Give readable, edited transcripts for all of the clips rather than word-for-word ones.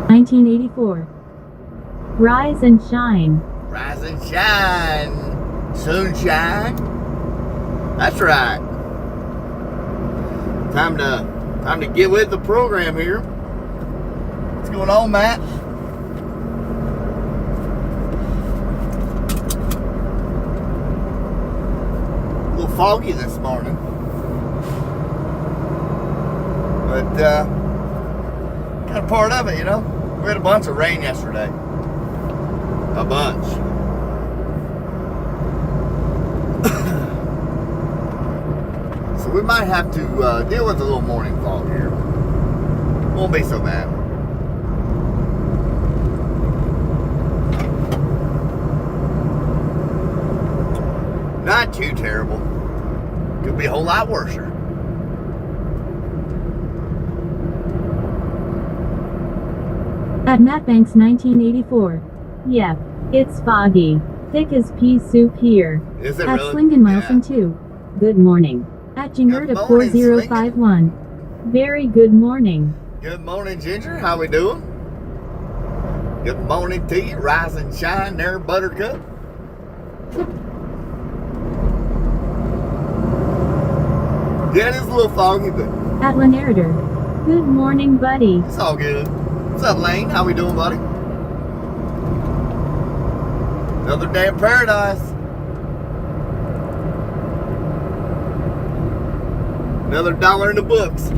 1984. Rise and shine. Rise and shine. Sunshine. That's right. Time to get with the program here. What's going on, Matt? A little foggy this morning. But kind of part of it, you know. We had a bunch of rain yesterday. A bunch. So we might have to deal with a little morning fog here. Won't be so bad. Not too terrible. Could be a whole lot worse. At Matt Banks 1984. Yep, it's foggy. Thick as pea soup here. Is it At really? Slingen Milson 2. Good morning. At Gingerda 4051. Very good morning. Good morning, Ginger. How we doing? Good morning to you. Rise and shine there, Buttercup. Yeah, it is a little foggy, but At Lanarder. Good morning, buddy. it's all good. What's up, Lane? How we doing, buddy? Another day in paradise. Another dollar in the books.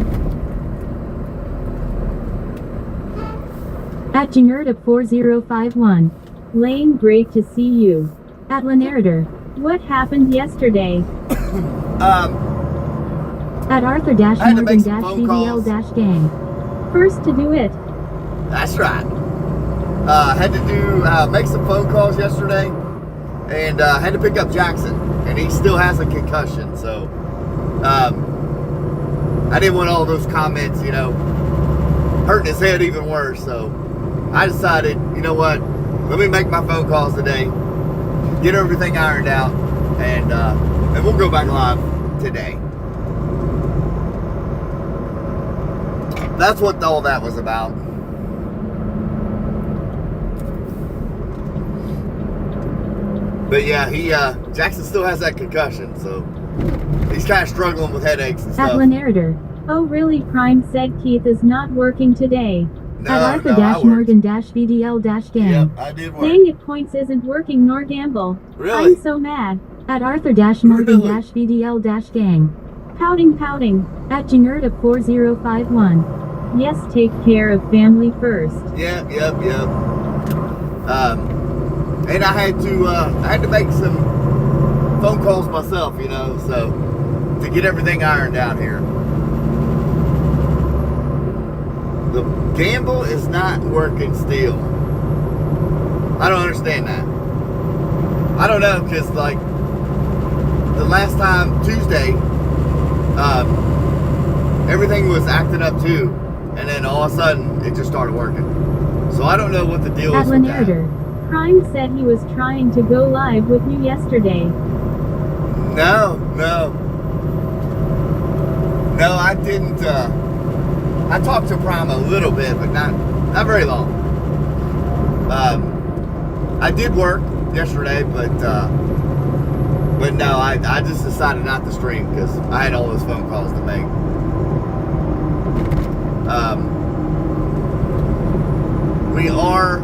At Gingerda 4051. Lane, great to see you. At Lanarder. What happened yesterday? At Arthur-Morgan-VDL-Gang. First to do it. That's right. Had to make some phone calls yesterday, and had to pick up Jackson, and he still has a concussion. So I didn't want all those comments, you know, hurting his head even worse. So I decided, you know what? Let me make my phone calls today, get everything ironed out, and we'll go back live today. That's what all that was about. But yeah, Jackson still has that concussion, so he's kind of struggling with headaches and stuff. At Lanarder. Oh really, Prime said Keith is not working today. At Arthur-Morgan-VDL-Gang. Yep, I did work. Dang it, points isn't working nor gamble. Really? I'm so mad. At Arthur-Morgan-VDL-Gang. Pouting. At Gingerda 4051. Yes, take care of family first. Yep. And I had to make some phone calls myself, you know, so to get everything ironed out here. The gamble is not working still. I don't understand that. I don't know, because like the last time Tuesday, everything was acting up too, and then all of a sudden it just started working. So I don't know what the deal is with that. Prime said he was trying to go live with you yesterday. No, I didn't. I talked to Prime a little bit, but not very long. I did work yesterday, but no, I just decided not to stream because I had all those phone calls to make. We are,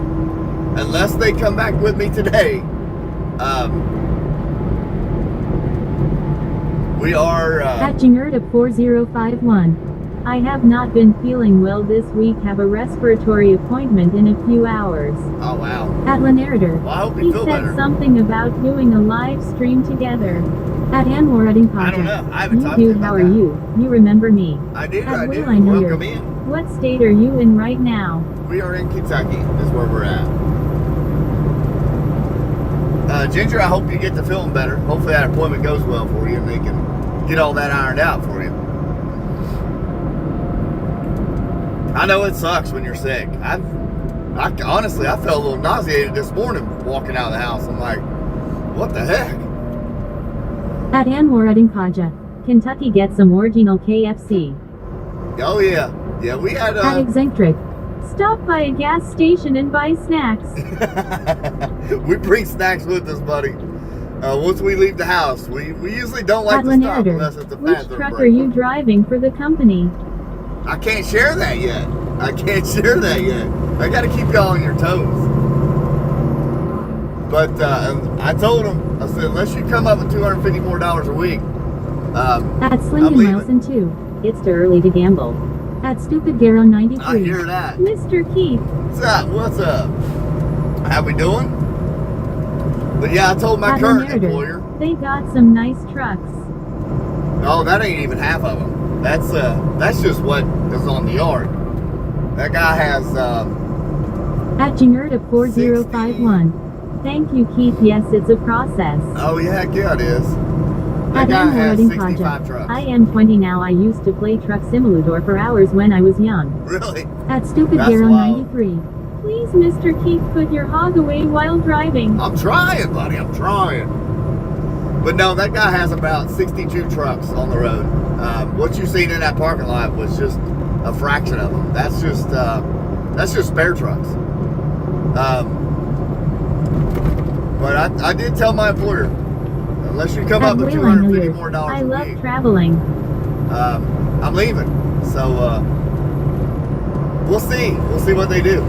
unless they come back with me today, we are... At Gingerda 4051. I have not been feeling well this week. Have a respiratory appointment in a few hours. Oh, wow. At Lanarder. Well, I hope you he feel said better. something about doing a live stream together. At Anwar Edding I don't know. I haven't talked to dude, him how about are that. you? You remember me. I do. At I do. Will I know Welcome you're- in. What state are you in right now? We are in Kentucky. Is where we're at. Ginger, I hope you get to feeling better. Hopefully that appointment goes well for you and they can get all that ironed out for you. I know it sucks when you're sick. Honestly, I felt a little nauseated this morning walking out of the house. I'm like, what the heck? At Anwar Edding Kentucky gets some original KFC. Oh yeah. Yeah, we had At Eccentric. stop by a gas station and buy snacks. We bring snacks with us, buddy. Once we leave the house, we usually don't like to stop unless it's a Which bathroom truck break. are you driving for the company? I can't share that yet. I got to keep y'all on your toes. But I told him, I said, unless you come up with $250 more a week, At Slingin' Wilson 2, it's too early to gamble. At Stupid Garrow 93, I hear that. Mr. Keith. What's up? How we doing? But yeah, I told my current employer. They got some nice trucks. Oh, that ain't even half of them. That's just what is on the yard. That guy has. At Jingert 4051. Thank you, Keith. Yes, it's a process. Oh yeah, it is. That At guy has Loading 65 Project. trucks. I am 20 now. I used to play Truck Simulator for hours when I was young. Really? At Stupid That's Garrow wild. 93. Please, Mr. Keith, put your hog away while driving. I'm trying, buddy. I'm trying. But no, that guy has about 62 trucks on the road. What you seen in that parking lot was just a fraction of them. That's just spare trucks. But I did tell my employer, unless you come up with $250 more I a love week, traveling. I'm leaving. So we'll see. We'll see what they do.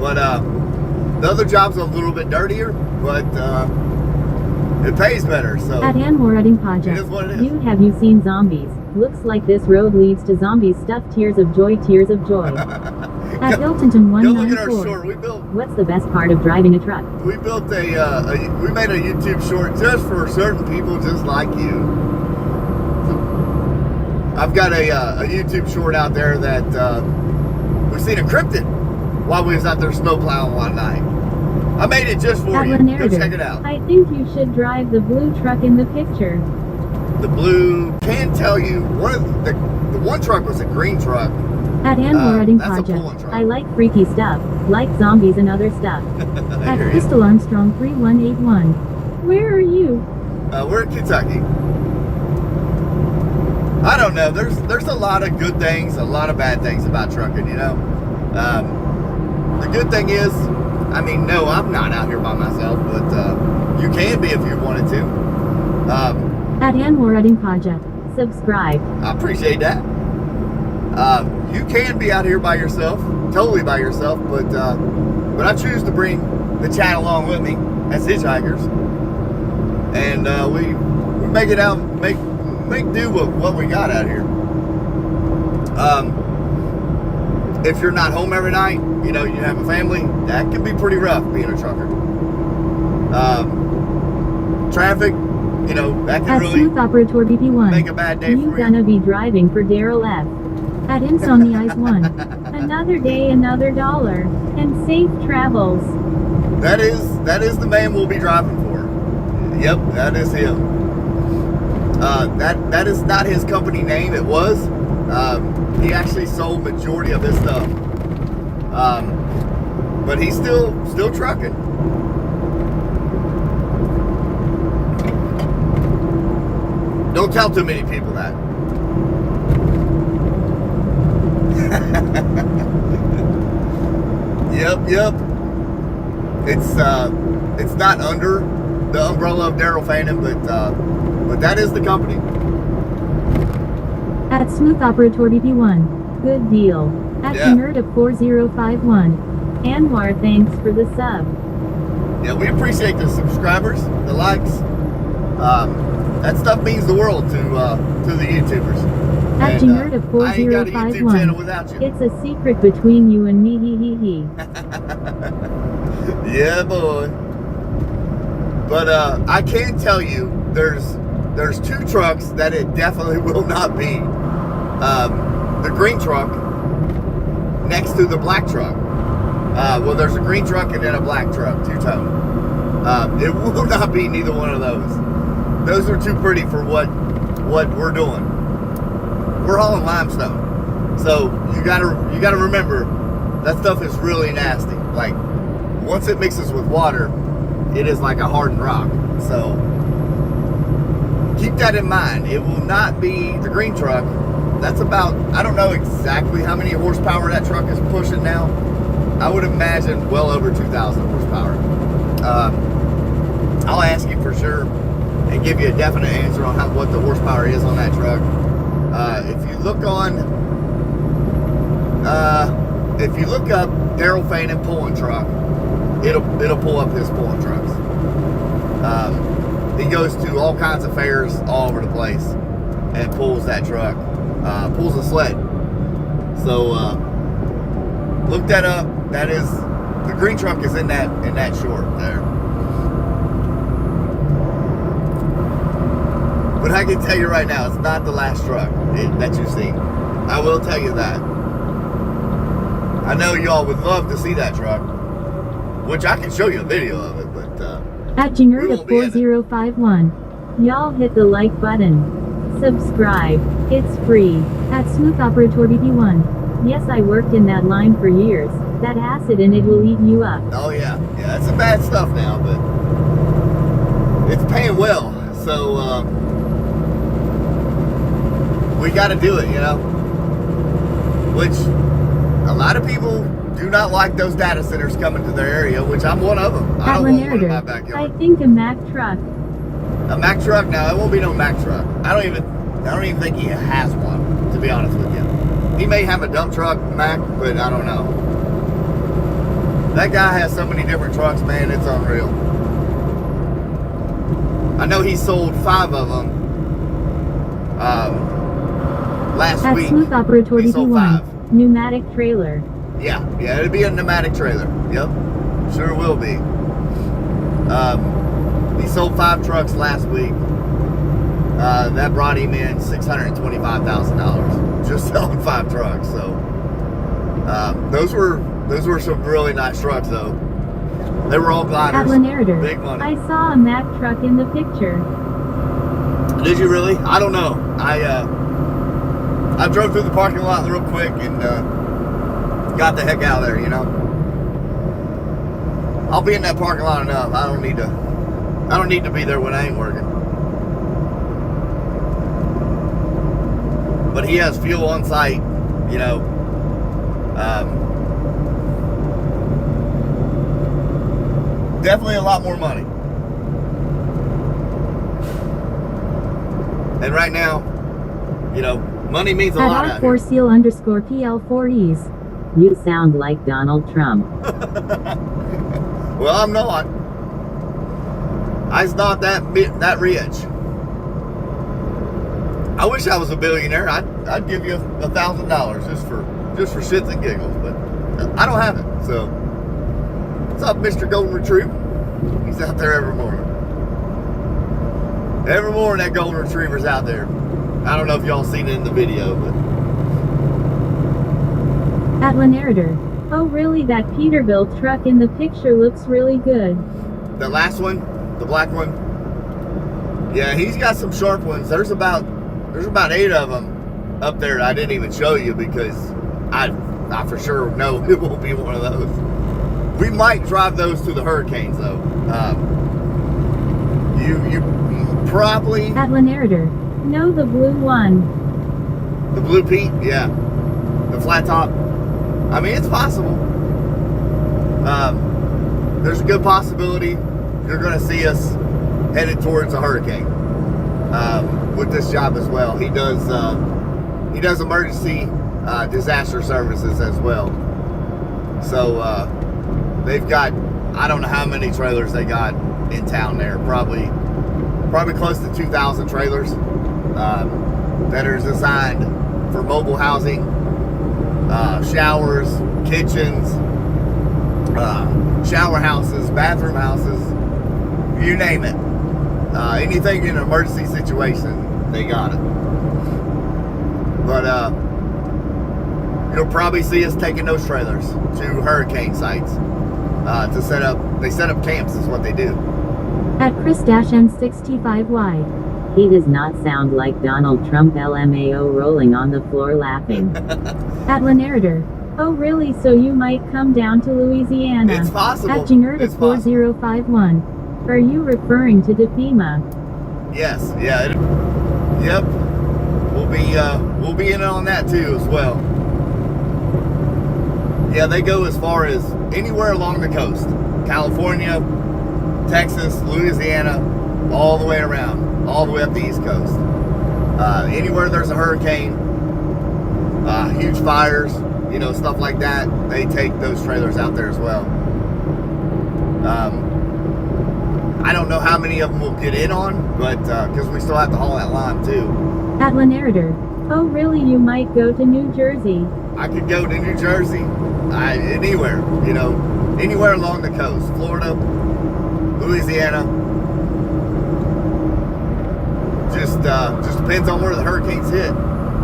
But the other job's a little bit dirtier, but it pays better. So At Anwarding Project, it is what it is. Dude, have you seen zombies? Looks like this road leads to zombies. Stuff. Tears of joy, tears of joy. At Hiltonton Go look at our 194. short. What's the best part of driving a truck? We built we made a YouTube short just for certain people just like you. I've got a YouTube short out there that we've seen a cryptid while we was out there snowplowing one night. I made it just for At you. Go Narrator, check it out. I think you should drive the blue truck in the picture. The blue, can tell you, the one truck was a green truck. At Anwarding that's a Project, pulling truck. I like freaky stuff, like zombies and other stuff. I At hear you. Crystal Armstrong 3181. Where are you? We're in Kentucky. I don't know. There's a lot of good things, a lot of bad things about trucking, you know. The good thing is, I mean, no, I'm not out here by myself, but you can be if you wanted to. At Anwarding Project, subscribe. I appreciate that. You can be out here by yourself, totally by yourself, but I choose to bring the chat along with me as hitchhikers, and we make it out, make do with what we got out here. If you're not home every night, you know, you have a family, that can be pretty rough being a trucker. Traffic, you know, that can At really Smooth Operator BP1, make a bad day you for you. gonna be driving for Daryl F. At Insomnia's 1, another day, another dollar, and safe travels. That is the man we'll be driving for. Yep, that is him. That is not his company name. It was. He actually sold majority of his stuff. But he's still trucking. Don't tell too many people that. Yep. It's not under the umbrella of Daryl Fannin, but that is the company. At Smooth Operator BP1, good deal. At Yeah. Nerd 4051, Anwar, thanks for the sub. Yeah, we appreciate the subscribers, the likes. That stuff means the world to the YouTubers. At And, Nerd I ain't got a YouTube channel 4051, without you. it's a secret between you and me, he. Yeah, boy. But I can tell you, there's two trucks that it definitely will not be. The green truck next to the black truck. Well, there's a green truck and then a black truck, two-tone. It will not be neither one of those. Those are too pretty for what we're doing. We're hauling limestone, so you gotta remember that stuff is really nasty. Like once it mixes with water, it is like a hardened rock. So keep that in mind. It will not be the green truck that's about, I don't know exactly how many horsepower that truck is pushing now. I would imagine well over 2,000 horsepower. I'll ask you for sure and give you a definite answer on what the horsepower is on that truck. If you look up Daryl Fannin pulling truck, it'll pull up his pulling trucks. He goes to all kinds of fairs all over the place and pulls that truck, pulls a sled. So look that up. That is, the green truck is in that short there. But I can tell you right now, it's not the last truck that you've seen. I will tell you that. I know y'all would love to see that truck, which I can show you a video of it, but at Jingerda4051, y'all hit the like button. Subscribe. It's free. At Smooth Operator BP1. Yes, I worked in that line for years. That acid and it will eat you up. Oh yeah, that's some bad stuff now, but it's paying well. So we got to do it, you know. Which a lot of people do not like those data centers coming to their area, which I'm one of them. I don't want one in my backyard. I think a Mack truck. A Mack truck? No, it won't be no Mack truck. I don't even think he has one, to be honest with you. He may have a dump truck, Mack, but I don't know. That guy has so many different trucks, man, it's unreal. I know he sold 5 of them last at week. Smooth Operator He sold 5. Pneumatic trailer. Yeah, it'll be a pneumatic trailer. Yep, sure will be. He sold 5 trucks last week. That brought him in $625,000 just selling 5 trucks. So those were some really nice trucks, though. They were all gliders. Big money. I saw a Mack truck in the picture. Did you really? I don't know. I drove through the parking lot real quick and got the heck out of there, you know. I'll be in that parking lot enough. I don't need to be there when I ain't working. But he has fuel on site, you know. Definitely a lot more money. And right now, you know, money means a lot out here. At R4Seal_PL4Es. You sound like Donald Trump. Well, I'm not. I'm not that rich. I wish I was a billionaire. I'd give you $1,000 just for shits and giggles, but I don't have it. So, what's up, Mr. Golden Retriever? He's out there every morning. Every morning that Golden Retriever's out there. I don't know if y'all seen it in the video, but. At Narrator. Oh really, that Peterbilt truck in the picture looks really good. The last one? The black one? Yeah, he's got some sharp ones. There's about 8 of them up there I didn't even show you because I for sure know it won't be one of those. We might drive those to the Hurricanes though. You probably at Narrator. No, the blue one. The blue Pete, yeah. The flat top. I mean, it's possible. There's a good possibility you're going to see us headed towards a hurricane with this job as well. He does emergency disaster services as well. So they've got, I don't know how many trailers they got in town there. Probably close to 2,000 trailers that are designed for mobile housing, showers, kitchens, shower houses, bathroom houses, you name it. Anything in an emergency situation, they got it. But you'll probably see us taking those trailers to hurricane sites to set up. They set up camps is what they do. At Chris-N65Y. He does not sound like Donald Trump LMAO rolling on the floor laughing. At Narrator. Oh really, so you might come down to Louisiana. It's possible. At Jingerda4051. Are you referring to DeFema? Yes, yeah. Yep. We'll we'll be in on that too as well. Yeah, they go as far as anywhere along the coast. California, Texas, Louisiana, all the way around, all the way up the East Coast. Anywhere there's a hurricane, huge fires, you know, stuff like that, they take those trailers out there as well. I don't know how many of them will get in on, but because we still have to haul that line too. At narrator. Oh really, you might go to New Jersey. I could go to New Jersey, anywhere, you know, anywhere along the coast. Florida, Louisiana. Just depends on where the hurricanes hit.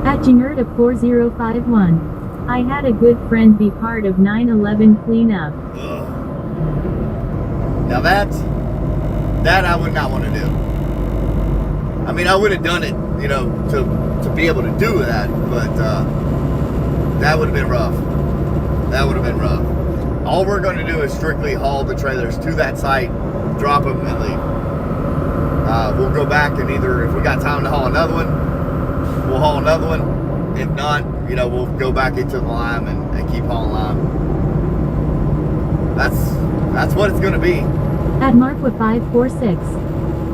At Janerta 4051. I had a good friend be part of 9/11 cleanup. Ugh. Now that I would not want to do. I mean, I would have done it, you know, to be able to do that, but that would have been rough. That would have been rough. All we're going to do is strictly haul the trailers to that site, drop them, and leave. We'll go back and either, if we got time to haul another one, we'll haul another one. If not, you know, we'll go back into the lime and keep hauling lime. That's what it's going to be. At Markwa 546.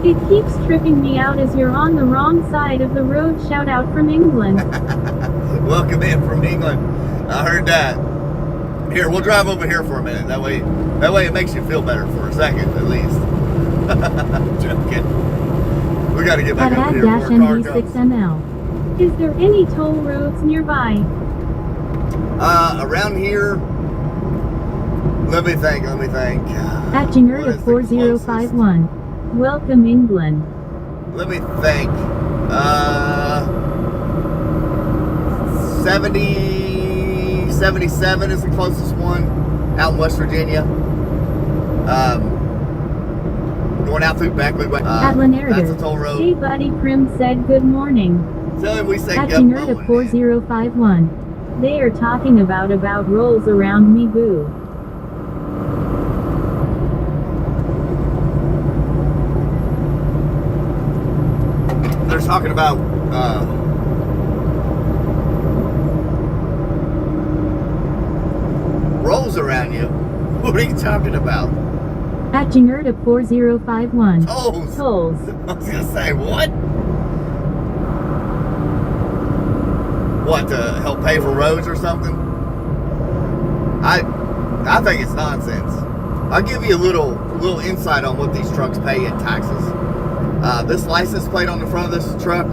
It keeps tripping me out as you're on the wrong side of the road. Shout out from England. Welcome in from England. I heard that. Here, we'll drive over here for a minute. That way it makes you feel better for a second, at least. Joking. We got to get back over here before a car comes. MV6ML. Is there any toll roads nearby? Around here, let me think. At Janerta 4051. Welcome England. Let me think. 77 is the closest one out in West Virginia. Going out through Beckley. At Lanarder. That's a toll road. Hey buddy, Prim said good morning. Tell him we say At good Janerta morning. 4051. They are talking about rolls around me boo. They're talking about rolls around you. What are you talking about? At Janerta 4051. Tolls. Tolls. I was gonna say what? What, to help pay for roads or something? I think it's nonsense. I'll give you a little insight on what these trucks pay in taxes. This license plate on the front of this truck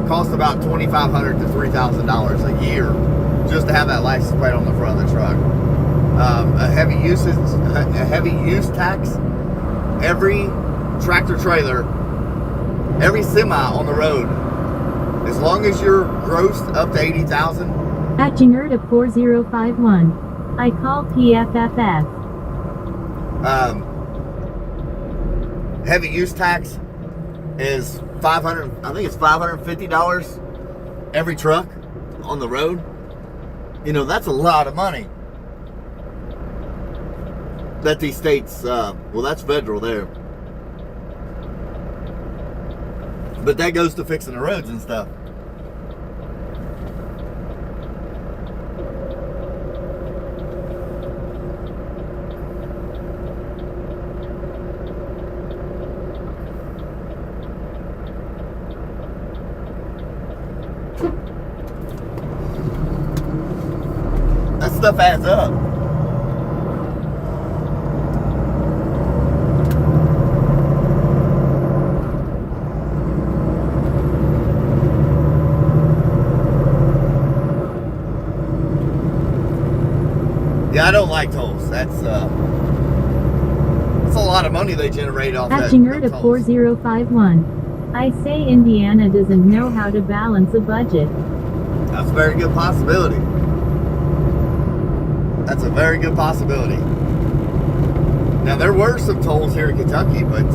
costs about $2,500 to $3,000 a year just to have that license plate on the front of the truck. A heavy use tax. Every tractor trailer, every semi on the road, as long as you're grossed up to 80,000. At Janerta 4051. I call PFFF. Heavy use tax is $500. I think it's $550 every truck on the road. You know, that's a lot of money that these states. Well, that's federal there, but that goes to fixing the roads and stuff. That stuff adds up. Yeah, I don't like tolls. That's a lot of money they generate off that. At Janerta 4051. I say Indiana doesn't know how to balance a budget. That's a very good possibility. That's a very good possibility. Now, there were some tolls here in Kentucky, but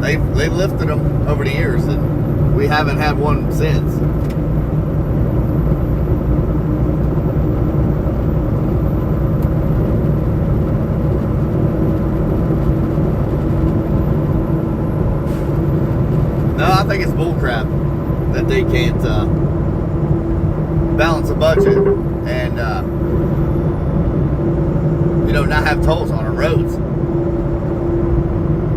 they've lifted them over the years, and we haven't had one since. No, I think it's bullcrap that they can't to, and not have tolls on our roads.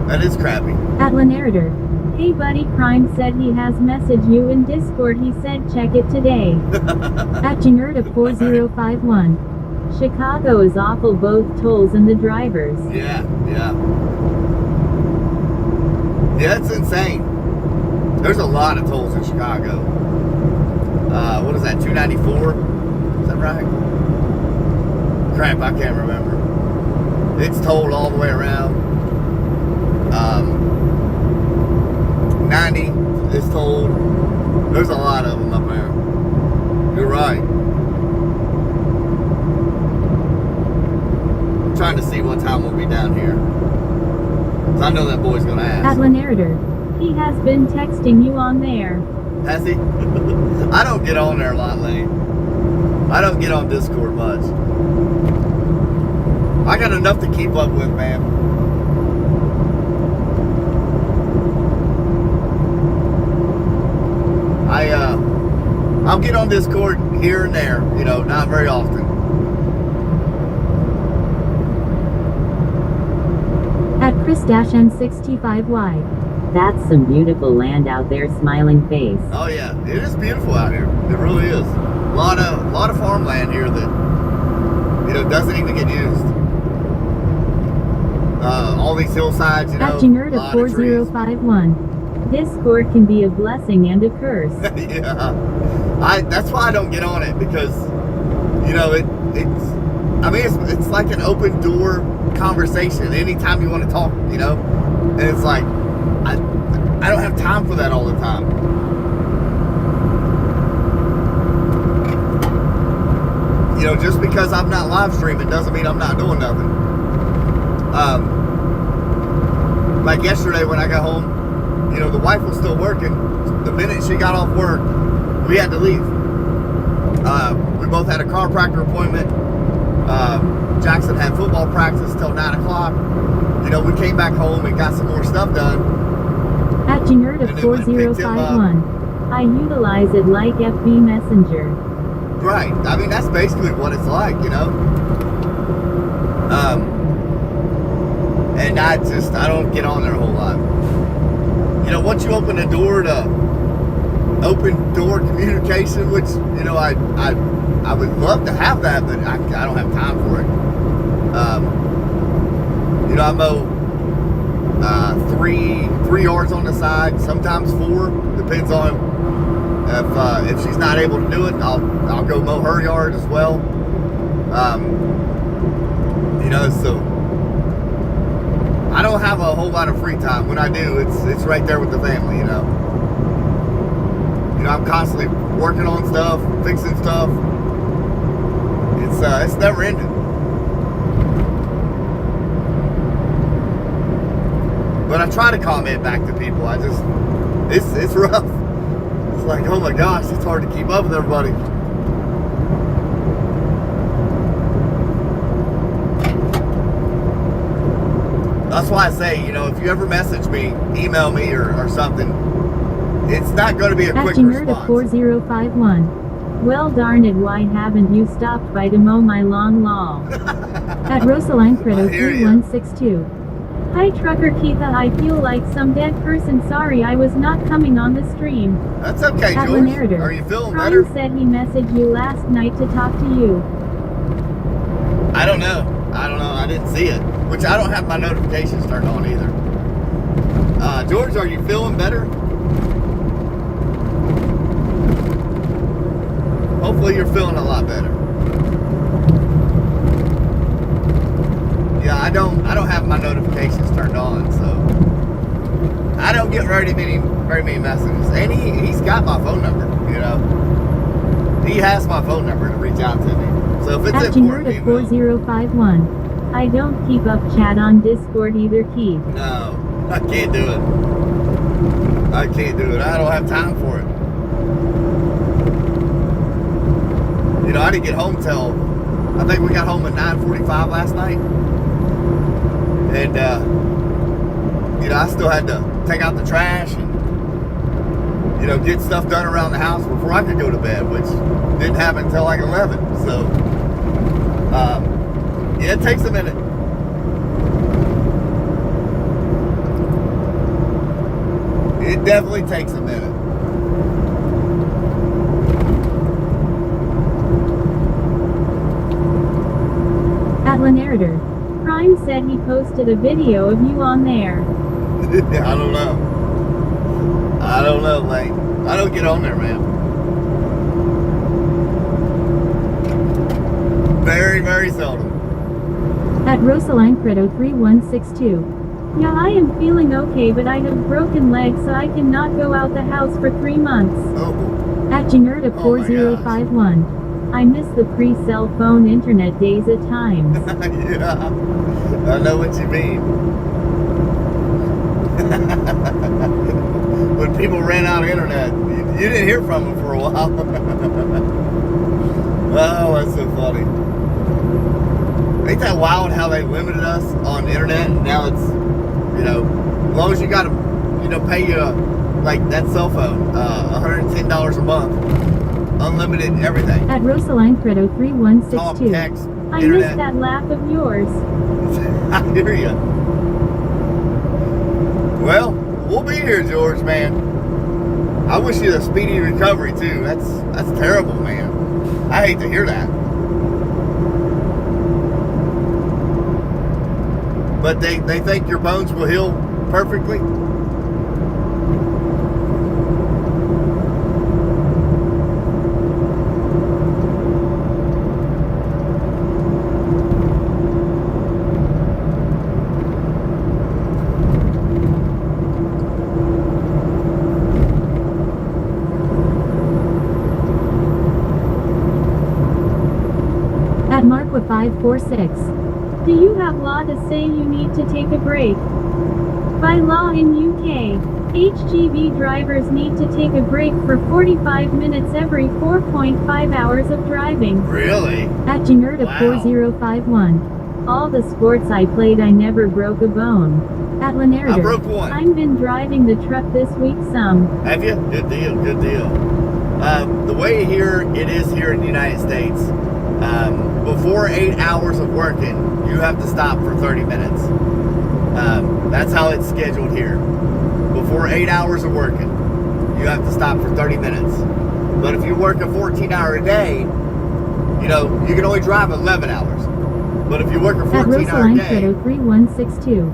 That is crappy. Atla narrator. Hey buddy, Prime said he has messaged you in Discord. He said check it today. At Janerda4051. Chicago is awful, both tolls and the drivers. Yeah. Yeah, it's insane. There's a lot of tolls in Chicago. What is that, 294? Is that right? Crap, I can't remember. It's tolled all the way around. 90 is tolled. There's a lot of them up there. You're right. I'm trying to see what time we'll be down here. Because I know that boy's going to ask. Atla narrator. He has been texting you on there. Has he? I don't get on there a lot, Lane. I don't get on Discord much. I got enough to keep up with, man. I'll get on Discord here and there, not very often. At Chris-N65Y. That's some beautiful land out there, smiling face. Oh yeah, it is beautiful out here. It really is. A lot of farmland here that doesn't even get used. All these hillsides, At Janerda4051. Discord can be a blessing and a curse. Yeah, that's why I don't get on it, because it's like an open door conversation anytime you want to talk, and it's like I don't have time for that all the time. Just because I'm not live streaming doesn't mean I'm not doing nothing. Like yesterday when I got home, the wife was still working. The minute she got off work, we had to leave. We both had a chiropractor appointment. Jackson had football practice till 9 o'clock. We came back home and got some more stuff done. At Janerda4051. I utilize it like FB Messenger. Right. I mean, that's basically what it's like, And I don't get on there a whole lot. Once you open the door to open door communication, which, I would love to have that, but I don't have time for it. I mow 3 yards on the side, sometimes 4, depends on if she's not able to do it. I'll go mow her yard as well. So I don't have a whole lot of free time. When I do, it's right there with the family. I'm constantly working on stuff, fixing stuff. It's never ending. But I try to comment back to people. It's rough. It's like, oh my gosh, it's hard to keep up with everybody. That's why I say, if you ever message me, email me or something, it's not going to be a quick response. 4051. Well darn it, why haven't you stopped by to mow my lawn? At Rosaline Credo 3162. Hi Trucker Keitha, I feel like some dead person. Sorry I was not coming on the stream. That's okay, At George. Narrator. Are you feeling Prime better? said he messaged you last night to talk to you. I don't know. I didn't see it. Which I don't have my notifications turned on either. George, are you feeling better? Hopefully you're feeling a lot better. Yeah, I don't have my notifications turned on, so I don't get very many messages. And he's got my phone number, He has my phone number to reach out to me. So if it's At important, he will. 4051. I don't keep up chat on Discord either, Keith. No, I can't do it. I can't do it. I don't have time for it. I didn't get home till, I think we got home at 9:45 last night. And, I still had to take out the trash and get stuff done around the house before I could go to bed, which didn't happen until like 11. So, yeah, it takes a minute. It definitely takes a minute. Atla narrator. Prime said he posted a video of you on there. I don't know. I don't know, Lane. I don't get on there, man. Very, very seldom. At Rosaline Credo 3162. Yeah, I am feeling okay, but I have broken legs, so I cannot go out the house for 3 months. Oh. At Janerta 4051. I miss the pre-cell phone internet days at times. Yeah, I know what you mean. When people ran out of internet, you didn't hear from them for a while. Oh, that's so funny. Ain't that wild how they limited us on the internet? And now it's, as long as you got to, pay like that cell phone, $110 a month, unlimited everything. At Rosaline Credo 3162. Talk, text, I internet. miss that laugh of yours. I hear you. Well, we'll be here, George, man. I wish you a speedy recovery too. That's terrible, man. I hate to hear that. But they think your bones will heal perfectly. At Marqua 546. Do you have law to say you need to take a break? By law in UK, HGV drivers need to take a break for 45 minutes every 4.5 hours of driving. Really? At Janerta Wow. 4051. All the sports I played, I never broke a bone. At Lanarder. I broke one. I've been driving the truck this week some. Have you? Good deal, good deal. The way here it is here in the United States, before 8 hours of working, you have to stop for 30 minutes. That's how it's scheduled here. Before 8 hours of working, you have to stop for 30 minutes. But if you work a 14-hour a day, you can only drive 11 hours. But if you work a At 14-hour Rosaline day, Credo 3162.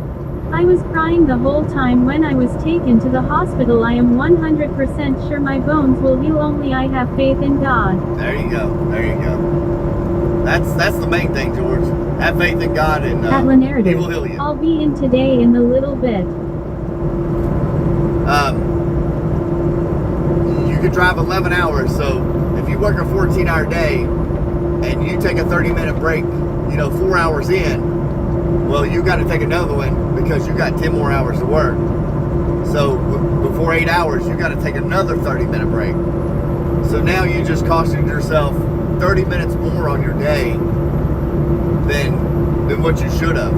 I was crying the whole time when I was taken to the hospital. I am 100% sure my bones will heal, only I have faith in God. there you go. There you go. That's the main thing, George. Have faith in God and At He Lanarder. will heal you. I'll be in today in a little bit. You could drive 11 hours, so if you work a 14-hour day and you take a 30-minute break, 4 hours in, well, you got to take another one because you got 10 more hours to work. So before 8 hours, you got to take another 30-minute break. So now you just costed yourself 30 minutes more on your day than what you should have.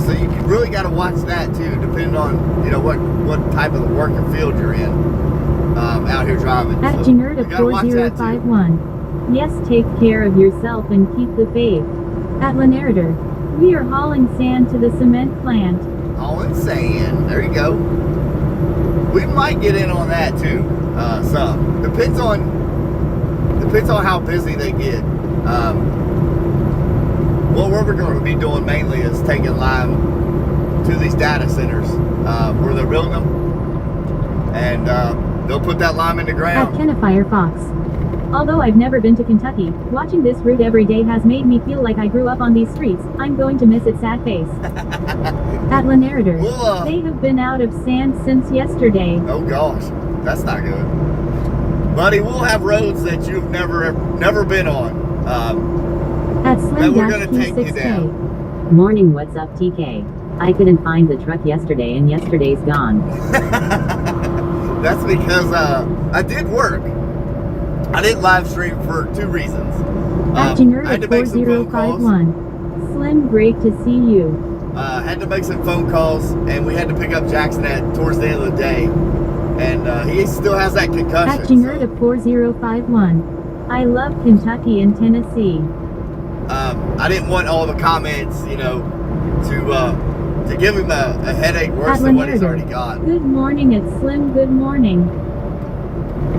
So you really got to watch that too, depending on what type of work or field you're in out here driving. At So Janerta you gotta watch that too. 4051. Yes, take care of yourself and keep the faith. At Lanarder. We are hauling sand to the cement plant. Hauling sand. There you go. We might get in on that too. Some depends on how busy they get. What we're going to be doing mainly is taking lime to these data centers where they're building them, and they'll put that lime in the At ground. Kennefirefox. Fox. Although I've never been to Kentucky, watching this route every day has made me feel like I grew up on these streets. I'm going to miss its sad face. At Lanarder. They have been out of sand since yesterday. Oh gosh, that's not good, buddy. We'll have roads that you've never been on. At That we're gonna take you Slim-P6K. down. Morning, what's up, TK? I couldn't find the truck yesterday and yesterday's gone. That's because I did work. I didn't live stream for 2 reasons. At I had to make some phone calls. 4051. Slim, great to see you. Had to make some phone calls, and we had to pick up Jackson towards the end of the day. and he still has that concussion. At Jingerda 4051. I love Kentucky and Tennessee. I didn't want all the comments, you know, to give him a headache worse than what he's already got. Good morning, it's Slim. Good morning.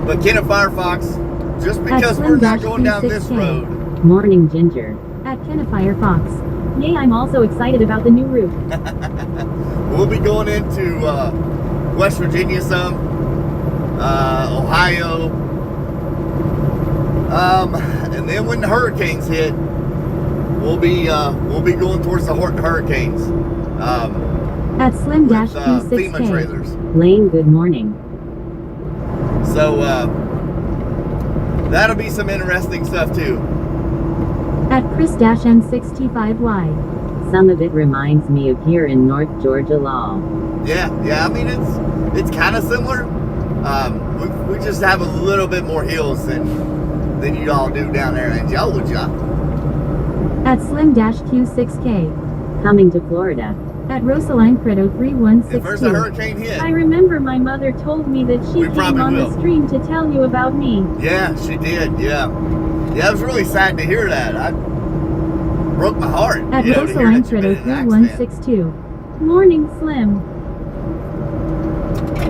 But Ken and Firefox, just because we're not going down this road. Morning, Ginger. At Firefox. Yay, I'm also excited about the new route. We'll be going into West Virginia some, Ohio, and then when the hurricanes hit, we'll be going towards the hurricanes. At Slim-Q6K. FEMA trailers. Lane, good morning. So that'll be some interesting stuff too. At Chris-N65Y. Some of it reminds me of here in North Georgia law. Yeah. I mean, it's kind of similar. We just have a little bit more hills than you all do down there in Georgia. At Slim-Q6K. Coming to Florida. At Rosaline Credo 3162. If there's a hurricane hit. I remember my mother told me that she came on the stream to tell you about me. Yeah, she did. Yeah, it was really sad to hear that. I broke my heart. At Rosaline Credo 3162. Morning, Slim.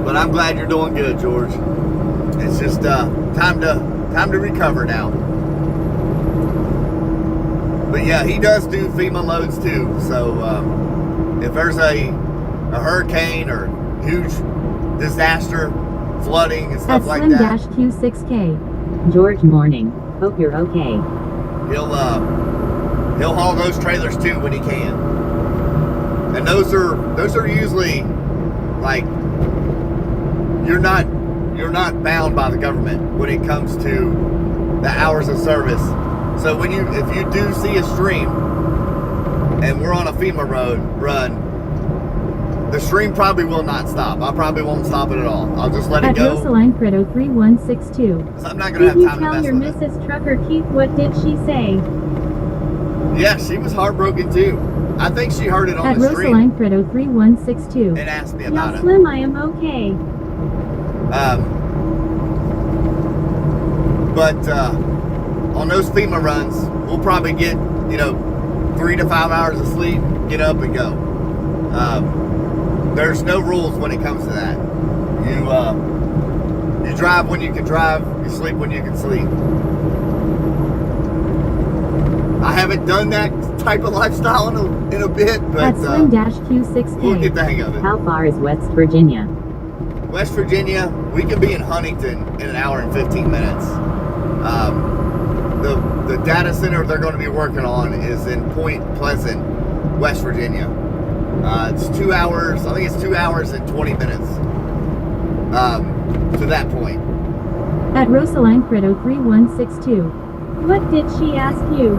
But I'm glad you're doing good, George. It's just time to recover now. But yeah, he does do FEMA loads too. So if there's a hurricane or huge disaster, flooding and stuff like that. At Slim-Q6K. George, morning. Hope you're okay. He'll haul those trailers too when he can. And those are usually like you're not bound by the government when it comes to the hours of service. So if you do see a stream and we're on a FEMA run, the stream probably will not stop. I probably won't stop it at all. I'll just let it go. At Rosaline Credo 3162. I'm not gonna have time to mess with it. Did you tell your Mrs. Trucker Keith what did she say? Yeah, she was heartbroken too. I think she heard it on At the stream. At Rosaline Credo 3162. And asked me about it. Slim, I am okay. But on those FEMA runs, we'll probably get 3 to 5 hours of sleep, get up and go. There's no rules when it comes to that. You drive when you can drive, you sleep when you can sleep. I haven't done that type of lifestyle in a bit, but At Slim-Q6K. we'll get the hang of it. How far is West Virginia? West Virginia, we can be in Huntington in an hour and 15 minutes. The data center they're going to be working on is in Point Pleasant, West Virginia. It's 2 hours, I think it's 2 hours and 20 minutes to that point. At Rosaline Credo 3162. What did she ask you?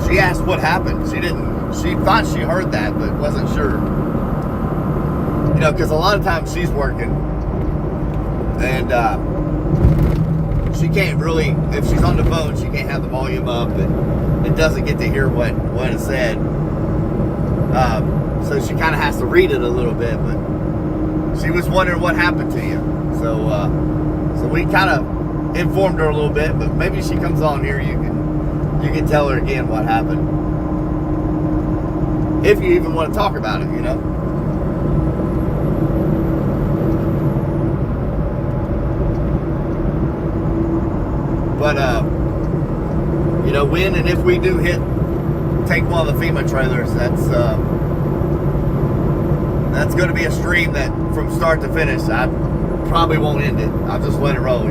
She asked what happened. She thought she heard that, but wasn't sure. Because a lot of times she's working and she can't really, if she's on the phone, she can't have the volume up and doesn't get to hear what is said. So she kind of has to read it a little bit, but she was wondering what happened to you. So we kind of informed her a little bit, but maybe she comes on here, you can tell her again what happened. If you even want to talk about it, But, when and if we do take one of the FEMA trailers, that's going to be a stream that from start to finish, I probably won't end it. I'll just let it roll,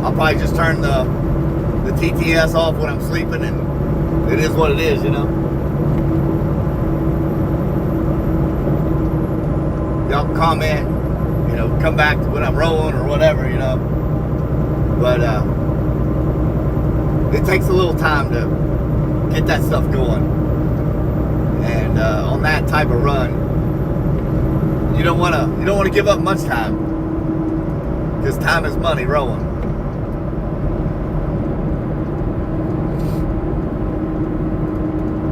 I'll probably just turn the TTS off when I'm sleeping, and it is what it is, Y'all can comment, come back to when I'm rolling or whatever, But it takes a little time to get that stuff going. And on that type of run, you don't want to give up much time, because time is money rolling.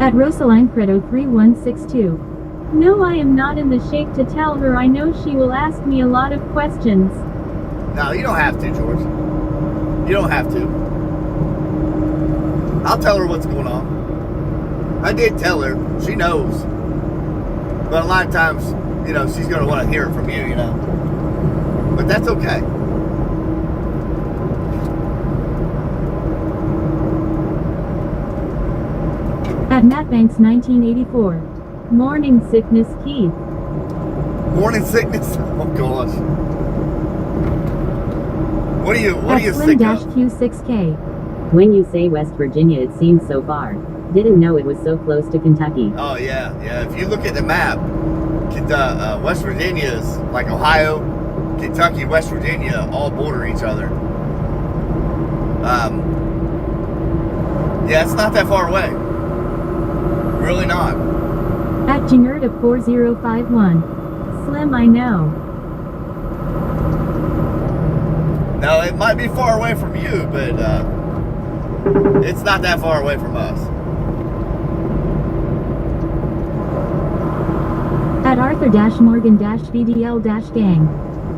At Rosaline Credo 3162. No, I am not in the shape to tell her. I know she will ask me a lot of questions. No, you don't have to, George. You don't have to. I'll tell her what's going on. I did tell her. She knows. But a lot of times, you know, she's going to want to hear it from you, you know. But that's okay. At Matt Banks 1984. Morning sickness, Keith. Morning sickness? Oh, gosh. What are you At sick of? Slim-Q6K. When you say West Virginia, it seems so far. Didn't know it was so close to Kentucky. Oh, yeah. If you look at the map, West Virginia is like Ohio, Kentucky, West Virginia all border each other. Yeah, it's not that far away. Really not. At Jangerda 4051. Slim, I know. Now, it might be far away from you, but it's not that far away from us. At Arthur-Morgan-VDL-Gang.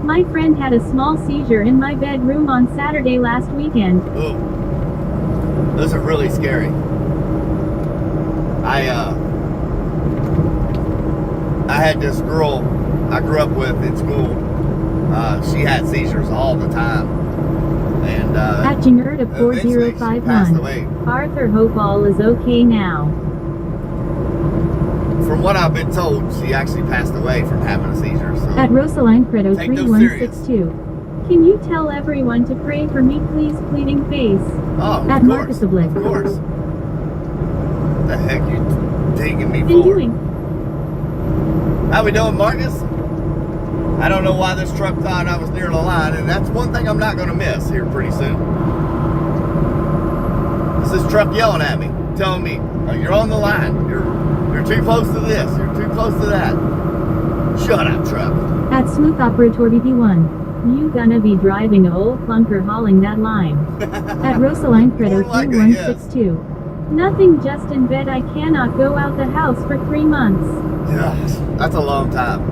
My friend had a small seizure in my bedroom on Saturday last weekend. Ooh. Those are really scary. I had this girl I grew up with in school. She had seizures all the time. And At Jangerda eventually she passed away. 4051. Arthur, hope all is okay now. From what I've been told, she actually passed away from having a seizure. So At Rosaline Credo Take those serious. 3162. Can you tell everyone to pray for me, please? Pleading face. oh, At of Marcus course, Oblique. of course. What the heck you taking me Been for? doing. How we doing, Marcus? I don't know why this truck thought I was near the line, and that's one thing I'm not going to miss here pretty soon. It's this truck yelling at me, telling me, oh, you're on the line. You're too close to this. You're too close to that. Shut up, truck. At Smooth Operator BP1. You gonna be driving a old clunker hauling that lime. At Rosaline Credo More likely, 3162. Nothing, just in bed. I cannot go out the house for 3 months. Gosh, that's a long time.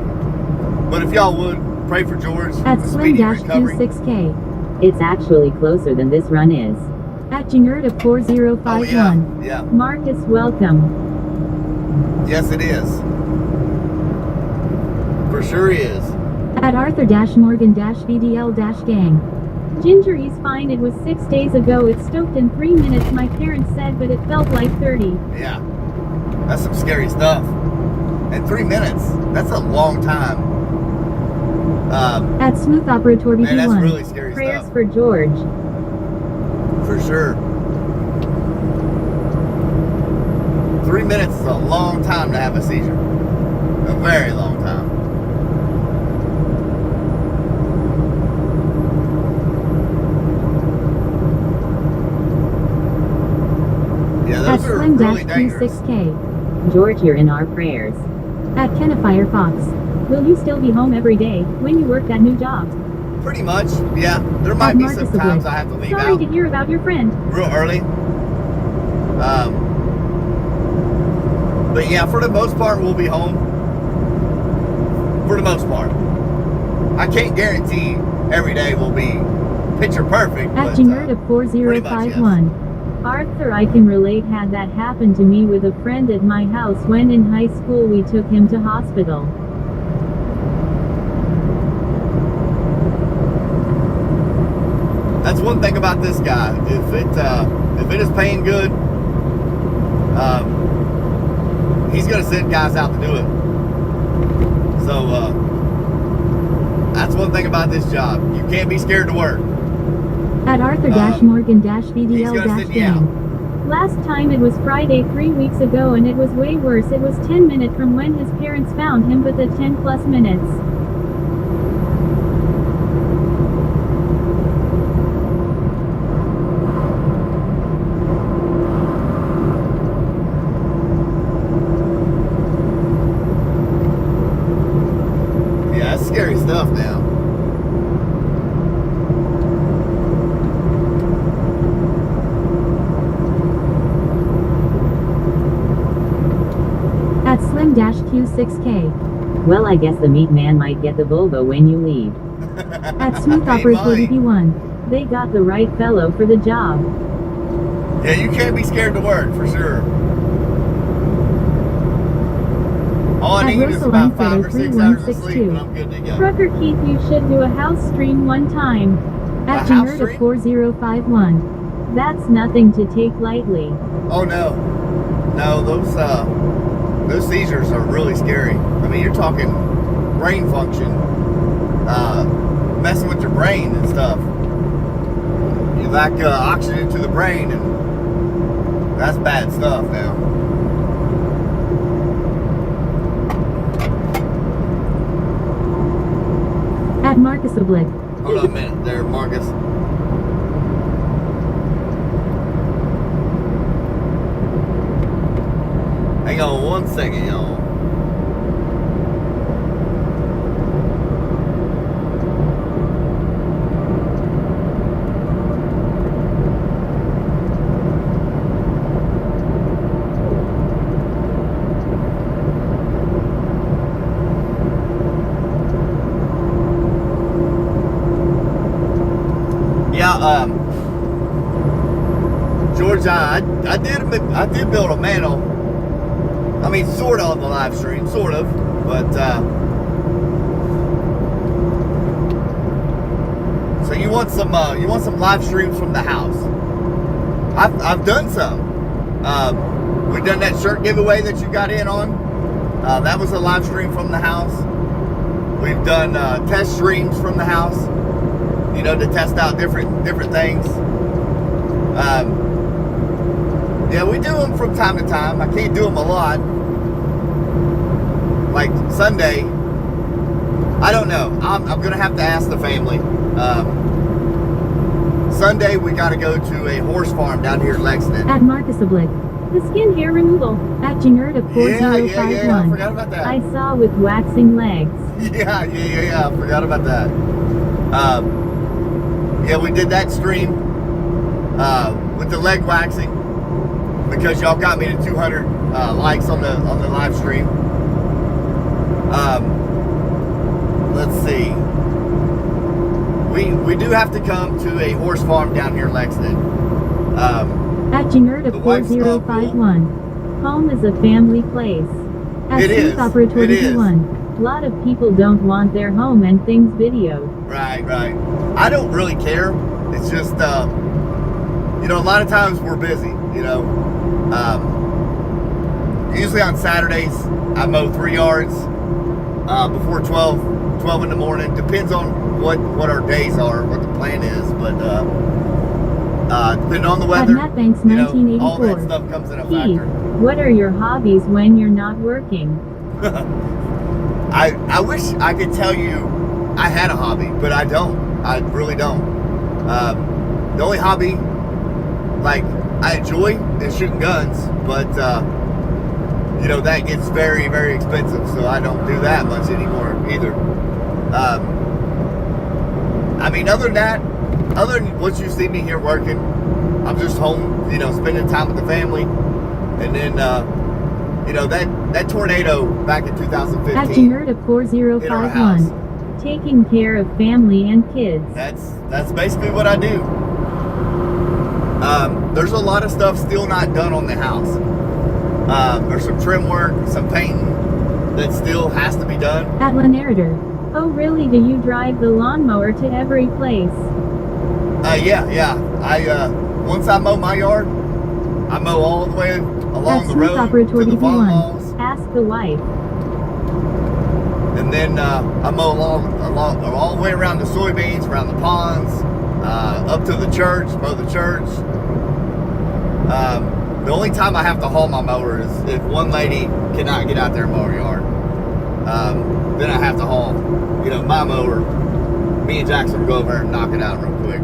But if y'all would, pray for George. At Speedy recovery. Slim-Q6K. It's actually closer than this run is. At Jangerda 4051. Oh, yeah. Yeah. Marcus, welcome. Yes, it is. For sure is. At Arthur-Morgan-VDL-Gang. Ginger, he's fine. It was 6 days ago. It stoked in 3 minutes, my parents said, but it felt like 30. Yeah. That's some scary stuff. And 3 minutes. That's a long time. At Smooth Operator BP1. Man, that's really scary Prayers stuff. for George. For sure. 3 minutes is a long time to have a seizure. A very long time. Yeah, At those are really dangerous. Slim-Q6K. George, you're in our prayers. At Kennefier Fox. Will you still be home every day when you work that new job? Pretty much, yeah. There might At be Marcus some times Oblique. I have to leave Sorry out to hear about your friend. real early. But yeah, for the most part, we'll be home. For the most part. I can't guarantee every day will be picture perfect. At but, Jangerda pretty much, 4051. Arthur, I can relate. Had that happen to me with a friend at my house when in high school we took him to hospital. That's one thing about this guy. If it is paying good, he's gonna send guys out to do it. So that's one thing about this job. You can't be scared to work. At Arthur-Morgan-VDL-Gang. Yeah. Last time it was Friday 3 weeks ago and it was way worse. It was 10 minutes from when his parents found him, but the 10 plus minutes. Yeah, that's scary stuff now. Slim-Q6K. Well, I guess the meat man might get the Volvo when you leave. At Smooth He Operator might. 1. They got the right fellow for the job. Yeah, you can't be scared to work, for sure. All I At need is about Rosaline 5 or 6 hours of sleep, 3162. and I'm good to go. Trucker Keith, you should do a house stream one time. At A house Janerta stream? 4051. That's nothing to take lightly. Oh no, no, those seizures are really scary. I mean, you're talking brain function, messing with your brain and stuff. You lack oxygen to the brain, and that's bad stuff now. At Marcus Oblique. Hold on a minute there, Marcus. Hang on 1 second, y'all. Yeah, George, I did build a mantle. I mean, sort of on the live stream, sort of, but so you want some live streams from the house? I've done some. We've done that shirt giveaway that you got in on. That was a live stream from the house. We've done test streams from the house. You know, to test out different things. Yeah, we do them from time to time. I can't do them a lot. Like Sunday, I don't know. I'm gonna have to ask the family. Sunday we got to go to a horse farm down here in Lexington. At Marcus Oblique. The skin hair removal. At Janerta 4051. Yeah. I forgot about that. I saw with waxing legs. Yeah. I forgot about that. Yeah, we did that stream with the leg waxing because y'all got me to 200 likes on the live stream. Let's see. We do have to come to a horse farm down here in Lexington. At Janerta The wife's 4051. Home is a family place. At It is. Smooth Operator It is. 1. A lot of people don't want their home and things videoed. Right. I don't really care. It's just, you know, a lot of times we're busy, you know. Usually on Saturdays, I mow 3 yards before 12 in the morning. Depends on what our days are, what the plan is. But depending on the At weather, Matt Banks you know, all that 1984. stuff comes in a Keith, factor. what are your hobbies when you're not working? I wish I could tell you I had a hobby, but I don't. I really don't. The only hobby like I enjoy is shooting guns, but you know that gets very, very expensive, so I don't do that much anymore either. I mean, other than what you see me here working, I'm just home, you know, spending time with the family, and then you know that tornado back in 2015. At Janerta hit our house. 4051. Taking care of family and kids. That's basically what I do. There's a lot of stuff still not done on the house. There's some trim work, some painting that still has to be done. At La Narrator. Oh really, do you drive the lawnmower to every place? Yeah. Once I mow my yard, I mow all the way along At the Smooth road Operator to the farm 1. walls, Ask the wife. and then I mow all the way around the soybeans, around the ponds, up to the church, mow the church. The only time I have to haul my mower is if one lady cannot get out there and mow her yard. Then I have to haul, you know, my mower. Me and Jackson will go over and knock it out real quick.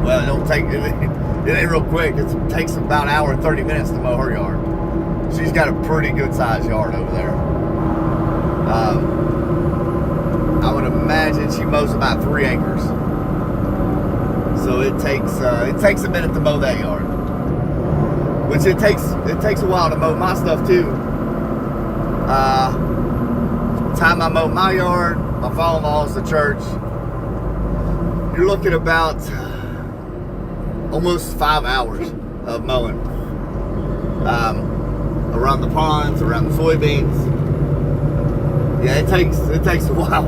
Well, it don't take it ain't real quick. It takes about an hour and 30 minutes to mow her yard. She's got a pretty good sized yard over there. I would imagine she mows about 3 acres. So it takes a minute to mow that yard. Which it takes a while to mow my stuff too. Time I mow my yard, my father-in-law's the church. You're looking about almost 5 hours of mowing. Around the ponds, around the soybeans. Yeah, it takes a while.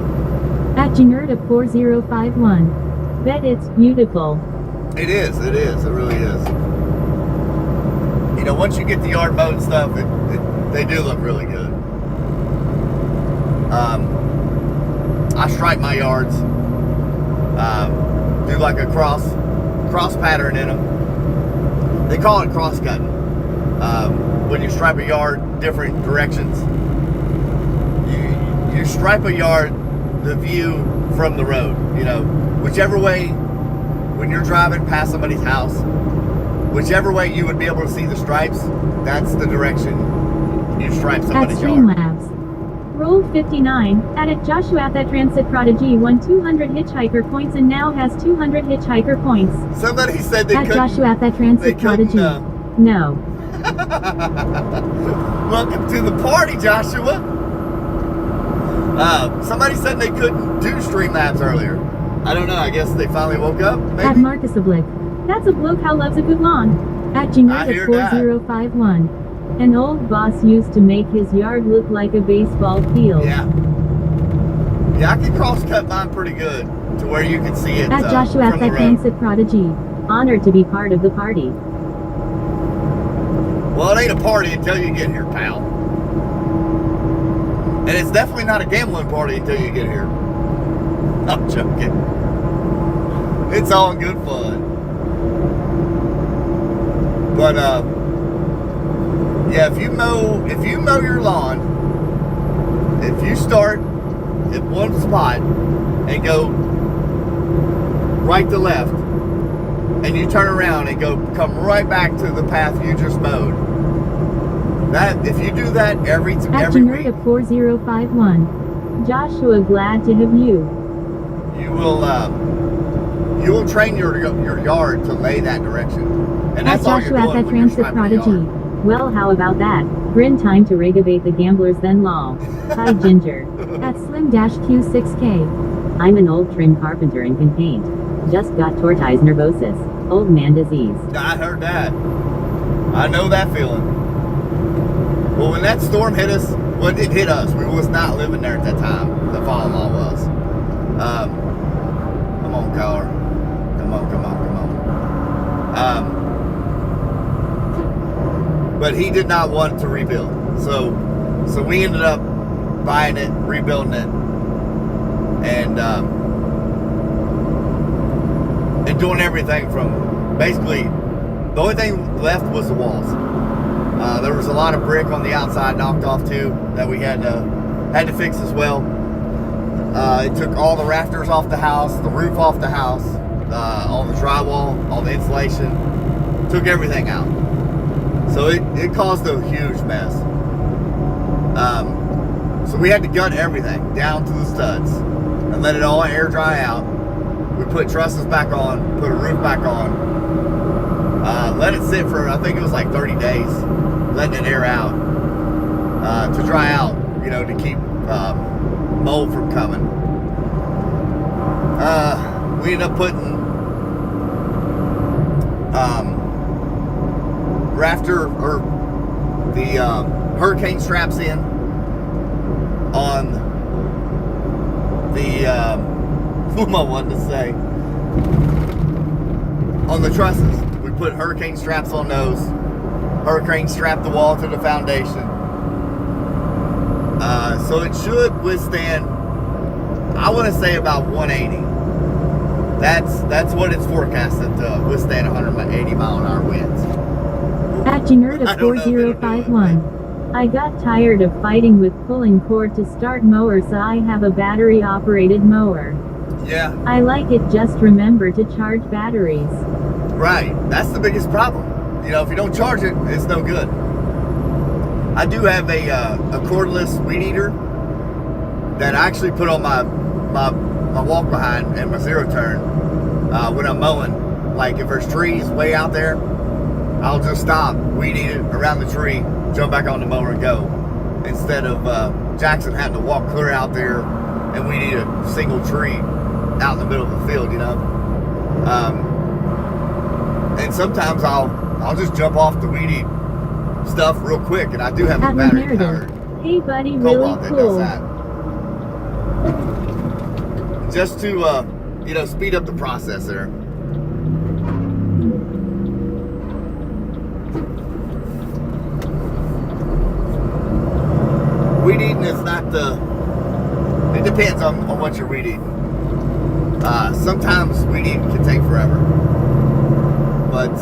At Janerta 4051. Bet it's beautiful. It is, it really is. You know, once you get the yard mowed and stuff, they do look really good. I stripe my yards, do like a cross pattern in them. They call it cross cutting. When you stripe a yard different directions, you stripe a yard the view from the road. You know, whichever way, when you're driving past somebody's house, whichever way you would be able to see the stripes, that's the direction you stripe At somebody's yard. Streamlabs. Rolled 59. Added Joshua at that Transit Prodigy won 200 hitchhiker points and now has 200 hitchhiker points. Somebody said they At couldn't. Joshua at that They Transit couldn't. Prodigy. No. Welcome to the party, Joshua. Somebody said they couldn't do Streamlabs earlier. I don't know. I guess they finally woke up. At Maybe. Marcus a Blick. That's a bloke how loves a good lawn. At I Janerta hear that. 4051. An old boss used to make his yard look like a baseball field. Yeah. Yeah, I can cross cut mine pretty good to where you can see it At Joshua at from the that road. Transit Prodigy. Honored to be part of the party. Well, it ain't a party until you get here, pal. And it's definitely not a gambling party until you get here. I'm joking. It's all good fun. But yeah, if you mow your lawn, if you start at one spot and go right to left, and you turn around and come right back to the path you just mowed. That if you do that every At week, Janerta 4051. Joshua, glad to have you. you will train your yard to lay that direction. And At that's all you're Joshua at doing that when you're Transit striping the Prodigy. yard. Well, how about that? Grin time to regabate the gamblers then lol. Hi Ginger. At Slim-Q6K. I'm an old trim carpenter and can paint. Just got tortoise nervosis. Old man disease. I heard that. I know that feeling. Well, when that storm hit us, well, it hit us. We was not living there at that time. The father-in-law was. Come on, car. Come on. But he did not want to rebuild. So we ended up buying it, rebuilding it, and doing everything from basically the only thing left was the walls. There was a lot of brick on the outside knocked off too that we had to fix as well. It took all the rafters off the house, the roof off the house, all the drywall, all the insulation, took everything out. So it caused a huge mess. So we had to gut everything down to the studs and let it all air dry out. We put trusses back on, put a roof back on, let it sit for, I think it was like 30 days, letting it air out, to dry out, you know, to keep mold from coming. We ended up putting rafter or the hurricane straps in on the who am I wanting to say? On the trusses. We put hurricane straps on those. Hurricane strapped the wall to the foundation. So it should withstand, I want to say about 180. That's what it's forecasted to withstand 180 mile an hour winds. At Janerta 4051. I got tired of fighting with pulling cord to start mower, so I have a battery operated mower. Yeah. I like it, just remember to charge batteries. Right. That's the biggest problem. You know, if you don't charge it, it's no good. I do have a cordless weed eater that I actually put on my walk behind and my zero turn when I'm mowing. Like if there's trees way out there, I'll just stop, weed eat it around the tree, jump back on the mower and go. instead of Jackson having to walk clear out there and we need a single tree out in the middle of the field, you know. And sometimes I'll just jump off the weed eat stuff real quick, and I do have a battery powered Hey buddy, really cobalt that does cool. that. Just to you know, speed up the process there. Weed eating is not it depends on what you're weed eating. Sometimes weed eating can take forever. But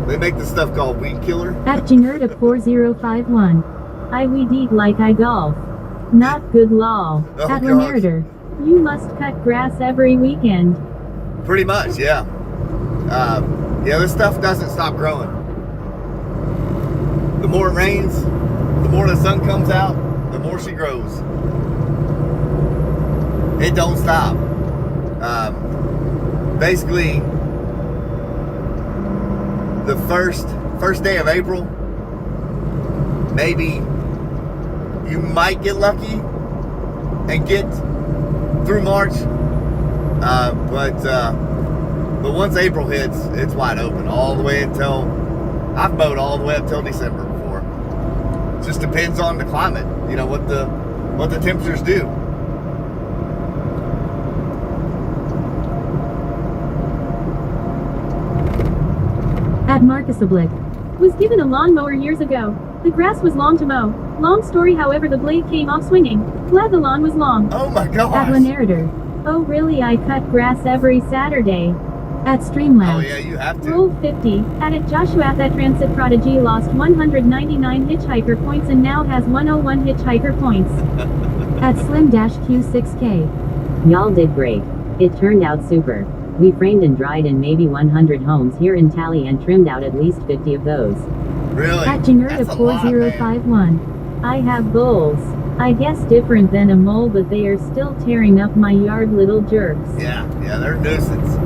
they make this stuff called weed killer. At Jingerda4051. I weed eat like I golf. Not good law. Oh, At gosh. Lenarder. You must cut grass every weekend. Pretty much, yeah. Yeah, this stuff doesn't stop growing. The more it rains, the more the sun comes out, the more she grows. It don't stop. Basically, the first day of April, maybe you might get lucky and get through March, but once April hits, it's wide open all the way until I've mowed all the way up till December before. It just depends on the climate, you know, what the temperatures do. At Marcus Oblique. Was given a lawnmower years ago. The grass was long to mow. Long story, however, the blade came off swinging. Glad the lawn was long. Oh my At gosh. Lenarder. Oh really, I cut grass every Saturday. At Streamlabs. Oh yeah, you have to. Rule 50. At Joshua, that transit prodigy lost 199 hitchhiker points and now has 101 hitchhiker points. At Slim-Q6K. Y'all did great. It turned out super. We framed and dried in maybe 100 homes here in Tally and trimmed out at least 50 of those. Really? At That's a lot, man. Jingerda4051. I have bulls. I guess different than a mole, but they are still tearing up my yard, little jerks. Yeah, they're a nuisance.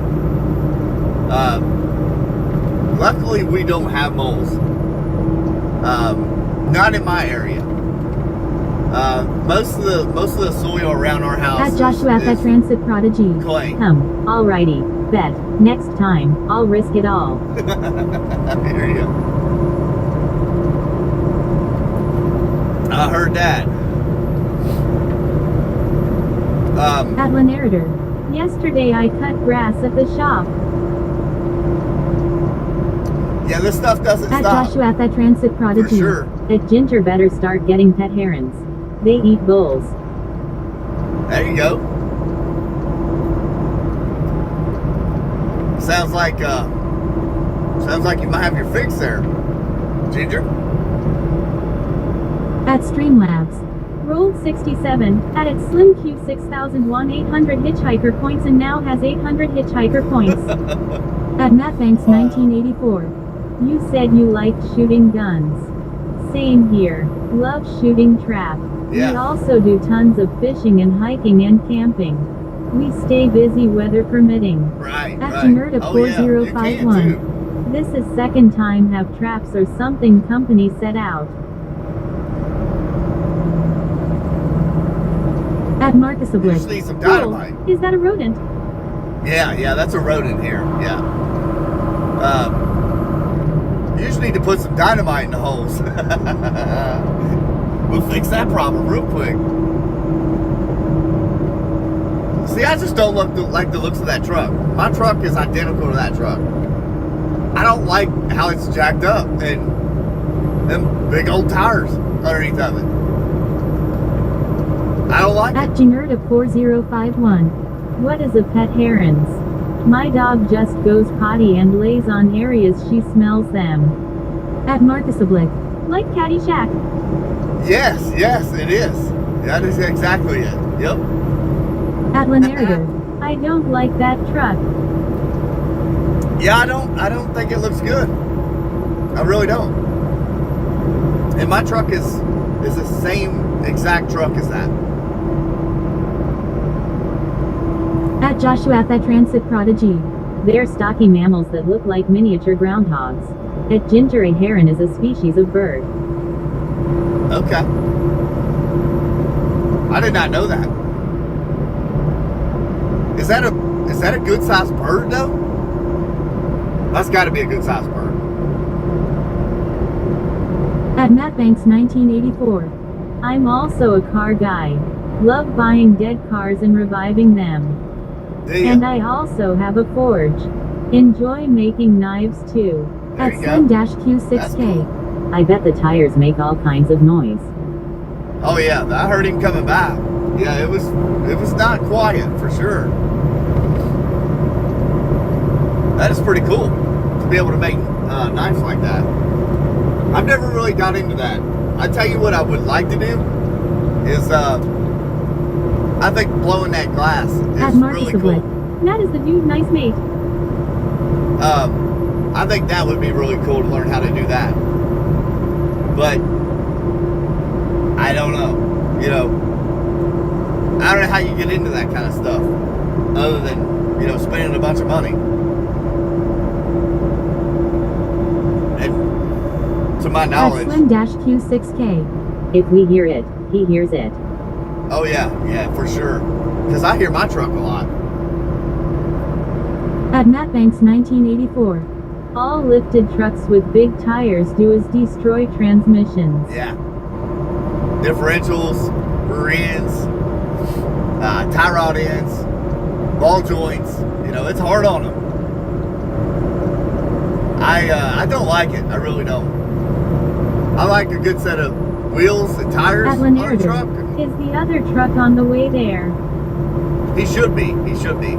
Luckily, we don't have moles. Not in my area. Most of the soil around our house At Joshua, that transit prodigy. clay. Alrighty. Bet. Next time, I'll risk it all. I hear you. I heard that. At Lenarder. Yesterday I cut grass at the shop. Yeah, this stuff doesn't At stop. Joshua, that transit prodigy. For sure. At Ginger better start getting pet herons. They eat bulls. There you go. Sounds like you might have your fix there, Ginger. At Streamlabs. Rolled 67. At its Slim Q6001 800 hitchhiker points and now has 800 hitchhiker points. At Mattbanks 1984. You said you liked shooting guns. Same here. Love shooting trap. Yeah. We also do tons of fishing and hiking and camping. We stay busy weather permitting. Right. At right. Jingerda Oh, yeah, you can 4051. too. This is second time have traps or something company set out. At Marcus You Oblique. just need some dynamite. Cool. Is that a rodent? Yeah, that's a rodent here. Yeah. You just need to put some dynamite in the holes. We'll fix that problem real quick. See, I just don't like the looks of that truck. My truck is identical to that truck. I don't like how it's jacked up and them big old tires underneath of it. I don't like At it. Jingerda 4051. What is a pet herons? My dog just goes potty and lays on areas she smells them. At Marcus Oblique. Like Caddyshack. Yes, it is. That is exactly it. Yep. At Lenarder. I don't like that truck. Yeah, I don't think it looks good. I really don't. And my truck is the same exact truck as that. At Joshua, that transit prodigy. They're stocky mammals that look like miniature groundhogs. At Ginger, a heron is a species of bird. Okay. I did not know that. Is that a good sized bird though? That's got to be a good sized bird. At Matt Banks 1984. I'm also a car guy. Love buying dead cars and reviving them. And I also have a forge. Enjoy making knives too. At Slim-Q6K. Cool. I bet the tires make all kinds of noise. Oh yeah, I heard him coming by. Yeah, it was not quiet for sure. That is pretty cool to be able to make knives like that. I've never really got into that. I tell you what I would like to do is I think blowing that glass is really cool. That is the dude, nice mate. I think that would be really cool to learn how to do that. But I don't know. You know, I don't know how you get into that kind of stuff other than, you know, spending a bunch of money. And to my knowledge, Slim-Q6K. If we hear it, he hears it. oh yeah, for sure. Because I hear my truck a lot. At Matt Banks 1984. All lifted trucks with big tires do is destroy transmissions. Yeah. Differentials, rear ends, tie rod ends, ball joints. You know, it's hard on them. I don't like it. I really don't. I like a good set of wheels and tires At on a truck. Is the other truck on the way there? He should be. He should be.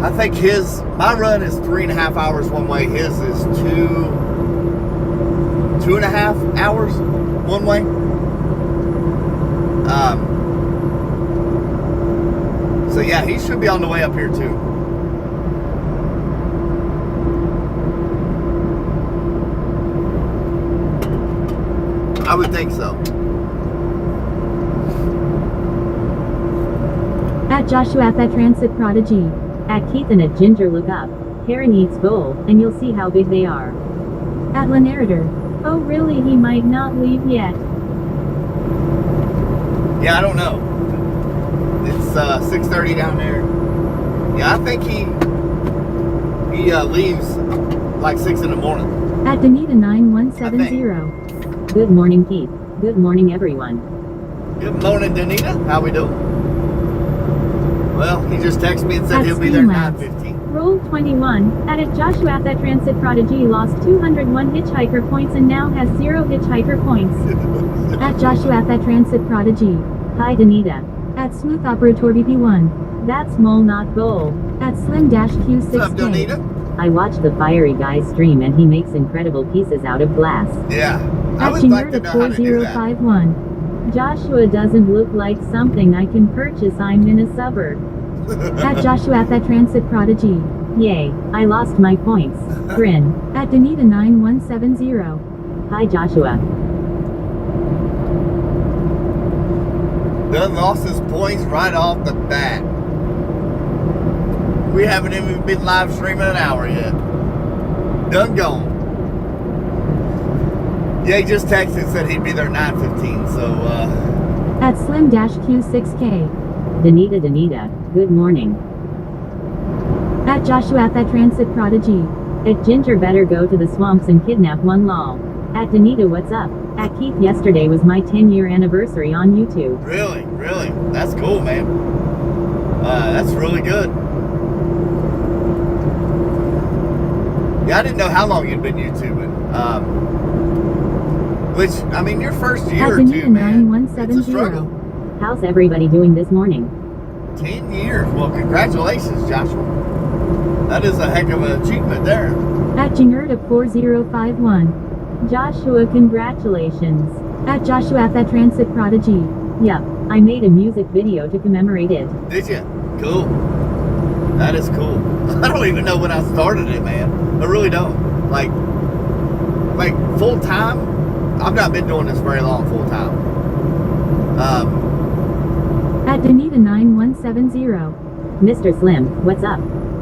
I think my run is 3.5 hours one way. His is 2.5 hours one way. So yeah, he should be on the way up here too. I would think so. At Joshua at Transit Prodigy. At Keith and at Ginger look up. Karen eats bowl, and you'll see how big they are. At La Narrator. Oh really, he might not leave yet. Yeah, I don't know. It's 6:30 down there. Yeah, I think he leaves like 6 in the morning. At Danita 9170. Good morning, Keith. Good morning, everyone. Good morning, Danita. How we doing? Well, he just texted me and said At he'll be there at Streamlabs. 9:15. Roll 21. At Joshua at Transit Prodigy lost 201 hitchhiker points and now has 0 hitchhiker points. At Joshua at Transit Prodigy. Hi Danita. At Smooth Operator BP1. That's mole not goal. At Slim-Q6K. What's up, Danita? I watched the fiery guy stream and he makes incredible pieces out of glass. Yeah, I At would like to know how to do that. 4051. Joshua doesn't look like something I can purchase. I'm in a suburb. At Joshua at Transit Prodigy. Yay, I lost my points. Grin. At Danita 9170. Hi, Joshua. Done lost his points right off the bat. We haven't even been live streaming an hour yet. Done gone. Yeah, he just texted and said he'd be there 9:15, so At Slim-Q6K. Danita, good morning. At Joshua at Transit Prodigy. At Ginger better go to the swamps and kidnap one lol. At Danita, what's up? At Keith, yesterday was my 10-year anniversary on YouTube. Really? That's cool, man. That's really good. Yeah, I didn't know how long you'd been YouTubing. Which, I mean, your first year or two, man, it's a struggle. How's everybody doing this morning? 10 years. Well, congratulations, Joshua. That is a heck of an achievement there. At Jingerda 4051. Joshua, congratulations. At Joshua at Transit Prodigy. Yup, I made a music video to commemorate it. Did you? Cool. That is cool. I don't even know when I started it, man. I really don't. Like full time, I've not been doing this very long full time. At Danita 9170. Mr. Slim, what's up?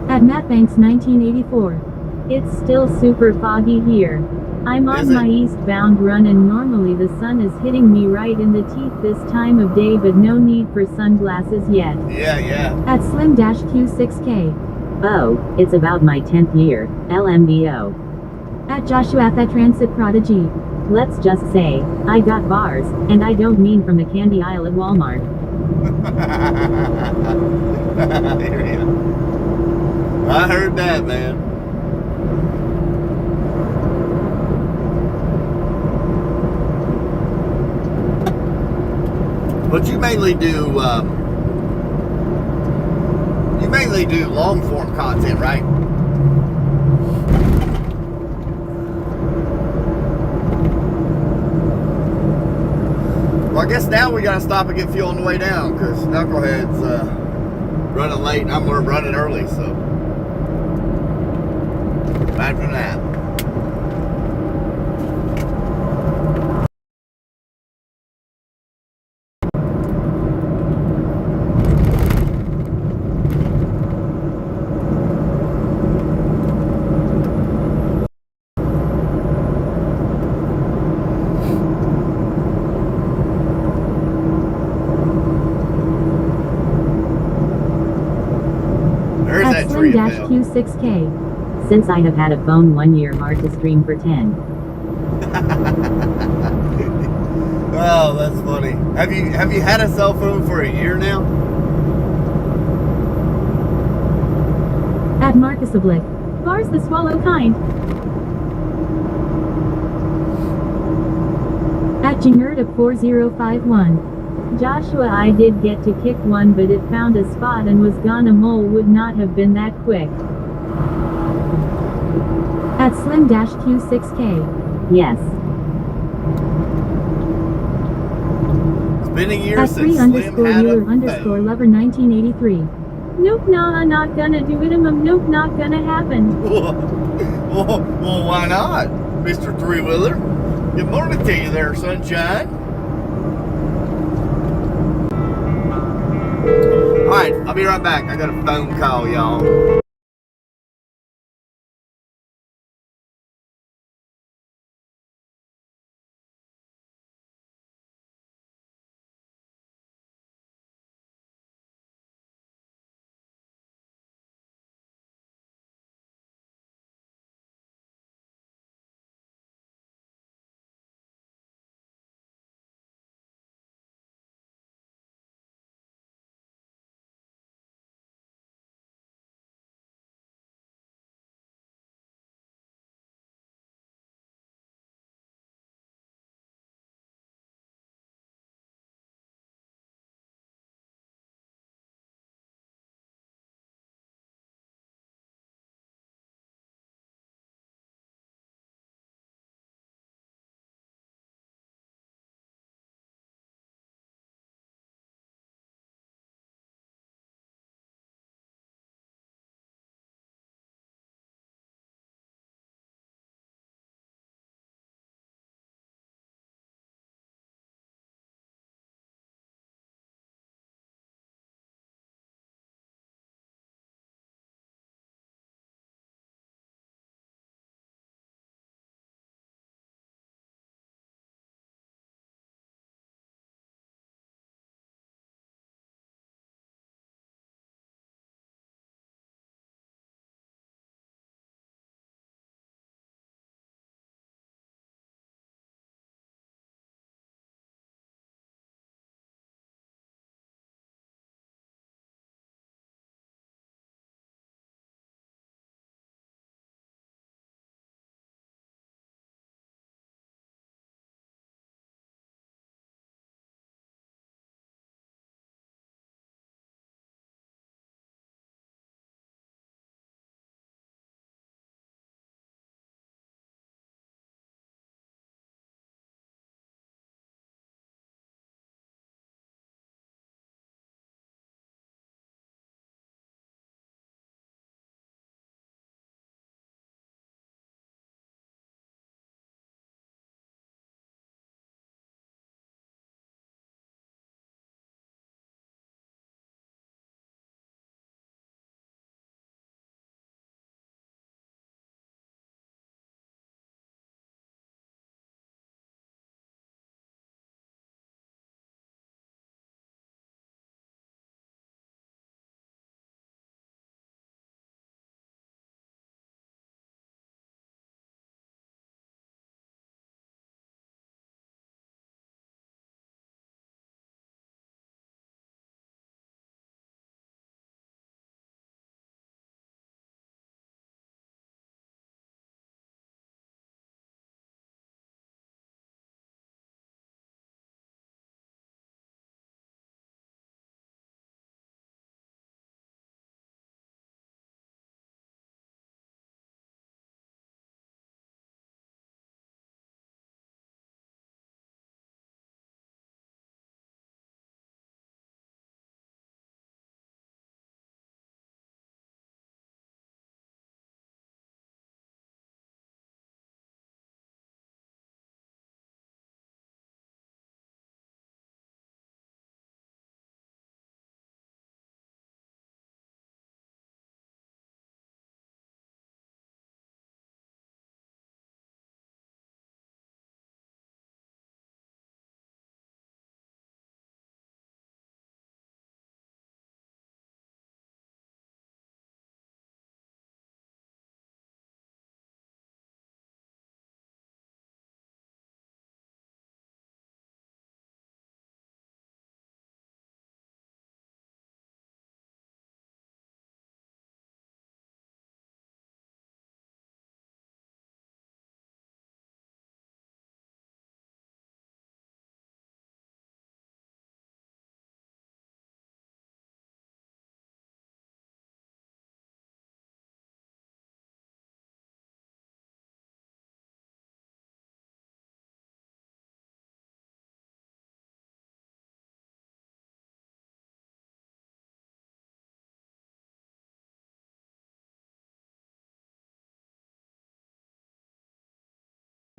At Matt Banks 1984. It's still super foggy here. I'm Is on my it? eastbound run and normally the sun is hitting me right in the teeth this time of day, but no need for sunglasses yet. Yeah, yeah. At Slim-Q6K. Oh, it's about my 10th year, LMBO. At Joshua the Transit Prodigy. Let's just say, I got bars, and I don't mean from the candy aisle at Walmart. I hear ya. I heard that, man. But you mainly do long form content, right? Well, I guess now we gotta stop and get fuel on the way down because Knucklehead's running late and I'm running early, so back from that. There's At that tree fell. Slim-Q6K. Since I have had a phone 1 year, hard to stream for 10. Oh, that's funny. Have you had a cell phone for a year now? At Marcus Oblique. Bars the swallow kind. At Jingert4051. Joshua, I did get to kick one, but it found a spot and was gone. A mole would not have been that quick. At Slim-Q6K. Yes. It's been a year At since Slim had a _Euler_lover 1983. Nope, nah, not gonna do it. Nope, not gonna happen. Well, why not, Mr. Three-Wheeler? Good morning to you there, sunshine. All right, I'll be right back. I got a phone call, y'all.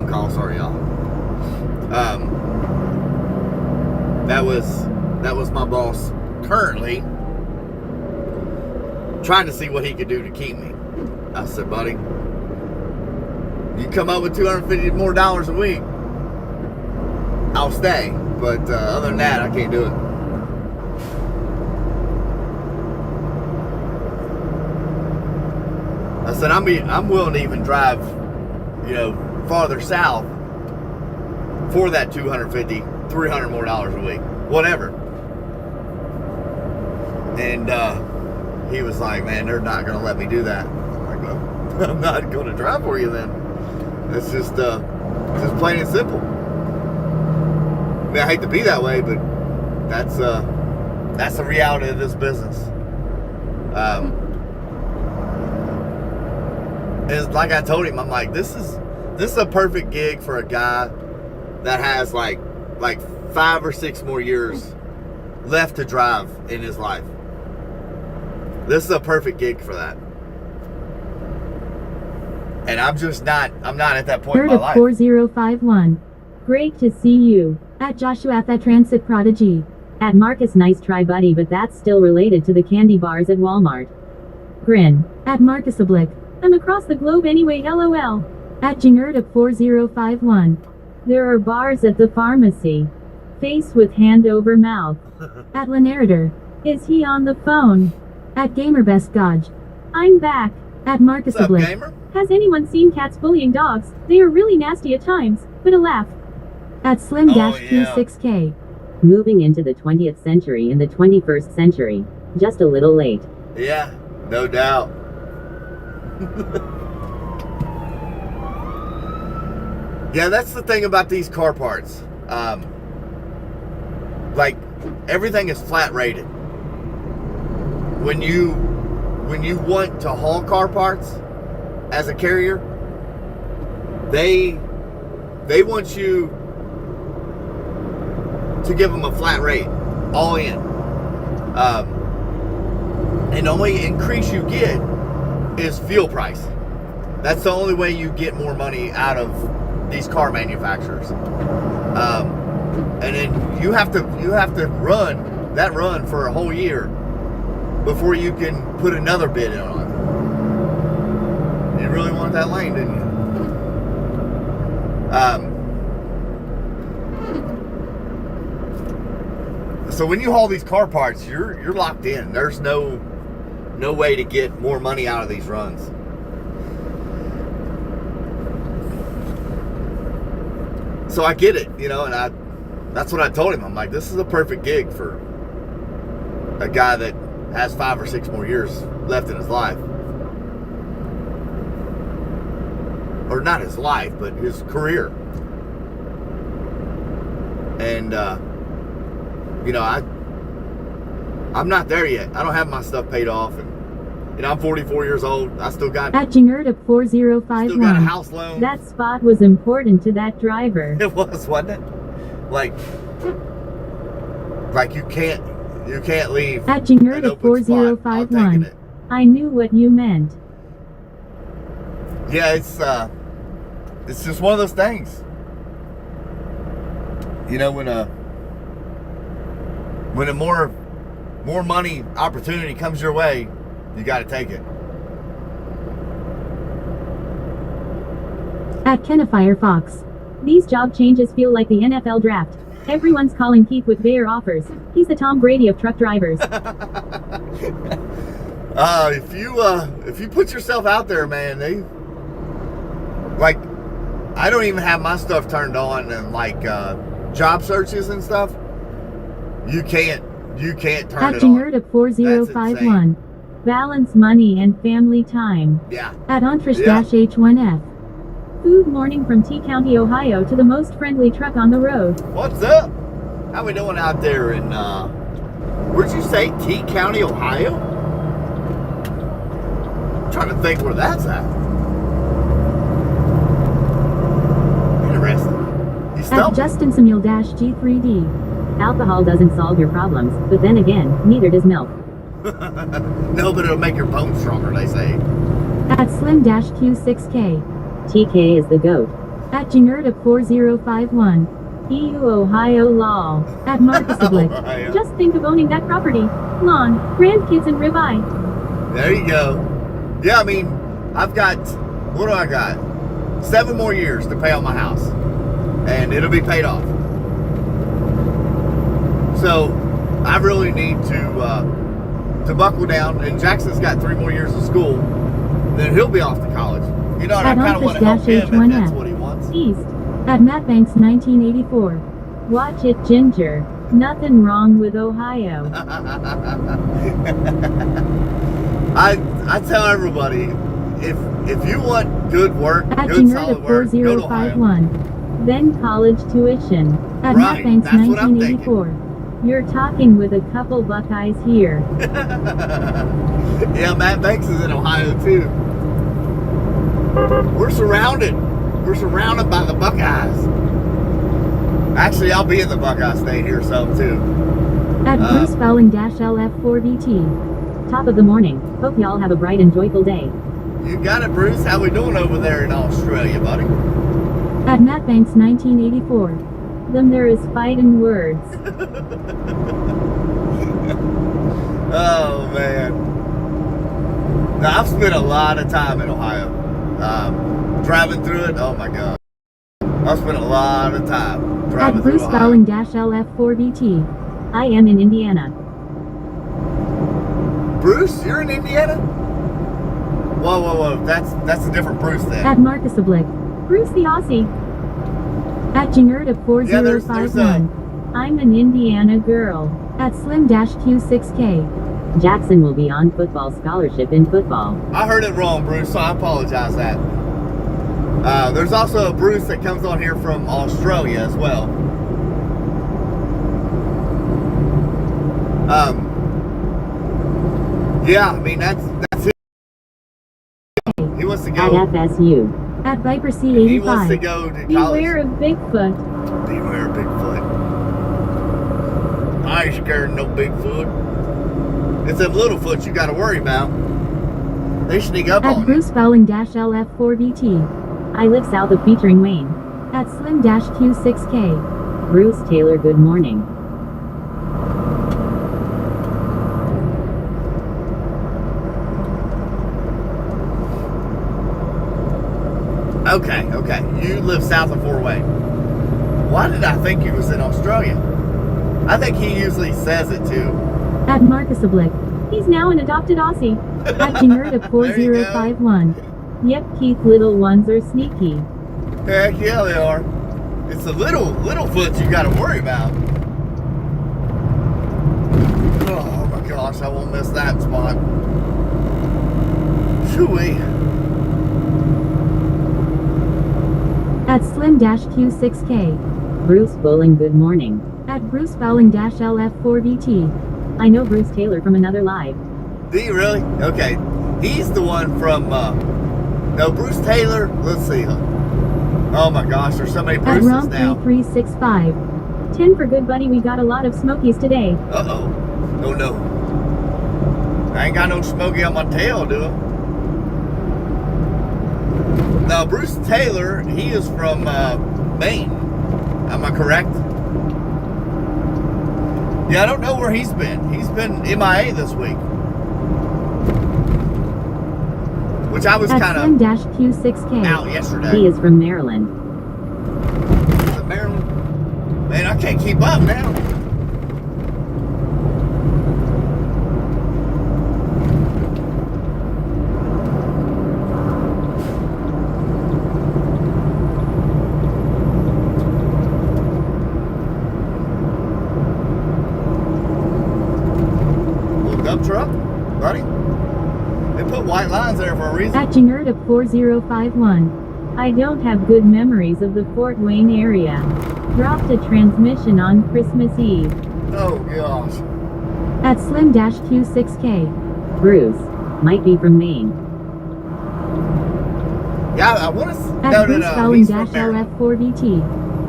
phone call. Sorry, y'all. That was my boss currently trying to see what he could do to keep me. I said, buddy, you come up with $250 more a week, I'll stay. But other than that, I can't do it. I said, I'm willing to even drive, farther south for that $250, $300 more a week, whatever. And he was like, man, they're not going to let me do that. I'm like, well, I'm not going to drive for you then. It's just plain and simple. I mean, I hate to be that way, but that's the reality of this business. And like I told him, I'm like, this is a perfect gig for a guy that has like 5 or 6 more years left to drive in his life. This is a perfect gig for that. And I'm not at that point in my life. 4051. Great to see you. At Joshua the Transit Prodigy. At Marcus, nice try buddy, but that's still related to the candy bars at Walmart. Grin. At Marcus Oblique. I'm across the globe anyway, LOL. At Jingerdip 4051. There are bars at the pharmacy. Face with hand over mouth. At Lenarator. Is he on the phone? At GamerBest Gauge. I'm back. At Marcus What's up, Oblique. gamer? Has anyone seen cats bullying dogs? They are really nasty at times, but a laugh. At Slim-Q6K. Moving into the 20th century in the 21st century. Just a little late. Yeah, no doubt. Yeah, that's the thing about these car parts. Like, everything is flat rated. When you want to haul car parts as a carrier, they want you to give them a flat rate, all in. And the only increase you get is fuel price. That's the only way you get more money out of these car manufacturers. And then you have to run that run for a whole year before you can put another bid in on it. You really want that lane, didn't you? So when you haul these car parts, you're locked in. There's no way to get more money out of these runs. So I get it, and that's what I told him. I'm like, this is a perfect gig for a guy that has 5 or 6 more years left in his life. Or not his life, but his career. And, I'm not there yet. I don't have my stuff paid off. And, I'm 44 years old. I still got... At Jingerdip 4051. Still got a house loan. That spot was important to that driver. It was, wasn't it? Like you can't leave. At Jingerdip 4051. I knew what you meant. Yeah, it's just one of those things. When a more money opportunity comes your way, you got to take it. At Firefox. These job changes feel like the NFL draft. Everyone's calling Keith with Bayer offers. He's the Tom Brady of truck drivers. If you put yourself out there, man, I don't even have my stuff turned on and job searches and stuff. You can't turn it on. At 4051. Balance money and family time. Yeah. At Ontrish-H1F. Food morning from T County, Ohio to the most friendly truck on the road. What's up? How we doing out there in, where'd you say? T County, Ohio? I'm trying to think where that's at. Interesting. You At stumped. Justin Samuel-G3D. Alcohol doesn't solve your problems, but then again, neither does milk. No, but it'll make your bones stronger, they say. At Slim-Q6K. TK is the GOAT. At Jingerda4051. EU Ohio Law. At Marcus Oblique. Ohio. Just think of owning that property. Lawn, grandkids, and ribeye. There you go. Yeah, I mean, I've got, what do I got? 7 more years to pay on my house. And it'll be paid off. So, I really need to buckle down. And Jackson's got 3 more years of school. Then he'll be off to college. You know, and I kind of want to help him if that's what he wants. East. At Matt Banks 1984. Watch it, Ginger. Nothing wrong with Ohio. I tell everybody, if you want good work, At good solid work, go to Ohio. 4051. Then college tuition. At Right, Matt Banks that's what I'm 1984. You're talking with a couple Buckeyes here. Yeah, Matt Banks is in Ohio too. We're surrounded. We're surrounded by the Buckeyes. Actually, I'll be in the Buckeye State here some too. At Bruce Fowling -LF4BT. Top of the morning. Hope y'all have a bright and joyful day. You got it, Bruce. How we doing over there in Australia, buddy? At Matt Banks 1984. Them there is fighting words. Oh man. Now, I've spent a lot of time in Ohio. Driving through it, oh my god. I've spent a lot of time At driving through Bruce Ohio. Fowling -LF4BT. I am in Indiana. Bruce, you're in Indiana? Whoa. That's a different Bruce then. At Marcus Oblique. Bruce the Aussie. At Jingerda Yeah, there's 4051. I'm an Indiana girl. At Slim-Q6K. Jackson will be on football scholarship in football. I heard it wrong, Bruce, so I apologize that. There's also a Bruce that comes on here from Australia as well. Yeah, I mean that's it. He wants to At go. FSU. At Viper He wants to C85. go to college. Beware of Bigfoot. Beware Bigfoot. I ain't scared of no Bigfoot. It's them little foot you gotta worry about. They sneak up At on you. Bruce Fowling -LF4BT. I live south of featuring Wayne. At Slim-Q6K. Bruce Taylor, good morning. Okay. You live south of Fort Wayne. Why did I think he was in Australia? I think he usually says it too. At Marcus Oblique. He's now an adopted Aussie. At Jingerda 4051. Yep, Keith, little ones are sneaky. Heck yeah, they are. It's the little foots you gotta worry about. Oh my gosh, I won't miss that spot. Shoo-wee. At Slim-Q6K. Bruce Bowling, good morning. At Bruce Fowling -LF4BT. I know Bruce Taylor from another live. Do you really? Okay. He's the one from, no, Bruce Taylor. Let's see. Oh my gosh, there's so many At Bruces Rom now. 3365. 10 for good, buddy. We got a lot of Smokies today. Uh-oh. Oh no. I ain't got no smoky on my tail, do I? Now, Bruce Taylor, he is from Maine. Am I correct? Yeah, I don't know where he's been. He's been MIA this week. Which I was At kind of Slim-Q6K. out yesterday. He is from Maryland. Is it Maryland? Man, I can't keep up now. Little dump truck, buddy. They put white lines there for a reason. At Jingerda 4051. I don't have good memories of the Fort Wayne area. Dropped a transmission on Christmas Eve. Oh gosh. At Slim-Q6K. Bruce might be from Maine. Yeah, I want to. At No, Bruce Fowling he's from Maryland. -LF4BT.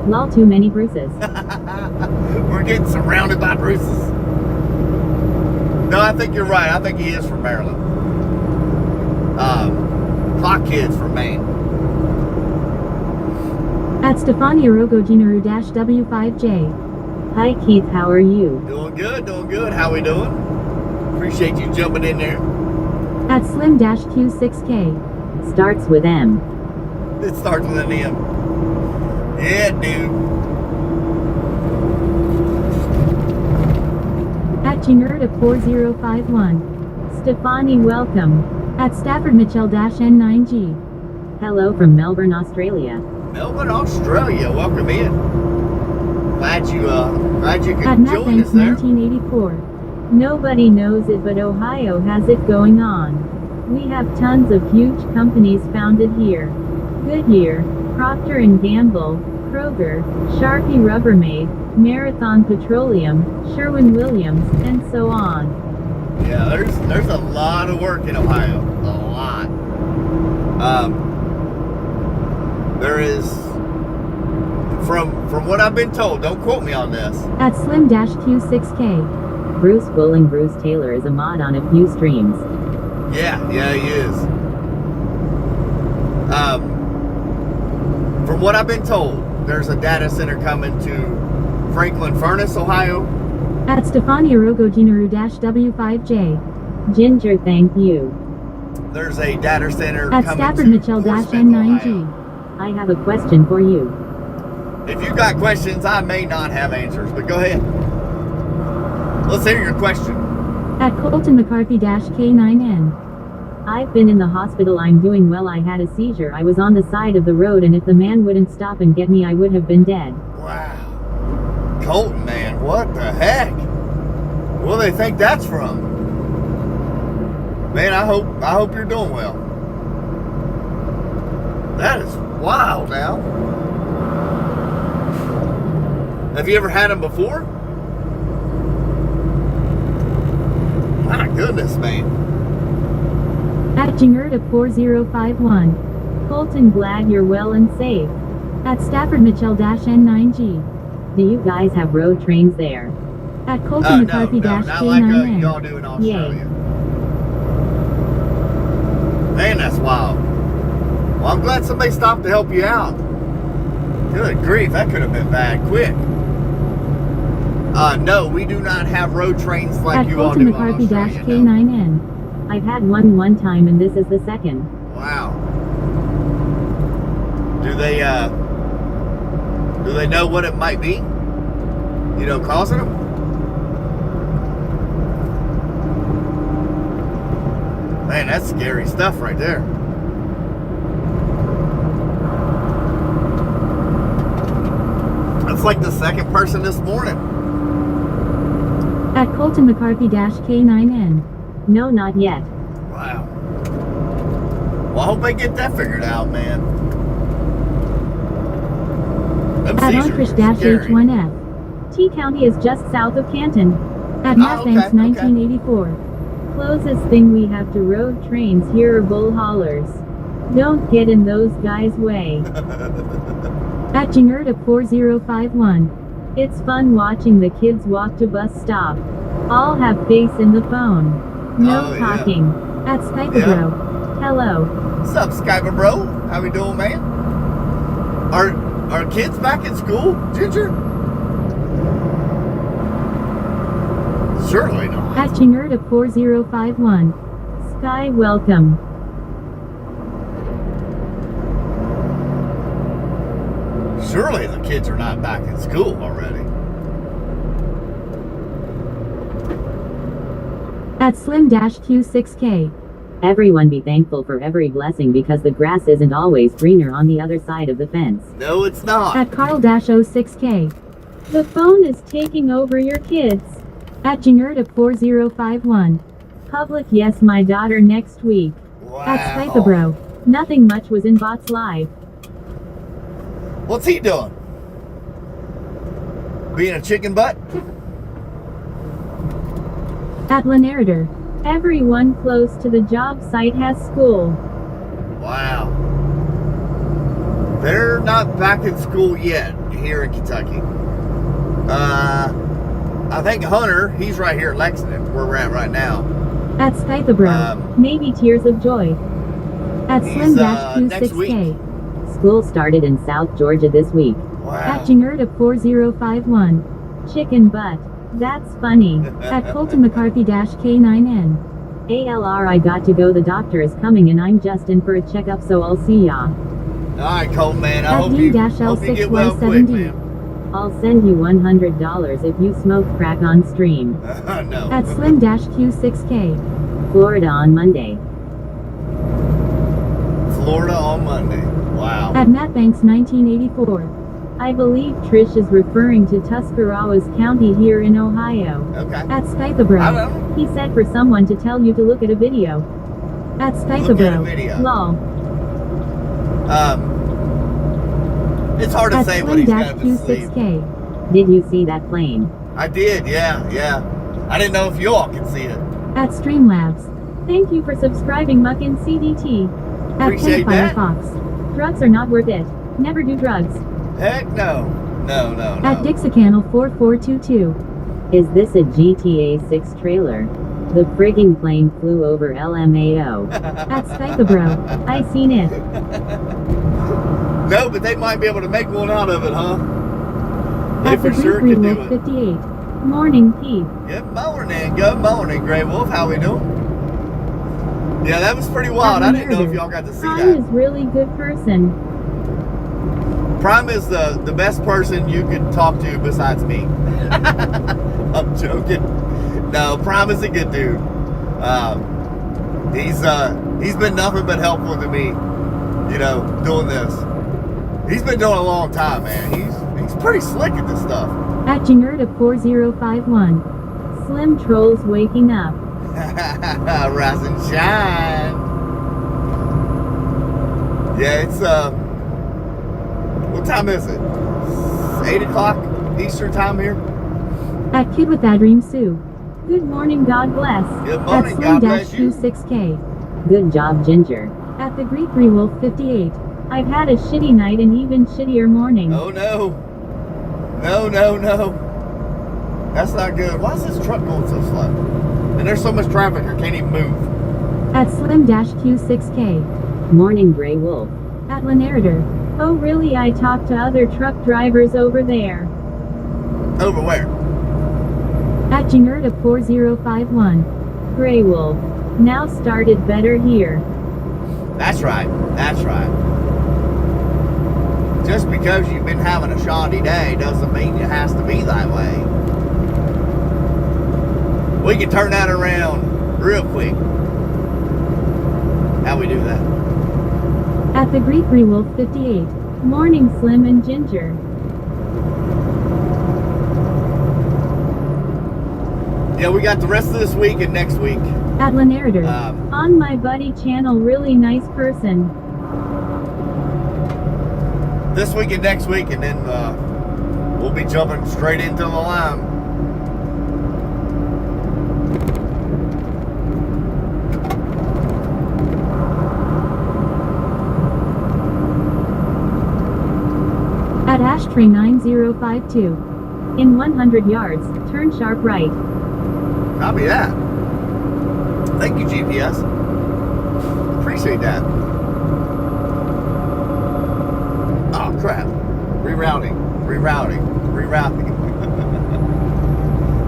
Lol, too many Bruces. We're getting surrounded by Bruces. No, I think you're right. I think he is from Maryland. Clock Kid's from Maine. At Stefania Rogoginaru-W5J. Hi Keith, how are you? Doing good, doing good. How we doing? Appreciate you jumping in there. At Slim-Q6K. Starts with M. It starts with an M. Yeah, dude. At Jingerda4051. Stefani, welcome. At Stafford Mitchell-N9G. Hello from Melbourne, Australia. Melbourne, Australia. Welcome in. Glad you could At join us there. Matthanks1984. Nobody knows it, but Ohio has it going on. We have tons of huge companies founded here. Goodyear, Procter & Gamble, Kroger, Sharpie Rubbermaid, Marathon Petroleum, Sherwin-Williams, and so on. Yeah, there's a lot of work in Ohio. A lot. There is, from what I've been told, don't quote me on this. At Slim-Q6K. Bruce Bowling Bruce Taylor is a mod on a few streams. Yeah, he is. From what I've been told, there's a data center coming to Franklin Furnace, Ohio. At Stefania Rogoginaru-W5J. Ginger, thank you. There's a data center At coming Stafford to Mitchell-N9G. Ohio. I have a question for you. If you got questions, I may not have answers, but go ahead. Let's hear your question. At Colton McCarthy-K9N. I've been in the hospital, I'm doing well, I had a seizure, I was on the side of the road and if the man wouldn't stop and get me I would have been dead. Wow. Colton, man, what the heck? Where do they think that's from? Man, I hope you're doing well. That is wild now. Have you ever had them before? My goodness, man. At Jingerda4051. Colton, glad you're well and safe. At Stafford Mitchell-N9G. Do you guys have road trains there? At Colton No, not like McCarthy-K9N. y'all do in Australia. Man, that's wild. Well, I'm glad somebody stopped to help you out. Good grief, that could have been bad quick. No, we do not have road trains like At you all Colton do in Australia. No. McCarthy-K9N. I've had one time and this is the second. Wow. Do they know what it might be? You know, causing them? Man, that's scary stuff right there. That's like the second person this morning. At Colton McCarthy-K9N. No, not yet. Wow. Well, I hope they get that figured out, man. Them At seizures are scary. Ontrish-H1F. T County is just south of Canton. At Matthanks1984. Closest thing we have to road trains here are bull haulers. Don't get in those guys' way. At Jingerda4051. It's fun watching the kids walk to bus stop. All have face in the phone. No Oh, yeah. talking. At Skype Yeah. Bro. Hello. What's up, Skyper bro? How we doing, man? Are kids back in school, Ginger? Certainly not. At Jingerda4051. Sky, welcome. Surely the kids are not back in school already. At Slim-Q6K. Everyone be thankful for every blessing because the grass isn't always greener on the other side of the fence. No, it's not. At Carl-06K. The phone is taking over your kids. At Jingerda4051. Public, yes, my daughter next week. Wow. At Skype Bro. Nothing much was in Bots Live. What's he doing? Being a chicken butt? At Lanarder. Everyone close to the job site has school. Wow. They're not back in school yet here in Kentucky. I think Hunter, he's right here in Lexington, where we're at right now. At Skype Bro. Maybe tears of joy. At He's, next Slim-Q6K. School started in South Georgia this week. Wow. At Jingerta 4051. Chicken butt. That's funny. At Colton McCarthy-K9N. ALR, I got to go. The doctor is coming and I'm just in for a checkup, so I'll see ya. Alright, Colton, man. I At hope you get well quick, D-L6Y7D. man. I'll send you $100 if you smoke crack on stream. No. At Slim-Q6K. Florida on Monday. Florida on Monday. Wow. At Matt Banks 1984. I believe Trish is referring to Tuscarawas County here in Ohio. Okay. At I Skythebro. don't He said for someone to tell you to look at a video. At Look at a Skythebro. video. Lol. It's hard to At say what he's got to sleep. Slim-Q6K. Did you see that plane? I did, yeah. I didn't know if you all could see it. At Streamlabs. Thank you for subscribing, Muckin CDT. At Appreciate that. Firefox. Drugs are not worth it. Never do drugs. Heck no. No. At Dixicannel 4422. Is this a GTA 6 trailer? The frigging plane flew over LMAO. At Skythebro. I seen it. No, but they might be able to make one out of it, huh? They At for the sure Greek can do Wolf it. 58. Morning, Pete. Good morning, Grey Wolf. How we doing? Yeah, that was pretty wild. I didn't know if y'all got to see Prime that. is really good person. Prime is the best person you could talk to besides me. I'm joking. No, Prime is a good dude. He's been nothing but helpful to me, doing this. He's been doing it a long time, man. He's pretty slick at this stuff. At Jingerta 4051. Slim Trolls waking up. Rise and shine. Yeah, it's what time is it? 8 o'clock Eastern time here. At Kid with That Dream Sue. Good morning, God bless. Good morning, At God bless you. Slim-Q6K. Good job, Ginger. At the Greek Wolf 58. I've had a shitty night and even shittier morning. Oh no. No. That's not good. Why is this truck going so slow? And there's so much traffic I can't even move. At Slim-Q6K. Morning, Grey Wolf. At Lanarator. Oh really, I talked to other truck drivers over there. Over where? At Jingerta 4051. Grey Wolf. Now started better here. That's right. Just because you've been having a shoddy day doesn't mean it has to be that way. We can turn that around real quick. How we do that? At the Greek Wolf 58. Morning, Slim and Ginger. Yeah, we got the rest of this week and next week. At Lanarator. On my buddy channel, really nice person. This week and next week, and then we'll be jumping straight into the line. At Ashtray 9052. In 100 yards, turn sharp right. Copy that. Thank you, GPS. Appreciate that. Oh, crap. Rerouting.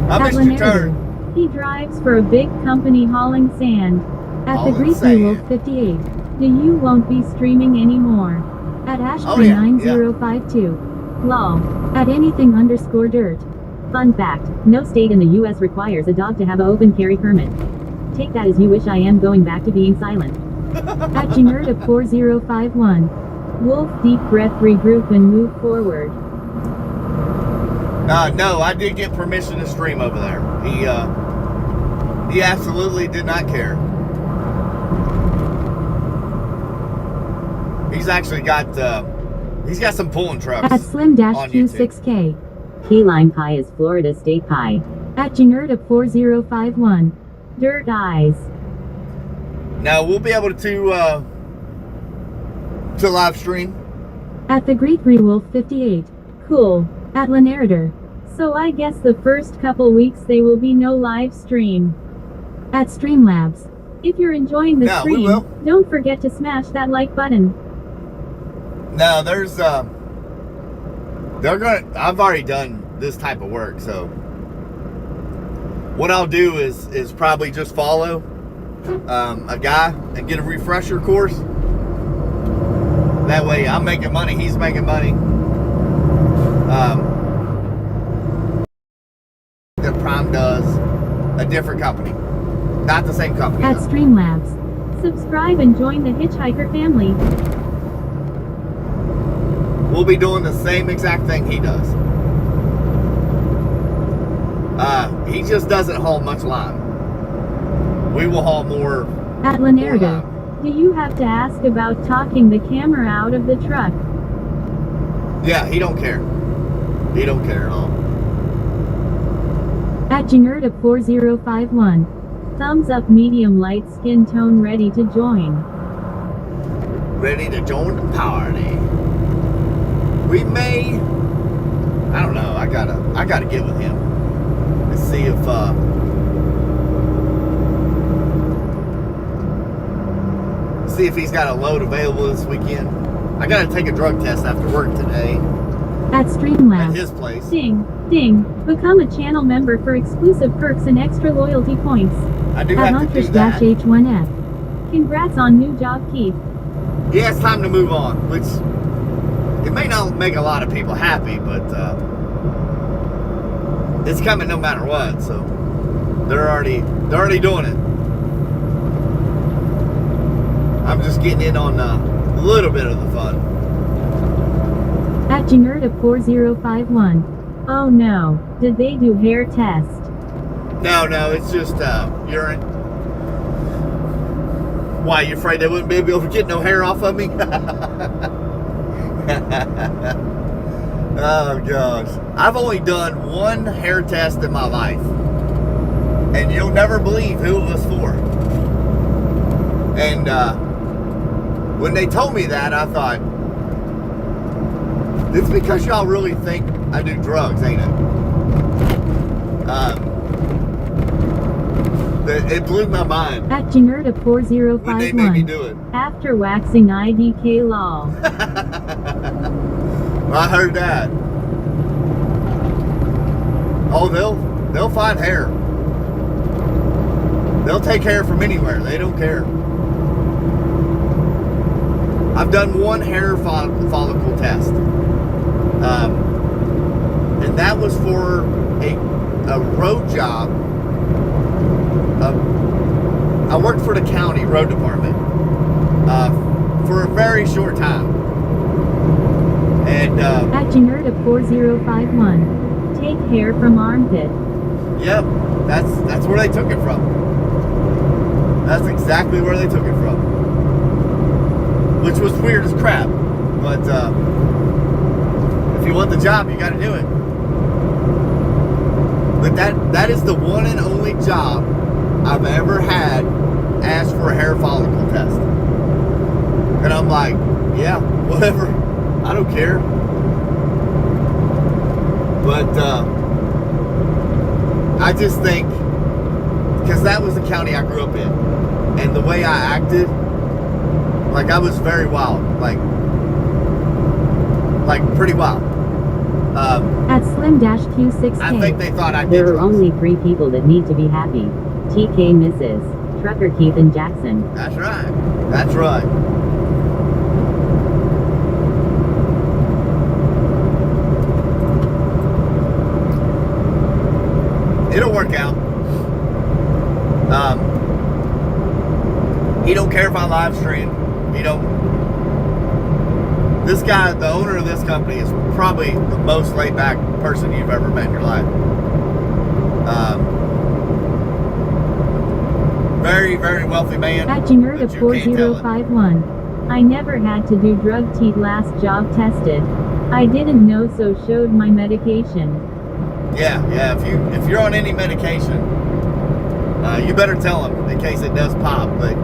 I At missed your Lanarator. turn. He drives for a big company hauling sand. At the Hauling Greek sand. Wolf 58. The you won't be streaming anymore. At Ashtray Oh, yeah, 9052. Lol. At anything_dirt. Fun fact, no state in the US requires a dog to have an open carry permit. Take that as you wish. I am going back to being silent. At Jingerta 4051. Wolf, deep breath, regroup and move forward. No, I did get permission to stream over there. He absolutely did not care. He's actually got he's got some pulling trucks At on YouTube. Slim-Q6K. Key lime pie is Florida state pie. At Jingerta 4051. Dirt eyes. Now we'll be able to live stream. At the Greek Wolf 58. Cool. At Lanarator. So I guess the first couple weeks they will be no live stream. At Streamlabs. If you're enjoying the No, we stream, will. don't forget to smash that like button. No, there's they're gonna. I've already done this type of work, so what I'll do is probably just follow a guy and get a refresher course. That way, I'm making money. He's making money. That Prime does a different company, not the same company. At though. Streamlabs. Subscribe and join the Hitchhiker family. We'll be doing the same exact thing he does. He just doesn't haul much lime. We will haul more. At Leonardo. Do you have to ask about talking the camera out of the truck? Yeah, he don't care. He don't care at all. At Jingerda4051. Thumbs up, medium light skin tone, ready to join. Ready to join the party. We may. I don't know. I gotta get with him. Let's see if he's got a load available this weekend. I gotta take a drug test after work today At Streamlabs. at his place. Ding, ding. Become a channel member for exclusive perks and extra loyalty points. I do At have to do that. Ontrish-H1F. Congrats on new job, Keith. Yeah, it's time to move on, which it may not make a lot of people happy, but it's coming no matter what. So they're already doing it. I'm just getting in on a little bit of the fun. At Jingerda4051. Oh no, did they do hair test? No, it's just urine. Why, you afraid they wouldn't be able to get no hair off of me? Oh gosh, I've only done one hair test in my life, and you'll never believe who it was for. And when they told me that, I thought, it's because y'all really think I do drugs, ain't it? It blew my mind At when they made me Jingerda4051. do it. After waxing IDK law. I heard that. Oh, they'll find hair. They'll take hair from anywhere. They don't care. I've done one hair follicle test, and that was for a road job. I worked for the county road department for a very short time. And At Jingerda4051. Take hair from armpit. yep, that's where they took it from. That's exactly where they took it from. Which was weird as crap. But if you want the job, you gotta do it. But that is the one and only job I've ever had asked for a hair follicle test. And I'm like, yeah, whatever. I don't care. But I just think, because that was the county I grew up in, and the way I acted, like I was very wild, like pretty wild. At Slim-Q6K. I think they thought I did There are drugs. only 3 people that need to be happy. TK Mrs. Trucker Keith and Jackson. That's right. That's right. It'll work out. He don't care if I live stream. He don't. This guy, the owner of this company, is probably the most laid back person you've ever met in your life. Very, very wealthy man. At but you can't tell it. Jingerda4051. I never had to do drug teat last job tested. I didn't know, so showed my medication. Yeah. If you're on any medication, you better tell them in case it does pop. But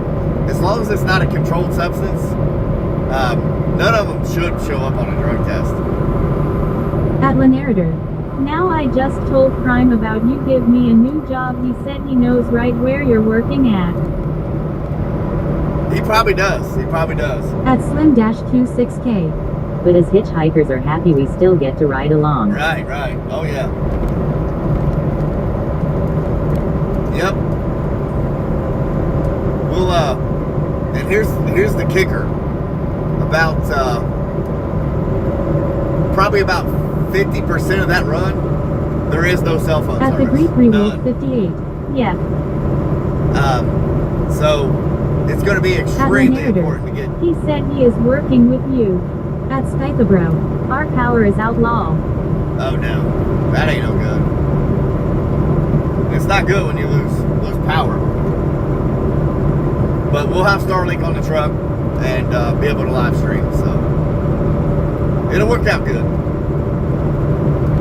as long as it's not a controlled substance, none of them should show up on a drug test. At Leonardo. Now I just told Prime about you. Give me a new job. He said he knows right where you're working at. He probably does. At Slim-Q6K. But as hitchhikers are happy we still get to ride along. Right. Oh yeah. Yep. We'll and here's the kicker. About probably about 50% of that run, there is no cell phone At service. the Greek Remake None. 58. Yeah. So it's going to be extremely narrator. important to get. He said he is working with you. At Skypabro. Our power is outlaw. Oh no, that ain't no good. It's not good when you lose power. But we'll have Starlink on the truck and be able to live stream, so it'll work out good.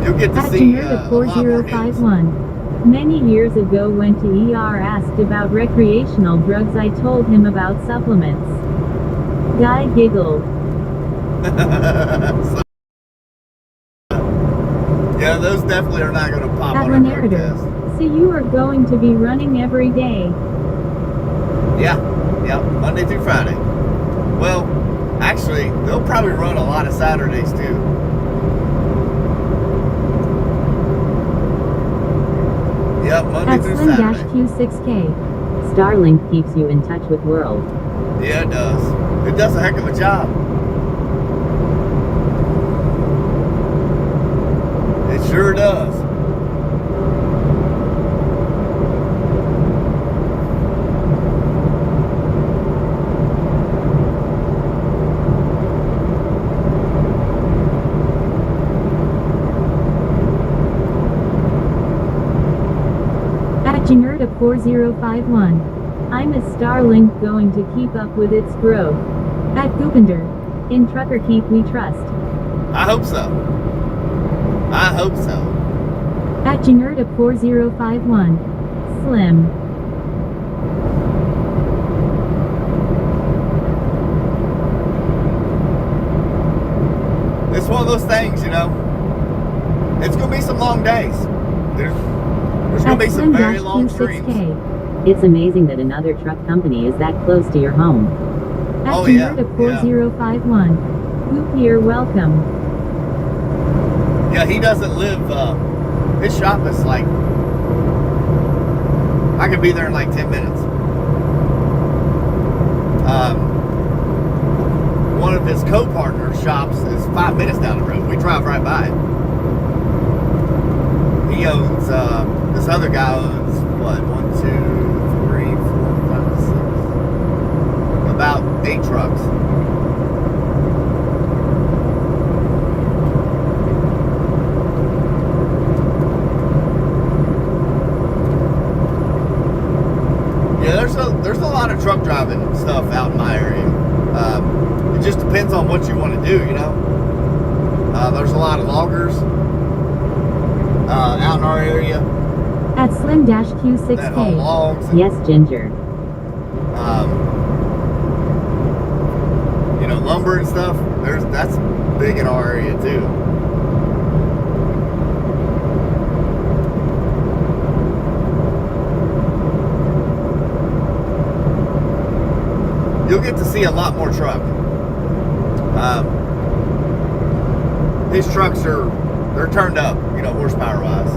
You'll get to At see Janerda a lot more news. 4051. Many years ago when TER asked about recreational drugs I told him about supplements. Guy giggled. So, yeah, those definitely are not going to pop At on our drug narrator. test. So you are going to be running every day. Yeah, Monday through Friday. Well, actually, they'll probably run a lot of Saturdays too. Yep, Monday At through Saturday. Slim-Q6K. Starlink keeps you in touch with world. Yeah, it does. It does a heck of a job. It sure does. At Janerda 4051. I'm a Starlink going to keep up with its growth. At Goopender. In Trucker Keep we trust. I hope so. I hope so. At Janerda 4051. Slim. It's one of those things, you know. It's going to be some long days. There's going At to be some very long streams. Slim-Q6K. It's amazing that another truck company is that close to your home. At Oh, yeah, Janerda 4051. Goop here, welcome. Yeah, he doesn't live, his shop is like, I could be there in like 10 minutes. One of his co-partner shops is 5 minutes down the road. We drive right by it. He owns, this other guy owns, what, 1, 2, 3, 4, 5, 6, about 8 trucks. Yeah, there's a lot of truck driving stuff out in my area. It just depends on what you want to do, you know. There's a lot of loggers out in our area At that haul Slim-Q6K. logs. And, Yes, Ginger. you know, lumber and stuff. That's big in our area too. You'll get to see a lot more truck. His trucks they're turned up, you know, horsepower wise.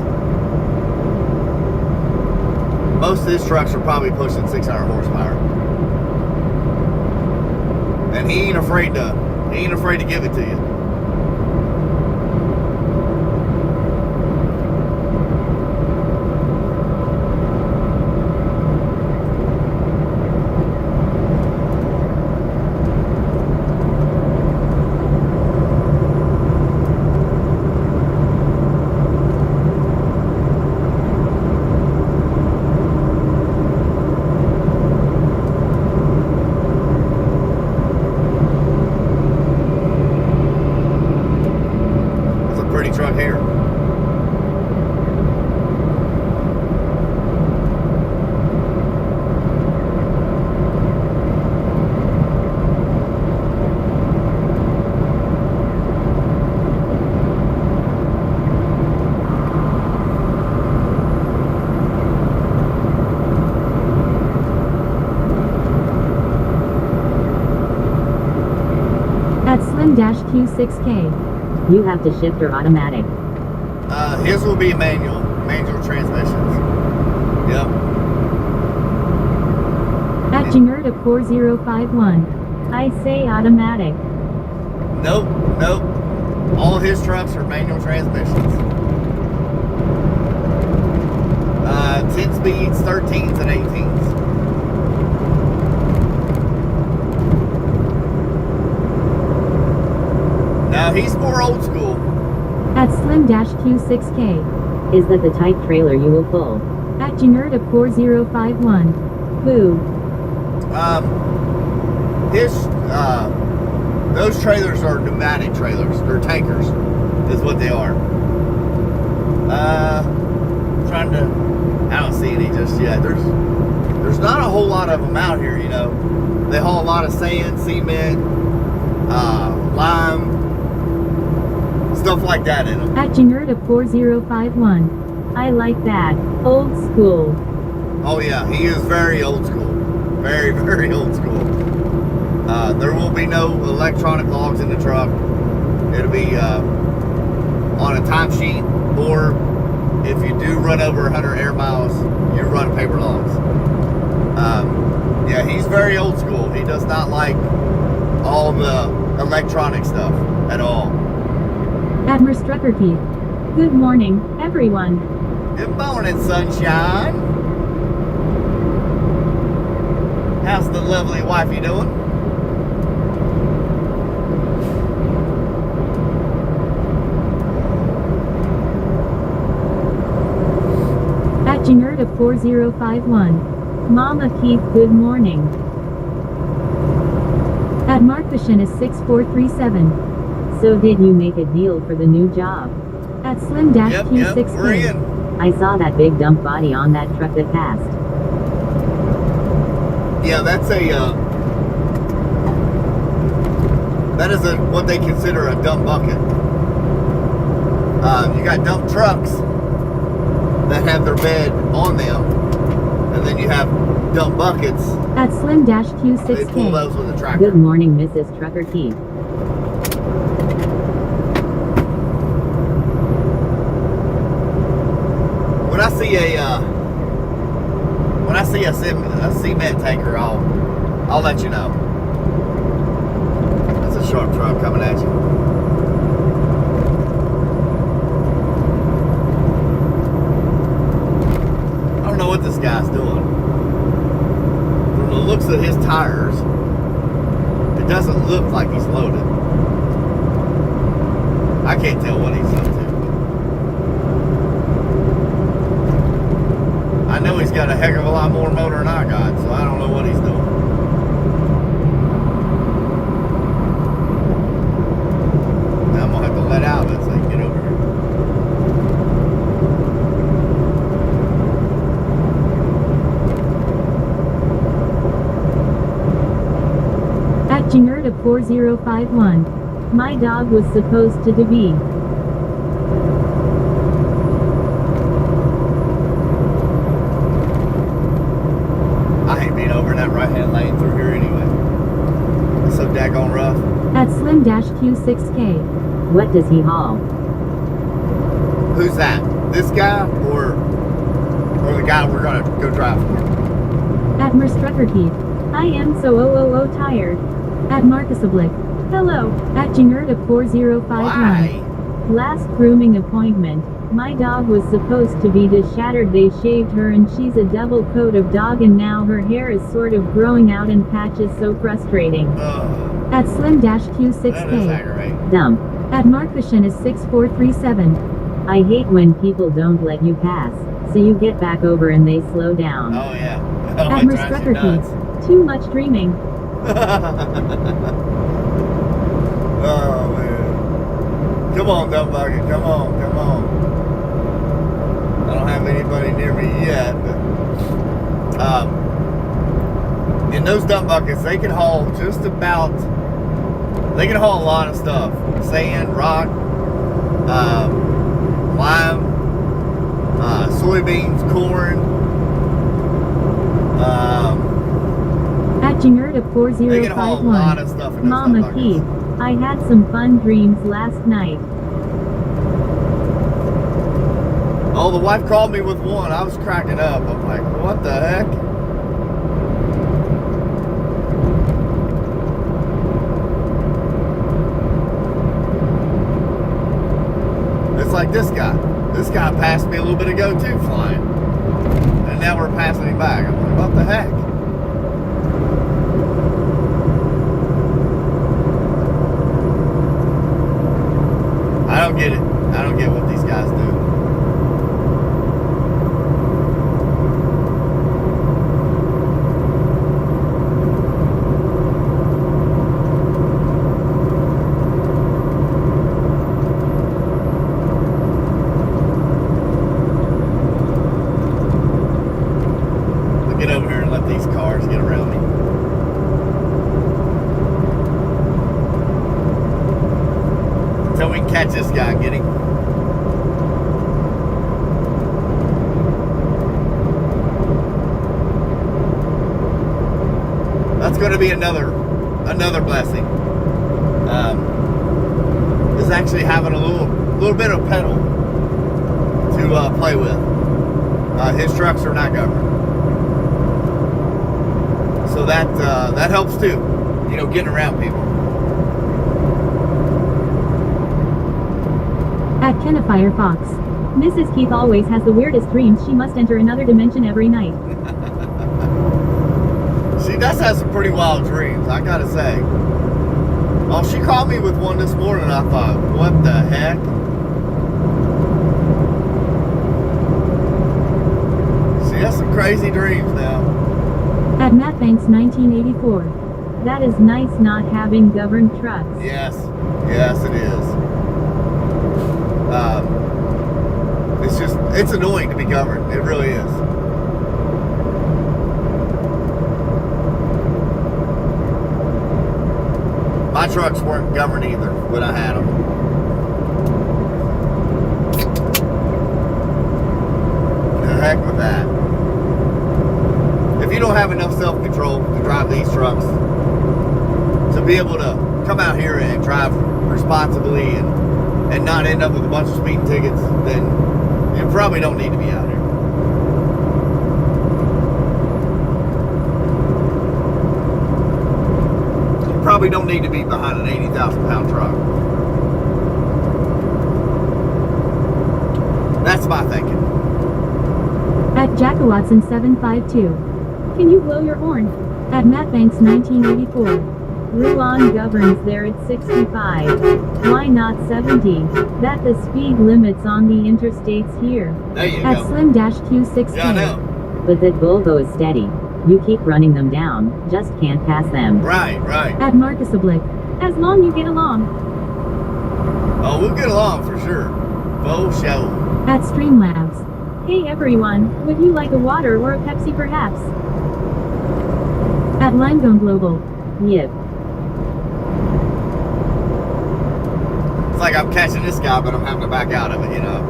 Most of his trucks are probably pushing 600 horsepower. And he ain't afraid to give it to you. It's a pretty truck here. At Slim-Q6K. You have to shift or automatic. His will be manual transmissions. Yep. At Janerta 4051. I say automatic. Nope. All his trucks are manual transmissions. 10 speeds, 13s, and 18s. Now he's more old school. At Slim-Q6K. Is that the type trailer you will pull? At Janerta 4051. Boo. Those trailers are pneumatic trailers. They're tankers, is what they are. I don't see any just yet. There's not a whole lot of them out here, you know. They haul a lot of sand, cement, lime, stuff like that in them. At Janerta 4051. I like that. Old school. Oh yeah, he is very old school. Very, very old school. There will be no electronic logs in the truck. It'll be on a timesheet, or if you do run over 100 air miles, you run paper logs. Yeah, he's very old school. He does not like all the electronic stuff at all. Admiral Strucker Keith. Good morning, everyone. Good morning, sunshine. How's the lovely wifey doing? At Janerta 4051. Mama Keith, good morning. At Markvashin is 6437. So did you make a deal for the new job? At Slim-Q6K. Yep, we're in. I saw that big dump body on that truck that passed. Yeah, that is what they consider a dump bucket. You got dump trucks that have their bed on them, and then you have dump buckets. At They pull Slim-Q6K. those with a tractor. Good morning, Mrs. Trucker Keith. When I see a cement tanker, I'll let you know. That's a sharp truck coming at you. I don't know what this guy's doing. From the looks of his tires, it doesn't look like he's loaded. I can't tell what he's up to. I know he's got a heck of a lot more motor than I got, so I don't know what he's doing. Now I'm gonna have to let out of it so he can get over here. At Janerta 4051. My dog was supposed to be. I hate being over in that right-hand lane through here anyway. It's so daggone rough. At Slim-Q6K. What does he haul? Who's that? This guy or the guy we're gonna go drive for? At Merstrucker Keith. I am so tired. At Marcus Oblique. Hello. At Janerta 4051. Why? Last grooming appointment. My dog was supposed to be shattered. They shaved her and she's a double coat of dog and now her hair is sort of growing out in patches, so frustrating. Ugh, At that is Slim-Q6K. aggravating. Dump. At Markvashin is 6437. I hate when people don't let you pass, so you get back over and they slow down. Oh yeah. At Oh, it drives you Merstrucker nuts. Keith. Too much dreaming. Oh man. Come on, dumb bucket. Come on. I don't have anybody near me yet, but in those dump buckets they can haul they can haul a lot of stuff. Sand, rock, lime, soybeans, corn. At Janerta They can haul a lot 4051. of stuff in those Mama dump buckets. Keith. I had some fun dreams last night. Oh, the wife called me with one. I was cracking up. I'm like, what the heck? It's like this guy. This guy passed me a little bit ago too, flying. And now we're passing him back. I'm like, what the heck? I don't get it. I don't get what these guys do. Get over here and let these cars get around me. Until we can catch this guy and get him. That's going to be another blessing. Is actually having a little bit of pedal to play with. His trucks are not governed. So that helps too, you know, getting around people. At Kenafire Fox. Mrs. Keith always has the weirdest dreams. She must enter another dimension every night. She does have some pretty wild dreams, I gotta say. Oh, she called me with one this morning and I thought, what the heck? She has some crazy dreams now. At Matt Banks 1984. That is nice not having governed trucks. Yes, it is. It's annoying to be governed. It really is. My trucks weren't governed either when I had them. The heck with that. If you don't have enough self-control to drive these trucks, to be able to come out here and drive responsibly and not end up with a bunch of speeding tickets, then you probably don't need to be out here. You probably don't need to be behind an 80,000 pound truck. That's my thinking. At Jack Watson 752. Can you blow your horn? At Matt Banks 1984. Ruan governs there at 65. Why not 70? That the speed limits on the interstates here. There you At go. Slim-Q6K. Yeah, I know. But that Volvo is steady. You keep running them down, just can't pass them. Right. At Marcus Oblique. As long you get along. Oh, we'll get along for sure. Faux show. At Streamlabs. Hey everyone, would you like a water or a Pepsi perhaps? At Limegone Global. Yep. It's like I'm catching this guy, but I'm having to back out of it, you know.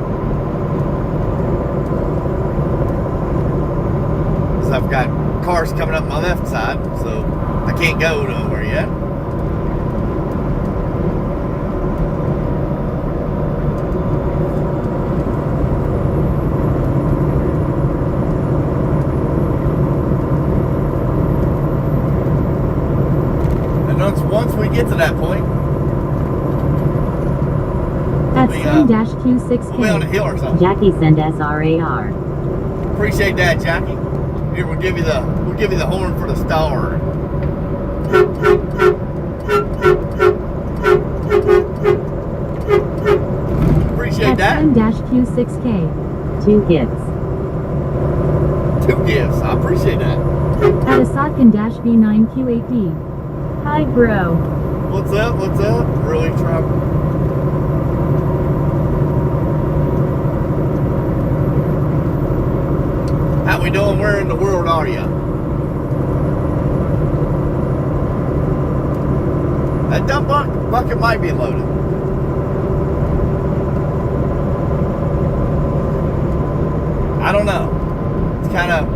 So I've got cars coming up my left side, so I can't go nowhere yet. And once we get to that point, At we'll Slim-Q6K. be on a hill or something. Jackie send SRAR. Appreciate that, Jackie. Here, we'll give you the horn for the star. Appreciate At that. Slim-Q6K. 2 gifts. 2 gifts. I appreciate that. At Asotkin-V9Q8D. Hi bro. What's up? What's up? Really trouble. How we doing? Where in the world are you? That dump bucket might be loaded. I don't know. It's kind of...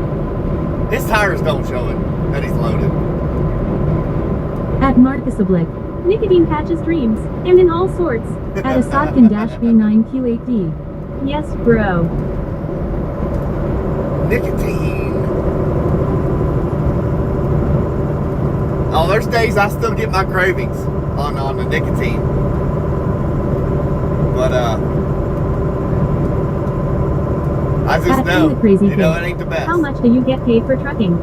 His tires don't show it that he's loaded. At Marcus Oblique. Nicotine patches dreams, and in all sorts. At a Sotkin V9Q8D. Yes, bro. Nicotine. Oh, there's days I still get my cravings on the nicotine. But I just At know, the crazy you know, kid. it ain't the best. How much do you get paid for trucking?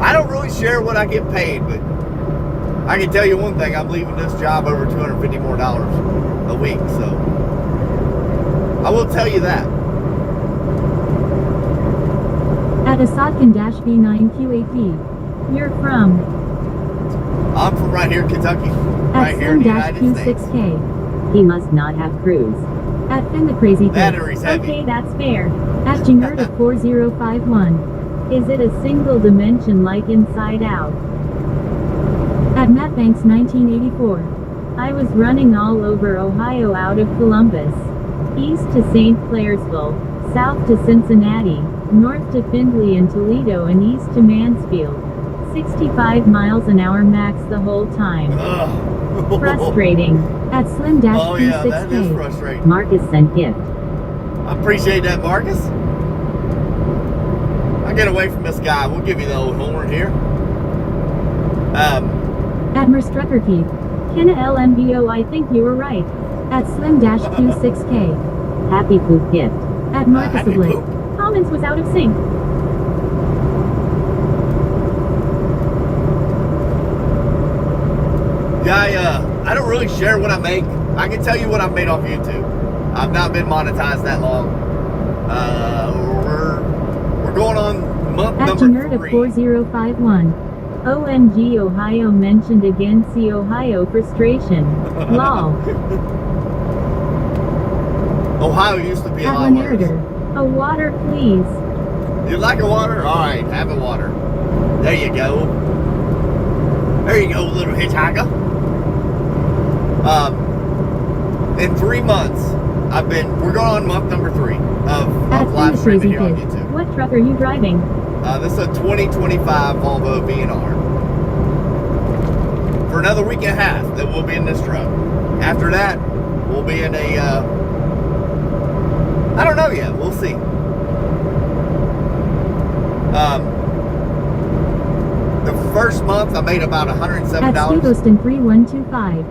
I don't really share what I get paid, but I can tell you one thing, I'm leaving this job over $250 more a week, so I will tell you that. At a Sotkin V9Q8D. You're from? I'm from right here in Kentucky, right At here in the United States. Sim-Q6K. He must not have cruise. At Finn the Crazy Kid. Battery's heavy. Okay, that's fair. At Jingerda 4051. Is it a single dimension like Inside Out? At Matt Banks 1984. I was running all over Ohio out of Columbus. East to St. Clairsville, south to Cincinnati, north to Findlay and Toledo and east to Mansfield. 65 miles an hour max the whole time. Ugh. Frustrating. At Slim-Q6K. Oh yeah, that is frustrating. Marcus sent gift. I appreciate that, Marcus. I'll get away from this guy. We'll give you the old horn here. At Merstrucker Keith. Kenna LMBO, I think you were right. At Slim-Q6K. Happy poop gift. At Marcus Happy Oblit. poop. Comments was out of sync. Yeah, I don't really share what I make. I can tell you what I've made off YouTube. I've not been monetized that long. We're going on month At number Jingerda 3. 4051. OMG Ohio mentioned again, see Ohio frustration. Lol. Ohio used to be a At lot worse. Narrator. A water please. You like a water? All right, have a water. There you go. There you go, little hitchhiker. In 3 months, we're going on month number 3 of At live the streaming Crazy here on Kid. YouTube. What truck are you driving? This is a 2025 Volvo V&R. For another week and a half that we'll be in this truck. After that, we'll be in a, I don't know yet, we'll see. The first month I made about $107. At Stevoston 3125.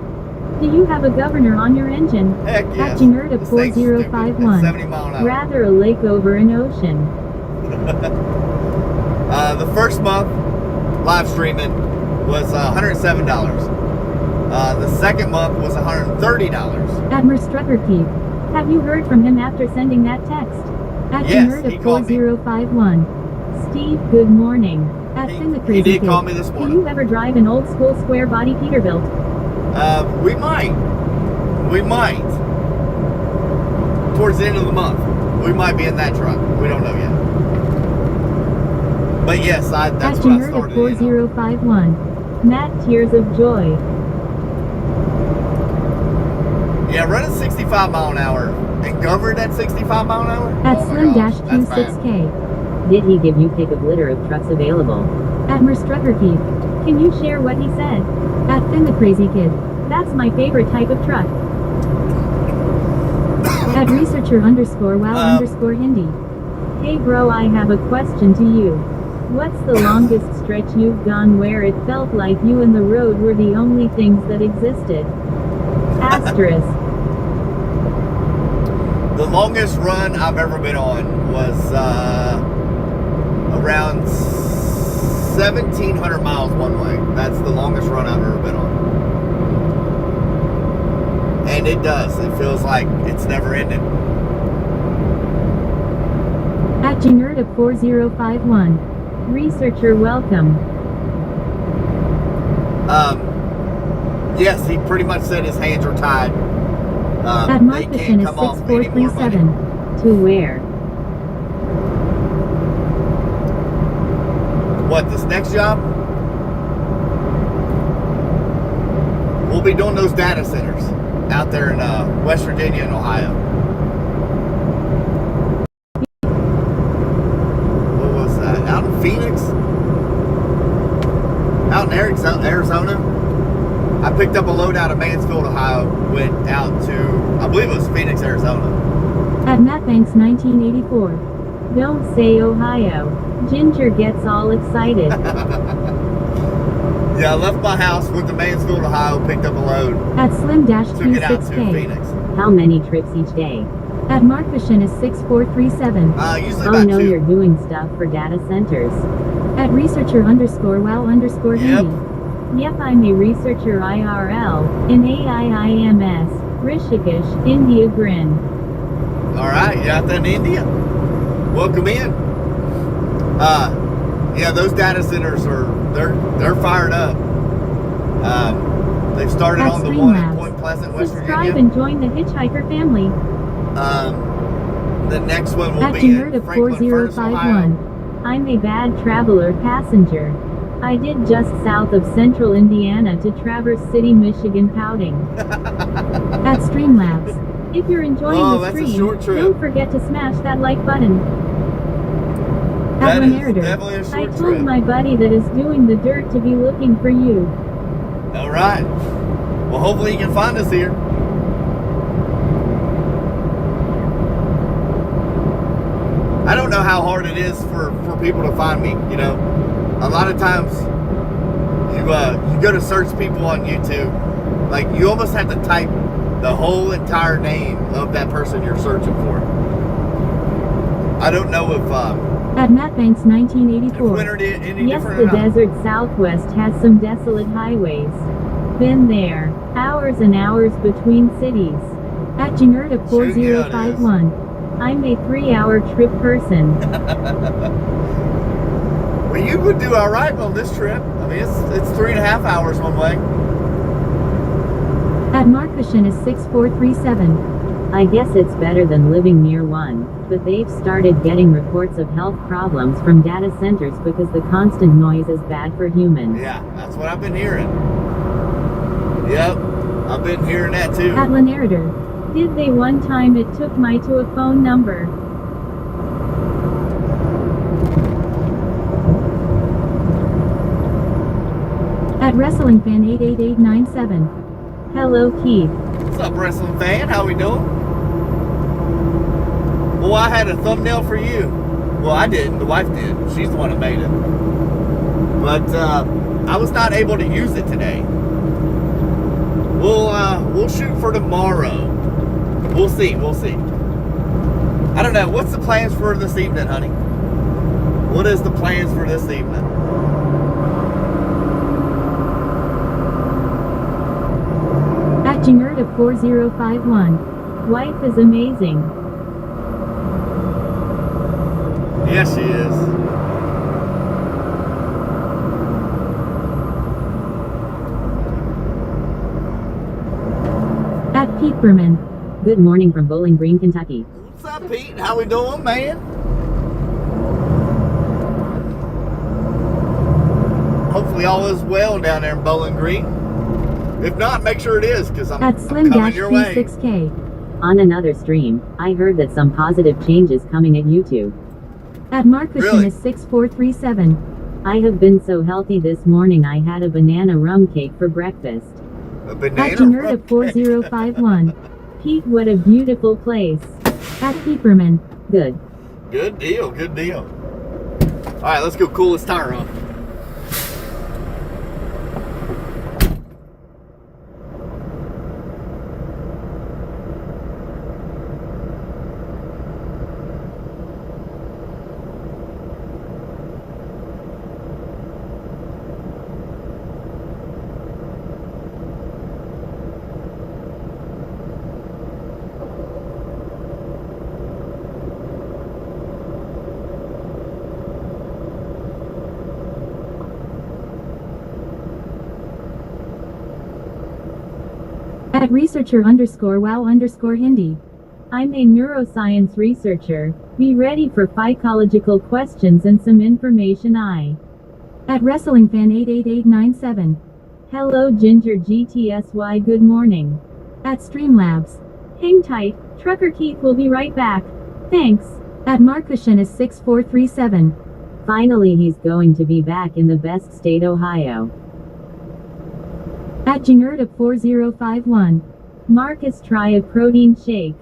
Do you have a governor on your engine? Heck yes. At Jingerda This thing's stupid. It's 4051. 70 mile an hour. Rather a lake over an ocean. The first month live streaming was $107. The second month was $130. At Merstrucker Keith. Have you heard from him after sending that text? At Yes, Jingerda he called me. 4051. Steve, good morning. At Finn the Crazy did Kid. call me this Do morning. you ever drive an old school square body Peterbilt? We might. Towards the end of the month, we might be in that truck. We don't know yet. But yes, that's At what I Jingerda started in. 4051. Matt, tears of joy. Yeah, running 65 mile an hour and governed at 65 mile an hour. At Oh my gosh, that's bad. Slim-Q6K. Did he give you pick of litter of trucks available? At Merstrucker Keith. Can you share what he said? At Finn the Crazy Kid. That's my favorite type of truck. At researcher _wow Hindi. Hey bro, I have a question to you. What's the longest stretch you've gone where it felt like you and the road were the only things that existed? Asterisk. The longest run I've ever been on was around 1,700 miles one way. That's the longest run I've ever been on. And it does. It feels like it's never ending. At Jingerda 4051. Researcher welcome. Yes, he pretty much said his hands are tied. At They Mark can't is come off any more money. 6437. To where? What, this next job? We'll be doing those data centers out there in West Virginia and Ohio. What was that? Out in Phoenix? Out in Arizona? I picked up a load out of Mansfield, Ohio, went out to, I believe it was Phoenix, Arizona. At Matt Banks 1984. Don't say Ohio. Ginger gets all excited. Yeah, I left my house, went to Mansfield, Ohio, picked up a load, At took it out to Slim-Q6K. Phoenix. How many trips each day? At Markushin is 6437. Usually Oh about no, 2. you're doing stuff for data centers. At researcher_wow_hindi. Yep. Yep, I'm a researcher IRL, in AIIMS, Rishikesh, India grin. Alright, you out there in India? Welcome in. Yeah, those data centers they're fired up. They've started At on the one in Streamlabs. Point Pleasant, West Subscribe Virginia. and join the Hitchhiker family. The next one will At be in Janerd Franklin, Furnace, Ohio. 4051. I'm a bad traveler passenger. I did just south of central Indiana to Traverse City, Michigan pouting. At Streamlabs. If you're enjoying Oh, the that's a stream, short trip. don't forget to smash that like button. At That is Lenarder. definitely a I short told trip. my buddy that is doing the dirt to be looking for you. Alright. Well, hopefully you can find us here. I don't know how hard it is for people to find me, you know. A lot of times you go to search people on YouTube, like you almost have to type the whole entire name of that person you're searching for. I don't know if At Matt Banks if 1984. winter did any Yes, different the or not. desert southwest has some desolate highways. Been there. Hours and hours between cities. At Janerd Shoot, yeah, it 4051. I'm a 3-hour trip person. Well, you would do all right on this trip. I mean, it's 3.5 hours one way. At Markushin is 6437. I guess it's better than living near one, but they've started getting reports of health problems from data centers because the constant noise is bad for humans. Yeah, that's what I've been hearing. Yep, I've been hearing that too. At Lenarder. Did they one time it took my to a phone number. At Wrestling Fan 88897. Hello Keith. What's up, wrestling fan? How we doing? Well, I had a thumbnail for you. Well, I didn't. The wife did. She's the one that made it. But I was not able to use it today. We'll shoot for tomorrow. We'll see. We'll see. I don't know. What's the plans for this evening, honey? What is the plans for this evening? At Janerd of 4051. Wife is amazing. Yes, she is. At Pete Berman. Good morning from Bowling Green, Kentucky. What's up, Pete? How we doing, man? Hopefully all is well down there in Bowling Green. If not, make sure it is, because I'm At coming your way. Slim-P6K. On another stream, I heard that some positive changes coming at YouTube. At Markushin Really? is 6437. I have been so healthy this morning I had a banana rum cake for breakfast. A At banana Janerd of rum cake. 4051. Pete, what a beautiful place. At Peeperman. Good. Good deal, good deal. All right, let's go cool this tire off. At researcher_wow_hindi. I'm a neuroscience researcher. Be ready for psychological questions and some information. At Wrestling Fan 88897. Hello Ginger GTSY, good morning. At Streamlabs. Hang tight, Trucker Keith will be right back. Thanks. At Markushin is 6437. Finally he's going to be back in the best state, Ohio. At Jingert 4051. Marcus, try a protein shake.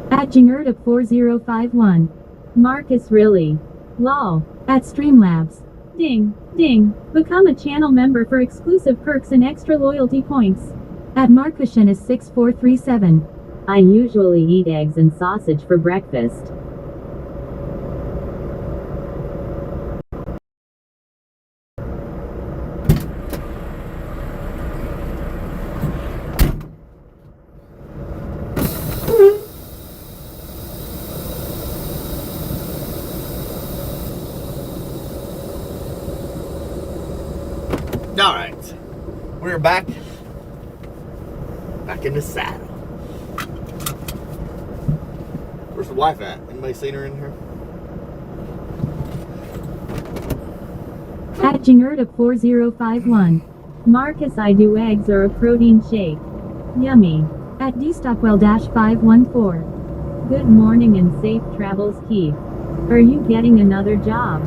At Jingert 4051. Marcus, really? Lol. At Streamlabs. Ding, ding. Become a channel member for exclusive perks and extra loyalty points. At Marcushenis 6437. I usually eat eggs and sausage for breakfast. All right, we're back in the saddle. Where's the wife at? Anybody seen her in here? At Jingert 4051. Marcus, I do eggs or a protein shake. Yummy. At dstockwell-514. Good morning and safe travels, Keith. Are you getting another job?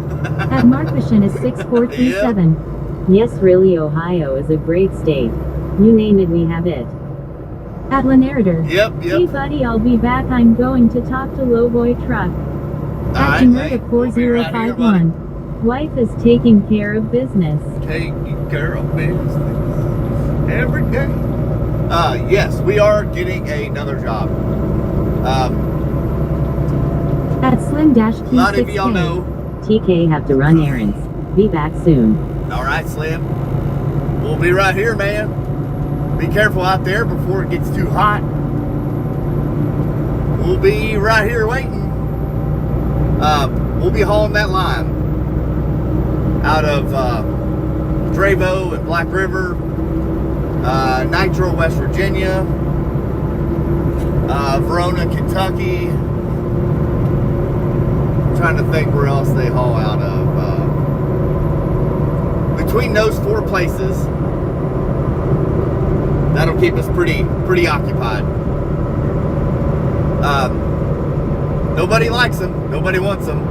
At Marcushenis 6437. Yes, really, Ohio is a great state. You name it, we have it. At Lenarder. Yep. Hey buddy, I'll be back. I'm going to talk to Lowboy Truck. At Jingert 4051. Wife is taking care of business. Taking care of business every day. Yes, we are getting another job. At Slim-T6K. A lot of y'all know. TK have to run errands. Be back soon. All right, Slim. We'll be right here, man. Be careful out there before it gets too hot. We'll be right here waiting. We'll be hauling that lime out of Dravo and Black River, Nitro, West Virginia, Verona, Kentucky. I'm trying to think where else they haul out of. Between those 4 places, that'll keep us pretty occupied. Nobody likes them, nobody wants them,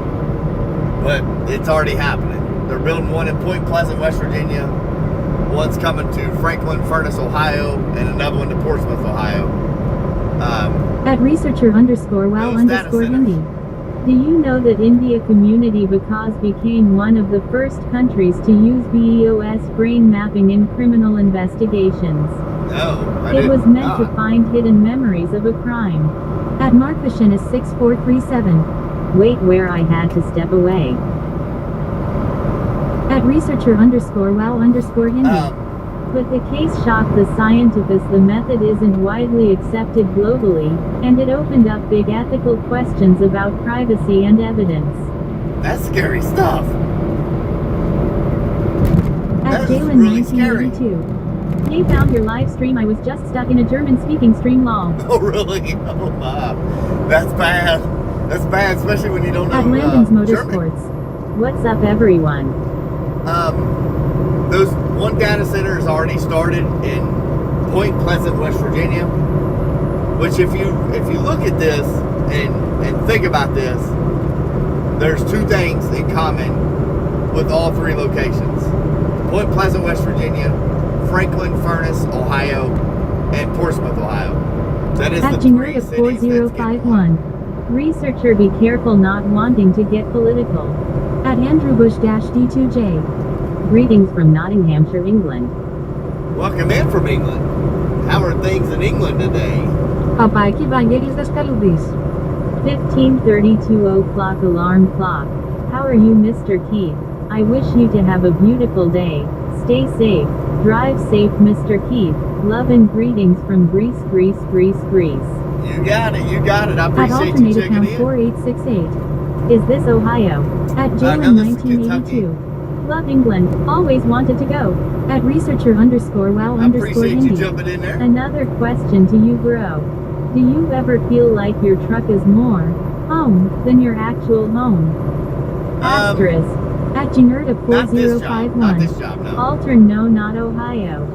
but it's already happening. They're building one in Point Pleasant, West Virginia. One's coming to Franklin Furnace, Ohio, and another one to Portsmouth, Ohio. At researcher_wow_Hindi. Do you know that India Community because became one of the first countries to use BEOS brain mapping in criminal investigations? No, It was meant to find hidden memories of a crime. At Marcushenis 6437. Wait, where I had to step away. At researcher_wow_Hindi. But the case shocked the scientists. The method isn't widely accepted globally, and it opened up big ethical questions about privacy and evidence. That's scary stuff. At That's Jalen really scary. 1982. Hey, found your live stream. I was just stuck in a German-speaking stream lol. Oh, really? Oh, my. That's bad. That's bad, especially when you don't know At Landon's German. Motorsports. What's up, everyone? Those one data center has already started in Point Pleasant, West Virginia. Which, if you look at this and think about this, there's 2 things in common with all 3 locations: Point Pleasant, West Virginia, Franklin Furnace, Ohio, and Portsmouth, Ohio. That is At the 3 Jingert cities that's getting 4051. Researcher, be careful not wanting to get political. At Andrew Bush-D2J. Greetings from Nottinghamshire, England. Welcome in from England. How are things in England today? Παπάκι Βαγγέλης Δασκαλουδής. 15:32 o'clock alarm clock. How are you, Mr. Keith? I wish you to have a beautiful day. Stay safe. Drive safe, Mr. Keith. Love and greetings from Greece, Greece, Greece, Greece. You got it. You got it. I At appreciate you alternate checking account in. 4868. Is this Ohio? At no, Jalen this is Kentucky. 1982. Love England. Always wanted to go. At researcher_wow_Hindi. I appreciate you jumping in there. Another question to you, bro. Do you ever feel like your truck is more home than your actual home? Asterisk. At Janerta Not this job. Not 4051. this job, no. Altern, no, not Ohio.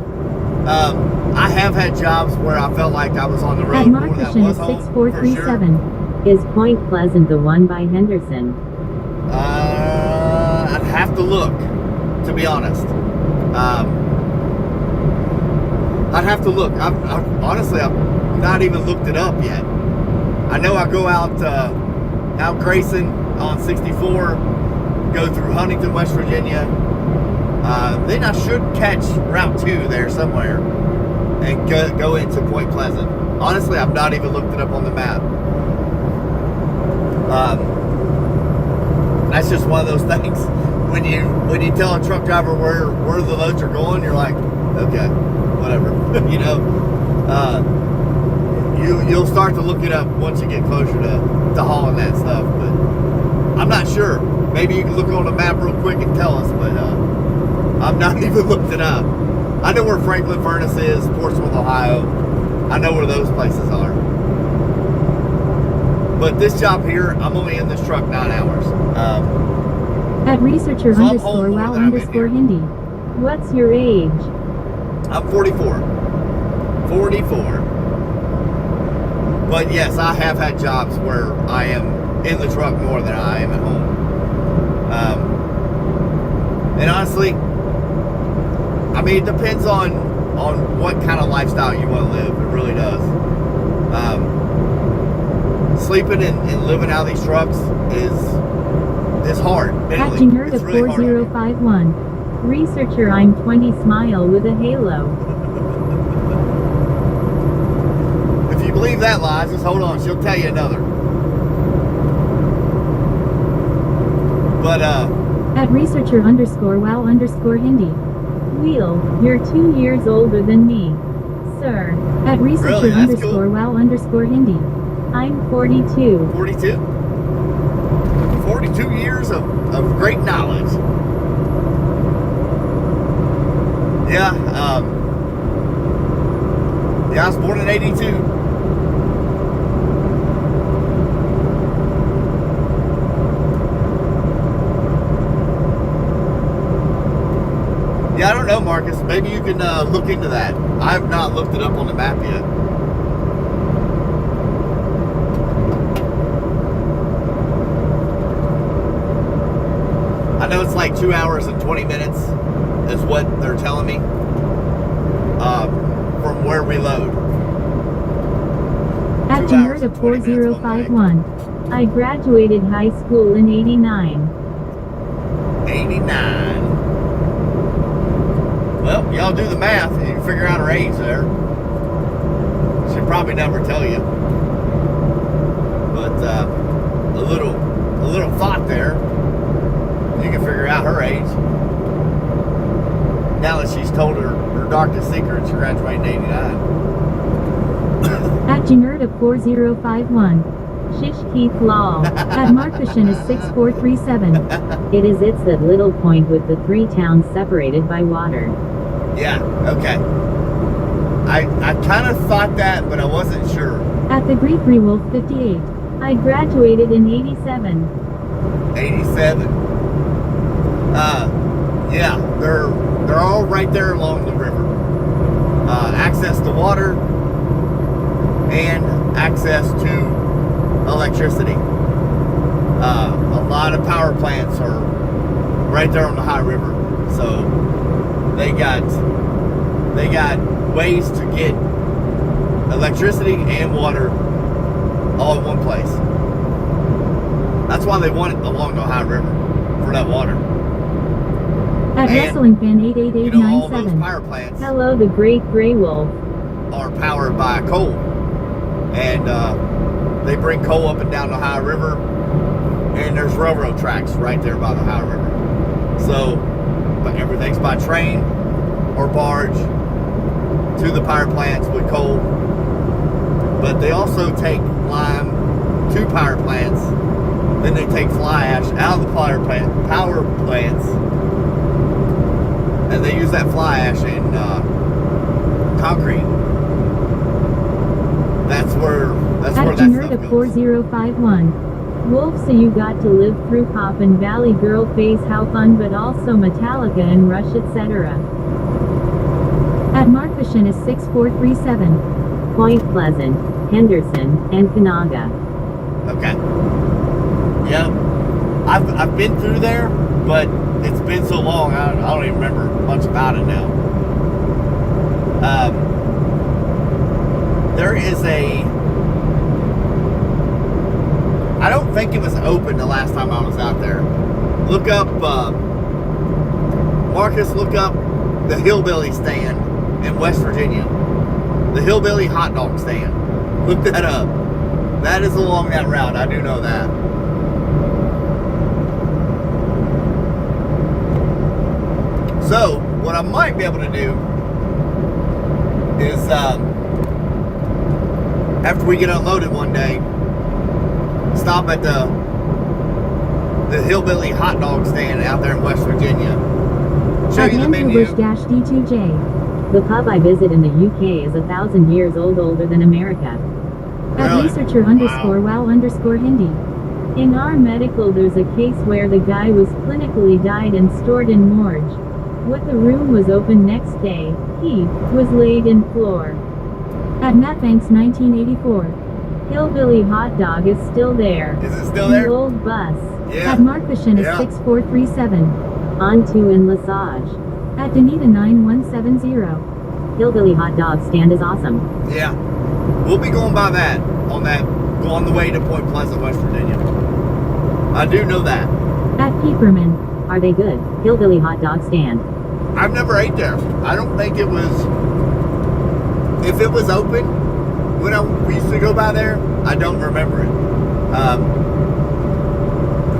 I have had jobs where I felt like I was on the At road more than I Marcushin was is home, for sure. 6437. Is Point Pleasant the one by Henderson? I'd have to look, to be honest. I'd have to look. Honestly, I've not even looked it up yet. I know I go out Grayson on 64, go through Huntington, West Virginia. Then I should catch Route 2 there somewhere and go into Point Pleasant. Honestly, I've not even looked it up on the map. That's just one of those things. When you tell a truck driver where the loads are going, you're like, okay, whatever. You know, you'll start to look it up once you get closer to hauling that stuff. But I'm not sure. Maybe you can look on the map real quick and tell us. But I've not even looked it up. I know where Franklin Furnace is, Portsmouth, Ohio. I know where those places are. But this job here, I'm only in this truck 9 hours. At researcher So I'm underscore home more wow than I'm in underscore here. Hindi. What's your age? I'm 44. 44. But yes, I have had jobs where I am in the truck more than I am at home. And honestly, I mean, it depends on what kind of lifestyle you want to live. It really does. Sleeping and living out of these trucks is hard. At Mentally. Janerta It's really hard. 4051. Researcher, I'm 20, smile with a halo. If you believe that lie, just hold on. She'll tell you another. But At researcher underscore wow underscore Hindi. Wheel, you're 2 years older than me. Sir. At researcher Really? That's underscore wow underscore Hindi. I'm 42. 42? 42 years of great knowledge. Yeah, I was born in 82. Yeah, I don't know, Marcus. Maybe you can look into that. I have not looked it up on the map yet. I know it's like 2 hours and 20 minutes is what they're telling me from where we load. At 2 hours Janerta and 20 minutes one way. 4051. I graduated high school in 89. 89. Well, y'all do the math and you can figure out her age there. She'll probably never tell you. But a little thought there. You can figure out her age. Now that she's told her darkest secret, she graduated in 89. At Janerta 4051. Shish Keith Lal. At Marcushin is 6437. It's that little point with the 3 towns separated by water. Yeah, okay. I kind of thought that, but I wasn't sure. At the Greek Rewolf 58. I graduated in 87. 87. Yeah, they're all right there along the river. Access to water and access to electricity. A lot of power plants are right there on the high river, so they got ways to get electricity and water all in one place. That's why they want it along the high river, for that water. At And, Wrestling Fan all those 88897. power plants Hello, the Great Grey Wolf. are powered by coal, and they bring coal up and down the high river, and there's railroad tracks right there by the high river. So, but everything's by train or barge to the power plants with coal. But they also take lime to power plants, then they take fly ash out of the power plants, and they use that fly ash in concrete. That's where At that stuff Janerta goes. 4051. Wolf, so you got to live through Pop and Valley Girl phase, how fun, but also Metallica and Rush, etc. At Markvashin is 6437. Point Pleasant, Henderson, and Kanaga. Okay. Yeah. I've been through there, but it's been so long, I don't even remember much about it now. There is I don't think it was open the last time I was out there. Look up, Marcus, look up the Hillbilly stand in West Virginia. The Hillbilly hot dog stand. Look that up. That is along that route. I do know that. So, what I might be able to do is, after we get unloaded one day, stop at the Hillbilly hot dog stand out there in West Virginia. Show you the menu. D2J. The pub I visit in the UK is 1,000 years older than America. At Really? researcher underscore wow underscore Hindi. In our medical, there's a case where the guy was clinically died and stored in morgue. What the room was open next day, he was laid in floor. At Matt Banks 1984. Hillbilly hot dog is still there. Is it still The there? old bus. Yeah. At Markvashin is Yeah. 6437. Onto in Lesage. At Danita 9170. Hillbilly hot dog stand is awesome. Yeah. We'll be going by that on the way to Point Pleasant, West Virginia. I do know that. At Peeperman, are they good? Hillbilly hot dog stand. I've never ate there. I don't think it was. If it was open when we used to go by there, I don't remember it.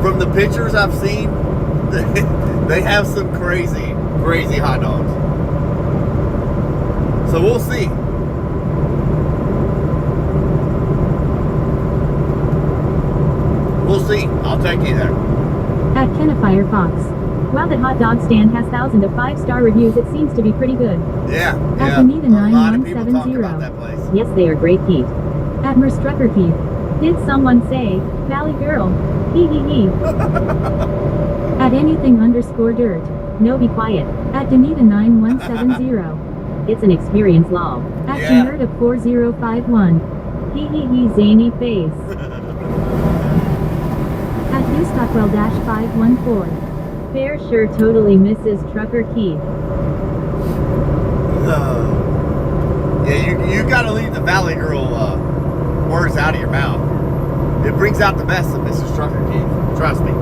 From the pictures I've seen, they have some crazy hot dogs. So we'll see. We'll see. I'll take you there. At Kenafire Fox. While that hot dog stand has thousands of 5-star reviews, it seems to be pretty good. Yeah. At Yeah. Anita A lot of people talk 9170. about that place. Yes, they are great, Keith. At Merstrucker Keith. Did someone say, Valley Girl? Hee hee hee. At anything underscore dirt. No, be quiet. At Danita 9170. It's an experience, lol. At Yeah. Janerd of 4051. Hee hee hee, zany face. At Stockwell-514. Fair sure totally misses Trucker Keith. Yeah, you gotta leave the Valley Girl words out of your mouth. It brings out the best of Mrs. Trucker Keith. Trust me.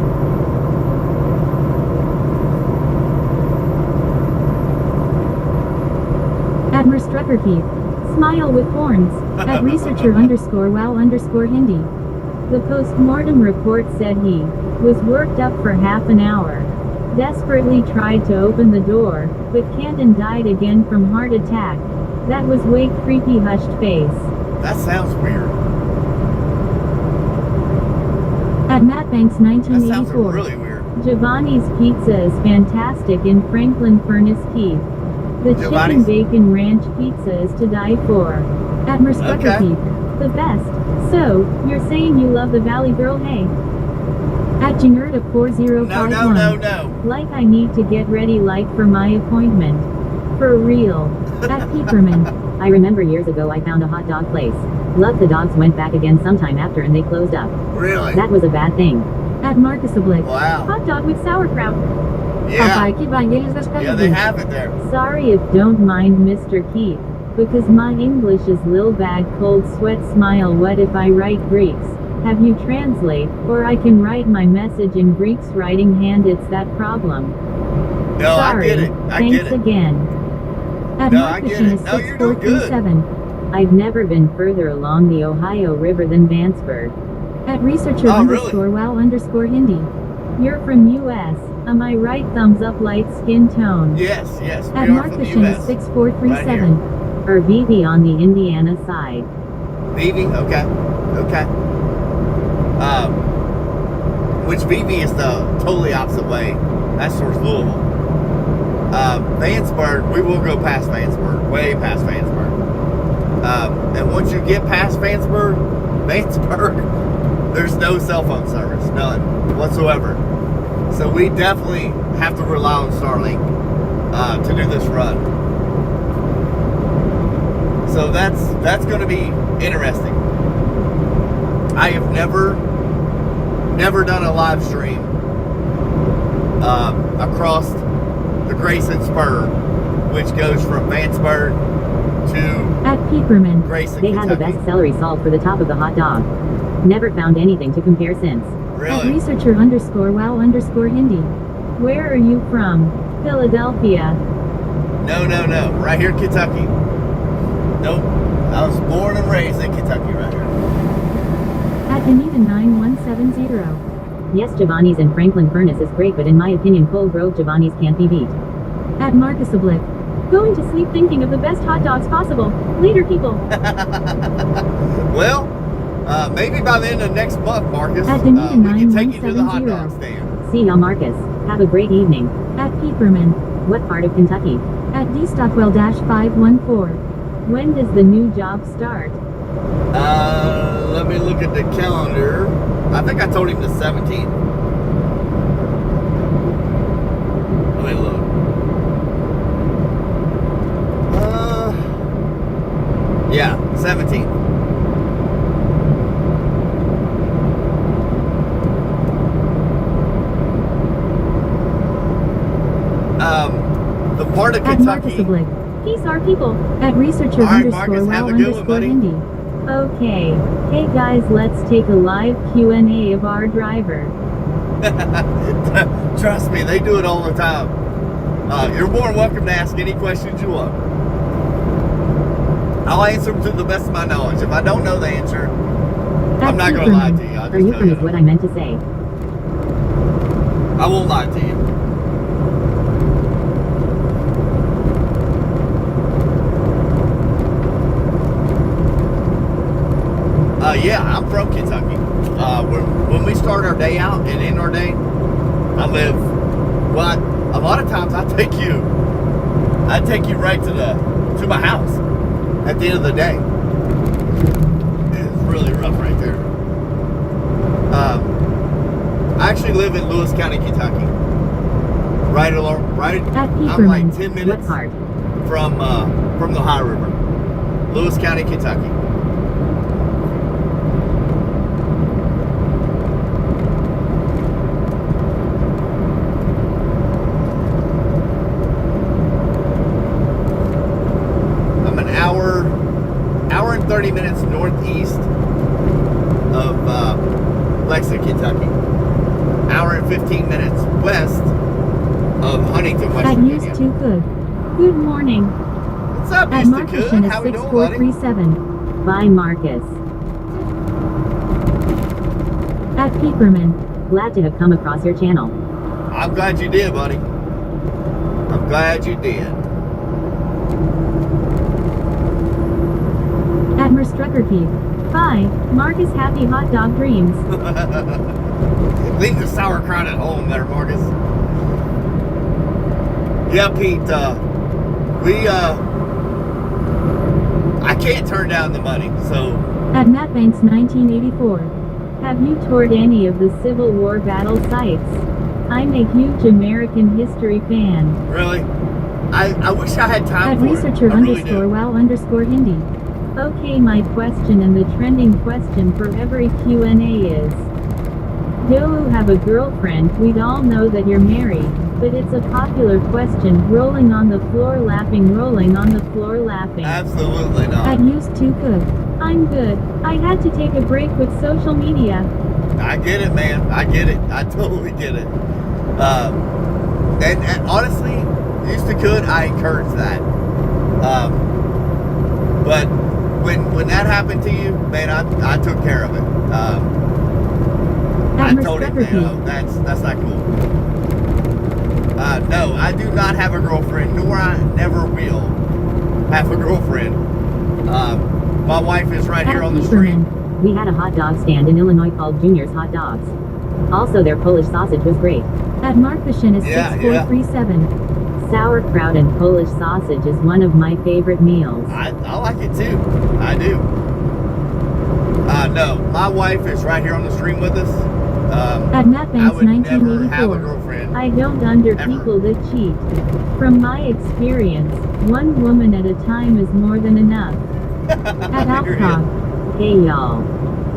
At Merstrucker Keith. Smile with horns. At researcher underscore wow underscore Hindi. The post-mortem report said he was worked up for half an hour. Desperately tried to open the door, but can't and died again from heart attack. That was way creepy, hushed face. That sounds weird. At Matt Banks That sounds 1984. really weird. Giovanni's Pizza is fantastic in Franklin Furnace, Keith. The chicken Giovanni's? bacon ranch pizza is to die for. At Merstrucker Okay. Keith. The best. So, you're saying you love the Valley Girl, hey? At Janerd of 4051. No. Like I need to get ready like for my appointment. For real. At Peeperman. I remember years ago I found a hot dog place. Loved the dogs, went back again sometime after and they closed up. Really? That was a bad thing. At Marcus Oblique. Wow. Hot dog with sauerkraut. Yeah. Yeah, they have it there. Sorry if don't mind Mr. Keith. Because my English is lil bag cold sweat smile. What if I write Greeks? Have you translate, or I can write my message in Greeks writing hand, it's that problem. No, Sorry. I get it. I Thanks get it. again. At No, I get Markvashin it. is No, you're doing good. 6437. I've never been further along the Ohio River than Vanceburg. At researcher Oh, really? underscore wow underscore Hindi. You're from US. Am I right? Thumbs up, light skin tone. Yes. At We are from the Markvashin is U.S. 6437. Or VV on the Indiana side. VV? Okay. Which VV is the totally opposite way. That's towards Louisville. Vanceburg, we will go past Vanceburg. Way past Vanceburg. And once you get past Vanceburg, There's no cell phone service, none whatsoever. So we definitely have to rely on Starlink to do this run. So that's going to be interesting. I have never done a live stream across the Grayson Spur, which goes from Vanceburg to At Peeperman, Grayson, they had the Kentucky. best celery salt for the top of the hot dog. Never found anything to compare since. At Really? researcher_wow_Hindi. Where are you from? Philadelphia. No. Right here in Kentucky. Nope. I was born and raised in Kentucky right here. At Anita9170. Yes, Giovanni's in Franklin Furnace is great, but in my opinion, Coal Grove Giovanni's can't be beat. At Marcus Oblick. Going to sleep thinking of the best hot dogs possible. Later, people. Well, maybe by the end of next month, Marcus, At we can take you to the hot 9170. dog stand. See y'all, Marcus. Have a great evening. At Peeperman. What part of Kentucky? At dstockwell-514. When does the new job start? Let me look at the calendar. I think I told him the 17th. Let me look. Yeah, 17th. The part of At Marcus Kentucky. Oblick. Peace our people. At researcher All right, Marcus, have a good one, buddy. Hindi. Okay. Hey guys, let's take a live Q&A of our driver. Trust me, they do it all the time. You're more than welcome to ask any questions you want. I'll answer them to the best of my knowledge. If I don't know the answer, I'm not going to lie to you. I'll Are just you tell from you. is what I meant to say. I won't lie to you. Yeah, I'm from Kentucky. When we start our day out and end our day, I live. Well, a lot of times I take you right to my house at the end of the day. It's really rough right there. I actually live in Lewis County, Kentucky. Right. At I'm like Peeperman. 10 minutes What part? from the Ohio River. Lewis County, Kentucky. I'm an hour and 30 minutes northeast of Lexington, Kentucky. Hour and 15 minutes west of Huntington, West At Virginia. used to good. Good morning. What's up, At Mr. Marcus Good? is How we doing, buddy? 6437. Bye, Marcus. At Peeperman. Glad to have come across your channel. I'm glad you did, buddy. I'm glad you did. At Merstruckerkeep. Bye, Marcus. Happy hot dog dreams. Leave the sauerkraut at home there, Marcus. Yeah, Pete, I can't turn down the money, so At Mattbanks 1984. Have you toured any of the Civil War battle sites? I'm a huge American history fan. really, I wish I had time At for researcher it. I really do. _wow_Hindi. Okay, my question and the trending question for every Q&A is, do you have a girlfriend? We'd all know that you're married, but it's a popular question. Rolling on the floor laughing, rolling on the floor laughing. Absolutely not. At used to good. I'm good. I had to take a break with social media. I get it, man. I get it. I totally get it. And honestly, used to could, I encourage that. But when that happened to you, man, I took care of it. I told him, that's not cool. No, I do not have a girlfriend, nor I never will have a girlfriend. My wife is right here on the street. Peeperman, we had a hot dog stand in Illinois called Junior's Hot Dogs. Also, their Polish sausage was great. At Mark Fishin is Yeah, 6437. Sauerkraut and Polish sausage is one of my favorite meals. I like it too. I do. No, my wife is right here on the stream with us. At Matt I Banks would never have a 1984. girlfriend. I don't under Ever. people that cheat. From my experience, one woman at a time is more than enough. At Here he Outcock. Hey y'all.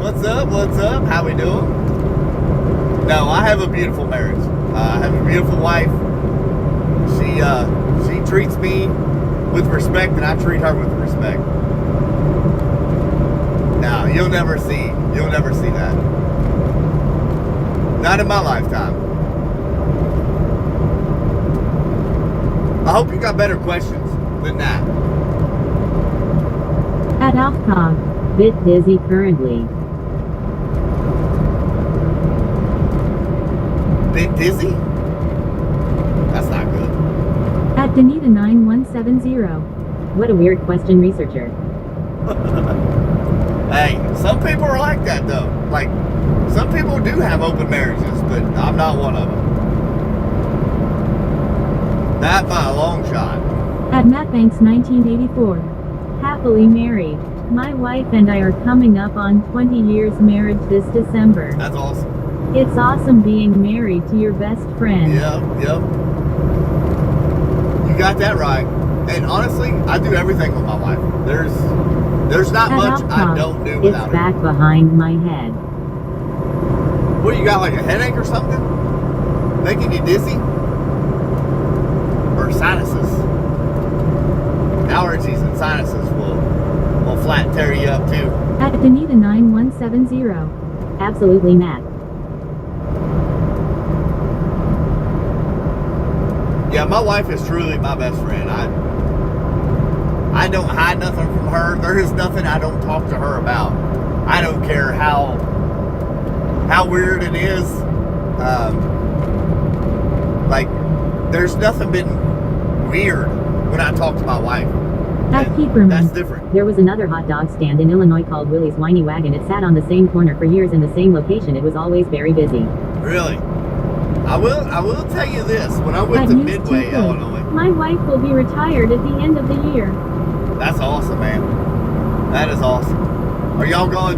What's up? What's up? How we doing? No, I have a beautiful marriage. I have a beautiful wife. She treats me with respect, and I treat her with respect. No, you'll never see that. Not in my lifetime. I hope you got better questions than that. At Outcock. Bit dizzy currently. Bit dizzy? That's not good. At Danita 9170. What a weird question, researcher. Hey, some people are like that though. Like, some people do have open marriages, but I'm not one of them. Not by a long shot. At Matt Banks 1984. Happily married. My wife and I are coming up on 20 years marriage this December. That's awesome. It's awesome being married to your best friend. Yep. You got that right. And honestly, I do everything with my wife. There's not At much I Outcock, don't do it's without her. back behind my head. What, you got like a headache or something? Making you dizzy? Or sinuses? Allergies and sinuses will flat tear you up too. At Danita 9170. Absolutely Matt. Yeah, my wife is truly my best friend. I don't hide nothing from her. There is nothing I don't talk to her about. I don't care how weird it is. Like, there's nothing been weird when I talk to my wife. At And Peeperman. that's different. There was another hot dog stand in Illinois called Willie's Whiny Wagon. It sat on the same corner for years in the same location. It was always very busy. Really. I will tell you this. When I went At to News Midway, 2 Illinois, My wife will be retired at the end of the year. that's awesome, man. That is awesome. Are y'all going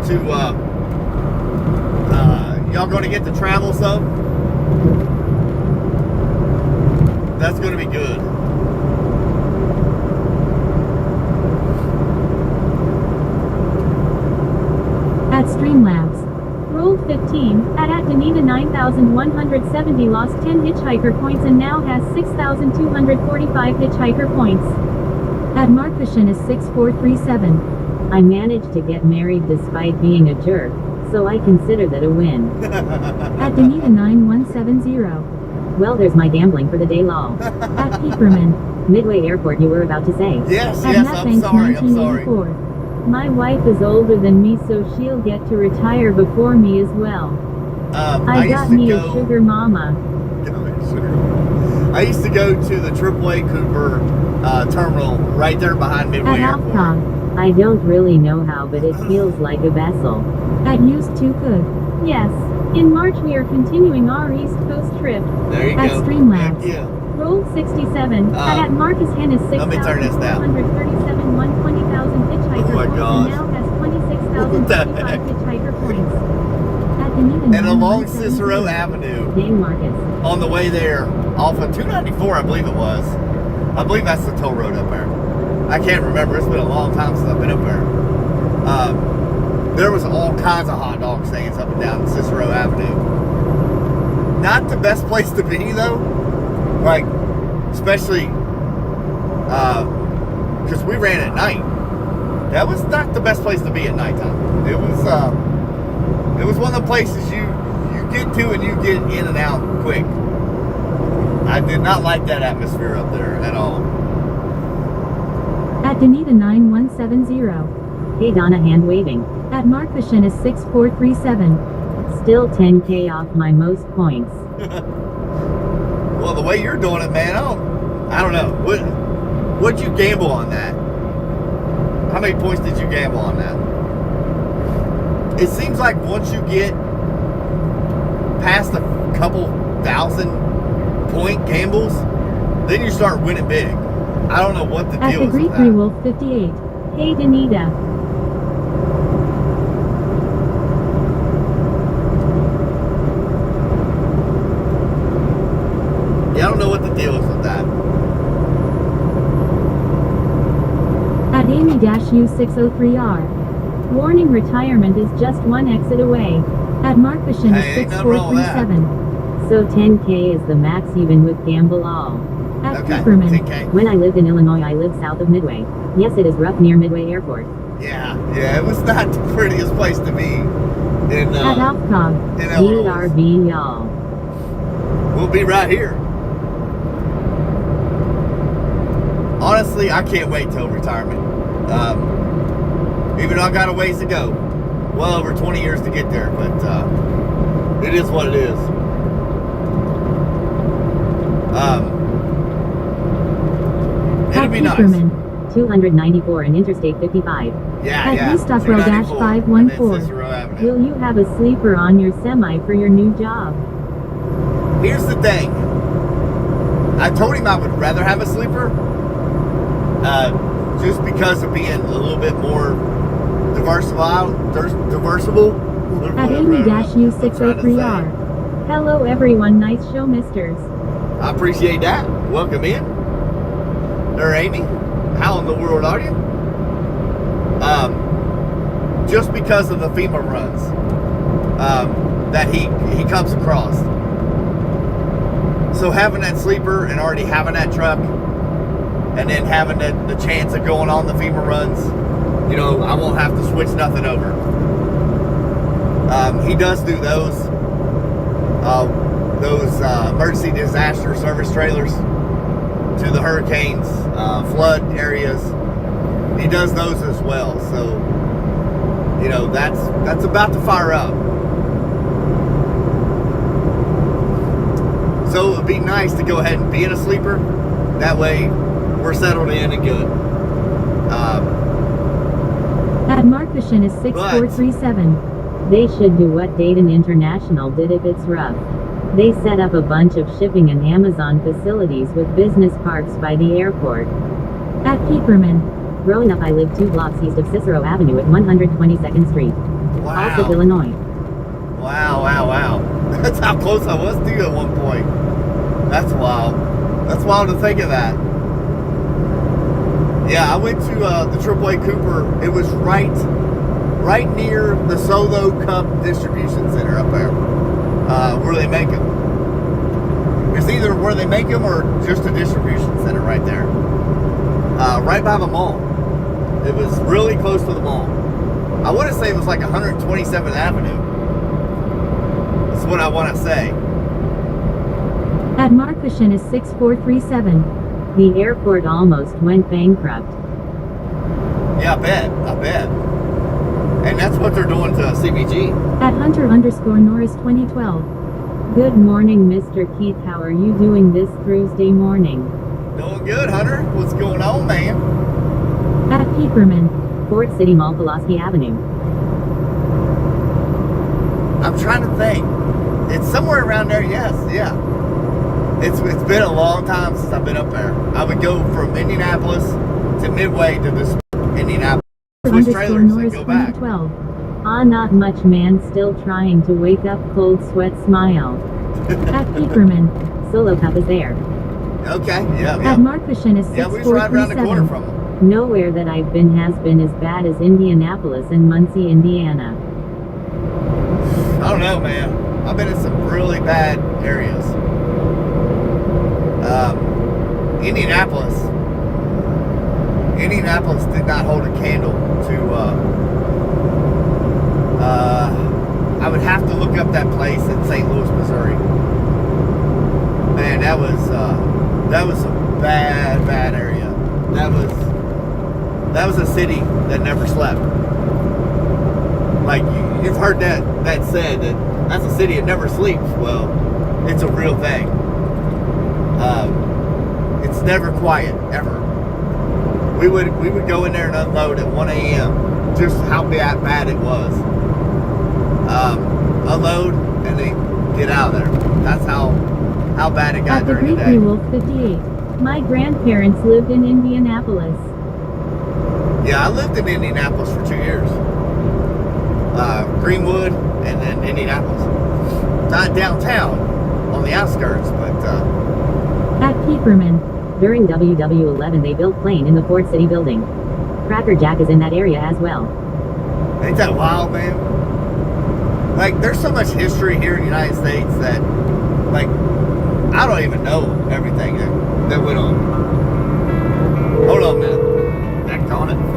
to get to travel some? That's going to be good. At Streamlabs. Rolled 15. At Danita 9170 lost 10 hitchhiker points and now has 6,245 hitchhiker points. At Markfishin is 6437. I managed to get married despite being a jerk, so I consider that a win. At Danita 9170. Well, there's my gambling for the day lol. At Peeperman. Midway Airport, you were about to say. Yes, At yes, Matt I'm Banks sorry, I'm sorry. 1984. My wife is older than me, so she'll get to retire before me as well. I got me a sugar mama. I used to go to the AAA Cooper terminal right there behind Midway At Airport. Outcom. I don't really know how, but it feels like a vessel. At Used to Could. Yes. In March we are continuing our East Coast trip. There you At go. Streamlabs. Heck yeah. Rolled 67. At Marcus Hen is Let me turn this down. 6,437, won 20,000 hitchhiker Oh my points gosh. and now has What the 26,055 heck? hitchhiker points. At Danita And along 9170. Cicero Avenue, Dang Marcus. on the way there, off of 294, I believe it was. I believe that's the toll road up there. I can't remember. It's been a long time since I've been up there. There was all kinds of hot dog stands up and down Cicero Avenue. Not the best place to be, though. Like, especially because we ran at night. That was not the best place to be at nighttime. It was one of the places you get to and you get in and out quick. I did not like that atmosphere up there at all. At Danita 9170. Hey Donna, hand waving. At Markfishin is 6437. Still 10k off my most points. Well, the way you're doing it, man, I don't know. What'd you gamble on that? How many points did you gamble on that? It seems like once you get past a couple thousand point gambles, then you start winning big. I don't know what the At deal the is Greek with that. Wolf 58. Hey Danita. Henry-U603R. Warning, retirement is just one exit away. At Markvation Hey, is ain't nothing wrong with that. 6437. So 10K is the max even with gamble all. At Okay, Cooperman, 10K. when I lived in Illinois, I lived south of Midway. Yes, it is rough near Midway Airport. Yeah, it was not the prettiest place to be in At Alfcog, in Illinois. BRB y'all. We'll be right here. Honestly, I can't wait till retirement. Even though I got a ways to go. Well over 20 years to get there, but it is what it is. It'll be nice. Cooperman, 294 and Interstate 55. Yeah, At East Stockwell 294, and then Cicero 514. Avenue. Will you have a sleeper on your semi for your new job? Here's the thing. I told him I would rather have a sleeper, just because of being a little bit more diversible. At Amy-U603R. Hello everyone, nice show, misters. I appreciate that. Welcome in. There, Amy. How in the world are you? Just because of the FEMA runs that he comes across. So having that sleeper and already having that truck, and then having the chance of going on the FEMA runs, I won't have to switch nothing over. He does do those emergency disaster service trailers to the hurricanes, flood areas. He does those as well. So, that's about to fire up. So it would be nice to go ahead and be in a sleeper. That way, we're settled in and good. At Markvation is 6437. They should do what Dayton International did if it's rough. They set up a bunch of shipping and Amazon facilities with business parks by the airport. At Keeperman, growing up I lived 2 blocks east of Cicero Avenue at 122nd Street. Wow. Also Illinois. Wow. That's how close I was to you at one point. That's wild. That's wild to think of that. Yeah, I went to the AAA Cooper. It was right near the Solo Cup distribution center up there, where they make them. It's either where they make them or just a distribution center right there, right by the mall. It was really close to the mall. I want to say it was like 127th Avenue. That's what I want to say. At Markvation is 6437. The airport almost went bankrupt. Yeah, I bet. And that's what they're doing to CBG. At Hunter_Norris 2012. Good morning, Mr. Keith. How are you doing this Thursday morning? Doing good, Hunter. What's going on, man? At Keeperman, Fort City Mall, Pulaski Avenue. I'm trying to think. It's somewhere around there, yes, yeah. It's been a long time since I've been up there. I would go from Indianapolis to Midway to this Indianapolis. Switch trailers and go back. 2012. Not much, man. Still trying to wake up, cold sweat smile. At Keeperman, Solo Cup is there. Okay, yeah. At Markvation is Yeah, we was right around the corner 6437. from them. Nowhere that I've been has been as bad as Indianapolis and Muncie, Indiana. I don't know, man. I've been in some really bad areas. Indianapolis did not hold a candle to, I would have to look up that place in St. Louis, Missouri. Man, that was some bad area. That was a city that never slept. Like, you've heard that said, that that's a city that never sleeps. Well, it's a real thing. It's never quiet, ever. We would go in there and unload at 1 a.m. just how bad it was. Unload and then get out of there. That's how bad it got At the during the Great day. Wolf 58. My grandparents lived in Indianapolis. Yeah, I lived in Indianapolis for 2 years. Greenwood and then Indianapolis. Not downtown, on the outskirts, but At Keeperman, during WW11 they built plane in the Fort City building. Cracker Jack is in that area as well. Ain't that wild, man? Like, there's so much history here in the United States that, like, I don't even know everything that went on. Hold on a minute. Back on it.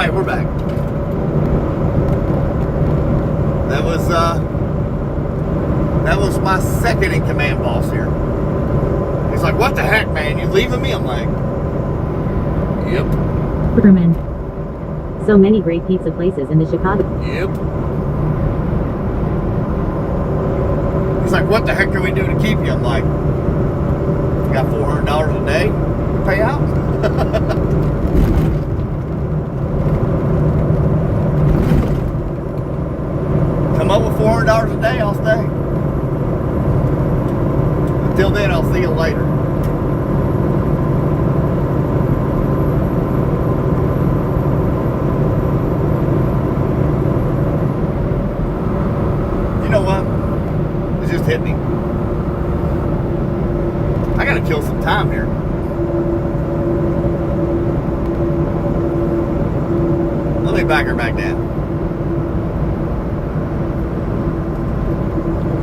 Alright, we're back. That was my second in command boss here. He's like, what the heck, man? You leaving me? I'm like, yep. Berman. So many great pizza places in the Chicago. Yep. He's like, what the heck can we do to keep you? I'm like, you got $400 a day to pay out? Come up with $400 a day, I'll stay. Until then, I'll see you later. You know what? It just hit me. I gotta kill some time here. Let me back her back down.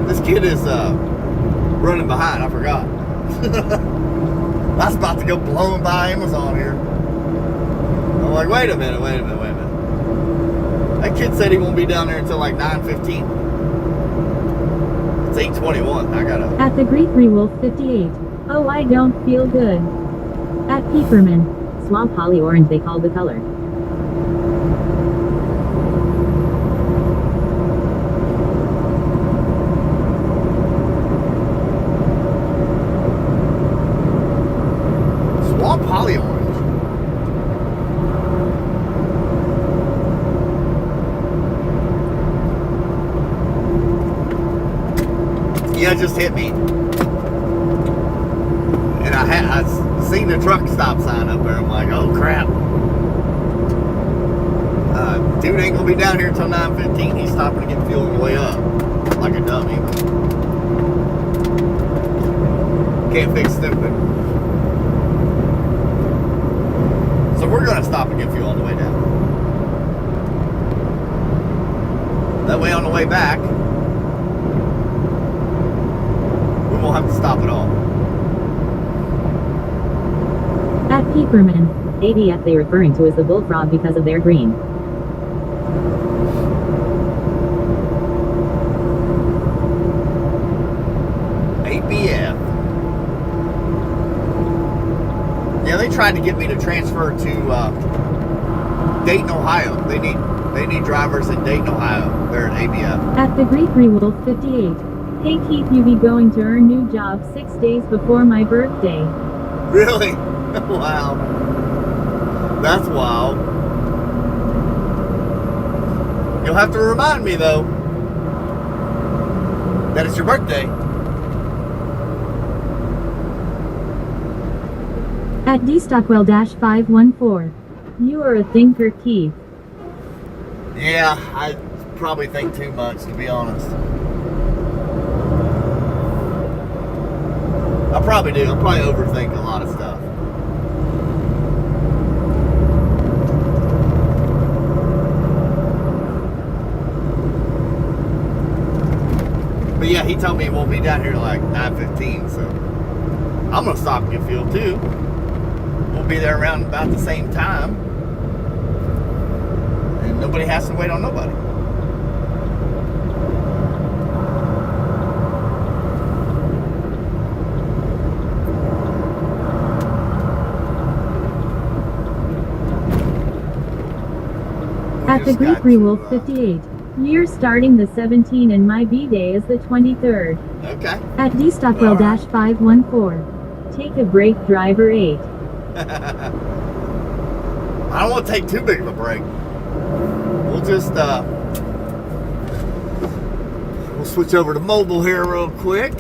This kid is running behind. I forgot. I was about to go blowing by Amazon here. I'm like, wait a minute. That kid said he won't be down there until like 9:15. It's 8:21. I gotta. At the Great Three Wolf 58. Oh, I don't feel good. At Peeperman. Swamp Holly Orange they call the color. Swamp Holly Orange. Yeah, it just hit me. And I seen the truck stop sign up there. I'm like, oh crap. Dude ain't gonna be down here until 9:15. He's stopping to get fuel on the way up. Like a dummy. Can't fix stupid. So we're gonna stop and get fuel on the way down. That way on the way back, we won't have to stop at all. At Peeperman. ADF they referring to as the bullfrog because of their green. ABF. Yeah, they tried to get me to transfer to Dayton, Ohio. They need drivers in Dayton, Ohio. They're at ABF. At the Great Three Wolf 58. Hey Keith, you be going to earn new job 6 days before my birthday. Really? Wow. That's wild. You'll have to remind me though that it's your birthday. At dstockwell-514. You are a thinker, Keith. Yeah, I probably think too much, to be honest. I probably do. I probably overthink a lot of stuff. But yeah, he told me he won't be down here like 9:15, so I'm gonna stop and get fuel too. We'll be there around about the same time, and nobody has to wait on nobody. At the Great Three Wolf 58. Year starting the 17th and my B-day is the 23rd. Okay. At dstockwell-514. Take a break, driver 8. I don't want to take too big of a break. We'll just we'll switch over to mobile here real quick.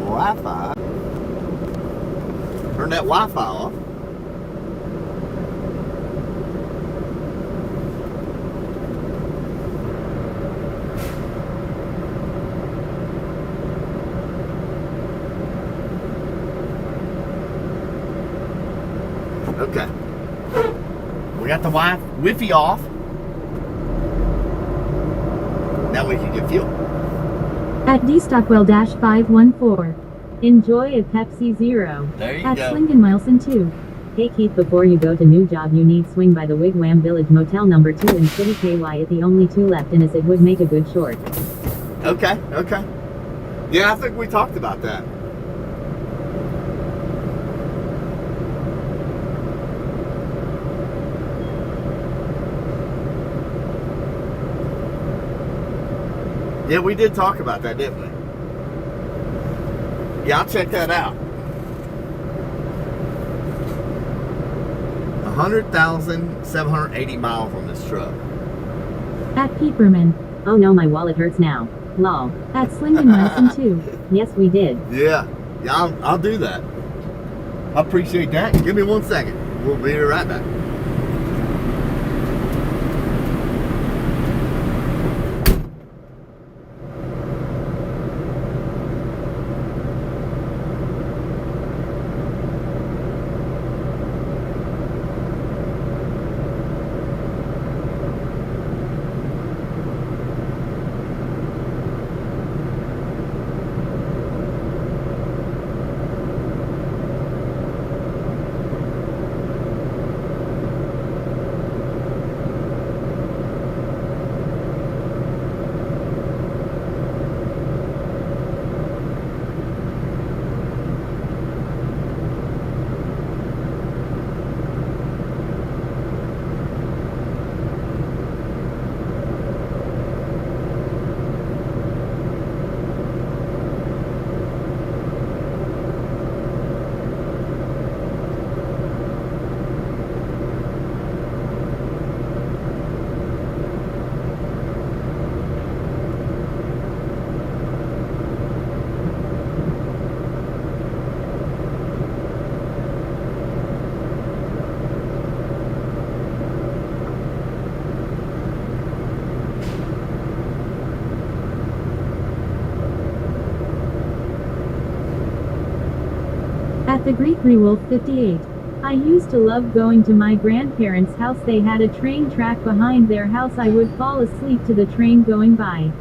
Wi-Fi. Turn that Wi-Fi off. Okay. We got the Wi-Fi off. Now we can get fuel. At dstockwell-514. Enjoy a Pepsi Zero. There you At go. Slingenmilson 2. Hey Keith, before you go to new job you need swing by the Wigwam Village Motel number 2 in City KY. It the only 2 left in as it would make a good short. Okay, okay. Yeah, I think we talked about that. Yeah, we did talk about that, didn't we? Yeah, I'll check that out. 100,780 miles on this truck. At Peeperman. Oh no, my wallet hurts now. Lol. At Slington Wenson too. Yes, we did. Yeah, I'll do that. I appreciate that. Give me 1 second. We'll be right back. At the Greek Wolf 58. I used to love going to my grandparents' house. They had a train track behind their house. I would fall asleep to the train going by.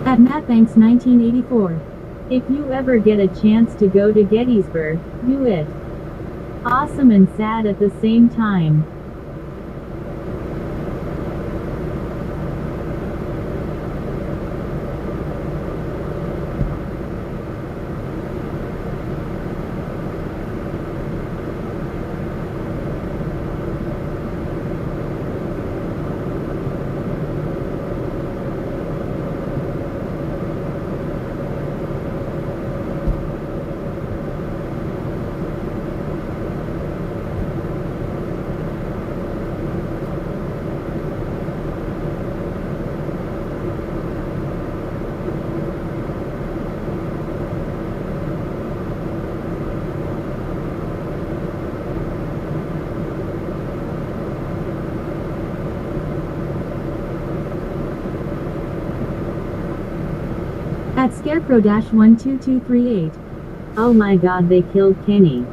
At Matt Banks 1984. If you ever get a chance to go to Gettysburg, do it. Awesome and sad at the same time. At Scarecrow-12238. Oh my god, they killed Kenny.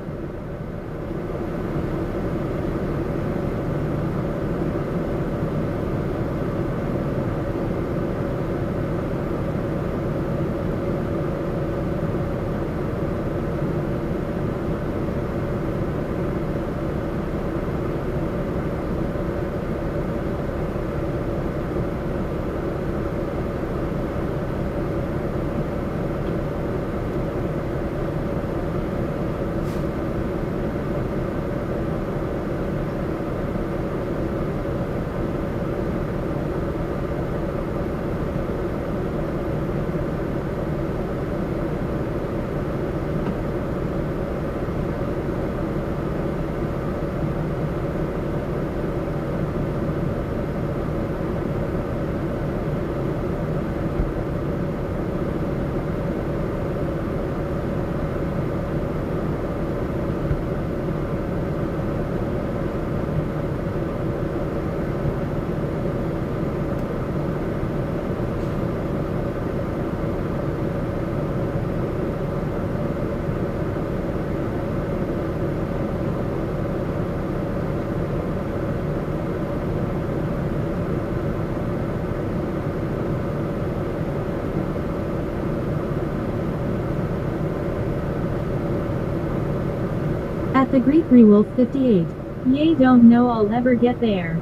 At the Greek Wolf 58. Yay, don't know I'll ever get there.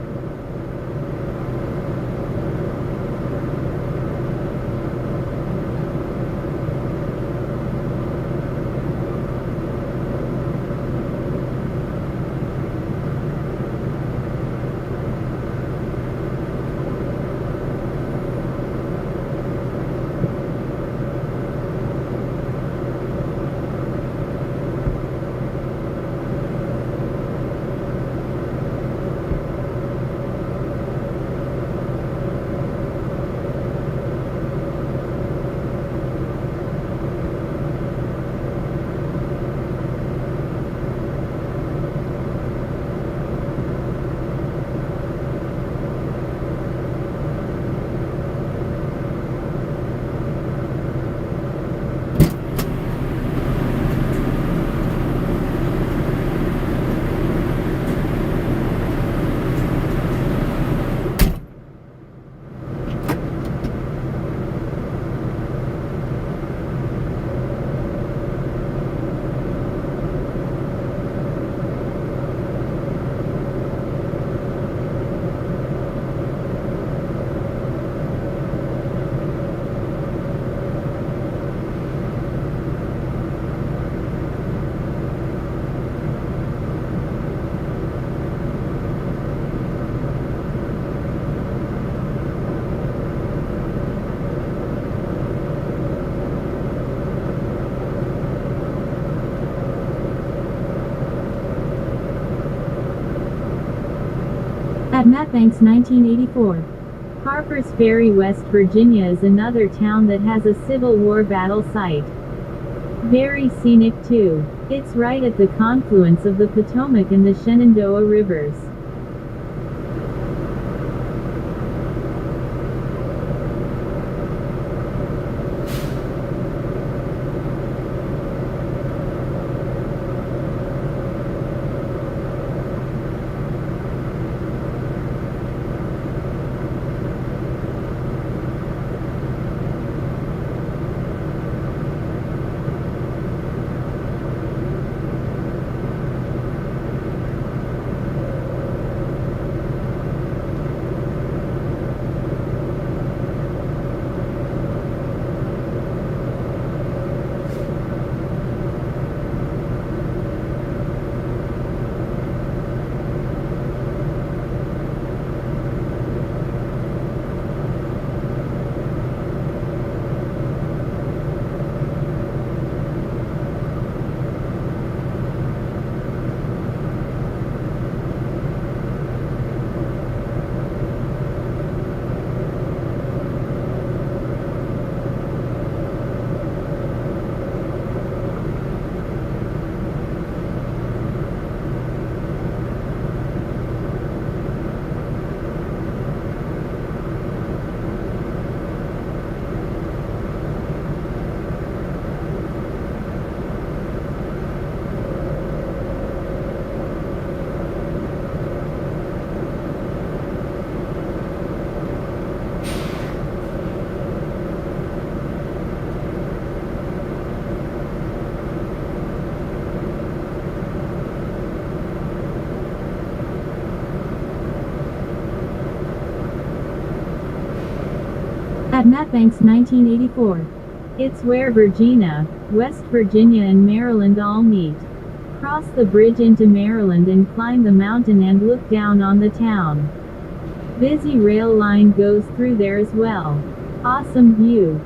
At Matbanks 1984. Harper's Ferry, West Virginia is another town that has a Civil War battle site. Very scenic too. It's right at the confluence of the Potomac and the Shenandoah rivers. At Matbanks 1984. It's where Virginia, West Virginia and Maryland all meet. Cross the bridge into Maryland and climb the mountain and look down on the town. Busy rail line goes through there as well. Awesome view.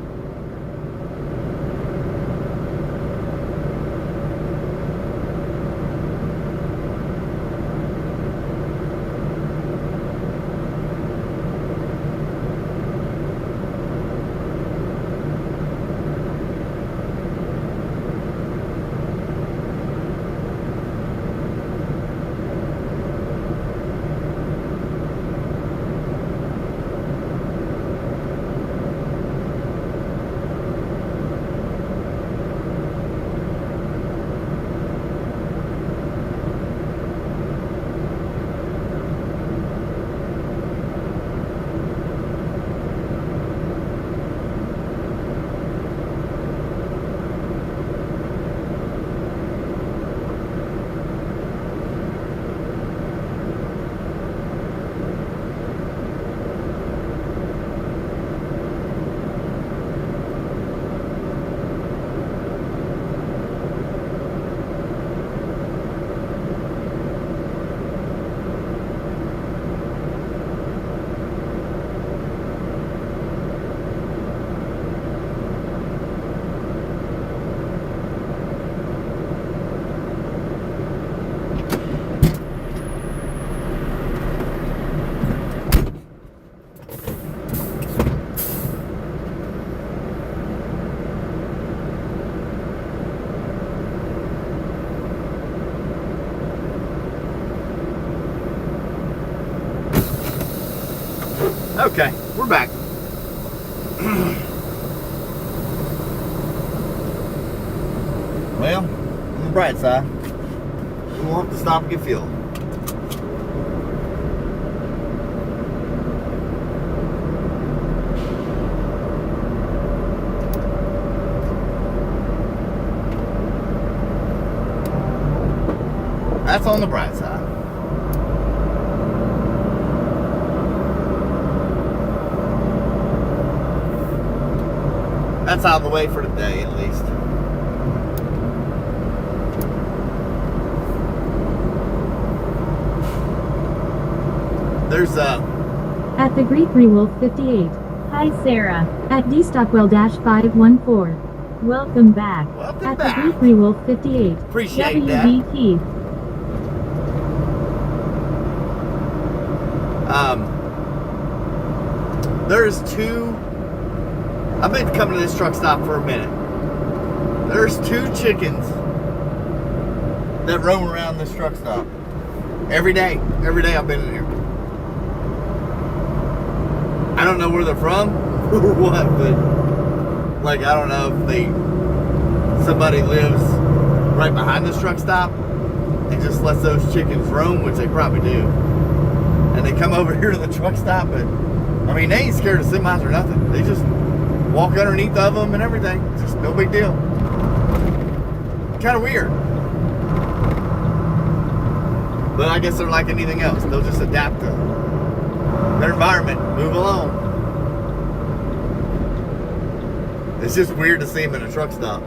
Okay, we're back. Well, on the bright side, we won't have to stop and get fuel. That's on the bright side. That's out of the way for today, at least. There's At the Greek Wolf 58. Hi Sarah. At dstockwell-514. Welcome back. Welcome At back. the Greek Wolf 58. Appreciate WB that. Keith. There's two. I've been coming to this truck stop for a minute. There's two chickens that roam around this truck stop every day. Every day I've been in here. I don't know where they're from or what, but like I don't know if somebody lives right behind this truck stop and just lets those chickens roam, which they probably do. And they come over here to the truck stop, but I mean they ain't scared of semis or nothing. They just walk underneath of them and everything. It's just no big deal. Kind of weird. But I guess they're like anything else. They'll just adapt to their environment, move along. It's just weird to see them in a truck stop.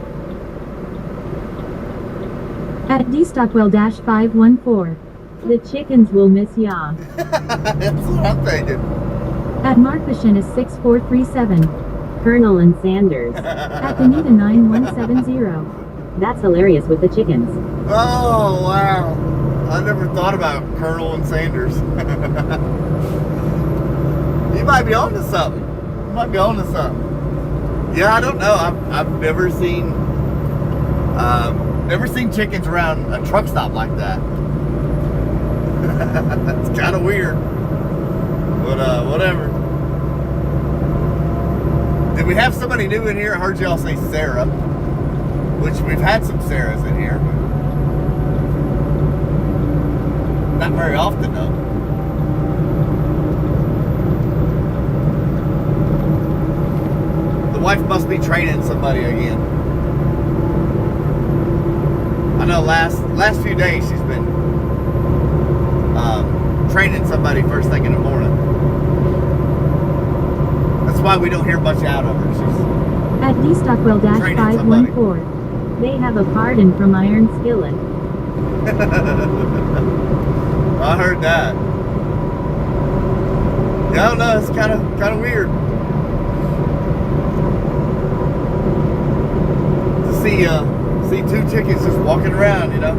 At dstockwell-514. The chickens will miss ya. That's what I'm thinking. At Markvashin is 6437. Colonel and Sanders. At Benita 9170. That's hilarious with the chickens. Oh, wow. I never thought about Colonel and Sanders. You might be on to something. You might be on to something. Yeah, I don't know. I've never seen chickens around a truck stop like that. It's kind of weird. But whatever. Did we have somebody new in here? I heard y'all say Sarah, which we've had some Sarahs in here, but not very often though. The wife must be training somebody again. I know last few days she's been training somebody first thing in the morning. That's why we don't hear much out of her. She's At dstockwell-514. They have a pardon from Iron Skillet. I heard that. Yeah, I don't know. It's kind of weird to see two chickens just walking around, you know.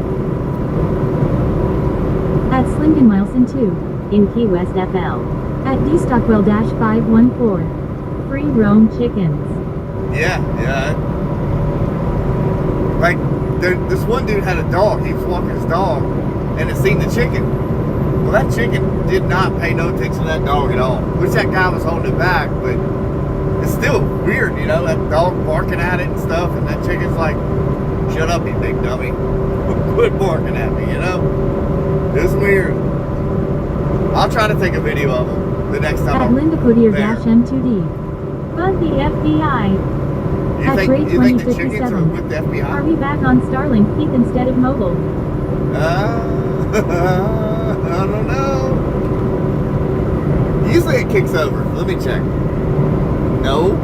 At Slingon Milson 2. In Key West FL. At dstockwell-514. Free roam chickens. Yeah. Like this one dude had a dog. He was walking his dog, and had seen the chicken. Well, that chicken did not pay no attention to that dog at all. Which that guy was holding it back, but it's still weird, you know, that dog barking at it and stuff, and that chicken's like, shut up, you big dummy. Quit barking at me, you know? It's weird. I'll try to take a video of them the next time At I'm Linda there. Codier-M2D. But the FBI. You At think grade the chickens are 2057. with the Are FBI? we back on Starlink Keith instead of mobile? I don't know. Usually it kicks over. Let me check. No.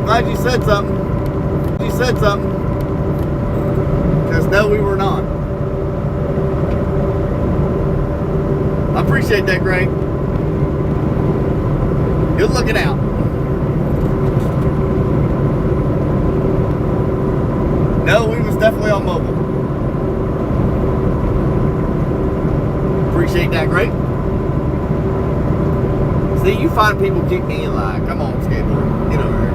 Glad you said something. Because no, we were not. I appreciate that, Greg. Good looking out. No, we was definitely on mobile. Appreciate that, Greg. See, you find people keep me in line. Come on, skateboard. Get over here.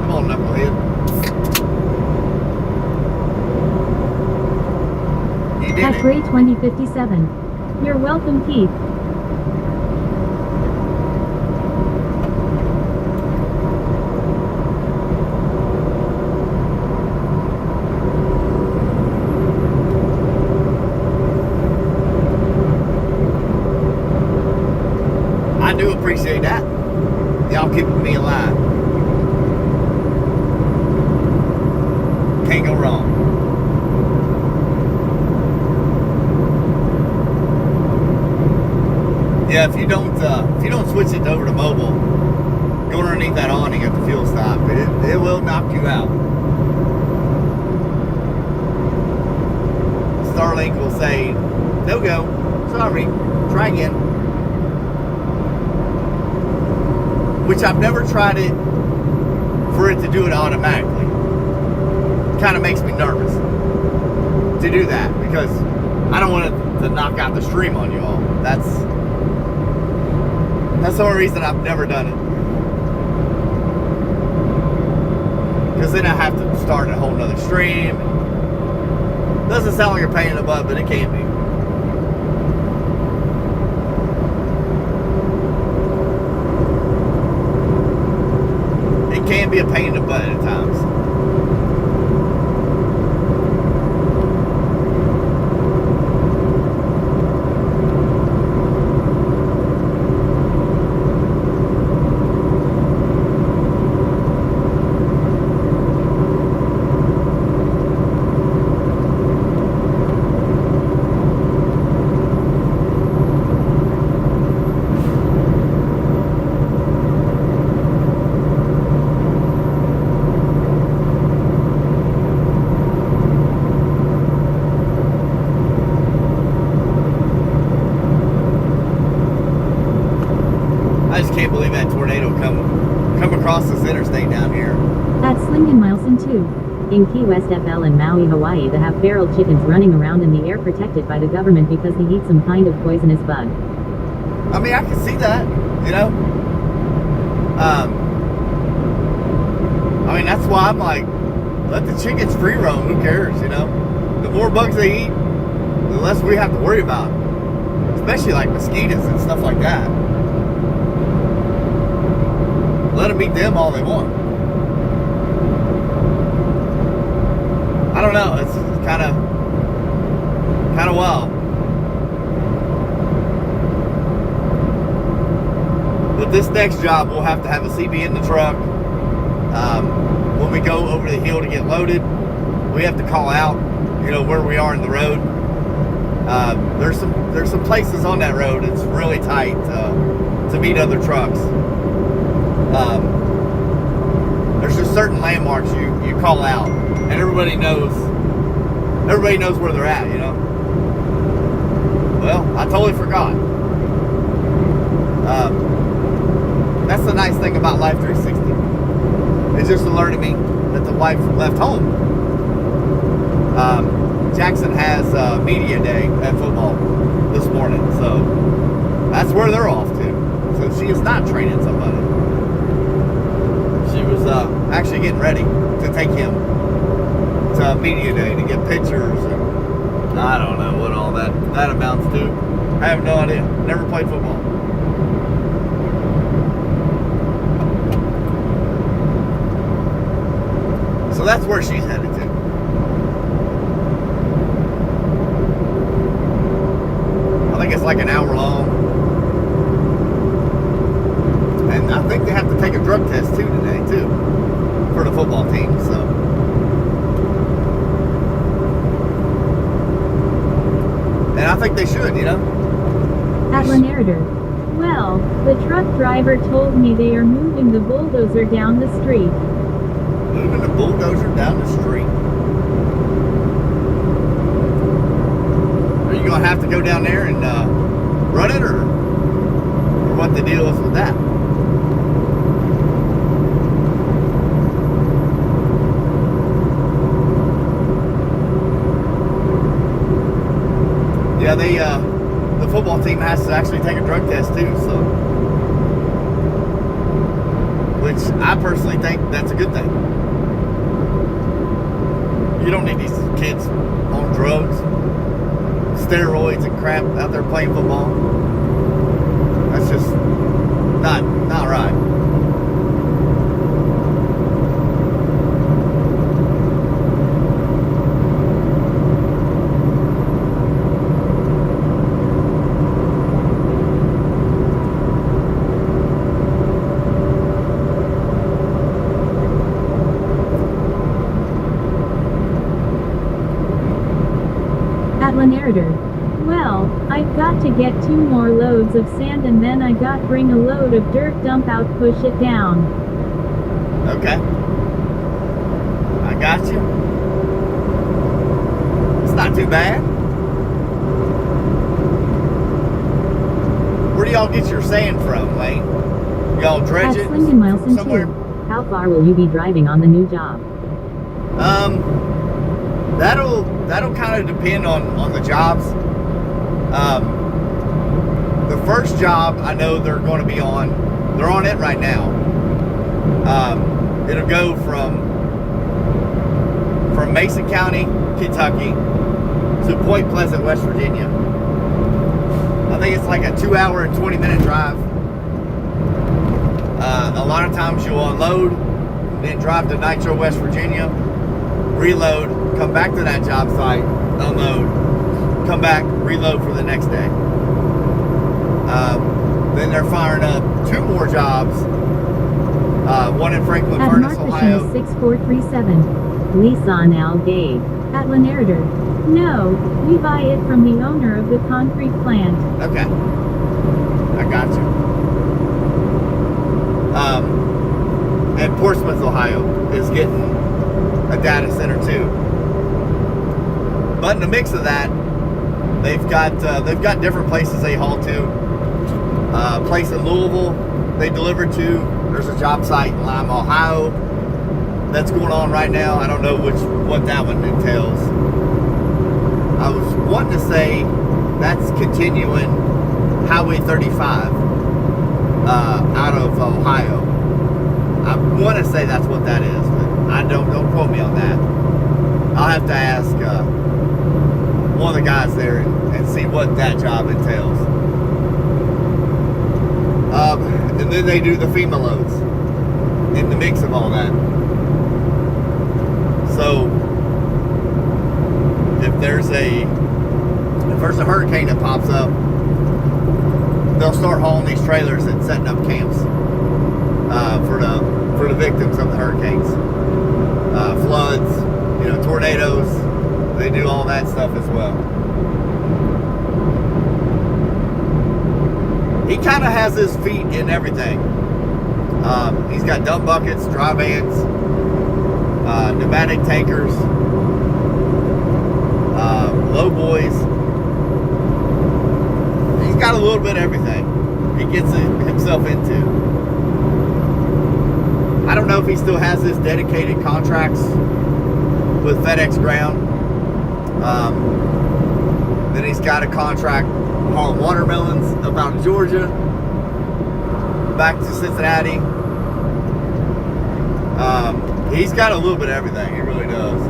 Come on, knucklehead. You did At it. grade 2057. You're welcome, Keith. can't go wrong. Yeah, if you don't switch it over to mobile, go underneath that awning at the fuel stop, it will knock you out. Starlink will say, no go, sorry, try again. Which I've never tried it for it to do it automatically. Kind of makes me nervous to do that because I don't want it to knock out the stream on you all. That's the only reason I've never done it. Because then I have to start a whole nother stream. Doesn't sound like a pain in the butt, but it can be. It can be a pain in the butt at times. I just can't believe that tornado come across this interstate down here. That's Lincoln Milson too. In Key West, FL, and Maui, Hawaii, they have feral chickens running around in the air protected by the government because they eat some kind of poisonous bug. I mean, I can see that, you know. I mean, that's why I'm like, let the chickens free roam. Who cares, you know? The more bugs they eat, the less we have to worry about. Especially like mosquitoes and stuff like that. Let them eat them all they want. I don't know. It's kind of wild. But this next job, we'll have to have a CB in the truck. When we go over the hill to get loaded, we have to call out, you know, where we are in the road. There's some places on that road. It's really tight to meet other trucks. There's just certain landmarks you call out, and everybody knows where they're at, you know. Well, I totally forgot. That's the nice thing about Life 360. It just alerted me that the wife left home. Jackson has media day at football this morning, so that's where they're off to. So she is not training somebody. She was actually getting ready to take him to media day to get pictures, and I don't know what all that amounts to. I have no idea. Never played football. So that's where she's headed to. I think it's like an hour long. And I think they have to take a drug test too today, too, for the football team, so. And I think they should, you know. Atla narrator. Well, the truck driver told me they are moving the bulldozer down the street. Moving the bulldozer down the street. Are you going to have to go down there and run it, or what the deal is with that? Yeah, the football team has to actually take a drug test too, so. Which I personally think that's a good thing. You don't need these kids on drugs, steroids and crap out there playing football. That's just not right. Narrator. Well, I've got to get 2 more loads of sand and then I got bring a load of dirt dump out push it down. Okay. I got you. It's not too bad. Where do y'all get your sand from, Lane? Y'all dredge At it Slingin' Milestone somewhere? 2. How far will you be driving on the new job? That'll kind of depend on the jobs. The first job I know they're going to be on, they're on it right now. It'll go from Mason County, Kentucky to Point Pleasant, West Virginia. I think it's like a 2-hour and 20-minute drive. A lot of times you'll unload, then drive to Nitro, West Virginia, reload, come back to that job site, unload, come back, reload for the next day. Then they're firing up 2 more jobs. One in Franklin At Furnace, Mark Ohio. Machine 6437. Lisan Al Gabe. At Narrator. No, we buy it from the owner of the concrete plant. Okay. I got you. And Portsmouth, Ohio is getting a data center too. But in the mix of that, they've got different places they haul to. A place in Louisville they deliver to. There's a job site in Lima, Ohio that's going on right now. I don't know what that one entails. I was wanting to say that's continuing Highway 35 out of Ohio. I want to say that's what that is, but I don't quote me on that. I'll have to ask one of the guys there and see what that job entails. And then they do the FEMA loads in the mix of all that. So if there's a hurricane that pops up, they'll start hauling these trailers and setting up camps for the victims of the hurricanes, floods, tornadoes. They do all that stuff as well. He kind of has his feet in everything. He's got dump buckets, dry vans, pneumatic tankers, low boys. He's got a little bit of everything he gets himself into. I don't know if he still has his dedicated contracts with FedEx Ground. Then he's got a contract hauling watermelons up out of Georgia back to Cincinnati. He's got a little bit of everything. He really does.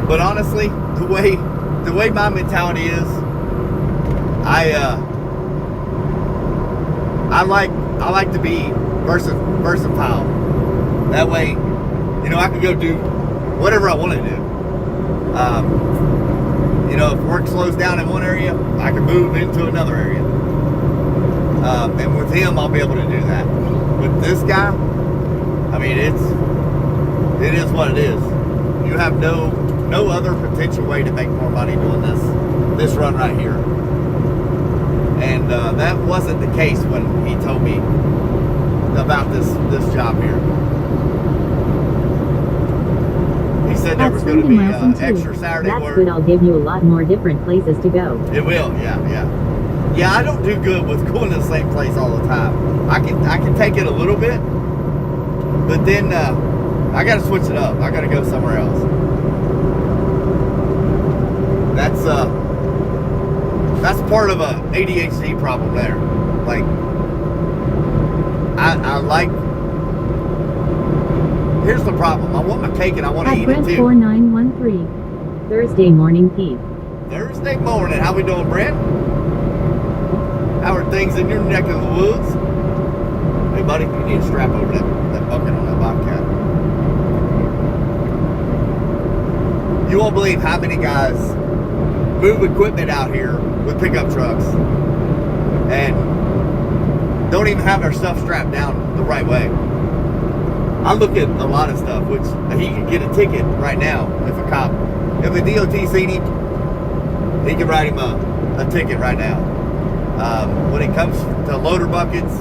But honestly, the way my mentality is, I like to be versatile. That way, I can go do whatever I want to do. If work slows down in one area, I can move into another area. And with him, I'll be able to do that. With this guy, I mean, it is what it is. You have no other potential way to make more money doing this run right here. And that wasn't the case when he told me about this job here. He said there was going to be extra Saturday That's work. good. I'll give you a lot more different places to go. It will, yeah. Yeah, I don't do good with going to the same place all the time. I can take it a little bit, but then I got to switch it up. I got to go somewhere else. That's part of a ADHD problem there. Like, I like. Here's the problem. I want my cake and I want to eat it too. 4913. Thursday morning, Keith. Thursday morning. How we doing, Brent? How are things in your neck of the woods? Hey, buddy, you need to strap over that bucket on that Bobcat. You won't believe how many guys move equipment out here with pickup trucks and don't even have their stuff strapped down the right way. I look at a lot of stuff, which he could get a ticket right now if a DOT seen him, he could write him a ticket right now. When it comes to loader buckets,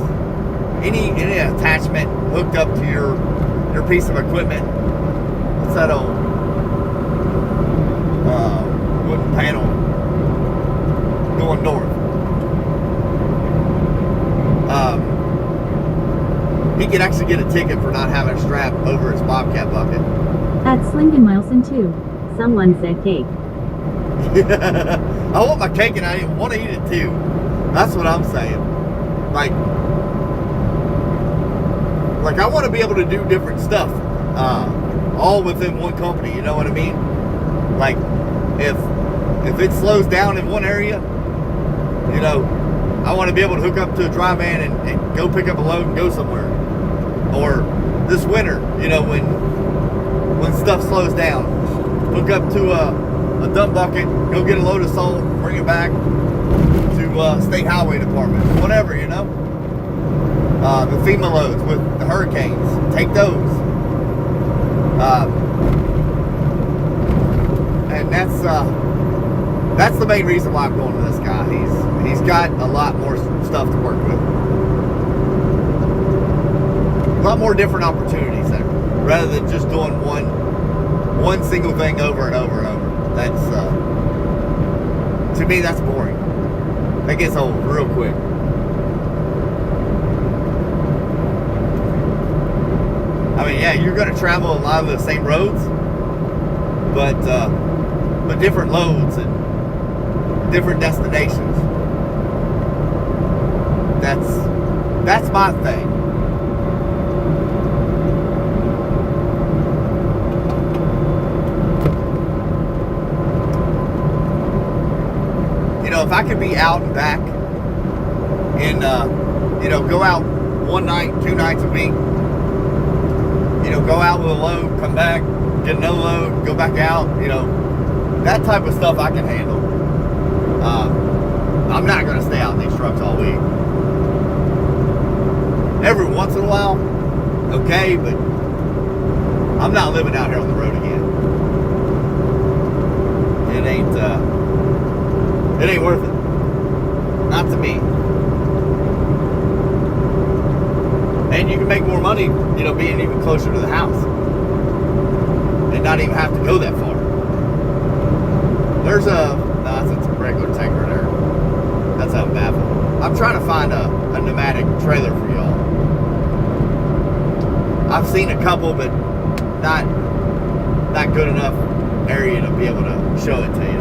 any attachment hooked up to your piece of equipment, what's that old wooden panel going north? He could actually get a ticket for not having a strap over his Bobcat bucket. At Slingin Milson 2, someone said cake. I want my cake and I want to eat it too. That's what I'm saying. Like I want to be able to do different stuff, all within one company. You know what I mean? Like if it slows down in one area, you know, I want to be able to hook up to a dry van and go pick up a load and go somewhere. Or this winter, you know, when stuff slows down, hook up to a dump bucket, go get a load of salt, bring it back to State Highway Department, whatever, you know. The FEMA loads with the hurricanes, take those. And that's the main reason why I'm going to this guy. He's got a lot more stuff to work with. A lot more different opportunities there, rather than just doing one single thing over and over and over. That's to me, that's boring. That gets old real quick. I mean, yeah, you're going to travel a lot of the same roads, but different loads and different destinations. That's my thing. You know, if I could be out and back and you know, go out one night, 2 nights a week, you know, go out with a load, come back, get another load, go back out, you know, that type of stuff I can handle. I'm not going to stay out in these trucks all week. Every once in a while, okay, but I'm not living out here on the road again. It ain't worth it. Not to me. And you can make more money, you know, being even closer to the house and not even have to go that far. There's that's a regular tanker there. That's how I'm baffled. I'm trying to find a pneumatic trailer for y'all. I've seen a couple, but not good enough area to be able to show it to you.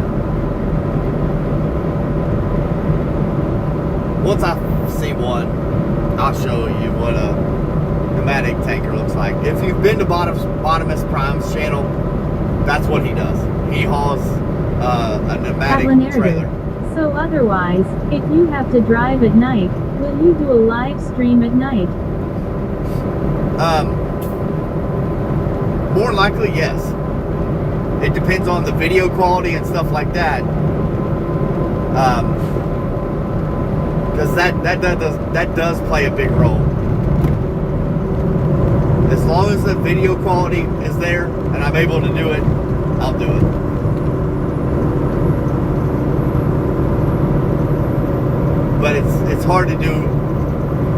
Once I see one, I'll show you what a pneumatic tanker looks like. If you've been to Bottomless Prime's channel, that's what he does. He hauls a pneumatic trailer. So otherwise, if you have to drive at night, will you do a live stream at night? More likely, yes. It depends on the video quality and stuff like that. Because that does play a big role. As long as the video quality is there and I'm able to do it, I'll do it. But it's hard to do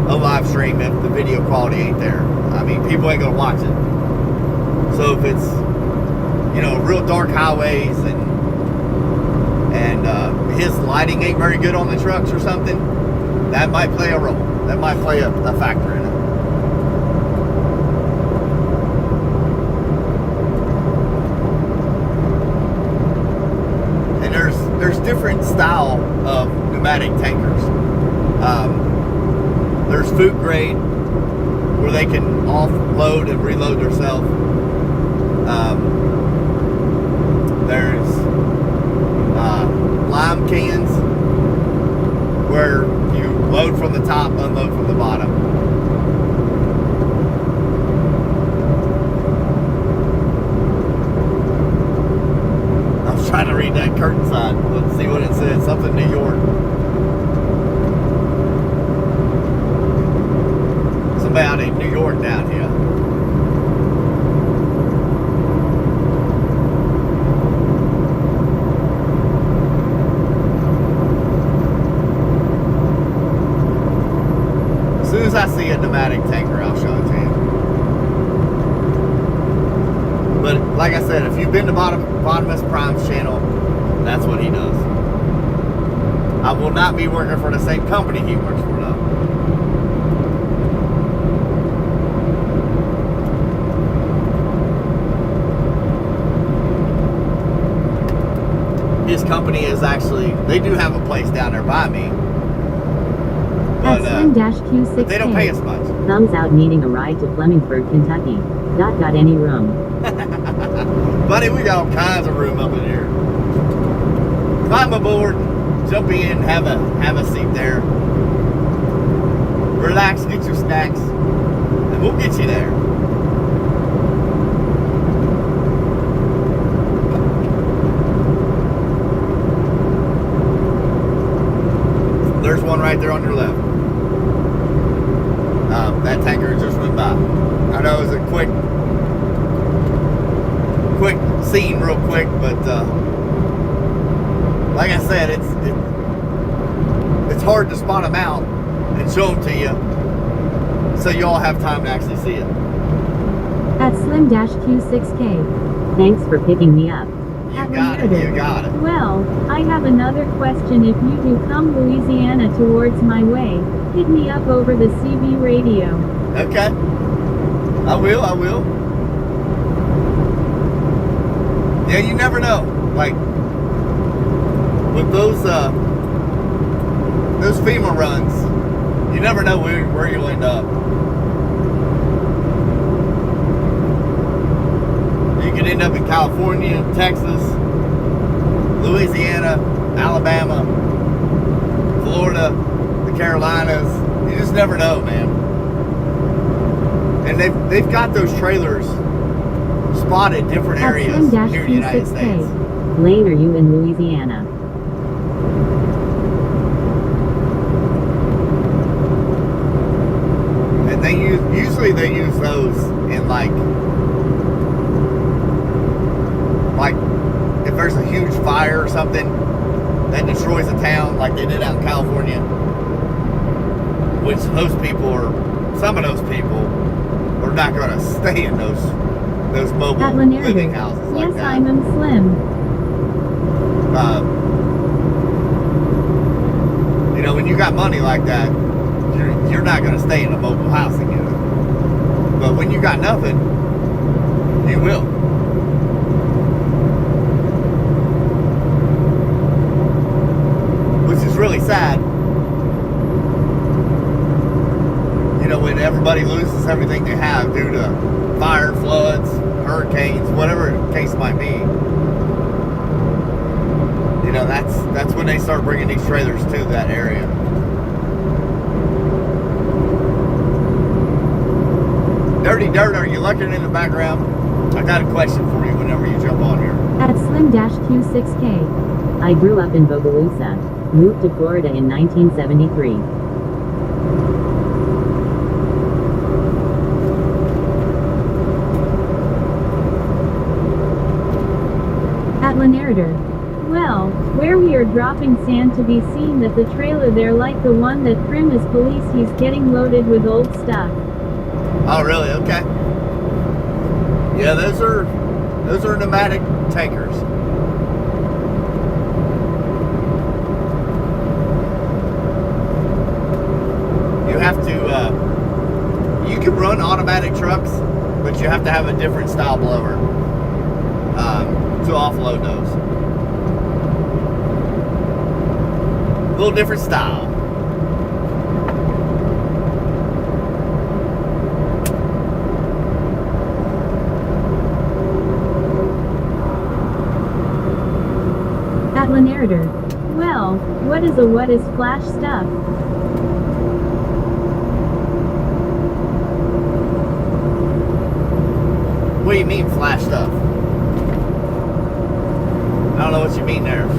a live stream if the video quality ain't there. I mean, people ain't gonna watch it. So if it's, you know, real dark highways and his lighting ain't very good on the trucks or something, that might play a role. That might play a factor in it. And there's different style of pneumatic tankers. There's food grade, where they can offload and reload themselves. There's lime cans, where you load from the top, unload from the bottom. I was trying to read that curtain sign. Let's see what it said. Something New York. about in New York down here. As soon as I see a pneumatic tanker, I'll show it to you. But like I said, if you've been to Bottomless Prime's channel, that's what he does. I will not be working for the same company he works for though. His company is actually, they do have a place down there by me. But, Slim-Q6K. they don't pay as much. Thumbs out needing a ride to Flemingsburg, Kentucky. Got any room? Buddy, we got all kinds of room up in here. Climb aboard, jump in, have a seat there. Relax, get your snacks, and we'll get you there. There's one right there on your left. That tanker just went by. I know it was a quick scene real quick, but like I said, it's hard to spot them out and show them to you so you all have time to actually see it. At Slim-Q6K. Thanks for picking me up. You got it. Well, I have another question. If you do come Louisiana towards my way, hit me up over the CB radio. Okay. I will. Yeah, you never know. Like, with those FEMA runs, you never know where you'll end up. You could end up in California, Texas, Louisiana, Alabama, Florida, the Carolinas. You just never know, man. And they've got those trailers spotted different areas here in the United States. Lane, are you in Louisiana? And they usually use those in like if there's a huge fire or something that destroys a town, like they did out in California, which some of those people are not going to stay in those mobile living houses like yes, that. I'm Slim. You know, when you got money like that, you're not going to stay in a mobile house again. But when you got nothing, you will. Which is really sad. You know, when everybody loses everything they have due to fire, floods, hurricanes, whatever the case might be. You know, that's when they start bringing these trailers to that area. Dirty Dirt, are you looking in the background? I got a question for you whenever you jump on here. At Slim-Q6K. I grew up in Bogalusa. Moved to Florida in 1973. Narrator. Well, where we are dropping sand to be seen that the trailer there like the one that Prim is police, he's getting loaded with old stuff. Oh really? Okay. Yeah, those are pneumatic tankers. You have to you can run automatic trucks, but you have to have a different style blower to offload those. A little different style. At Narrator. Well, what is flash stuff? What do you mean flash stuff? I don't know what you mean there.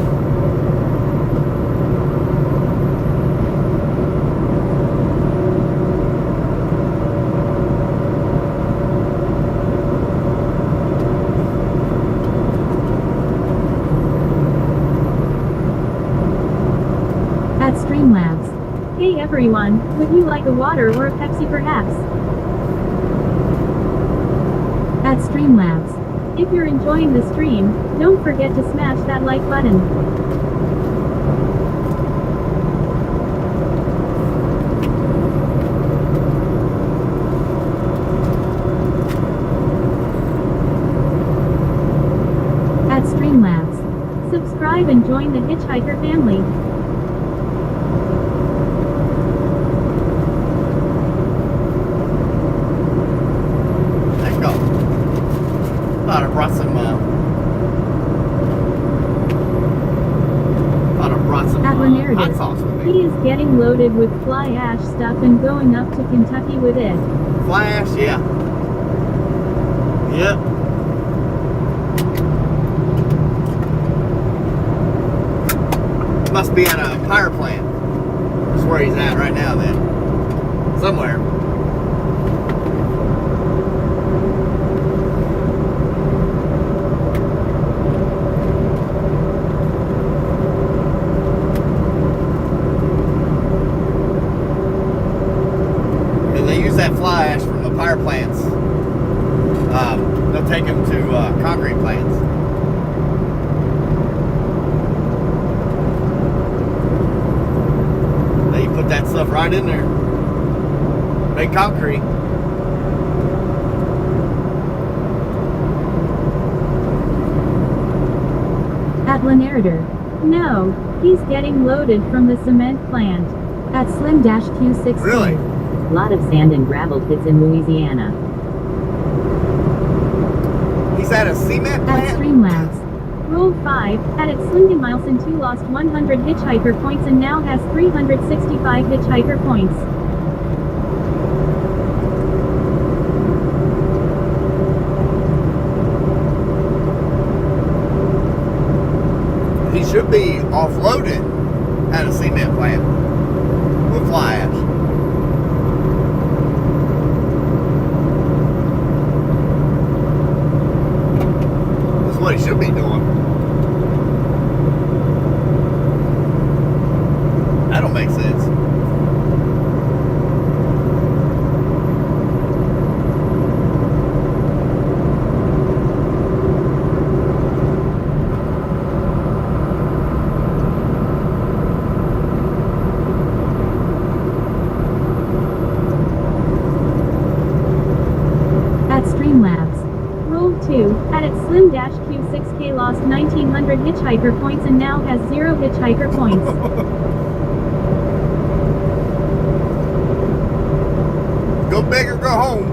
Streamlabs. Hey everyone, would you like a water or a Pepsi perhaps? At Streamlabs. If you're enjoying the stream, don't forget to smash that like button. At Streamlabs. Subscribe and join the Hitchhiker family. There you go. Thought I brought some. At Hot sauce with me. He is getting loaded with fly ash stuff and going up to Kentucky with it. Flash, yeah. Yep. Must be at a power plant. That's where he's at right now then. Somewhere. And they use that fly ash from the power plants. They'll take them to concrete plants. They put that stuff right in there. Make concrete. At Lanarder. No, he's getting loaded from the cement plant. At Slim-Q6. Really? Lot of sand and gravel pits in Louisiana. He's at a cement At plant? Streamlabs. Roll 5, at its Slingen Milestone 2 lost 100 hitchhiker points and now has 365 hitchhiker points. He should be offloaded at a cement plant with fly ash. That's what he should be doing. That don't make sense. At Streamlabs. Roll 2, at its Slim-Q6K lost 1900 hitchhiker points and now has 0 hitchhiker points. Go big or go home.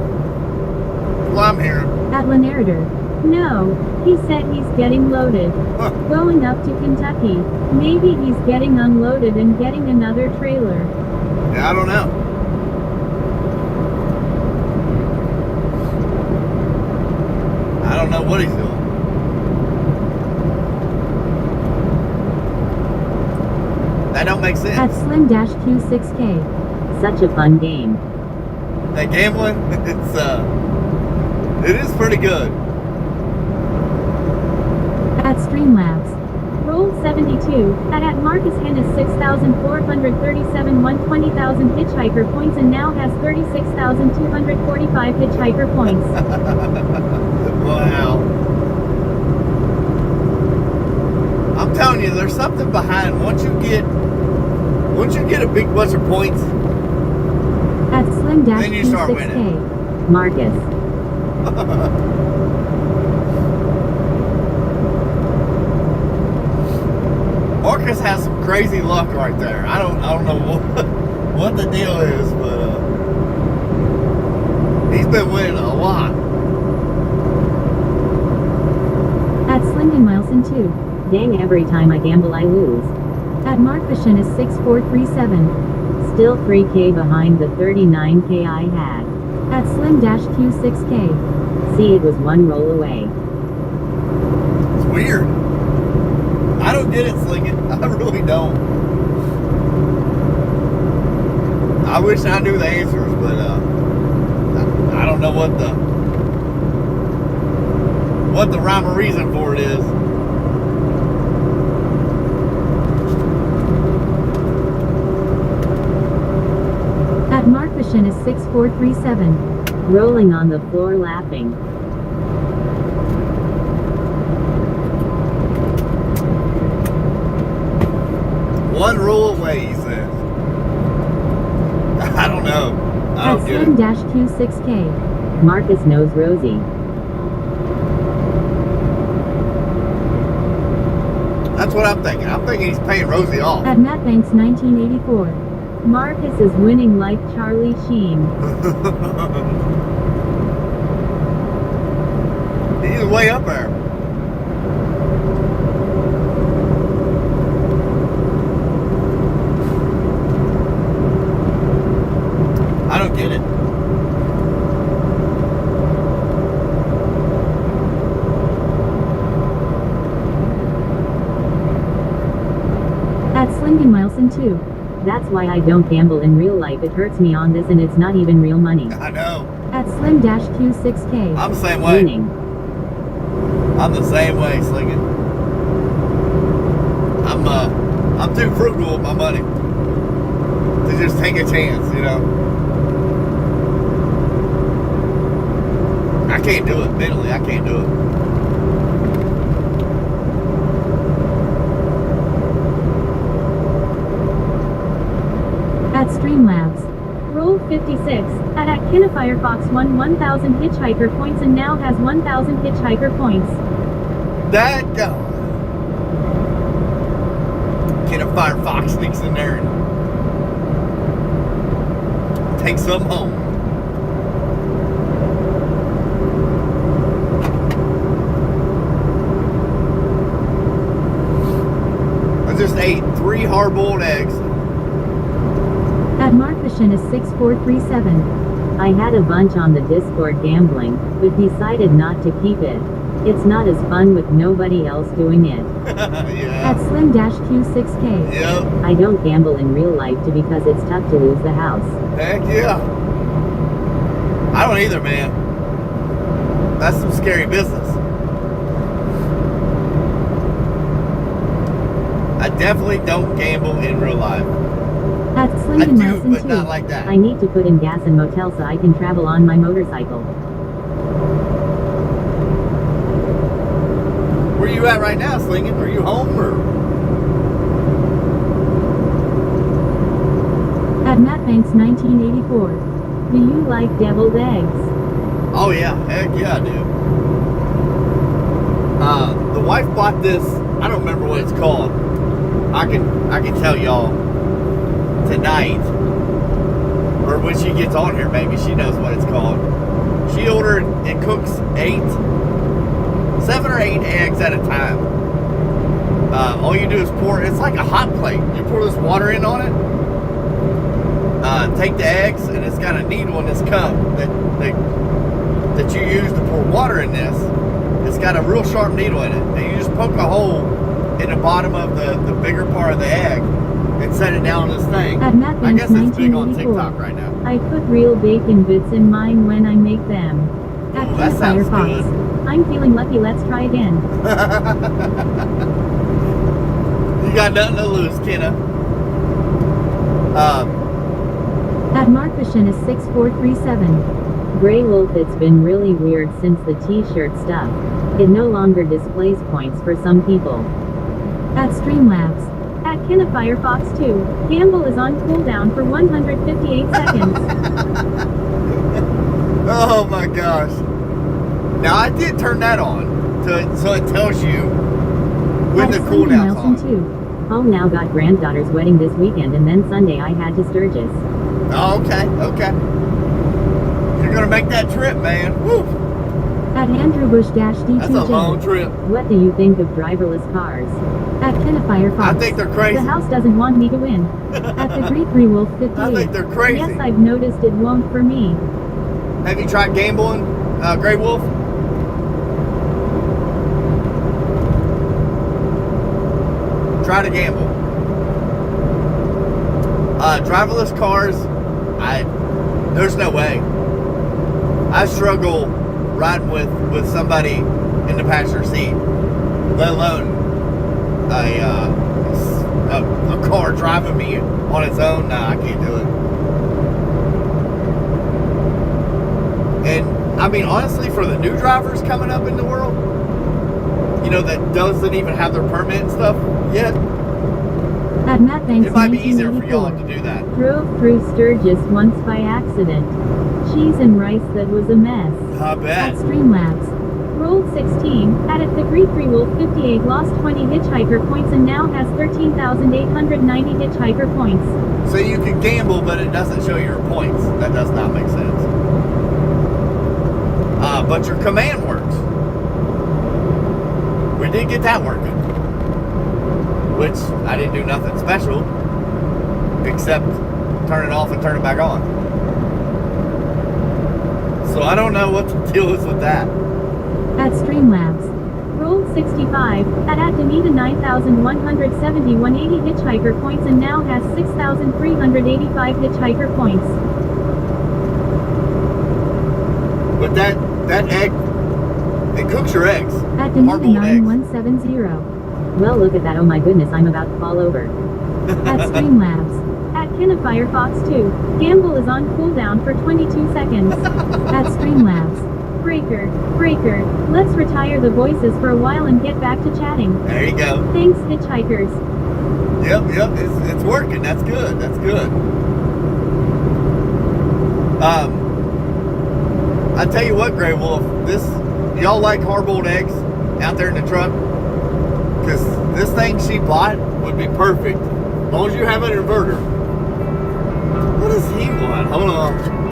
Well, I'm hearing. At Lanarder. No, he said he's getting loaded. Huh. Going up to Kentucky. Maybe he's getting unloaded and getting another trailer. Yeah, I don't know. I don't know what he's doing. That don't make sense. At Slim-Q6K. Such a fun game. That gambling, it is pretty good. At Streamlabs. Roll 72, at Marcus Hennis 6,437 won 20,000 hitchhiker points and now has 36,245 hitchhiker points. Wow. I'm telling you, there's something behind once you get a big bunch of points. At Then you start Slim-Q6K. winning. Marcus. Marcus has some crazy luck right there. I don't know what the deal is, but he's been winning a lot. At Slingen Milestone 2. Dang, every time I gamble I lose. At Mark Fishin is 6437. Still 3K behind the 39K I had. At Slim-Q6K. See, it was one roll away. It's weird. I don't get it, Slinging. I really don't. I wish I knew the answers, but I don't know what the rhyme or reason for it is. Fishin is 6437. Rolling on the floor laughing. One rule away, he says. I don't know. I At don't get it. Slim-Q6K. Marcus knows Rosie. That's what I'm thinking. I'm thinking he's paying Rosie off. At Matt Banks 1984. Marcus is winning like Charlie Sheen. He's way up there. I don't get it. At Slingen Milson 2. That's why I don't gamble in real life. It hurts me on this and it's not even real money. I know. At Slim-Q6K. I'm the same way. Winning. I'm the same way, Slinging. I'm too frugal with my money to just take a chance, you know. I can't do it mentally. I can't do it. At Streamlabs. Roll 56. At Firefox won 1,000 hitchhiker points and now has 1,000 hitchhiker points. That go. Get a Firefox sneaks in there and take some home. I just ate 3 hard-boiled eggs. At Mark Fishin is 6437. I had a bunch on the Discord gambling, but decided not to keep it. It's not as fun with nobody else doing it. Yeah. At Slim-Q6K. Yep. I don't gamble in real life because it's tough to lose the house. Heck yeah. I don't either, man. That's some scary business. I definitely don't gamble in real life. At I Slingen do, Milson but 2. not like that. I need to put in gas and motel so I can travel on my motorcycle. Where you at right now, Slinging? Are you home or? At Matt Banks 1984. Do you like deviled eggs? Oh yeah, heck yeah, I do. The wife bought this. I don't remember what it's called. I can tell y'all tonight, or when she gets on here, maybe she knows what it's called. She ordered. It cooks 7 or 8 eggs at a time. All you do is pour. It's like a hot plate. You pour this water in on it. Take the eggs, and it's got a needle in this cup that you use to pour water in this. It's got a real sharp needle in it, and you just poke a hole in the bottom of the bigger part of the egg and set it down on this thing. At Matt I Banks guess it's big on 1984. TikTok right now. I put real bacon bits in mine when I make them. At Ooh, that sounds Firefox. good. I'm feeling lucky. Let's try again. You got nothing to lose, Kenna. At Mark Fishin is 6437. Grey Wolf, it's been really weird since the t-shirt stuff. It no longer displays points for some people. At Streamlabs. At Firefox 2. Gamble is on cooldown for 158 seconds. Oh my gosh. Now I did turn that on so it tells you when the At cooldown's Nelson on. 2. Home now got granddaughter's wedding this weekend and then Sunday I had to Sturgis. Oh, okay. You're gonna make that trip, man. Woo. At Andrew Bush-D2J. That's a long trip. What do you think of driverless cars? At Firefox. I think they're crazy. The house doesn't want me to win. At the Greek Wolf 58. I think they're crazy. Yes, I've noticed it won't for me. Have you tried gambling, Grey Wolf? Try to gamble. Driverless cars, there's no way. I struggle riding with somebody in the passenger seat, let alone a car driving me on its own. Nah, I can't do it. And I mean, honestly, for the new drivers coming up in the world, you know, that doesn't even have their permit and stuff yet, At Matt Banks it might be easier for y'all 1984. to do that. Drove through Sturgis once by accident. Cheese and rice that was a mess. I bet. At Streamlabs. Rolled 16, added the Greek Wolf 58 lost 20 hitchhiker points and now has 13,890 hitchhiker points. So you can gamble, but it doesn't show your points. That does not make sense. But your command works. We did get that working. Which I didn't do nothing special except turn it off and turn it back on. So I don't know what the deal is with that. At Streamlabs. Rolled 65, at Danita 9,170 180 hitchhiker points and now has 6,385 hitchhiker points. But that egg, it cooks your eggs. At Danita Hard-boiled eggs. 9170. Well, look at that, oh my goodness, I'm about to fall over. At Streamlabs. At Kenna Firefox 2. Gamble is on cooldown for 22 seconds. At Streamlabs. Breaker, let's retire the voices for a while and get back to chatting. There you go. Thanks, hitchhikers. Yep, it's working. That's good. That's good. I tell you what, Grey Wolf, y'all like hard-boiled eggs out there in the truck? Because this thing she bought would be perfect as long as you have an inverter. What does he want? Hold on.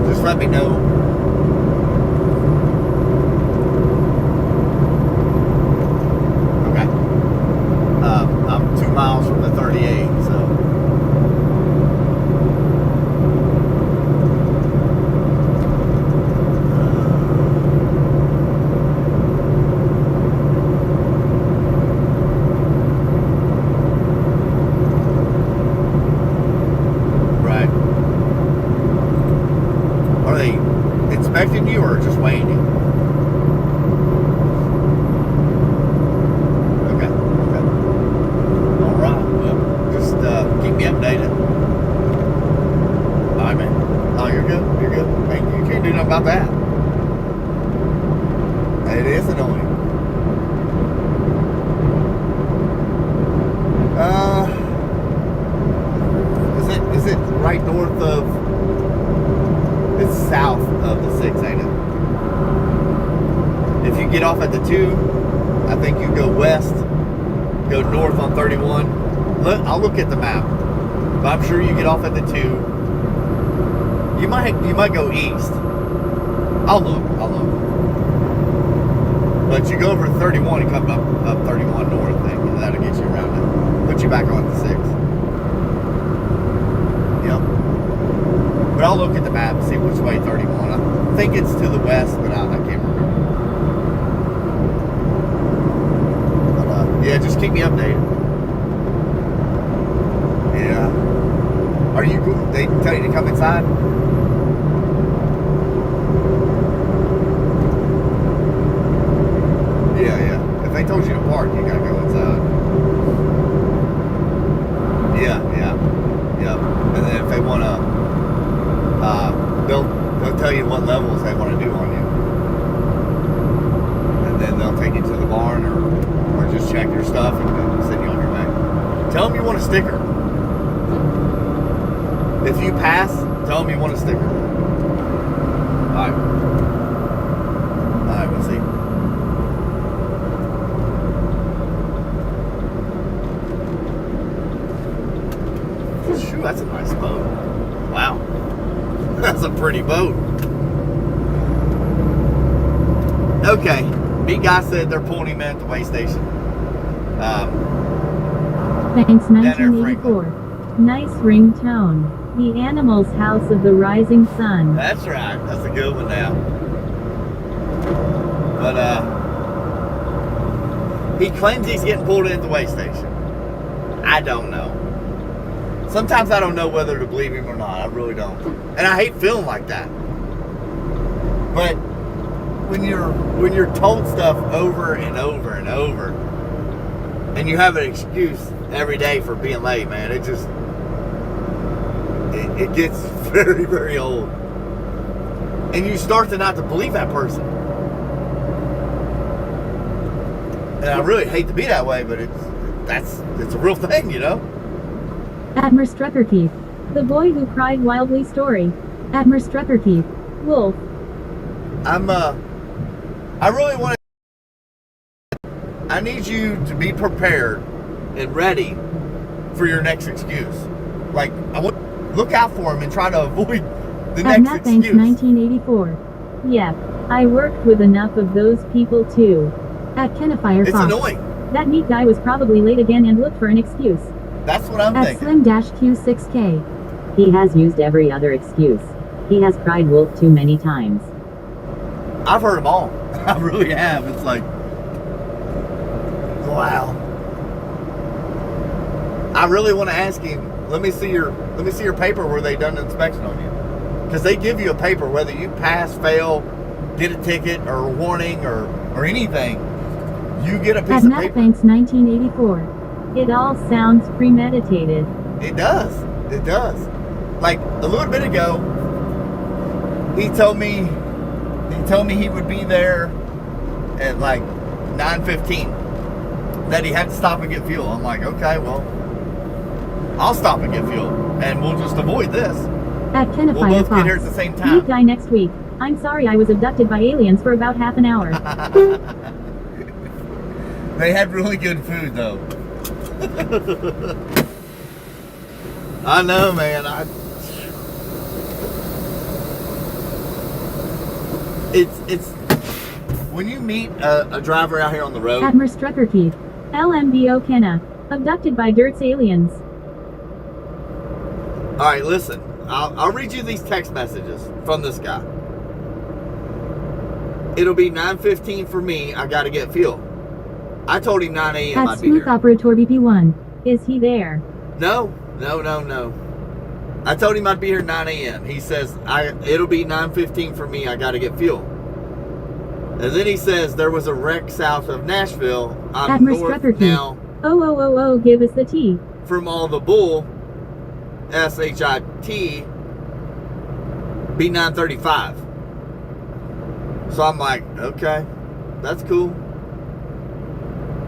Just let me know. Okay. I'm 2 miles from the 38, so. Expecting you or just waiting you? Okay. Alright, well, just keep me updated. Alright, man. Oh, you're good. Hey, you can't do nothing about that. It is annoying. Is it right north of... It's south of the 6, ain't it? If you get off at the 2, I think you go west, go north on 31. I'll look at the map, but I'm sure you get off at the 2. You might go east. I'll look. But you go over 31 and come up 31 north, and that'll get you around it. Put you back on the 6. Yep. But I'll look at the map and see which way 31. I think it's to the west, but I can't remember. But, yeah, just keep me updated. Yeah. They tell you to come inside? Yeah. If they told you to park, you gotta go inside. Yeah. And then if they want to, they'll tell you what levels they want to do on you, and then they'll take you to the barn or just check your stuff and then send you on your way. Tell them you want a sticker. If you pass, tell them you want a sticker. Alright, we'll see. Shoot, that's a nice boat. Wow. That's a pretty boat. Okay. Big guy said they're pulling him at the way station. Thanks, 1984. Nice ringtone. The Animals House of the Rising Sun. That's right. That's a good one now. But, he claims he's getting pulled in at the way station. I don't know. Sometimes I don't know whether to believe him or not. I really don't. And I hate feeling like that. But when you're told stuff over and over and over, and you have an excuse every day for being late, man, it gets very, very old. And you start to not to believe that person. And I really hate to be that way, but it's a real thing, you know? Admir Struckerkeith. The boy who cried wildly story. Admir Struckerkeith. Wolf. I really want to, I need you to be prepared and ready for your next excuse. Like, I want look out for him and try to avoid the At next Matt Banks, excuse. 1984. Yep. I worked with enough of those people too. At Kennefirefox. It's annoying. That neat guy was probably late again and looked for an excuse. That's what I'm At thinking. Slim-Q6K. He has used every other excuse. He has cried wolf too many times. I've heard them all. I really have. It's like, wow. I really want to ask him. Let me see your paper where they done the inspection on you, because they give you a paper whether you pass, fail, get a ticket or a warning or anything. You get a piece At of Matt paper. Banks, 1984. It all sounds premeditated. It does. It does. Like a little bit ago, he told me he would be there at like 9:15. That he had to stop and get fuel. I'm like, okay, well, I'll stop and get fuel, and we'll just avoid this. At We'll both get here at Kennefirefox. the same Neat time. guy next week. I'm sorry I was abducted by aliens for about half an hour. They had really good food though. I know, man. It's when you meet a driver out here on the road. Admir Struckerkeith. LMBO Kenna. Abducted by Dirt's aliens. All right, listen. I'll read you these text messages from this guy. It'll be 9:15 for me. I got to get fuel. I told him 9 a.m. At I'd be Smooth here. Operator BP1. Is he there? No. I told him I'd be here at 9 a.m. He says, it'll be 9:15 for me. I got to get fuel. And then he says, there was a wreck south of Nashville. I'm Admir north Struckerkeith. now Oh, give us the tea. from all the bull, SHIT, be 9:35. So I'm like, okay, that's cool.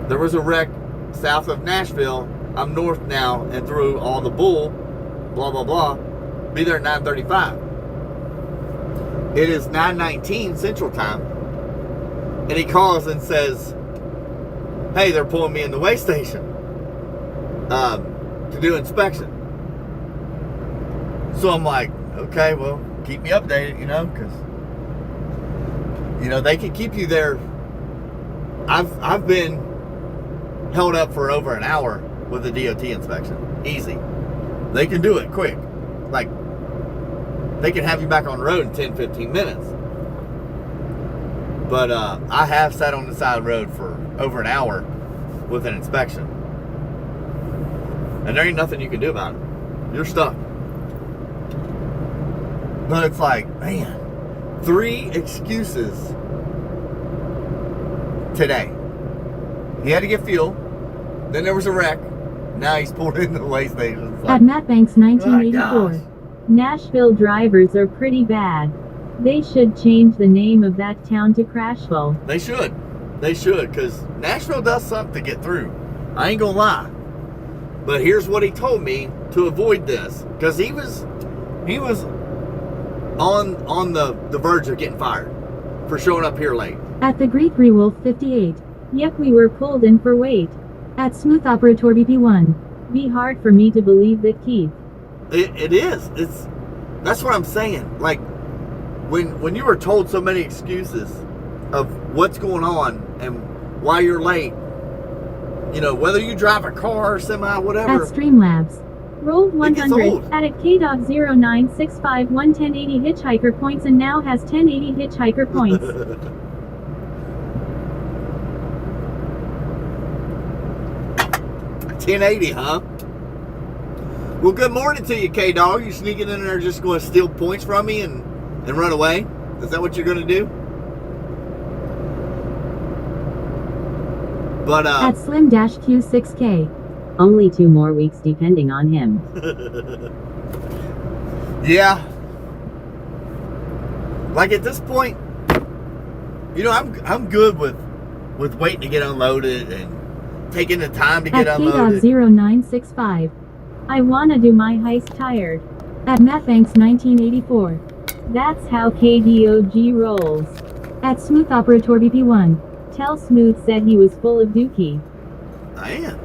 There was a wreck south of Nashville. I'm north now and through all the bull, blah, blah, blah. Be there at 9:35. It is 9:19 Central Time. And he calls and says, hey, they're pulling me in the way station to do inspection. So I'm like, okay, well, keep me updated, because, they can keep you there. I've been held up for over an hour with a DOT inspection. Easy. They can do it quick. Like, they can have you back on the road in 10, 15 minutes. But I have sat on the side of the road for over an hour with an inspection. And there ain't nothing you can do about it. You're stuck. But it's like, man, 3 excuses today. He had to get fuel. Then there was a wreck. Now he's pulled into the way station. It's like, At Matt Banks, 1984. gosh. Nashville drivers are pretty bad. They should change the name of that town to Crashville. They should. They should, because Nashville does something to get through. I ain't gonna lie. But here's what he told me to avoid this. Because he was on the verge of getting fired for showing up here late. At the Greek Wolf 58. Yep, we were pulled in for weight. At Smooth Operator BP1. Be hard for me to believe that Keith. It is. That's what I'm saying. Like, when you were told so many excuses of what's going on and why you're late, whether you drive a car, semi, whatever. At Streamlabs. Rolled It gets 100. old. At K-Dog 0965 1080 hitchhiker points and now has 1080 hitchhiker points. 1080, huh? Well, good morning to you, K-Dog. You sneaking in there just going to steal points from me and run away? Is that what you're going to do? But At Slim-Q6K. Only 2 more weeks depending on him. yeah. Like at this point, you know, I'm good with waiting to get unloaded and taking the time to get At unloaded. K.0965. I wanna do my heist tired. At Mattbanks 1984. That's how KDOG rolls. At Smooth Operator BP1. Tell Smooth said he was full of dookie. I am.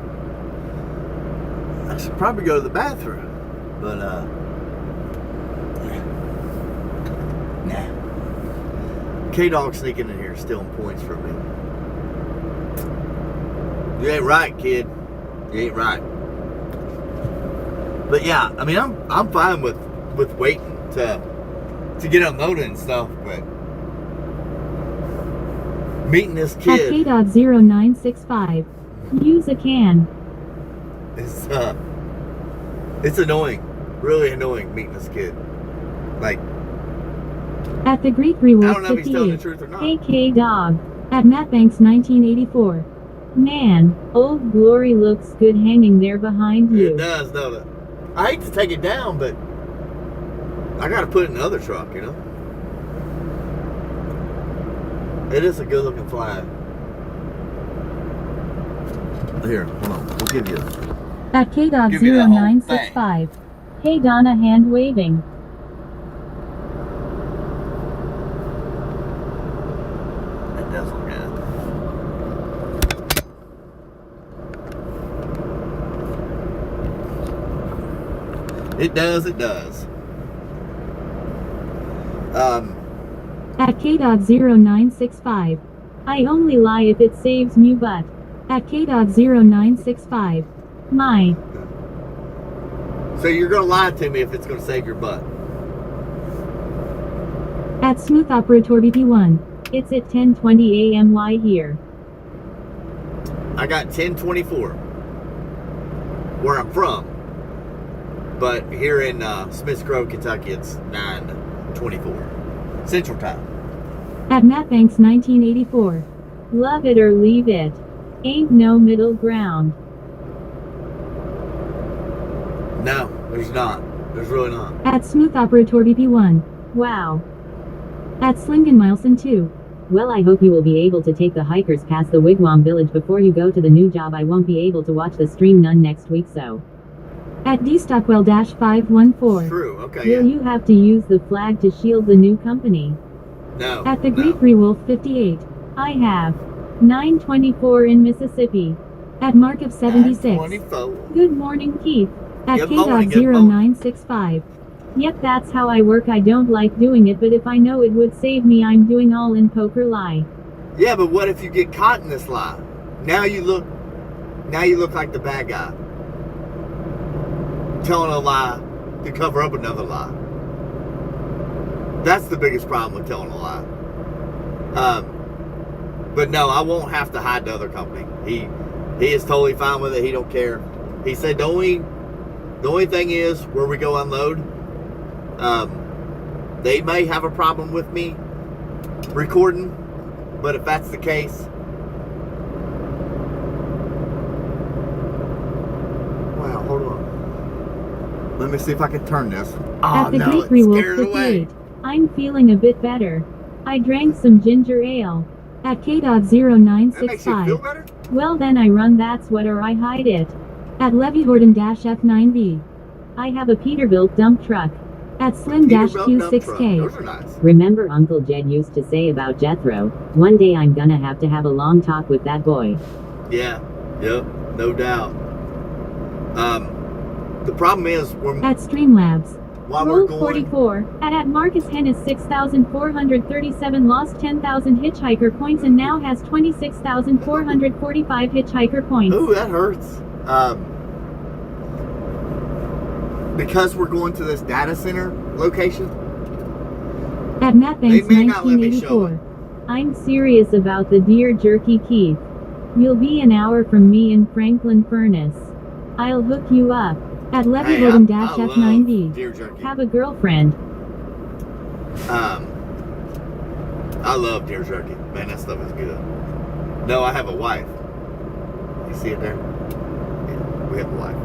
I should probably go to the bathroom. But nah. K-Dog sneaking in here stealing points from me. You ain't right, kid. You ain't right. But yeah, I mean, I'm fine with waiting to get unloaded and stuff, but meeting this At kid K.0965. Use a can. is it's annoying, really annoying meeting this kid. Like, At the Greek I Rewolf don't know if he's telling the 58. truth or not. AK Dog. At Mattbanks 1984. Man, Old Glory looks good hanging there behind It you. does, don't it? I hate to take it down, but I gotta put it in the other truck, you know? It is a good looking flag. Here, hold on. We'll give you At Give me the whole K.0965. Hey Donna, hand waving. that does look good. It does, it does. At K.0965. I only lie if it saves me, but. At K.0965. My. So you're gonna lie to me if it's gonna save your butt. At Smooth Operator BP1. It's at 10:20 a.m. Why here? I got 1024 where I'm from, but here in Smiths Grove, Kentucky, it's 9:24 Central Time. At Mattbanks 1984. Love it or leave it. Ain't no middle ground. No, there's not. There's really not. At Smooth Operator BP1. Wow. At Slingenmilson 2. Well, I hope you will be able to take the hikers past the Wigwam Village before you go to the new job. I won't be able to watch the stream none next week, so. At D-Stockwell-514. True, okay, Will yeah. you have to use the flag to shield the new company? No. At the no. Greek Rewolf 58. I have. 924 in Mississippi. At Mark of 76. 924. Good morning, Keith. At Good morning, good K.0965. Yep, that's how I work. I don't like doing it, but if I know it would save me, I'm doing all in poker lie. Yeah, but what if you get caught in this lie? Now you look like the bad guy. Telling a lie to cover up another lie. That's the biggest problem with telling a lie. But no, I won't have to hide the other company. He is totally fine with it. He don't care. He said the only thing is where we go unload. They may have a problem with me recording, but if that's the case, wow, hold on. Let me see if I can turn this. At Oh the no, Greek it Rewolf scared it away. 58. I'm feeling a bit better. I drank some ginger ale. At That makes you feel K.0965. better? Well then I run that's what or I hide it. At Levy-Horton-F9V. I have a Peterbilt dump truck. At Peterbilt dump truck. Slim-Q6K. Those are nice. Remember Uncle Jed used to say about Jethro, one day I'm gonna have to have a long talk with that boy. Yeah, yep, no doubt. The problem is when At Streamlabs. while Roll we're going, 44. At Marcus Hennis 6,437 lost 10,000 hitchhiker points and now has 26,445 hitchhiker points. ooh, that hurts. Because we're going to this data center location. At Mattbanks They may not let me show 1984. I'm serious about the deer jerky, Keith. You'll be an hour from me in Franklin Furnace. I'll hook you up. At Hey, I Levy-Horton-F9V. love deer jerky. Have a girlfriend. I love deer jerky. Man, that stuff is good. No, I have a wife. You see it there? Yeah, we have a wife.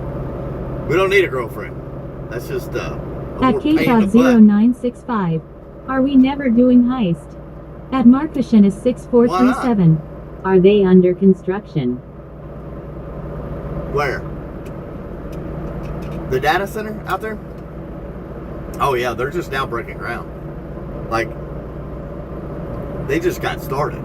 We don't need a girlfriend. That's just a At more pain in the butt. K.0965. Are we never doing heist? At Markushin is 6437. Are they under construction? Where? The data center out there? Oh yeah, they're just now breaking ground. Like, they just got started.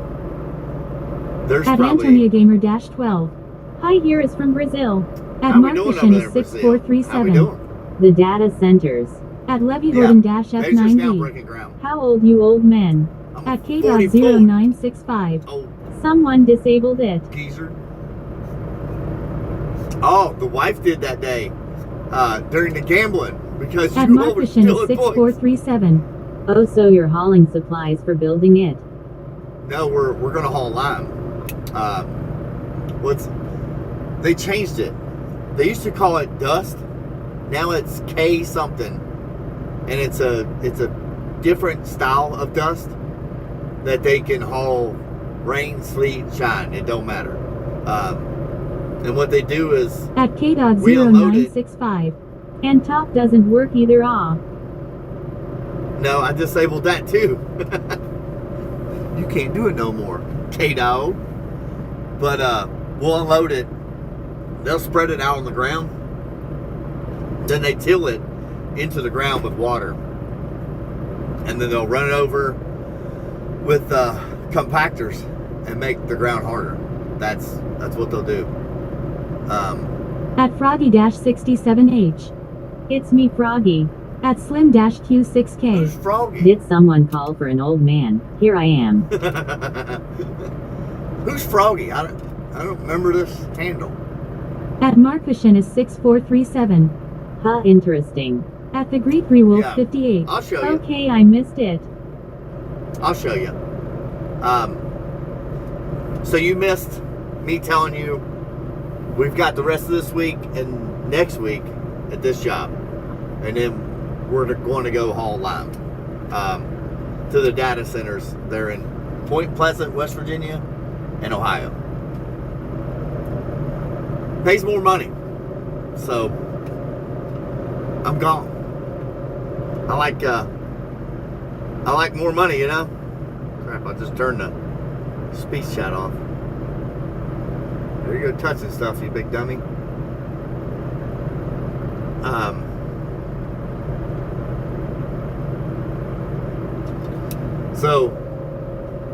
There's At probably... Antonia Gamer 12. Hi, here is from Brazil. At How we doing over Markushin there is in Brazil? How we 6437. doing? The data centers. At Levy Yeah, Horton they're just now F90. breaking ground. How old you old men? I'm At 44. K.0965. Oh, Someone disabled it. geezer. Oh, the wife did that day during the gambling because At you all were Markushin stealing is points. 6437. Oh, so you're hauling supplies for building it. No, we're gonna haul lime. They changed it. They used to call it dust. Now it's K something, and it's a different style of dust that they can haul rain, sleet, shine. It don't matter. And what they do is At we unload it. K.0965. And top doesn't work either. No, I disabled that too. You can't do it no more, K-Dog. But we'll unload it. They'll spread it out on the ground. Then they till it into the ground with water. And then they'll run it over with compactors and make the ground harder. That's what they'll do. At Froggy-67H. It's me, Froggy. At Slim-Q6K. Who's Froggy? Did someone call for an old man? Here I am. Who's Froggy? I don't remember this handle. At Markushin is 6437. Huh, interesting. At the Greek Rewolf Yeah, 58. I'll show you. Okay, I missed it. I'll show you. So you missed me telling you we've got the rest of this week and next week at this job, and then we're going to go haul lime to the data centers. They're in Point Pleasant, West Virginia, and Ohio. Pays more money, so I'm gone. I like more money, you know. Crap! I just turned the speech chat off. There you go, touching stuff, you big dummy. So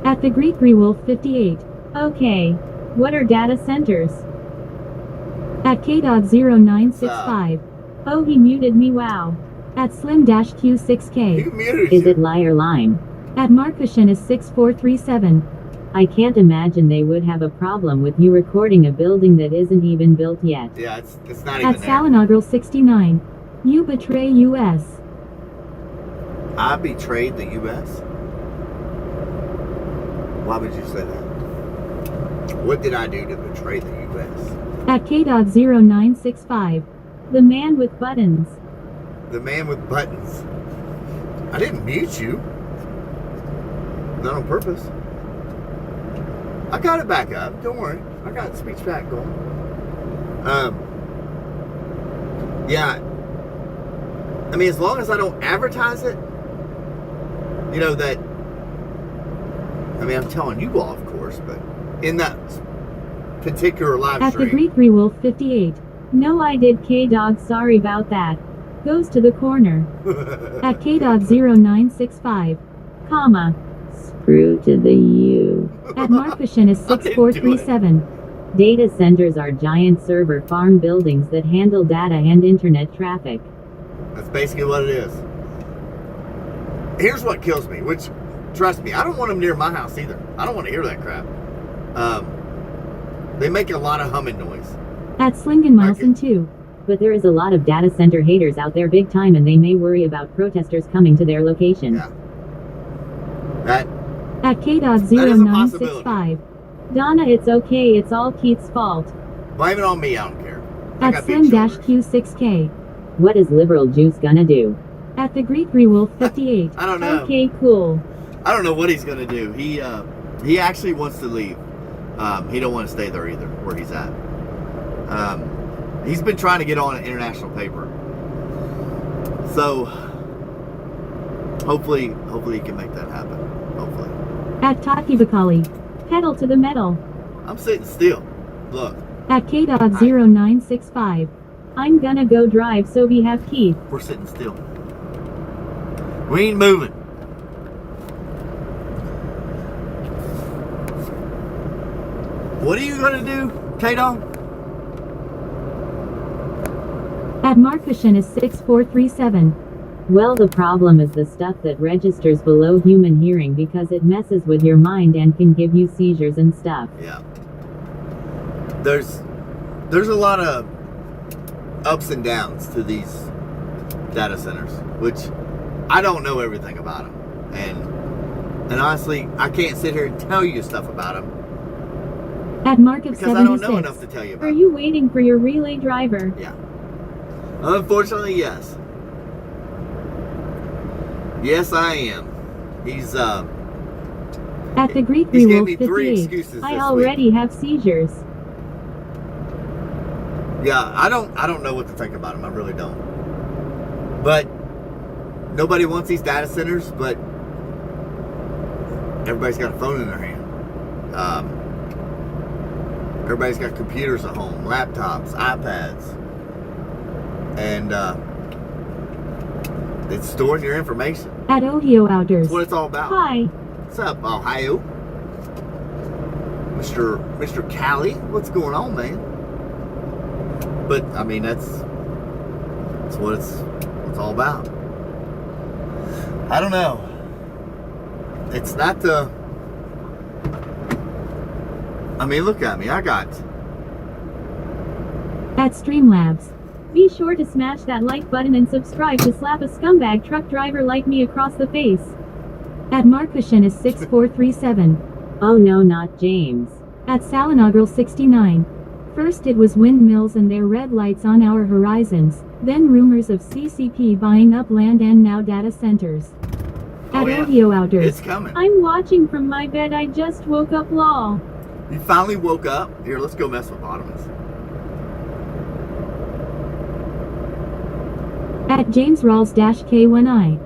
At the Greek Rewolf 58. Okay. What are data centers? At K.0965. Oh, he muted me, wow. At Slim-Q6K. who muted Is you? it lie or lime? At Markushin is 6437. I can't imagine they would have a problem with you recording a building that isn't even built yet. Yeah, it's not even At there. Salinogrel 69. You betray US. I betrayed the U.S. Why would you say that? What did I do to betray the U.S.? At K.0965. The man with buttons. The man with buttons. I didn't mute you. Not on purpose. I got it back up. Don't worry. I got speech back going. Yeah. I mean, as long as I don't advertise it, you know that. I mean, I'm telling you all, of course, but in that particular live At the stream. Greek Rewolf 58. No, I did K-Dog, sorry about that. Goes to the corner. At K.0965. Comma. Screw to the U. At Markushin is I didn't do it. 6437. Data centers are giant server farm buildings that handle data and internet traffic. That's basically what it is. Here's what kills me, which, trust me, I don't want them near my house either. I don't want to hear that crap. They make a lot of humming noise. At Slingenmilson too. But there is a lot of data center haters out there big time, and they may worry about protesters coming to their location. Yeah. That At K.0965. Donna, it's okay, it's all Keith's fault. blame it on me, I don't care. I At got big shoulders. Slim-Q6K. What is liberal juice gonna do? At the Greek Rewolf 58. I don't know. Okay, cool. I don't know what he's gonna do. He actually wants to leave. He don't want to stay there either, where he's at. He's been trying to get on an international paper. So hopefully he can make that happen. Hopefully. At Taki Bakali. Pedal to the metal. I'm sitting still. Look. At K.0965. I'm gonna go drive so we have Keith. We're sitting still. We ain't moving. What are you gonna do, K-Dog? At Markushin is 6437. Well, the problem is the stuff that registers below human hearing because it messes with your mind and can give you seizures and stuff. Yeah. There's a lot of ups and downs to these data centers, which I don't know everything about them. And honestly, I can't sit here and tell you stuff about them At Mark of because 76. I don't know enough to tell you about Are them. you waiting for your relay driver? Yeah. Unfortunately, yes. Yes, I am. He's At the Greek he's gave Rewolf me 3 58. excuses I this already have seizures. Yeah, I don't know what to think about them. I really don't. But nobody wants these data centers, but everybody's got a phone in their hand. Everybody's got computers at home, laptops, iPads. And it's storing your information. At Ohio Outdoors. That's what it's all about. Hi. What's up, Ohio? Mr. Cali? What's going on, man? But I mean that's what it's all about. I don't know. It's not the I mean, look at me. I got At Streamlabs. Be sure to smash that like button and subscribe to slap a scumbag truck driver like me across the face. At Markushin is 6437. Oh no, not James. At Salinogral 69. First it was windmills and their red lights on our horizons, then rumors of CCP buying up land and now data centers. At Ohio Outdoors. It's coming. I'm watching from my bed, I just woke up, lol. You finally woke up? Here, let's go mess with Bottomus. At James Rawls-K1I.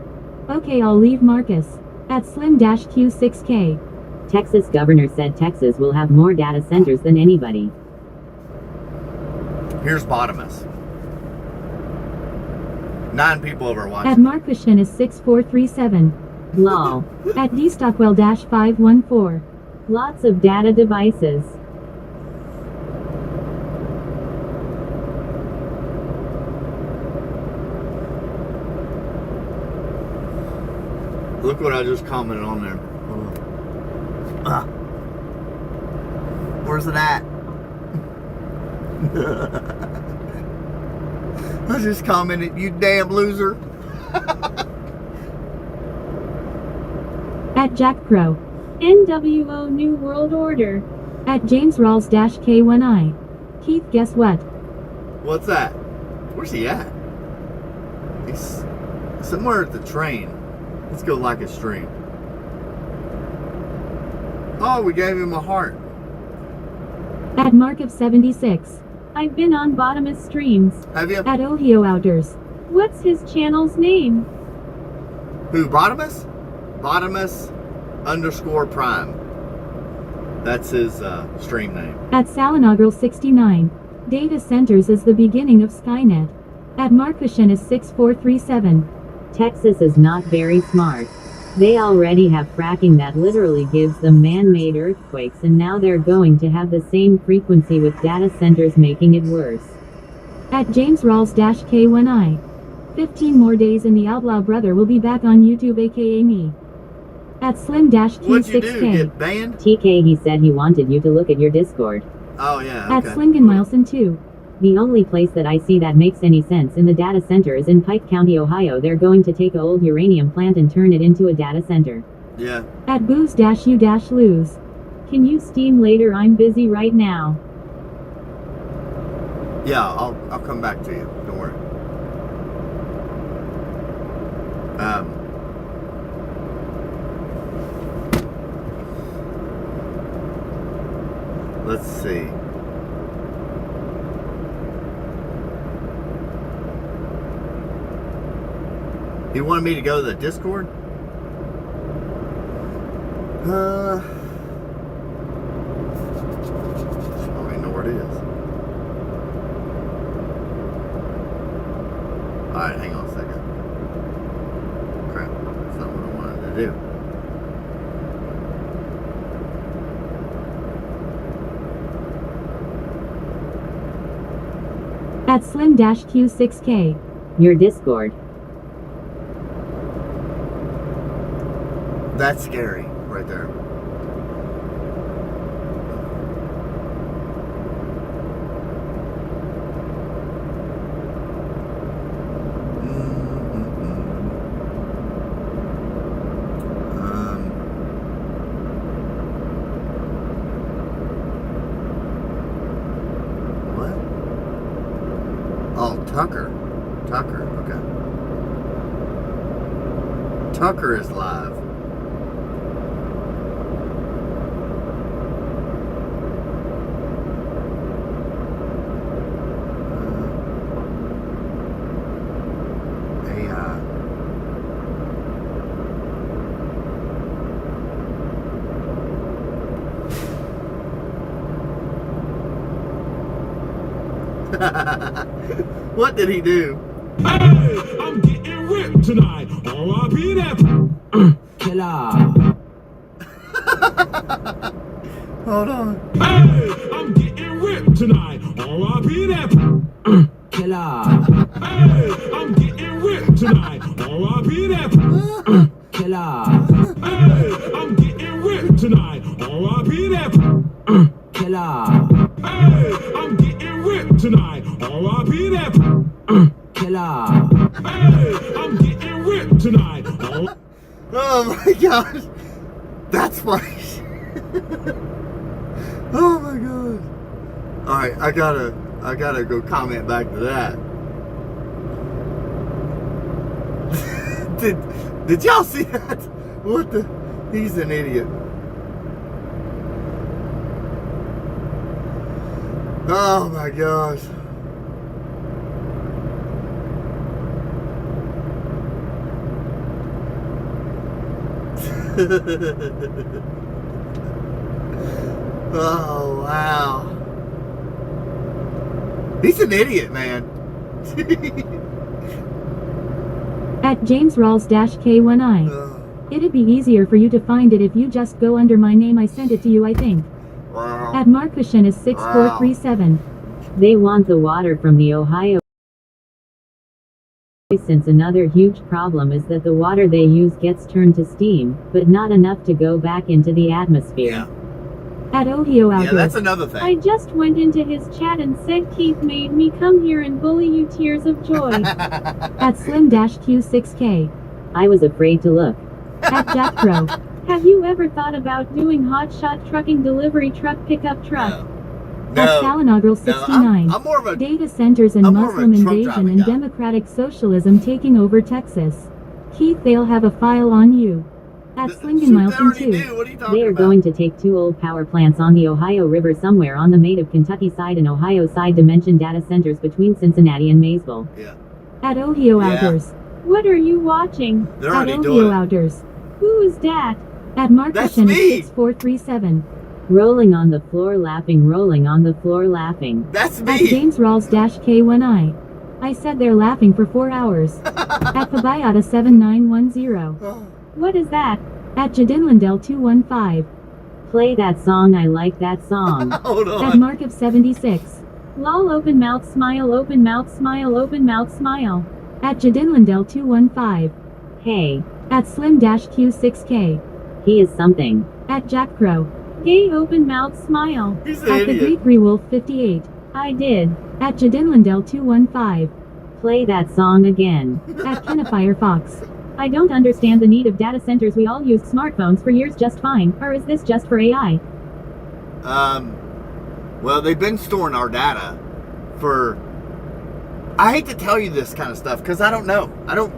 Okay, I'll leave Marcus. At Slim-Q6K. Texas governor said Texas will have more data centers than anybody. Here's Bottomus. 9 people over At watching. Markushin is 6437. Lol. At DStockwell-514. Lots of data devices. Look what I just commented on there. Where's it at? I just commented, you damn loser. At Jack Pro. NWO New World Order. At James Rawls-K1I. Keith, guess what? What's that? Where's he at? He's somewhere at the train. Let's go like a stream. Oh, we gave him a heart. At Mark of 76. I've been on Bottomus streams. Have you? At Ohio Outdoors. What's his channel's name? Who, Bottomus? Bottomus _ Prime. That's his stream name. At Salinogral 69. Data centers is the beginning of Skynet. At Markushin is 6437. Texas is not very smart. They already have fracking that literally gives them man-made earthquakes, and now they're going to have the same frequency with data centers, making it worse. At James Rawls-K1I. 15 more days and the Outlaw Brother will be back on YouTube, aka me. At Slim-Q6K. What'd you do? Get banned? TK, he said he wanted you to look at your Discord. Oh yeah. At Okay. Slingenmilson 2. The only place that I see that makes any sense in the data center is in Pike County, Ohio. They're going to take an old uranium plant and turn it into a data center. Yeah. At Booze-U-Lose. Can you steam later? I'm busy right now. Yeah, I'll come back to you. Don't worry. Let's see. You wanted me to go to the Discord? I don't even know where it is. Alright, hang on a second. Crap, that's not what I wanted to do. At Slim-Q6K. Your Discord. That's scary, right there. What? Oh, Tucker. Tucker, okay. Tucker is live. What did he do? Hey, I'm getting ripped tonight. R.I.P. that killer. Hold on. Hey, I'm getting ripped tonight. R.I.P. that killer. Hey, I'm getting ripped tonight. R.I.P. that killer. Hey, I'm getting ripped tonight. R.I.P. that killer. Hey, I'm getting ripped tonight. R.I.P. that killer. Hey, I'm getting ripped tonight. Oh my gosh. That's funny. Oh my god. Alright, I gotta go comment back to that. Did y'all see that? What the? He's an idiot. Oh my gosh. Oh wow. He's an idiot, man. At James Rawls-K1I. It'd be easier for you to find it if you just go under my name. I sent it to you, I think. Wow. At Markushin is 6437. They want the water from the Ohio. Since another huge problem is that the water they use gets turned to steam, but not enough to go back into the atmosphere. Yeah. At Ohio Outdoors. Yeah, that's another thing. I just went into his chat and said Keith made me come here and bully you, tears of joy. At Slim-Q6K. I was afraid to look. At Jack Pro. Have you ever thought about doing hotshot trucking, delivery truck, pickup truck? No. At Salinogrel 69. I'm more of a Data centers and I'm more of a Muslim truck invasion driving and guy. democratic socialism taking over Texas. Keith, they'll have a file on you. At Slingen Shoot, they Milton already 2. do. What are you talking They are about? going to take 2 old power plants on the Ohio River somewhere on the Maid of Kentucky side and Ohio side to mention data centers between Cincinnati and Maysville. Yeah. At Ohio Yeah. Outdoors. What are you watching? They're At already Ohio doing it. Outdoors. Who is that? At That's Markushin is me. 6437. Rolling on the floor laughing, rolling on the floor laughing. That's At me. James Rawls-K1I. I said they're laughing for 4 hours. At Fabayata 7910. What is that? At Jadinlandel 215. Play that song, I like that song. Hold At on. Mark of 76. Lol, open mouth smile, open mouth smile, open mouth smile. At Jadinlandel 215. Hey, At Slim-Q6K. he is something. At Jack Crow. Gay open mouth smile. He's an At the idiot. Great Wolf 58. I did. At Jadinlandel 215. Play that song again. At Kenafire Fox. I don't understand the need of data centers. We all used smartphones for years just fine. Or is this just for AI? Well, they've been storing our data for. I hate to tell you this kind of stuff because I don't know. I don't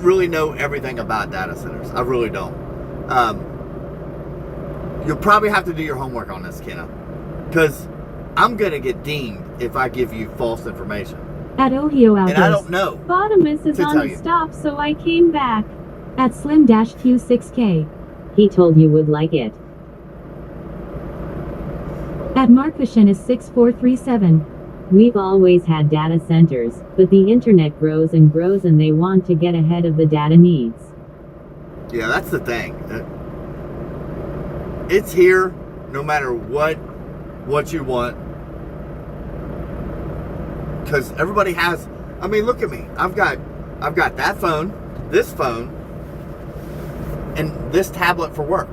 really know everything about data centers. I really don't. You'll probably have to do your homework on this, Kenna, because I'm gonna get dinged if I give you false information. At Ohio And I Outdoors. don't know. Bottomus is to on tell the you. stop, so I came back. At Slim-Q6K. He told you would like it. At Markushin is 6437. We've always had data centers, but the internet grows and grows and they want to get ahead of the data needs. Yeah, that's the thing. It's here no matter what you want. Because everybody has, I mean, look at me. I've got that phone, this phone, and this tablet for work.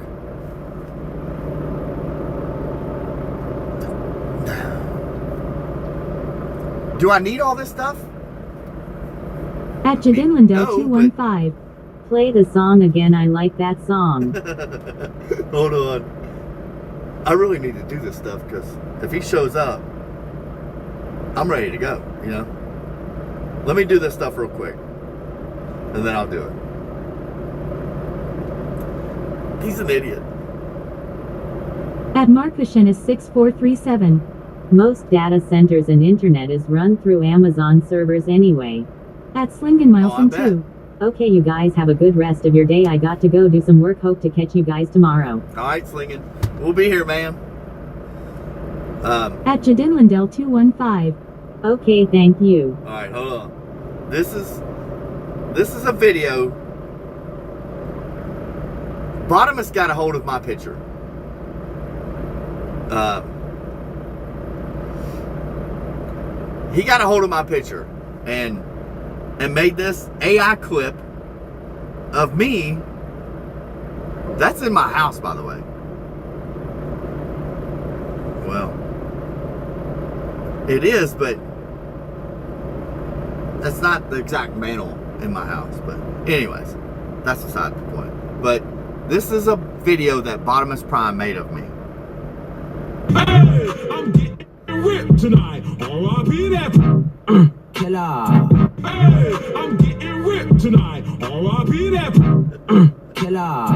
Do I need all this stuff? At Jadinlando No, 215. Play the song again, I like that song. Hold on. I really need to do this stuff because if he shows up, I'm ready to go, you know? Let me do this stuff real quick. And then I'll do it. He's an idiot. At Markushin is 6437. Most data centers and internet is run through Amazon servers anyway. At Slingen I Milestone bet. 2. Okay, you guys have a good rest of your day. I got to go do some work. Hope to catch you guys tomorrow. All right, Slinging. We'll be here, man. At Jadinlandel 215. Okay, thank you. All right, hold on. This is a video. Bottomus got a hold of my picture. He got a hold of my picture and made this AI clip of me. That's in my house, by the way. Well, it is, but that's not the exact mantle in my house. But anyways, that's beside the point. But this is a video that Bottomus Prime made of me. Hey, I'm getting ripped tonight. R.I.P. that killer. Hey, I'm getting ripped tonight. R.I.P. that killer.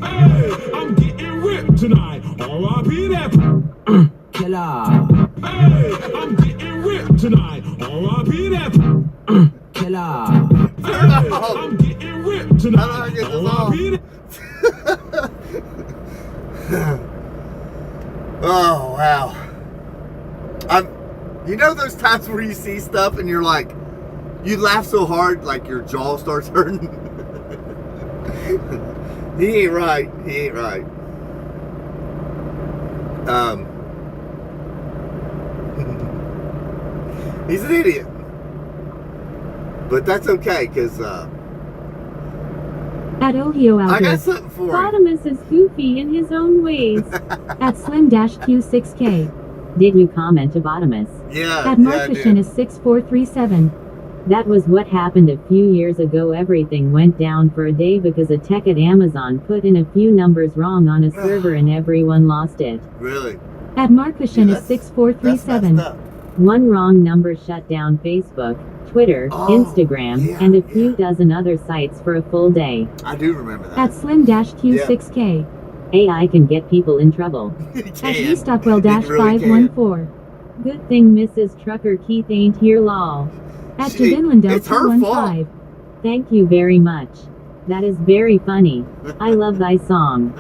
Hey, I'm getting ripped tonight. R.I.P. that killer. Hey, I'm getting ripped tonight. R.I.P. that killer. Hey, I'm getting ripped tonight. How do I get this off? R.I.P. that Oh wow! You know those times where you see stuff and you're like, you laugh so hard like your jaw starts hurting. He ain't right. He ain't right. He's an idiot, but that's okay because At Ohio I got Outdoors. something for him. Bottomus is goofy in his own ways. At Slim-Q6K. Did you comment to Bottomus? Yeah, At yeah, I Markushin did. is 6437. That was what happened a few years ago. Everything went down for a day because a tech at Amazon put in a few numbers wrong on a server and everyone lost it. Really. At Markushin Yeah, is that's 6437. messed up. One wrong number shut down Facebook, Twitter, Oh, Instagram, yeah, and a few yeah. dozen other sites for a full day. I do remember that. At Slim-Q6K. AI can get people in trouble. He At can. Eastockwell-514. He really can. Good thing Mrs. Trucker Keith ain't here, lol. At She- Jadinlandel it's her 215. Thank you very much. That is very funny. I love thy song.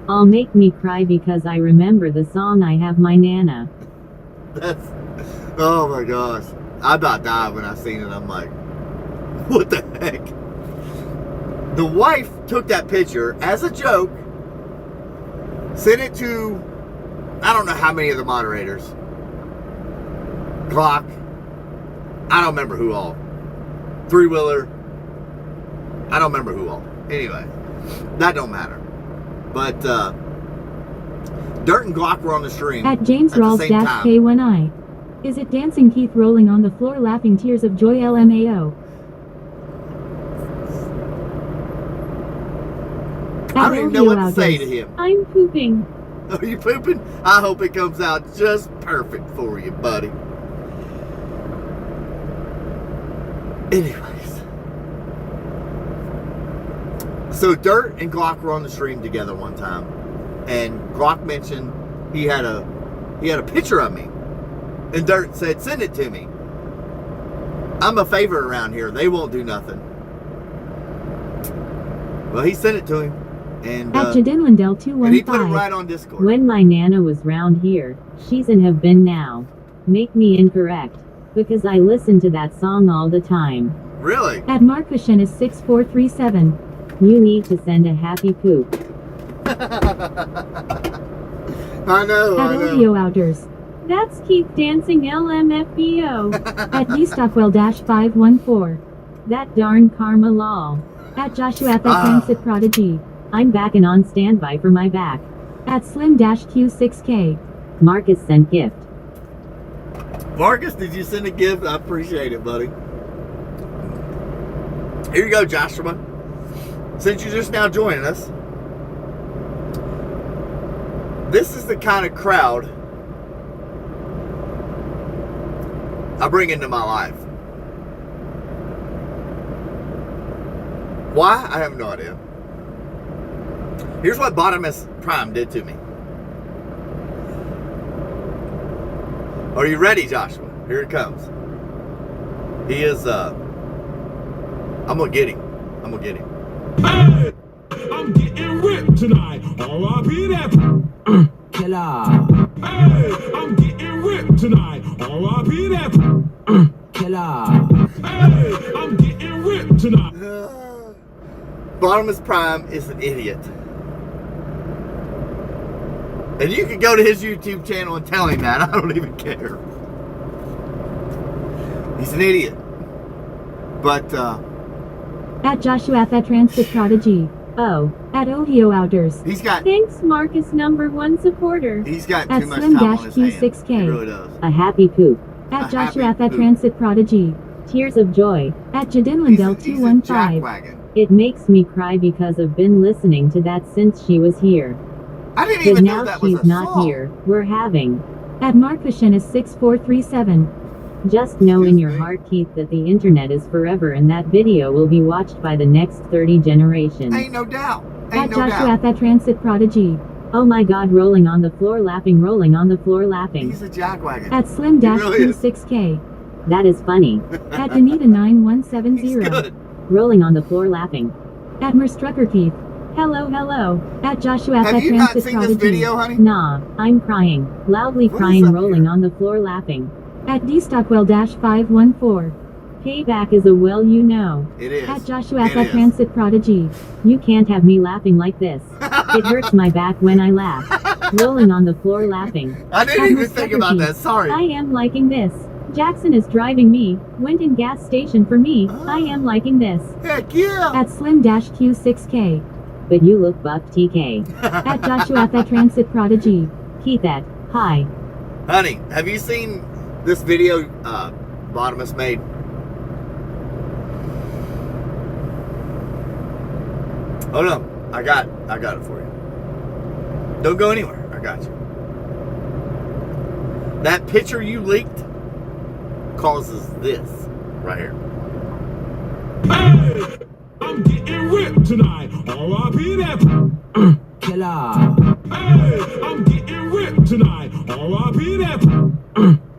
All make me cry because I remember the song I have my Nana. That's, oh my gosh. I about died when I seen it. I'm like, what the heck? The wife took that picture as a joke, sent it to, I don't know how many of the moderators. Glock. I don't remember who all. Three Wheeler. I don't remember who all. Anyway, that don't matter. But Dirt and Glock were on the stream At James at the same time. Rawls-K1I. Is it Dancing Keith rolling on the floor laughing tears of joy LMAO? I don't even know what to say to him. I'm pooping. Are you pooping? I hope it comes out just perfect for you, buddy. Anyways. So Dirt and Glock were on the stream together one time. And Glock mentioned he had a picture of me. And Dirt said, send it to me. I'm a favorite around here. They won't do nothing. Well, he sent it to him. And, At Jadinlindell 215. and he put it right on Discord. When my nana was round here, she's and have been now. Make me incorrect. Because I listen to that song all the time. Really? At Markushen is 6437. You need to send a happy poop. I know, At I know. Audio Outers. That's Keith dancing LMFBO. At D-Stockwell-514. That darn Karma Lol. At Joshua at that Transit Prodigy. I'm back and on standby for my back. At Slim-Q6K. Marcus sent gift. Marcus, did you send a gift? I appreciate it, buddy. Here you go, Joshua. Since you're just now joining us, this is the kind of crowd I bring into my life. Why? I have no idea. Here's what Bottomless Prime did to me. Are you ready, Joshua? Here it comes. He is, I'm gonna get him. I'm gonna get him. Hey, I'm getting ripped tonight. R.I.P. that killer. Hey, I'm getting ripped tonight. R.I.P. that killer. Hey, I'm getting ripped tonight. Bottomless Prime is an idiot. And you can go to his YouTube channel and tell him that. I don't even care. He's an idiot. But, At Joshua at that Transit Prodigy. Oh, at Ohio Outers. he's got Thanks, Marcus, #1 supporter. too At much time on his hands. Slim-Q6K. He really does. A happy poop. At A Joshua happy at that poop. Transit Prodigy. Tears of joy. At Jadinlindell He's a 215. jackwagon. It makes me cry because I've been listening to that since she was here. I didn't But even know now that was she's a not song. here. We're having. At Markushen is 6437. Just know in Excuse your me? heart, Keith, that the internet is forever and that video will be watched by the next 30 generations. Ain't no doubt. At Ain't no Joshua doubt. at that Transit Prodigy. Oh my god, rolling on the floor laughing, rolling on the floor laughing. He's a jackwagon. At Slim-Q6K. That is funny. At Danita He's 9170. good. Rolling on the floor laughing. At Merstrucker Keith. Hello, hello. At Joshua at Have that you not Transit seen this Prodigy. video, honey? Nah, I'm crying. Loudly What is crying, up rolling here? on the floor laughing. At D-Stockwell-514. Payback is a well you know. It is. At Joshua at It that is. Transit Prodigy. You can't have me laughing like this. It hurts my back when I laugh. Rolling on the floor laughing. I didn't At even think Merstrucker about Keith. that. Sorry. I am liking this. Jackson is driving me. Winton gas station for me. I am liking this. Heck yeah. At Slim-Q6K. But you look buff, TK. At Joshua at that Transit Prodigy. Keith at. Hi. Honey, have you seen this video Bottomless made? Oh no, I got it for you. Don't go anywhere. I got you. That picture you leaked causes this right here. Hey, I'm getting ripped tonight. R.I.P. that killer. Hey, I'm getting ripped tonight. R.I.P. that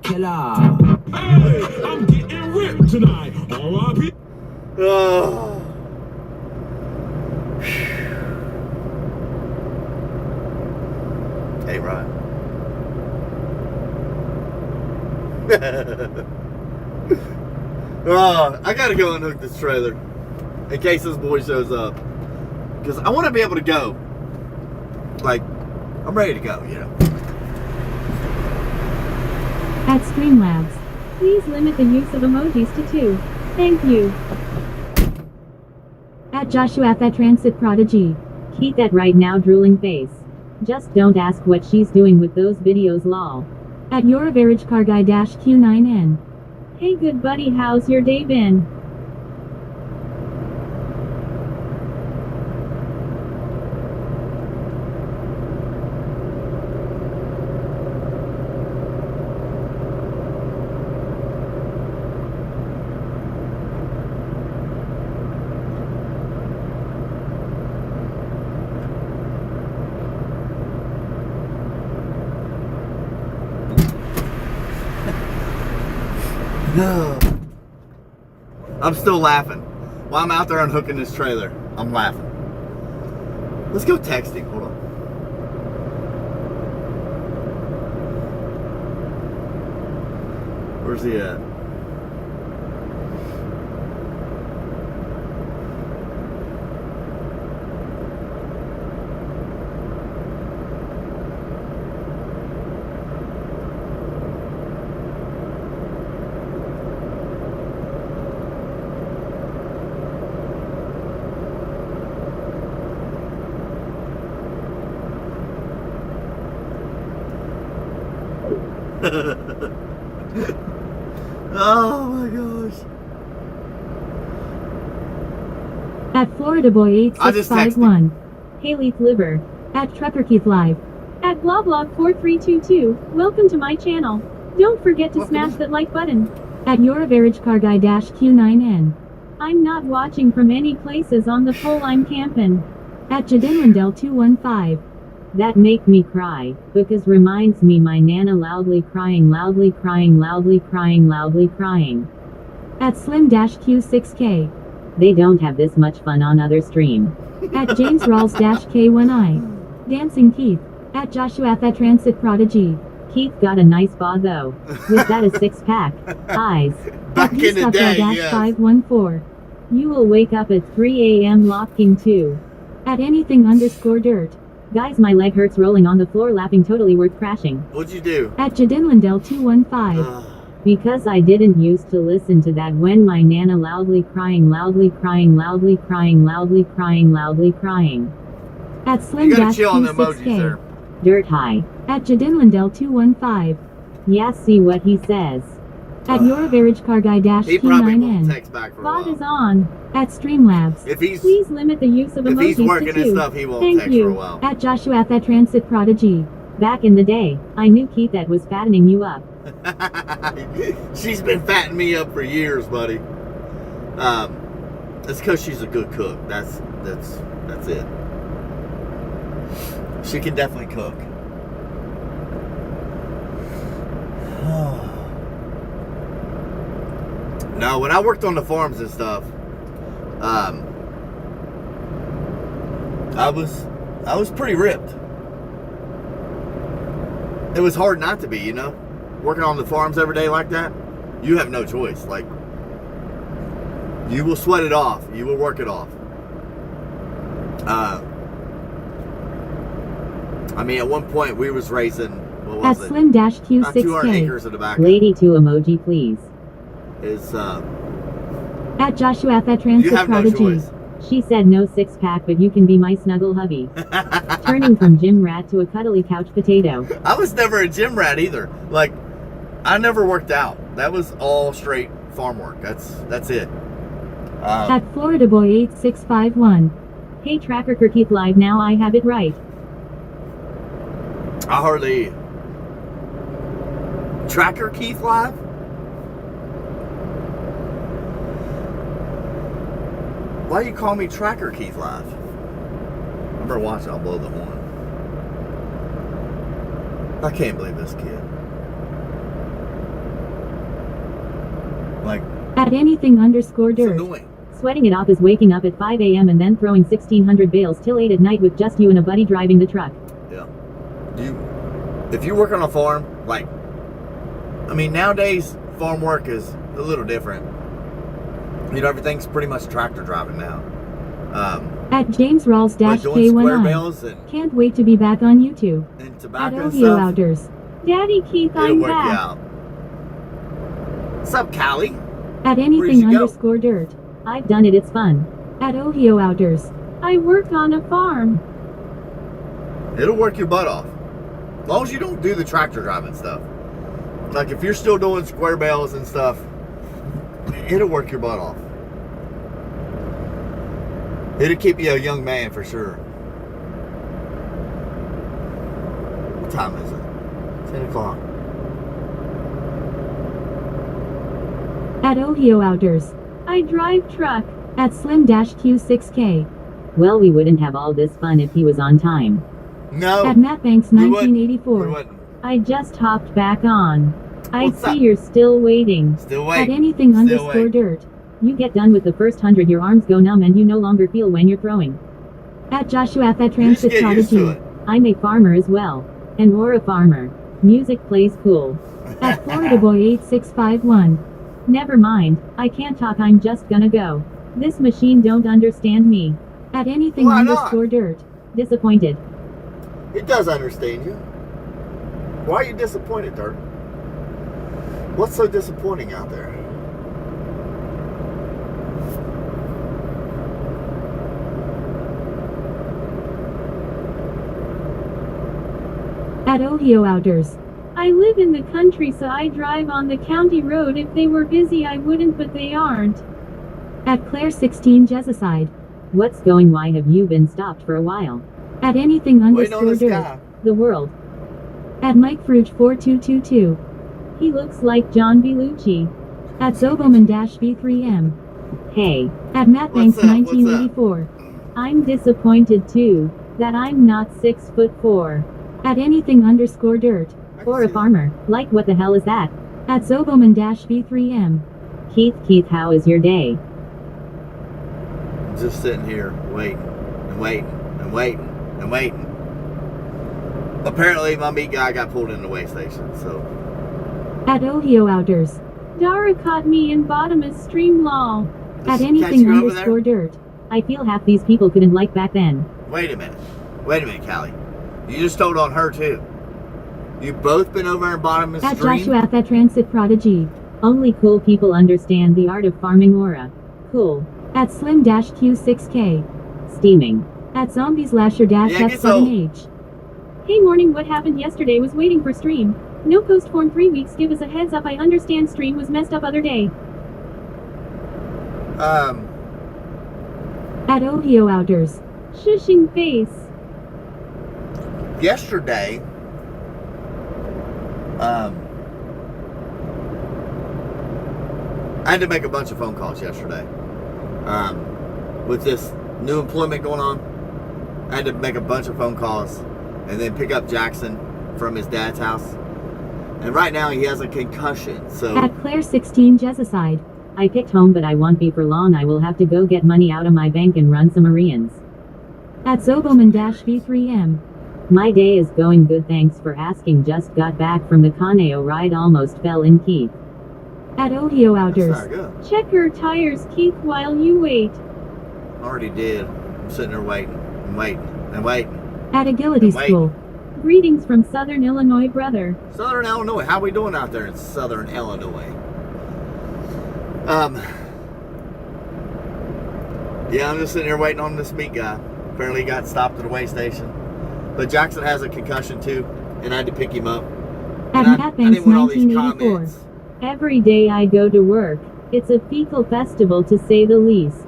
killer. Hey, I'm getting ripped tonight. R.I.P. Oh. Hey, Ryan. Oh, I gotta go unhook this trailer in case this boy shows up. Because I want to be able to go. Like, I'm ready to go, you know. At Streamlabs. Please limit the use of emojis to 2. Thank you. At Joshua at that Transit Prodigy. Keep that right now drooling face. Just don't ask what she's doing with those videos lol. At Your Average Car Guy Q9N. Hey good buddy, how's your day been? No. I'm still laughing. While I'm out there unhooking this trailer, I'm laughing. Let's go texting. Hold on. Where's he at? Oh my gosh. At Florida Boy I just texted 8651. Haley Liver. At Trucker Keith Live. At BlahBlog4322. Welcome to my channel. Don't forget to smash that like button. At Your Average Car Guy -Q9N. I'm not watching from any places on the pole, I'm camping. At Jadin Lindell 215. That make me cry, because reminds me my nana loudly crying, loudly crying, loudly crying, loudly crying. At Slim-Q6K. They don't have this much fun on other stream. At James Rawls-K1I. Dancing Keith. At Joshua at Transit Prodigy. Keith got a nice bod though. Was that a six-pack? Eyes. Back At in the day, yes. 514. You will wake up at 3 a.m. locking too. At anything_dirt. Guys, my leg hurts rolling on the floor laughing, totally worth crashing. What'd you do? At Jadin Lindell 215. Because I didn't used to listen to that when my nana loudly crying, loudly crying, loudly crying, loudly crying, loudly crying. At You gotta chill on the emojis Slim-Q6K. there. Dirt high. At Jadin Lindell 215. Yeah, see what he says. At Your Average Car Guy He probably won't -Q9N. text back for a Bot is while. on. At Streamlabs. If he's Please limit the use of if emojis he's working to and 2. stuff, he won't Thank text you. for a while. At Joshua at Transit Prodigy. Back in the day, I knew Keith that was fattening you up. She's been fattening me up for years, buddy. It's because she's a good cook. That's it. She can definitely cook. No, when I worked on the farms and stuff, I was pretty ripped. It was hard not to be, you know? Working on the farms every day like that, you have no choice. Like, you will sweat it off. You will work it off. I mean, at one point we was racing, what At was it? Slim-Q6K. About 200 acres of tobacco. Lady 2 emoji please. Is, At Joshua at you Transit have no Prodigy. choice. She said no six-pack, but you can be my snuggle hubby. Turning from gym rat to a cuddly couch potato. I was never a gym rat either. Like, I never worked out. That was all straight farm work. That's it. At Florida Boy 8651. Hey Tracker Keith Live, now I have it right. I hardly Tracker Keith Live. Why you call me Tracker Keith Live? I better watch it. I'll blow the horn. I can't believe this kid. Like, At anything_dirt. it's annoying. Sweating it off is waking up at 5 a.m. and then throwing 1,600 bales till 8 at night with just you and a buddy driving the truck. Yeah. If you work on a farm, like, I mean, nowadays farm work is a little different. You know, everything's pretty much tractor driving now. At James Rawls But doing square K19. bales and Can't wait to be back on YouTube. At tobacco and Ohio stuff, Outdoors. Daddy Keith, it'll I'm work you back. out. What's up, Callie? At Where'd you go? anything_dirt. I've done it, it's fun. At Ohio Outdoors. I work on a farm. It'll work your butt off. As long as you don't do the tractor driving stuff. Like, if you're still doing square bales and stuff, it'll work your butt off. It'll keep you a young man for sure. What time is it? 10 o'clock. At Ohio Outdoors. I drive truck. At Slim-Q6K. Well, we wouldn't have all this fun if he was on time. No. At Matt Banks we wouldn't. We 1984. wouldn't. I just hopped back on. I What's see up? you're still waiting. Still At waiting. anything Still waiting. _dirt. You get done with the first 100, your arms go numb and you no longer feel when you're throwing. At Joshua at You just Transit get used to Prodigy. it. I'm a farmer as well. And we're a farmer. Music plays cool. At Florida Boy 8651. Never mind, I can't talk, I'm just gonna go. This machine don't understand me. At anything Why not? underscore dirt. Disappointed. It does understand you. Why are you disappointed, Dirt? What's so disappointing out there? At Ohio Outers. I live in the country, so I drive on the county road. If they were busy I wouldn't, but they aren't. At Claire 16 Jezicide. What's going? Why have you been stopped for a while? At anything Waiting on underscore this dirt. guy. The world. At Mike Fruge 4222. He looks like John Belushi. At Zoboman-V3M. Hey. At Matt Banks What's up? 1984. I'm disappointed too, that I'm not 6'4". At anything underscore dirt. Or a farmer. Like, what the hell is that? At Zoboman-V3M. Keith, how is your day? I'm just sitting here waiting and waiting and waiting and waiting. Apparently my meat guy got pulled in the weigh station, so. At Ohio Outers. Dara caught me in bottomless stream lol. At Catch anything you over underscore dirt. I feel half these people couldn't like back then. Wait a minute, Callie. You just told on her too. You've both been over in bottomless At stream. Joshua at that Transit Prodigy. Only cool people understand the art of farming aura. Cool. At Slim-Q6K. Steaming. At Zombies-Lasher-F7H. Hey morning, what happened yesterday was waiting for stream. No post for 3 weeks, give us a heads up, I understand stream was messed up other day. At Ohio Outers. Shushing face. Yesterday, I had to make a bunch of phone calls yesterday. With this new employment going on, I had to make a bunch of phone calls and then pick up Jackson from his dad's house. And right now he has a concussion, so. At Claire 16 Jezicide. I picked home, but I won't be for long. I will have to go get money out of my bank and run some Marians. At Zoboman-V3M. My day is going good, thanks for asking. Just got back from the Caneo ride, almost fell in, Keith. At Ohio Outers. That's not good. Check your tires, Keith, while you wait. Already did. I'm sitting there waiting and waiting and waiting. At Agility Wait. School. Greetings from Southern Illinois, brother. Southern Illinois. How we doing out there in Southern Illinois? Yeah, I'm just sitting here waiting on this meat guy. Apparently he got stopped at a weigh station. But Jackson has a concussion too, and I had to pick him up. At And Matt I Banks didn't want all these 1984. comments. Every day I go to work. It's a fecal festival, to say the least.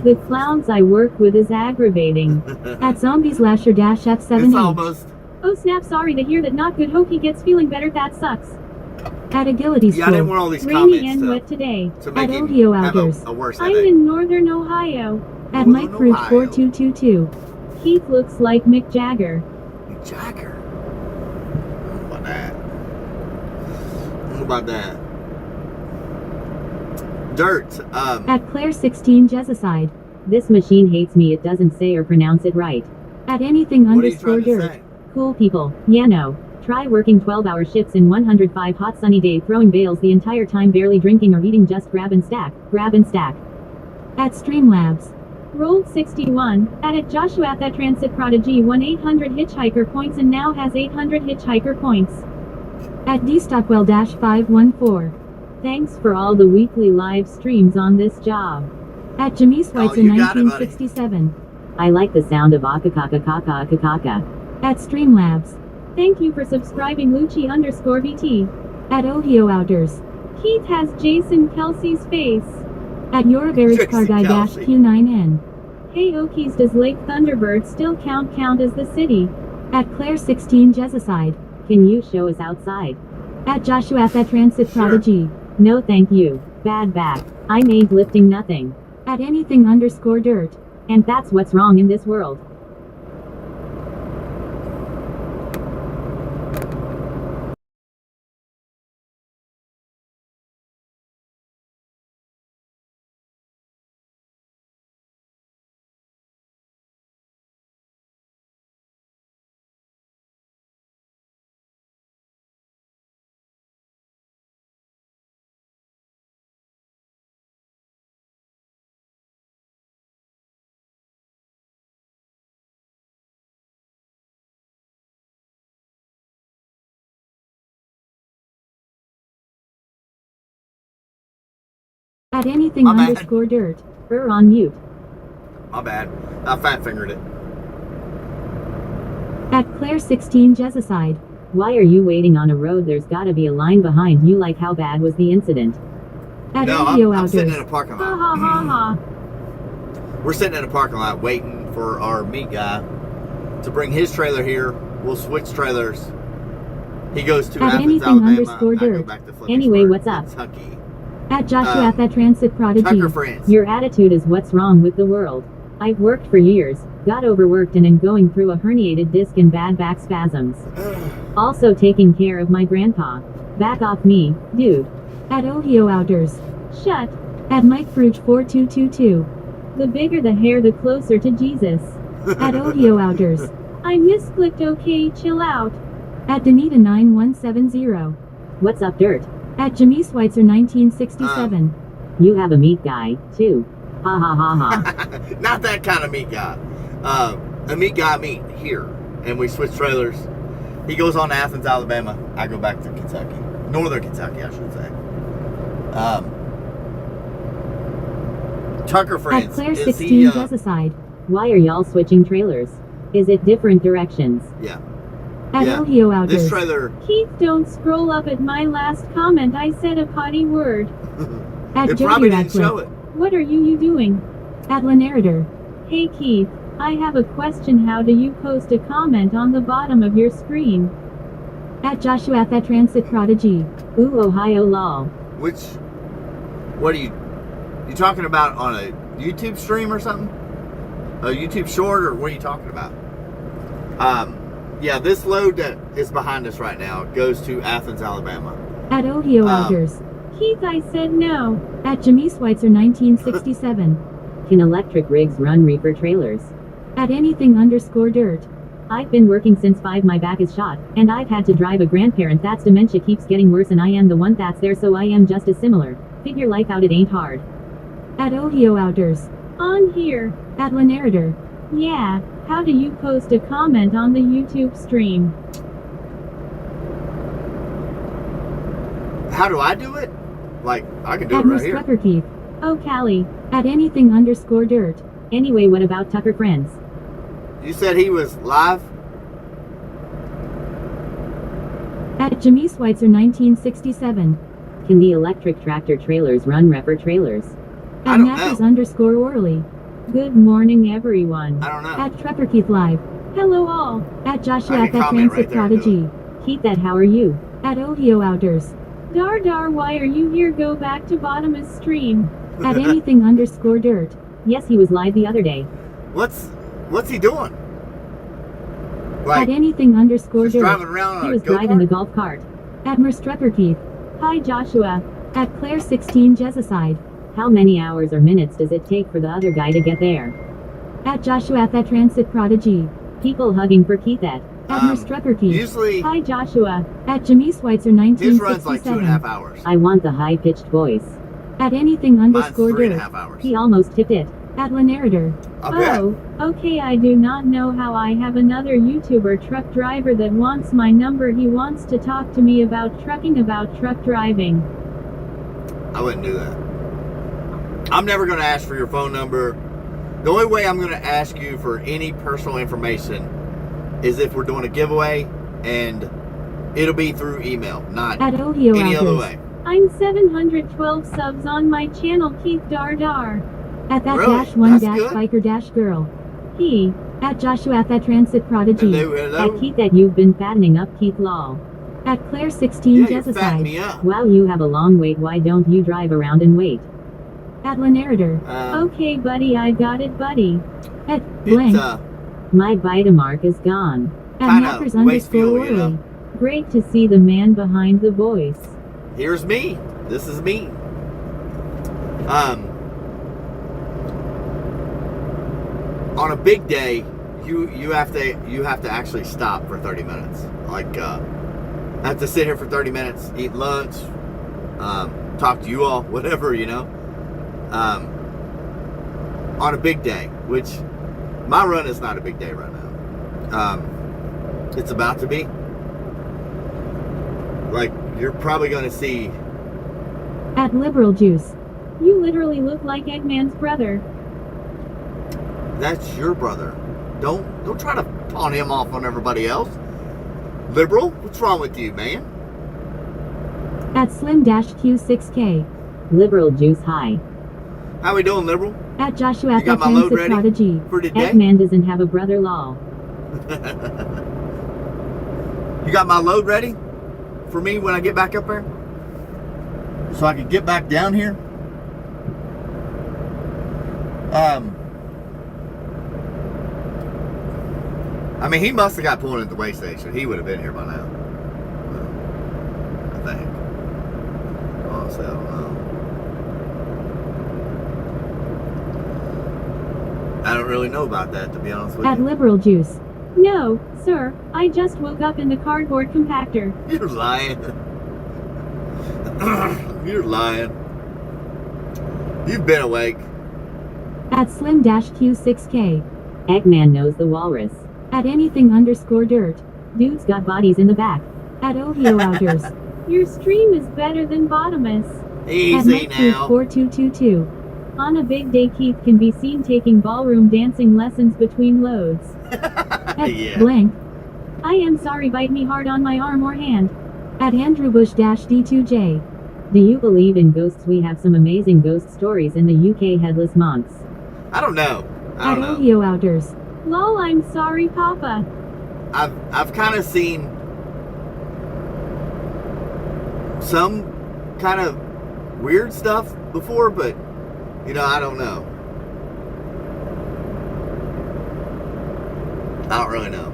The clowns I work with is aggravating. At Zombies-Lasher-F7H. It's almost. Oh snap, sorry to hear that. Not good, hope he gets feeling better, that sucks. At Agility School. Yeah, I didn't want all these Rainy comments and to- wet today. to make At him Ohio have Outers. a worse I'm headache. in Northern Ohio. At Northern Mike Fruge Ohio. 4222. Keith looks like Mick Jagger. Jagger. I don't know about that. I don't know about that. Dirt. At Claire 16 Jezicide. This machine hates me, it doesn't say or pronounce it right. At anything What are you underscore trying to dirt. say? Cool people, yeah no. Try working 12-hour shifts in 105 hot sunny days, throwing bales the entire time, barely drinking or eating, just grab and stack, grab and stack. At Streamlabs. Rolled 61, at Joshua at that Transit Prodigy won 800 hitchhiker points and now has 800 hitchhiker points. At dstockwell-514. Thanks for all the weekly live streams on this job. At Jamise Whiteson you got it, buddy. 1967. I like the sound of akakakakakakakaka. At Streamlabs. Thank you for subscribing, Lucci_VT. At Ohio Outers. Keith has Jason Kelsey's face. At Yoraberry's Jason Car Guy Kelsey. Q9N. Hey Okies, does Lake Thunderbird still count as the city? At Claire 16 Jezicide. Can you show us outside? At Joshua at that Transit Sure. Prodigy. No thank you. Bad back. I'm ain't lifting nothing. At anything underscore dirt. And that's what's wrong in this world. At anything My bad. underscore dirt. On mute. My bad. I fat fingered it. At Claire 16 Jezicide. Why are you waiting on a road? There's gotta be a line behind you. Like, how bad was the incident? At No, Audio I'm sitting in a Outdoors. parking Ha lot. ha ha ha. We're sitting in a parking lot waiting for our meat guy to bring his trailer here. We'll switch trailers. He goes to At Athens, anything Alabama. underscore I go dirt. back to Flemingsburg, Anyway, what's up? Kentucky. At Joshua Um, at Transit Prodigy. Tucker Friends. Your attitude is what's wrong with the world. I've worked for years, got overworked, and am going through a herniated disc and bad back spasms. Also taking care of my grandpa. Back off me, dude. At Ohio Outdoors. Shut. At Mike Fruch 4222. The bigger the hair, the closer to Jesus. At Ohio Outdoors. I misclicked. Okay, chill out. At Danita 9170. What's up, dirt? At Jimmy Schweitzer 1967. You have a meat guy, too. Ha ha ha ha. Not that kind of meat guy. A meat guy meet here, and we switch trailers. He goes on to Athens, Alabama. I go back to Kentucky, northern Kentucky, I should say. Tucker Friends. At Claire is 16 he, Jezicide. Why are y'all switching trailers? Is it different directions? yeah. At Yeah. Ohio Outdoors. This trailer. Keith, don't scroll up at my last comment. I said a potty word. At It Jody probably didn't show Radcliffe. it. What are you doing? At Lenarrator. Hey Keith, I have a question. How do you post a comment on the bottom of your screen? At Joshua at Transit Prodigy. Ooh, Ohio lol. What are you talking about on a YouTube stream or something? A YouTube short, or what are you talking about? Yeah, this load that is behind us right now goes to Athens, Alabama. At Ohio Outdoors. Keith, I said no. At Jimmy Schweitzer 1967. Can electric rigs run reefer trailers? At anything underscore dirt. I've been working since 5. My back is shot, and I've had to drive a grandparent that's dementia keeps getting worse, and I am the one that's there, so I am just as similar. Figure life out, it ain't hard. At Ohio Outdoors. On here. At Lenarrator. Yeah, how do you post a comment on the YouTube stream? How do I do it? Like, I can do At it right here. Mr. Keith. Oh, Callie. At anything underscore dirt. Anyway, what about Tucker Friends? You said he was live? At Jimmy Schweitzer 1967. Can the electric tractor trailers run reefer trailers? I At don't Knackers know. underscore Orley. Good morning, everyone. I don't know. At Trevor Keith Live. Hello, all. At Joshua I at can that comment Transit right there and do Prodigy. Keith, that how are you? At Ohio Outdoors. Dar, why are you here? Go back to bottomless stream. At anything underscore dirt. Yes, he was live the other day. What's he doing? Like, At anything underscore just dirt. driving around on He a was driving the go-kart? golf cart. At Merstrepper Keith. Hi, Joshua. At Claire 16 Jezicide. How many hours or minutes does it take for the other guy to get there? At Joshua at that Transit Prodigy. People hugging for Keith at. At Merstrepper Keith. Usually, Hi, Joshua. At Jimmy Schweitzer his runs like 1967. 2.5 hours. I want the high-pitched voice. At anything Mine's underscore 3.5 dirt. hours. He almost tipped it. At Lenarrator. I bet. Oh, okay. I do not know how I have another YouTuber truck driver that wants my number. He wants to talk to me about trucking, about truck driving. I wouldn't do that. I'm never going to ask for your phone number. The only way I'm going to ask you for any personal information is if we're doing a giveaway, and it'll be through email, not At Ohio any other Outdoors. way. I'm 712 subs on my channel, Keith Dar. At that Really? dash one That's dash good. biker dash girl. He. At Joshua at that Transit Prodigy. Hello. At Keith, that you've been fattening up, Keith lol. At Claire 16 Yeah, you're fattening Jezicide. me up. Wow, you have a long wait. Why don't you drive around and wait? At Lenarrator. Okay, buddy, I got it, buddy. At blank. It's My Vitamark is gone. At kinda Knackers wasteful, underscore you know. Orley. Great to see the man behind the voice. here's me. This is me. On a big day, you have to actually stop for 30 minutes. Like, I have to sit here for 30 minutes, eat lunch, talk to you all, whatever, you know. On a big day, which my run is not a big day right now. It's about to be. Like, you're probably going to see. At Liberal Juice. You literally look like Eggman's brother. That's your brother. Don't try to pawn him off on everybody else. Liberal, what's wrong with you, man? At Slim-Q6K. Liberal juice high. How we doing, Liberal? At Joshua You got my load Transit ready Prodigy. for today? Eggman doesn't have a brother lol. You got my load ready for me when I get back up there? So I can get back down here? I mean, he must have got pulled at the way station. He would have been here by now. I think. Honestly, I don't know. I don't really know about that, to be honest with At you. Liberal Juice. No, sir, I just woke up in the cardboard compactor. You're lying. You're lying. You've been awake. At Slim-Q6K. Eggman knows the walrus. At anything_dirt. Dude's got bodies in the back. At Ohio Outers. Your stream is better than Bottomus. At Easy now. 4222. On a big day, Keith can be seen taking ballroom dancing lessons between loads. At Yeah. blank. I am sorry, bite me hard on my arm or hand. At Andrew Bush-D2J. Do you believe in ghosts? We have some amazing ghost stories in the UK. Headless monks. I don't know. I At don't know. Ohio Outers. Lol, I'm sorry, Papa. I've kind of seen some kind of weird stuff before, but you know, I don't know. I don't really know.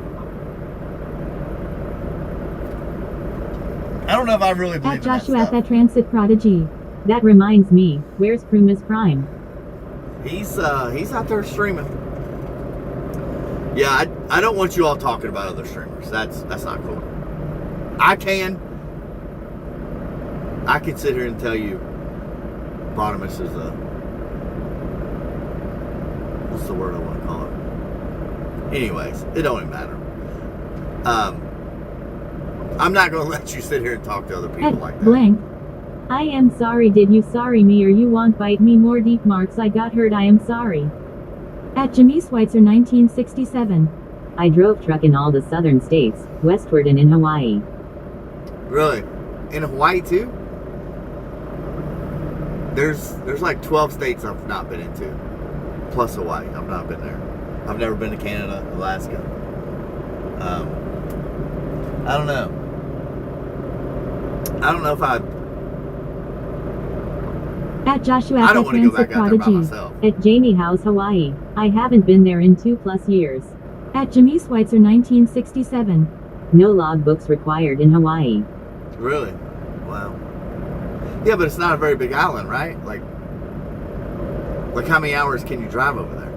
I don't know if I really believe At in that Joshua stuff. at Transit Prodigy. That reminds me, where's Prumas Prime? He's out there streaming. Yeah, I don't want you all talking about other streamers. That's not cool. I can sit here and tell you Bottomus is a, what's the word I want to call it? Anyways, it don't even matter. I'm not going to let you sit here and talk to other people At like that. blank. I am sorry, did you sorry me or you want bite me more deep marks? I got hurt, I am sorry. At Jimmy Schweitzer 1967. I drove truck in all the southern states, westward and in Hawaii. Really? In Hawaii too? There's like 12 states I've not been into. Plus Hawaii. I've not been there. I've never been to Canada, Alaska. I don't know. I don't know if I At Joshua I at don't want to go Transit back out there by Prodigy. myself. At Jamie House, Hawaii. I haven't been there in 2+ years. At Jimmy Schweitzer 1967. No logbooks required in Hawaii. Really? Wow. Yeah, but it's not a very big island, right? Like how many hours can you drive over there?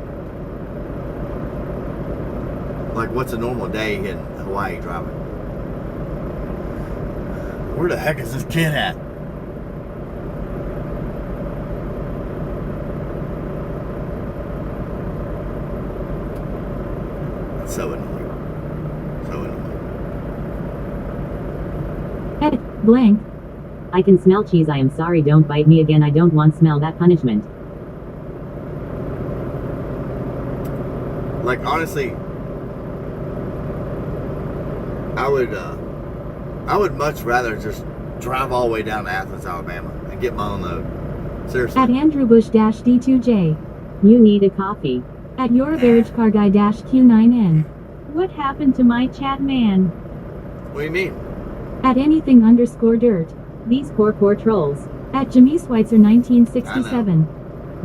Like, what's a normal day in Hawaii driving? Where the heck is this kid at? That's so annoying. So annoying. At blank. I can smell cheese. I am sorry, don't bite me again. I don't want smell that punishment. Like, honestly, I would much rather just drive all the way down to Athens, Alabama and get my own load. Seriously. At Andrew Bush-D2J. You need a coffee. At Your Average Car Guy-Q9N. What happened to my chat, man? What do you mean? At anything_dirt. These poor trolls. At Jimmy Schweitzer 1967.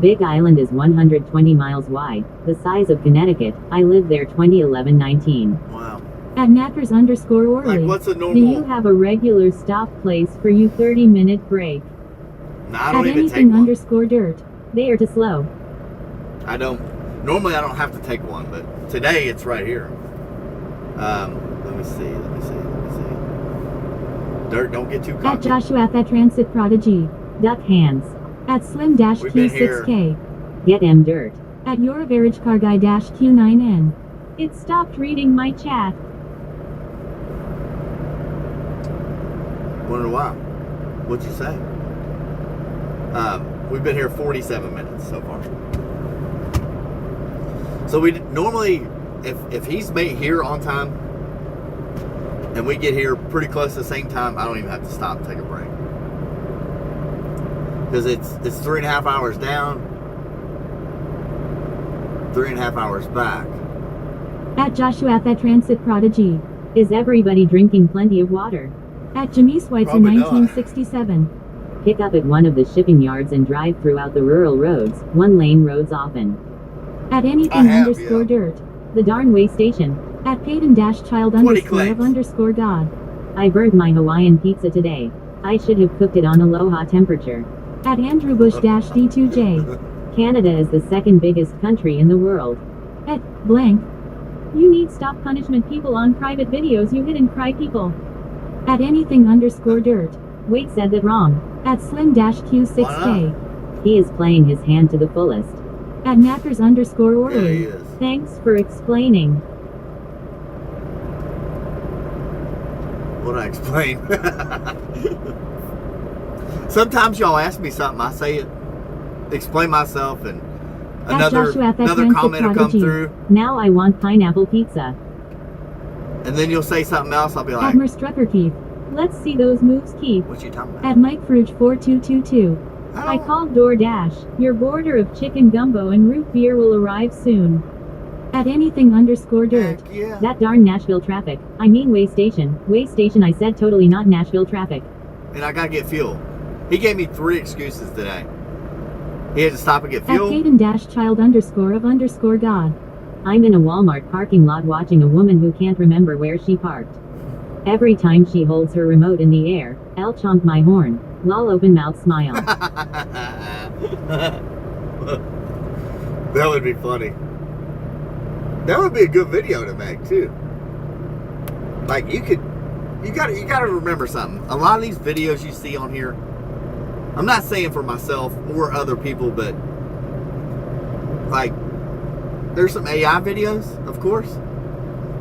Big Island is 120 miles wide, the size of Connecticut. I lived there 2011-19. Wow. At Knackers_Orly. Like, what's a Do you normal? have a regular stop place for you 30-minute break? No, I At don't even take one. anything_dirt. They are too slow. I don't. Normally, I don't have to take one, but today it's right here. Let me see. Dirt, don't get too At cocky. Joshua at Transit Prodigy. Duck hands. At We've been here. Slim-Q6K. Get em dirt. At Your Average Car Guy-Q9N. It stopped reading my chat. Wonder why. What'd you say? We've been here 47 minutes so far. So we normally, if he's made here on time, and we get here pretty close to the same time, I don't even have to stop and take a break. Because it's 3.5 hours down, 3.5 hours back. At Joshua the Transit Prodigy. Is everybody drinking plenty of water? At Jimmy Switzer Probably not. 1967. Pick up at one of the shipping yards and drive throughout the rural roads, one-lane roads often. At I anything have, underscore yeah. dirt. The darn way station. At Peyton dash child 20 underscore of clicks. underscore God. I burnt my Hawaiian pizza today. I should have cooked it on a low hot temperature. At Andrew Bush dash D2J. Canada is the second biggest country in the world. At blank. You need stop punishment people on private videos you hit and cry people. At anything underscore dirt. Wait, said that wrong. At slim dash Why Q6K. He is playing his hand to the fullest. At knackers underscore Yeah, orderly. he is. Thanks for explaining. What I explain? Sometimes y'all ask me something, I say it, explain myself, and another Joshua at that comment will come Prodigy. through, Now I want pineapple pizza. and then you'll say something else. I'll be At like, Merstrucker Keith. Let's see those moves, Keith. "What you talking about?" At Mike Fruge 4222. I don't- called DoorDash. Your order of chicken gumbo and root beer will arrive soon. At anything underscore dirt. Heck yeah. That darn Nashville traffic. I mean way station. Way station, I said, totally not Nashville traffic. And I gotta get fuel. He gave me 3 excuses today. He had to stop and get At fuel. Peyton dash child underscore of underscore God. I'm in a Walmart parking lot watching a woman who can't remember where she parked. Every time she holds her remote in the air, I'll chomp my horn. Lol, open mouth smile. That would be funny. That would be a good video to make too. Like you gotta remember something. A lot of these videos you see on here, I'm not saying for myself or other people, but like there's some AI videos, of course,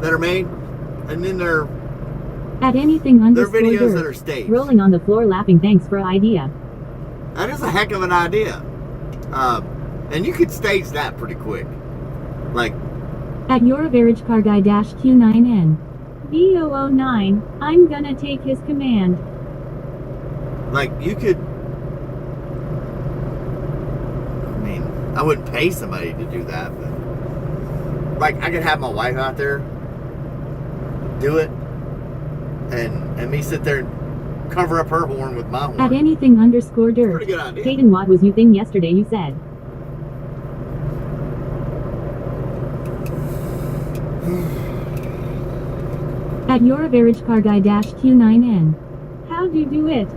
that are made, and then there At anything are underscore videos that are dirt. staged. Rolling on the floor laughing, thanks for idea. That is a heck of an idea, and you could stage that pretty quick. Like At your average car guy dash Q9N. B009. I'm gonna take his command. Like you could. I mean, I wouldn't pay somebody to do that, but like I could have my wife out there do it, and me sit there and cover up her horn with my horn. At anything underscore dirt. Pretty good idea. Hayden, what was you thing yesterday you said? At your average car guy dash Q9N. How'd you do it?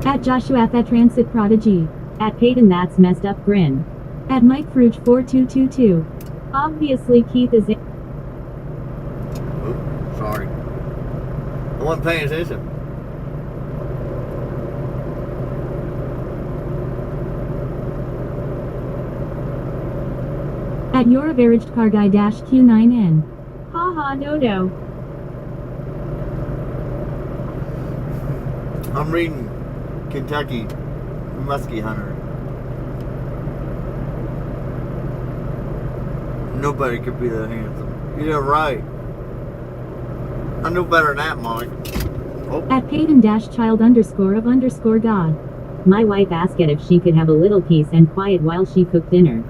At Joshua the Transit Prodigy. At Peyton, that's messed up grin. At Mike Fruge 4222. Obviously Keith is in. Oops, sorry. I wasn't paying attention. At your average car guy dash Q9N. Haha dodo. I'm reading Kentucky Muskie Hunter. Nobody could be that handsome. Yeah, right. I know better than that, Mike. Oh, At Peyton dash child underscore of underscore God. My wife asked if she could have a little peace and quiet while she cooked dinner.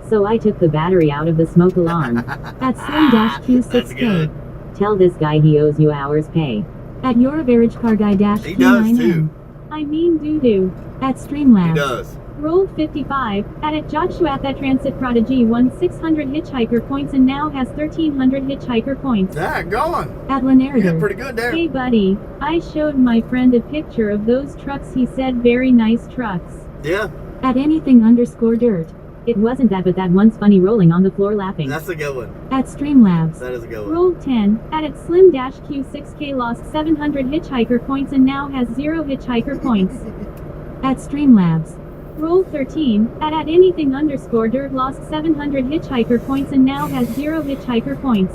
So I took the battery out of the smoke alarm. At slim dash That's good. Q6K. Tell this guy he owes you hours pay. At your average car guy dash He does Q9N. too. I mean doo doo. At He Streamlabs. does. Rolled 55. At Joshua the Transit Prodigy won 600 hitchhiker points and now has 1300 hitchhiker points. Yeah, going. At You Lanarder. got pretty good there. Hey buddy, I showed my friend a picture of those trucks. He said very nice trucks. Yeah, At anything underscore dirt. It wasn't that, but that one's funny rolling on the floor laughing. that's a good one. At Streamlabs. That is a good one. Rolled 10. At Slim Dash Q6K lost 700 hitchhiker points and now has 0 hitchhiker points. At Streamlabs. Rolled 13. At anything underscore dirt lost 700 hitchhiker points and now has 0 hitchhiker points.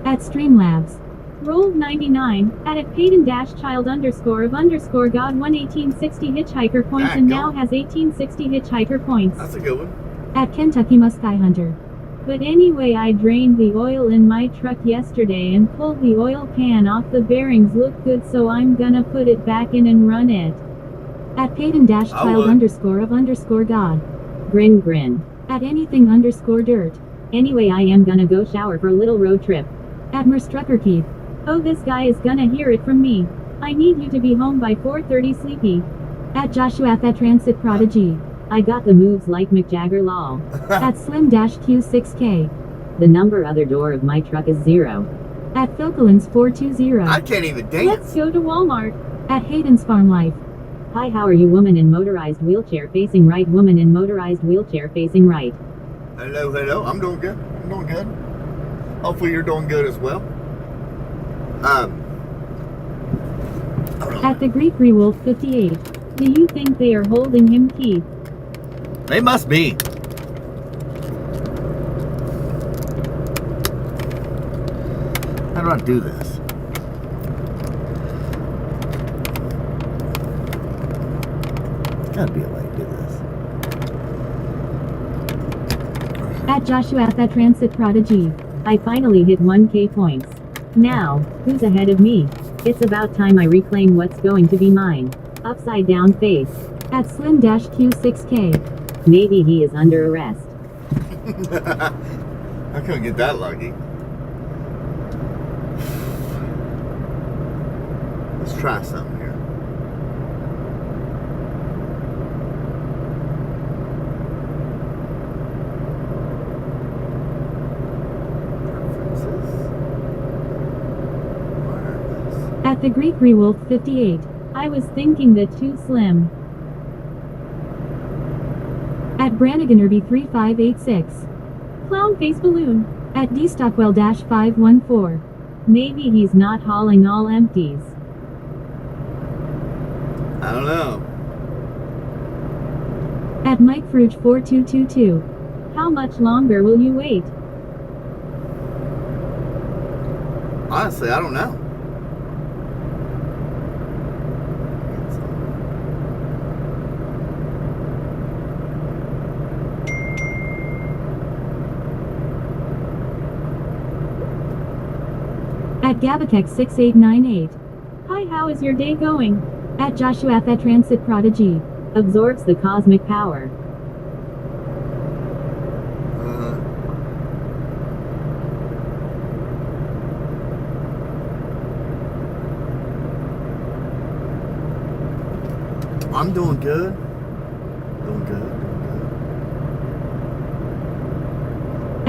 At Streamlabs. Rolled 99, at Payton dash child underscore of underscore God 1860 hitchhiker points That and go. now has 1860 hitchhiker points. That's a good one. At Kentucky Muskie Hunter. But anyway, I drained the oil in my truck yesterday and pulled the oil can off. The bearings look good, so I'm gonna put it back in and run it. At Payton dash I child would. underscore of underscore God. Grin grin. At anything underscore dirt. Anyway, I am gonna go shower for a little road trip. At Merstruckerkeith. Oh, this guy is gonna hear it from me. I need you to be home by 4:30 sleepy. At Joshua at Transit Prodigy. I got the moves like McJagger lol. At Slim-Q6K. The number other door of my truck is 0. At Philcolins 420. I can't even Let's dance. go to Walmart. At Hayden's Farm Life. Hi, how are you? Woman in motorized wheelchair facing right. Woman in motorized wheelchair facing right. Hello, hello. I'm doing good. I'm doing good. Hopefully you're doing good as well. Hold on. At the Greek Rewolf 58. Do you think they are holding him, Keith? They must be. How do I do this? Gotta be a way to do this. At Joshua at that Transit Prodigy. I finally hit 1K points. Now, who's ahead of me? It's about time I reclaim what's going to be mine. Upside down face. At Slim-Q6K. Maybe he is under arrest. I couldn't get that lucky. Let's try something here. At the Greek Rewolf 58. I was thinking that too slim. At Branniganerby 3586. Clown face balloon. At DStockwell-514. Maybe he's not hauling all empties. I don't know. At Mike Fruge 4222. How much longer will you wait? Honestly, I don't know. At Gabakek 6898. Hi, how is your day going? At Joshua at that Transit Prodigy. Absorbs the cosmic power. I'm doing good. Doing good.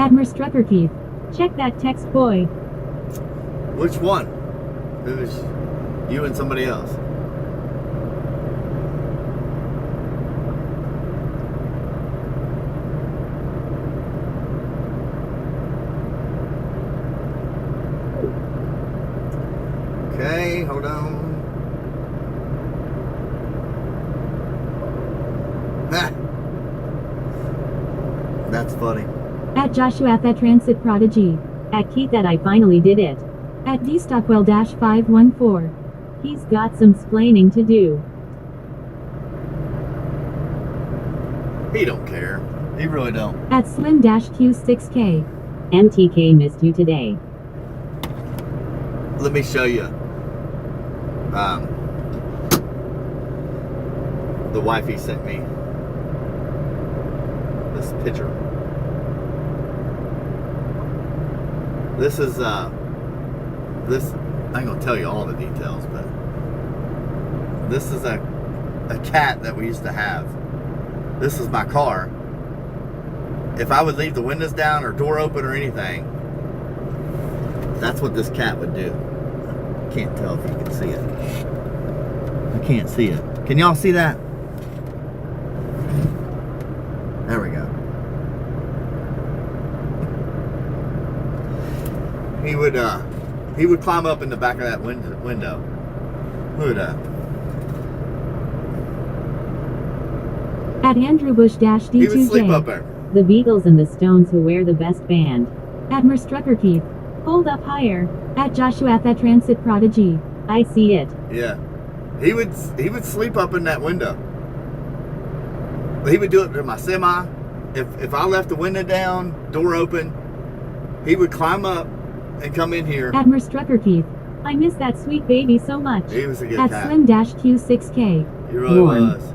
At Merstruckerkeith. Check that text, boy. Which one? It was you and somebody else. Okay, hold on. That's funny. At Joshua at that Transit Prodigy. At Keith that I finally did it. At DStockwell-514. He's got some splaining to do. He don't care. He really don't. At Slim-Q6K. MTK missed you today. Let me show you. The wifey sent me this picture. This is this, I ain't gonna tell you all the details, but this is a cat that we used to have. This is my car. If I would leave the windows down or door open or anything, that's what this cat would do. Can't tell if you can see it. I can't see it. Can y'all see that? There we go. He would climb up in the back of that window. At Andrew Bush-D2J. He would sleep up there. The Beatles and the Stones who wear the best band. At Merstruckerkeith. Hold up higher. At Joshua the Transit Prodigy. I see it. Yeah. He would sleep up in that window. He would do it to my semi. If I left the window down, door open, he would climb up and come in here. Admiral Strucker Keith. I miss that sweet baby so much. He was a good At cat. Slim-Q6K. He really Warm. was.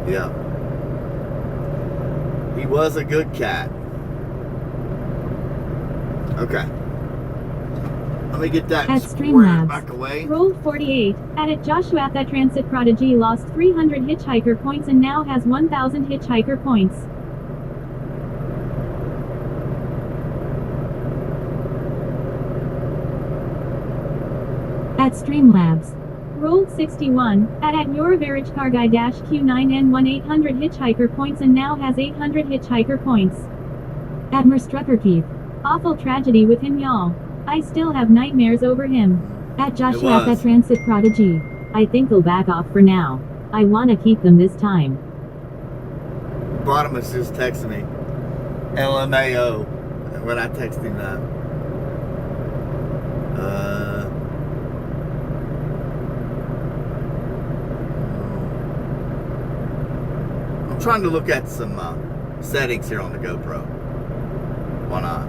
Yeah. He was a good cat. Okay. Let me get that At squared Streamlabs. back away. Rolled 48. At Joshua the Transit Prodigy lost 300 hitchhiker points and now has 1,000 hitchhiker points. At Streamlabs. Rolled 61. At your average car guy Q9N won 800 hitchhiker points and now has 800 hitchhiker points. At Strucker Keith. Awful tragedy with him, y'all. I still have nightmares over him. At Joshua the was. Transit Prodigy. I think I'll back off for now. I wanna keep them this time. Bottomus just texted me. LMAO. When I texted him that. I'm trying to look at some settings here on the GoPro. Why not?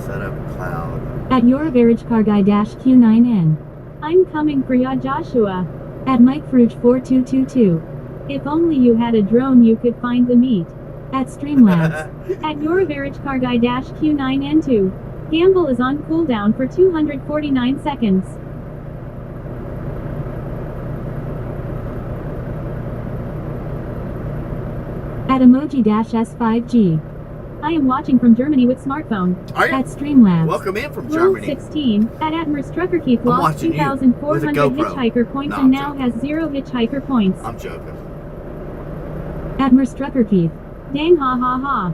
Set up cloud. At your average car guy Q9N. I'm coming for ya, Joshua. At Mike Fruge 4222. If only you had a drone you could find the meat. At Streamlabs. At your average car guy Q9N2. Gamble is on cooldown for 249 seconds. At emoji S5G. I am watching from Germany with smartphone. Are you? At Streamlabs. Welcome in from Roll Germany. 16. At Admiral Strucker Keith I'm lost watching you with a 2,400 GoPro. hitchhiker points No, and I'm now joking. has 0 hitchhiker points. I'm joking. Admiral Strucker Keith. Dang ha ha ha.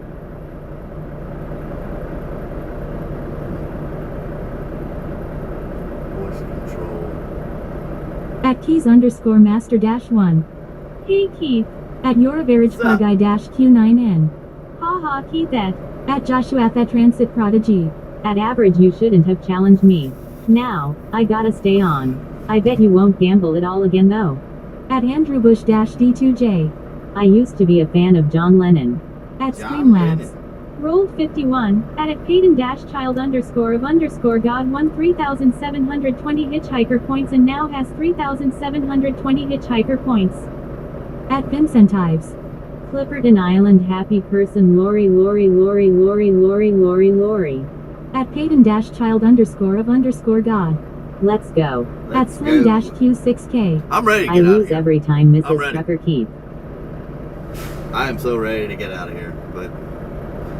Voice control. At Keys _ Master -1. Hey Keith. At your average What's car up? guy Q9N. Ha ha Keith at Joshua the Transit Prodigy. At average you shouldn't have challenged me. Now, I gotta stay on. I bet you won't gamble it all again though. At Andrew Bush -D2J. I used to be a fan of John Lennon. At John Streamlabs. Lennon. Rolled 51. At Payton -child _ God won 3,720 hitchhiker points and now has 3,720 hitchhiker points. At Vincent Ives. Clipperton Island happy person Lori. At Payton -child _ God. Let's go. At Let's Slim go. Q6K. I'm ready to I get out of lose here. every time I'm Mrs. ready. Trucker Keith. I am so ready to get out of here, but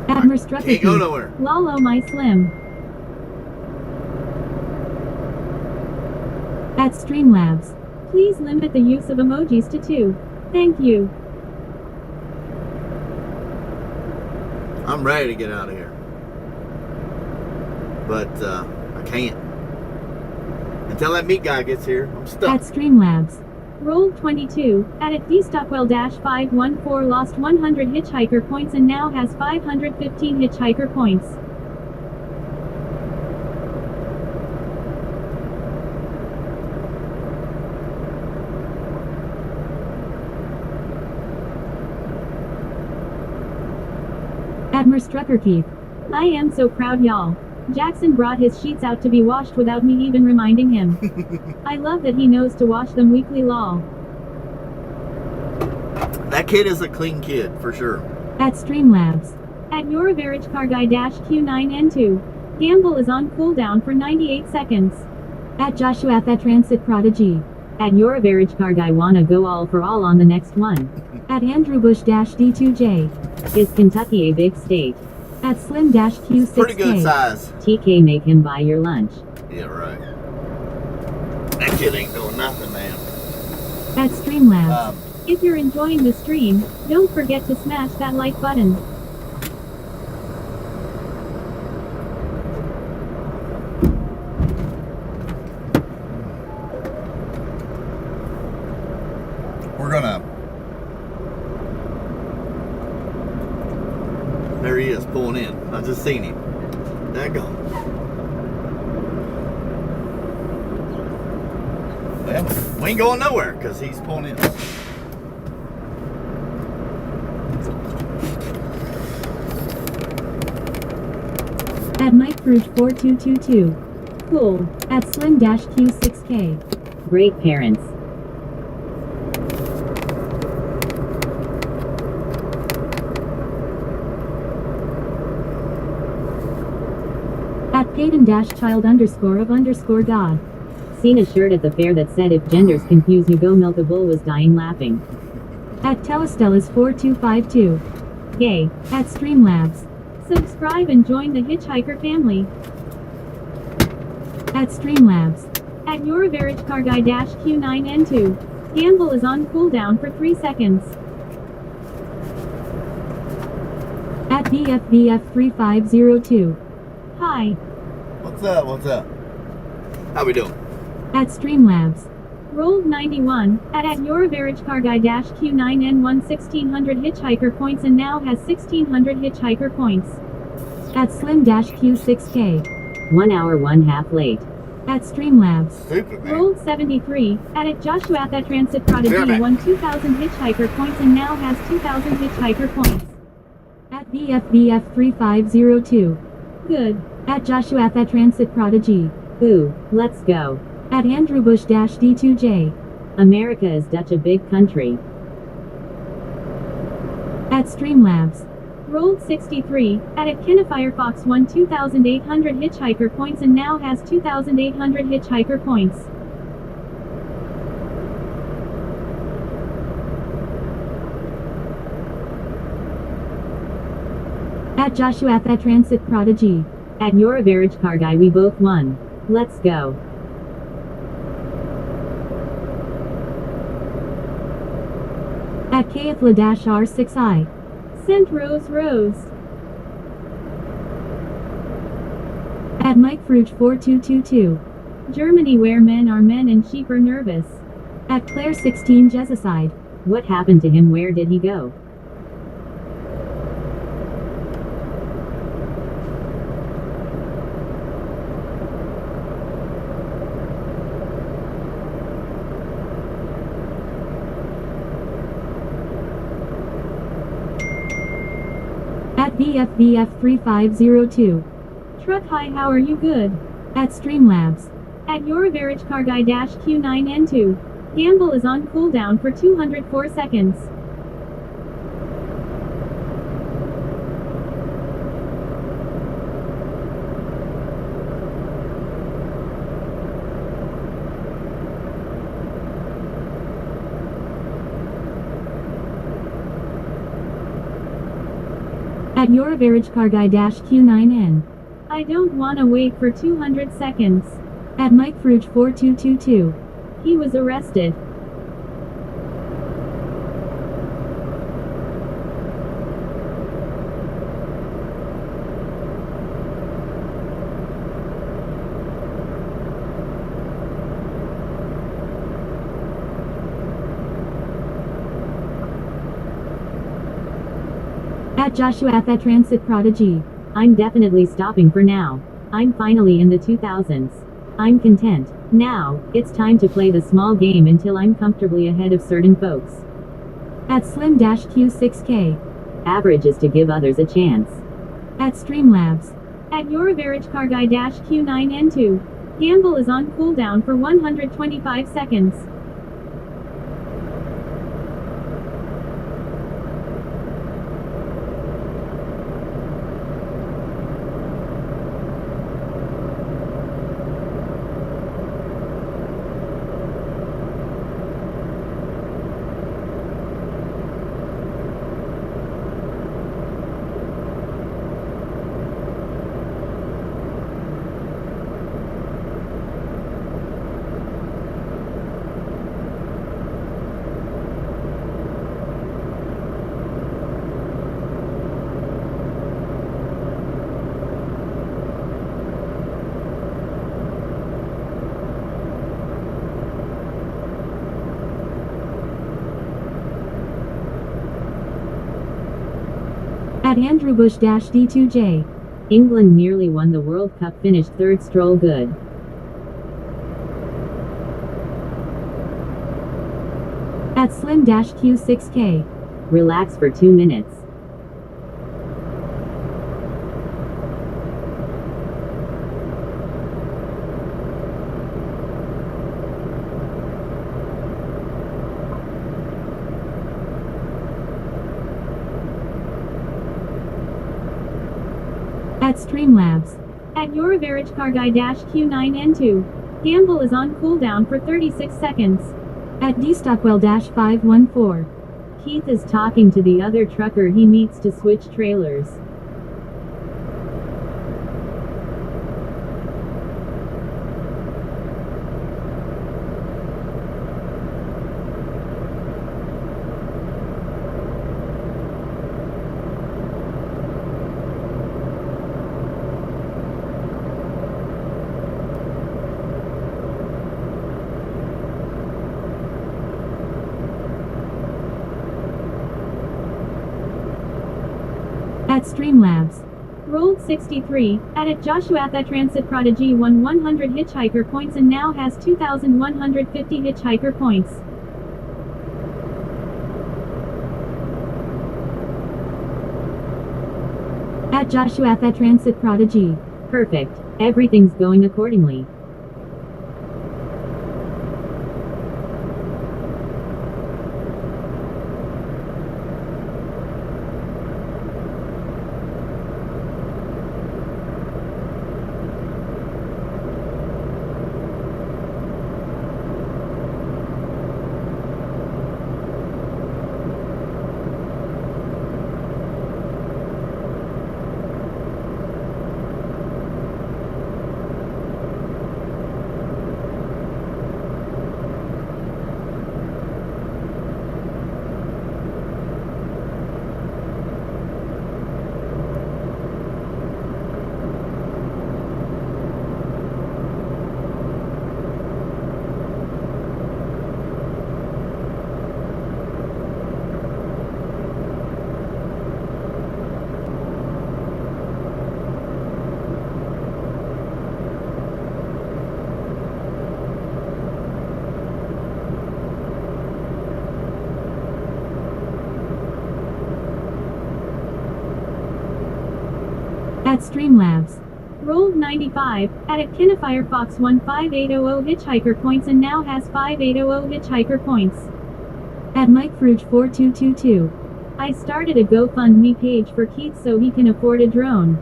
Admiral Strucker can't go Keith. nowhere. Lalo my Slim. At Streamlabs. Please limit the use of emojis to 2. Thank you. I'm ready to get out of here, but I can't until that meat guy gets here. I'm stuck. At Streamlabs. Rolled 22. At D-Stockwell -514 lost 100 hitchhiker points and now has 515 hitchhiker points. Admiral Strucker Keith. I am so proud y'all. Jackson brought his sheets out to be washed without me even reminding him. I love that he knows to wash them weekly lol. That kid is a clean kid for sure. At Streamlabs. At your average car guy Q9N2. Gamble is on cooldown for 98 seconds. At Joshua the Transit Prodigy. At your average car guy wanna go all for all on the next one. At Andrew Bush -D2J. Is Kentucky a big state? At Slim Q6K. Pretty good size. TK make him buy your lunch. Yeah, right. That kid ain't doing nothing, man. At Streamlabs. Um, If you're enjoying the stream, don't forget to smash that like button. There he is, pulling in. I just seen him. Daggone. Well, we ain't going nowhere because he's pulling in. At Mike Fruit 4222. Cool. At Slim-Q6K. Great parents. At Payton-Child_of_God. Seen a shirt at the fair that said if genders confuse you go milk a bull was dying laughing. At Telestellas4252. Gay. At Streamlabs. Subscribe and join the Hitchhiker family. At Streamlabs. At Your Average Car Guy -Q9N2. Gamble is on cooldown for 3 seconds. At BFBF3502. Hi. What's up? What's up? How we doing? At Streamlabs. Rolled 91. At Your Average Car Guy -Q9N1 1600 hitchhiker points and now has 1600 hitchhiker points. At Slim-Q6K. 1 hour 1/2 late. At Streamlabs. Stupid, man. Rolled 73. At Joshua at Transit Prodigy Damn it. won 2000 hitchhiker points and now has 2000 hitchhiker points. At BFBF3502. Good. At Joshua at Transit Prodigy. Ooh, let's go. At Andrew Bush -D2J. America is Dutch a big country. At Streamlabs. Rolled 63. At Firefox won 2800 hitchhiker points and now has 2800 hitchhiker points. At Joshua at Transit Prodigy. At Your Average Car Guy we both won. Let's go. At KFLA-R6I. Sent Rose. At Mike Fruit 4222. Germany where men are men and sheep are nervous. At Claire 16 Jezicide. What happened to him? Where did he go? At BFBF3502. Truck Hi, how are you? Good. At Streamlabs. At Your Average Car Guy -Q9N2. Gamble is on cooldown for 204 seconds. At Your Average Car Guy -Q9N. I don't wanna wait for 200 seconds. At Mike Fruit 4222. He was arrested. At Joshua at Transit Prodigy. I'm definitely stopping for now. I'm finally in the 2000s. I'm content. Now, it's time to play the small game until I'm comfortably ahead of certain folks. At Slim-Q6K. Average is to give others a chance. At Streamlabs. At Your Average Car Guy -Q9N2. Gamble is on cooldown for 125 seconds. At Andrew Bush-D2J. England nearly won the World Cup, finished third, Stroll good. At Slim-Q6K. Relax for 2 minutes. At Streamlabs. At Your Average Car Guy-Q9N2. Gamble is on cooldown for 36 seconds. At DStockwell-514. Keith is talking to the other trucker he meets to switch trailers. At Streamlabs. Rolled 63, at Joshua the Transit Prodigy won 100 hitchhiker points and now has 2,150 hitchhiker points. At Joshua the Transit Prodigy. Perfect. Everything's going accordingly. At Streamlabs. Rolled 95, at Firefox won 5800 hitchhiker points and now has 5800 hitchhiker points. At Mike Fruge 4222. I started a GoFundMe page for Keith so he can afford a drone.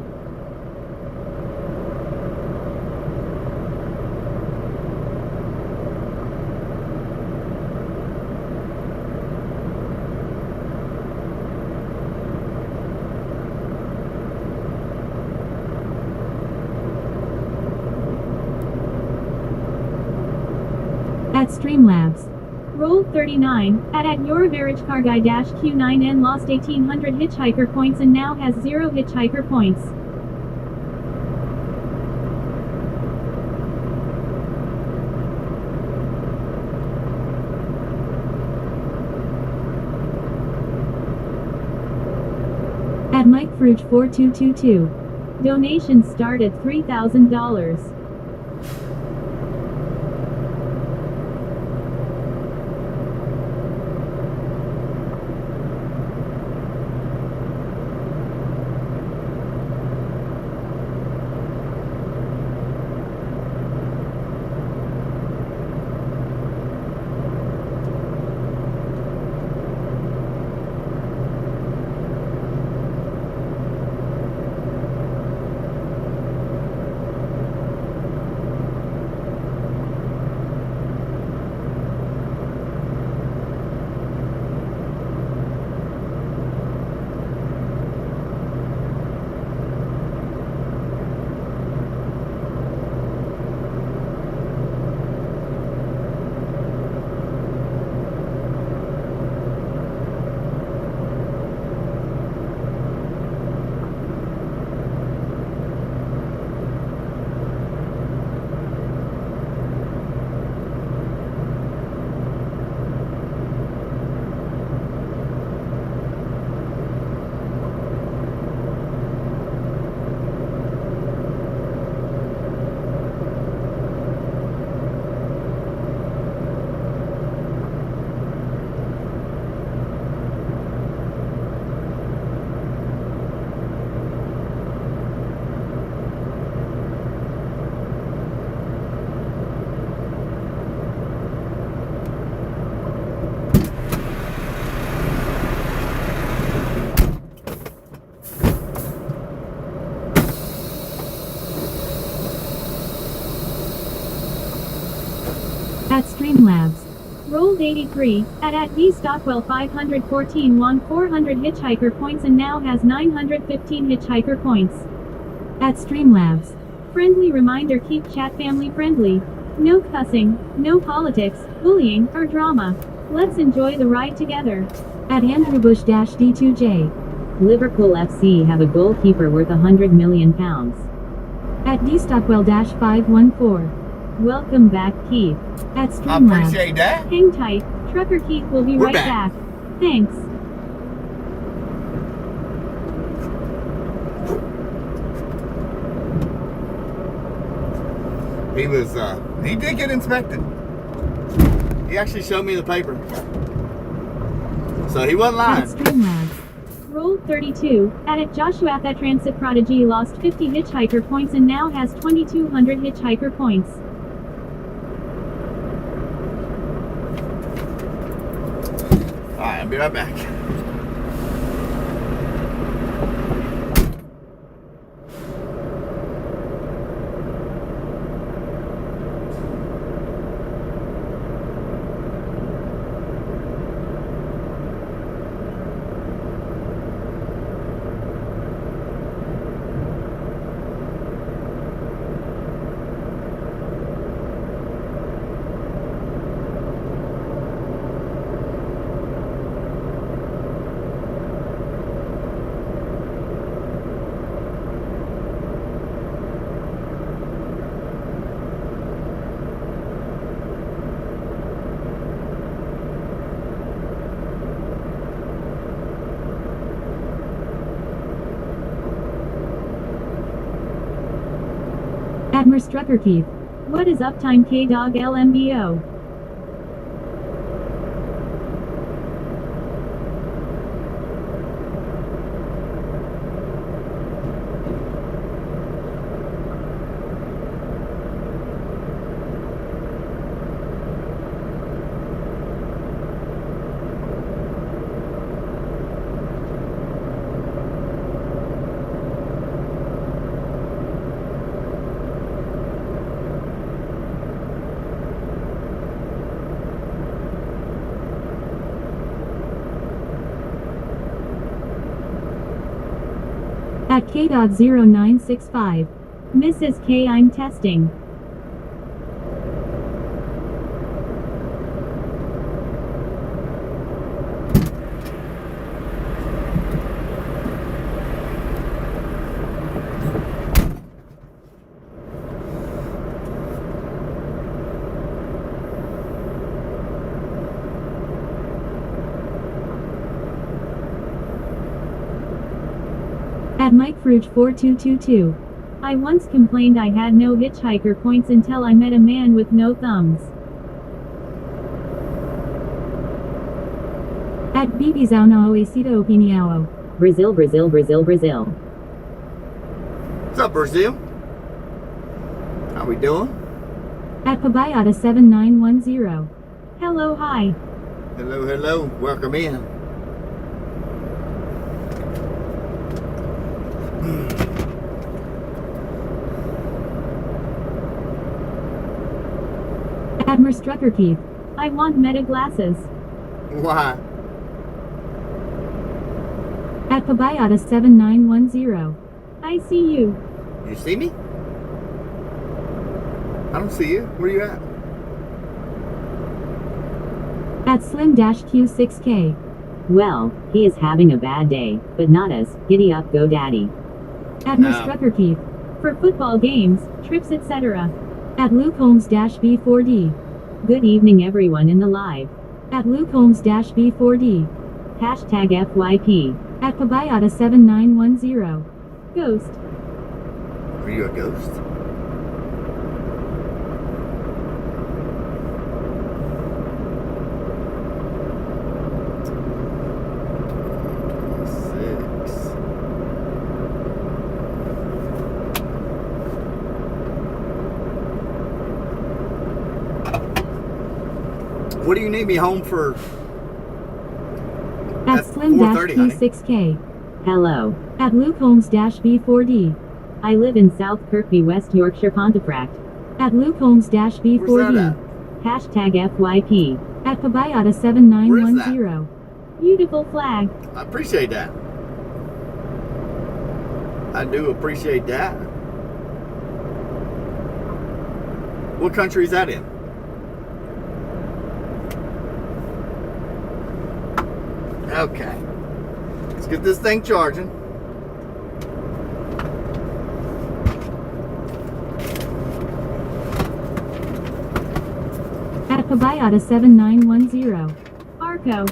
At Streamlabs. Rolled 39, at Your Average Car Guy-Q9N lost 1800 hitchhiker points and now has 0 hitchhiker points. At Mike Fruge 4222. Donations start at $3,000. At Streamlabs. Rolled 83, at D Stockwell 514 won 400 hitchhiker points and now has 915 hitchhiker points. At Streamlabs. Friendly reminder, keep chat family friendly. No cussing, no politics, bullying, or drama. Let's enjoy the ride together. At Andrew Bush D2J. Liverpool FC have a goalkeeper worth £100 million. At D Stockwell 514. Welcome back, Keith. At I Streamlabs. appreciate that. Hang tight, Trucker Keith will be We're right back. back. Thanks. He did get inspected. He actually showed me the paper. So he wasn't At lying. Streamlabs. Rolled 32, at Joshua that Transit Prodigy lost 50 hitchhiker points and now has 2,200 hitchhiker points. Alright, I'll be right back. Admiral Strucker Keith. What is uptime K-Dog LMBO? At K-Dog 0965. Mrs. K, I'm testing. At Mike Fruge 4222. I once complained I had no hitchhiker points until I met a man with no thumbs. At Bibizao na Oesito Opiniao. Brazil, Brazil, Brazil, Brazil. What's up, Brazil? How we doing? At Pabayata 7910. Hello, hi. Hello, hello. Welcome in. Admiral Strucker Keith. I want meta glasses. Why? At Pabayata 7910. I see you. You see me? I don't see you. Where you at? At Slim-Q6K. Well, he is having a bad day, but not us. Giddy up, go daddy. Admiral No. Strucker Keith. For football games, trips, etc. At Luke Holmes-B4D. Good evening everyone in the live. At Luke Holmes-B4D. Hashtag FYP. At Pabayata 7910. Ghost. Are you a ghost? Six. What do you need me home for? At That's 4:30, honey. Slim-Q6K. Hello. At Luke Holmes-B4D. I live in South Kirkby, West Yorkshire, Pontefract. At Luke Holmes-B4D. Where's that at? Hashtag FYP. At Pabayata Where is 7910. Beautiful flag. I appreciate that. I do appreciate that. What country is that in? Okay. Let's get this thing charging. At Pabayata 7910. Arco.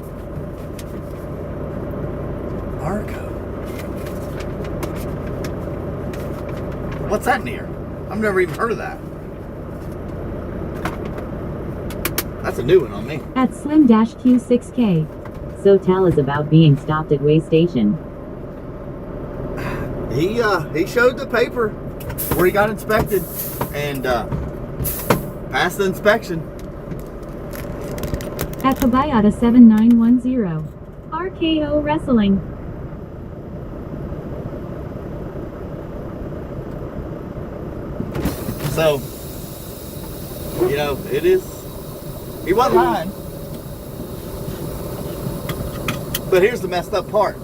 Arco. What's that near? I've never even heard of that. That's a new one on me. At Slim-Q6K. So tell us about being stopped at Way Station. He showed the paper where he got inspected and passed the inspection. At Pabayata 7910. RKO Wrestling. So, you know, it is. He wasn't lying. But here's the messed up part.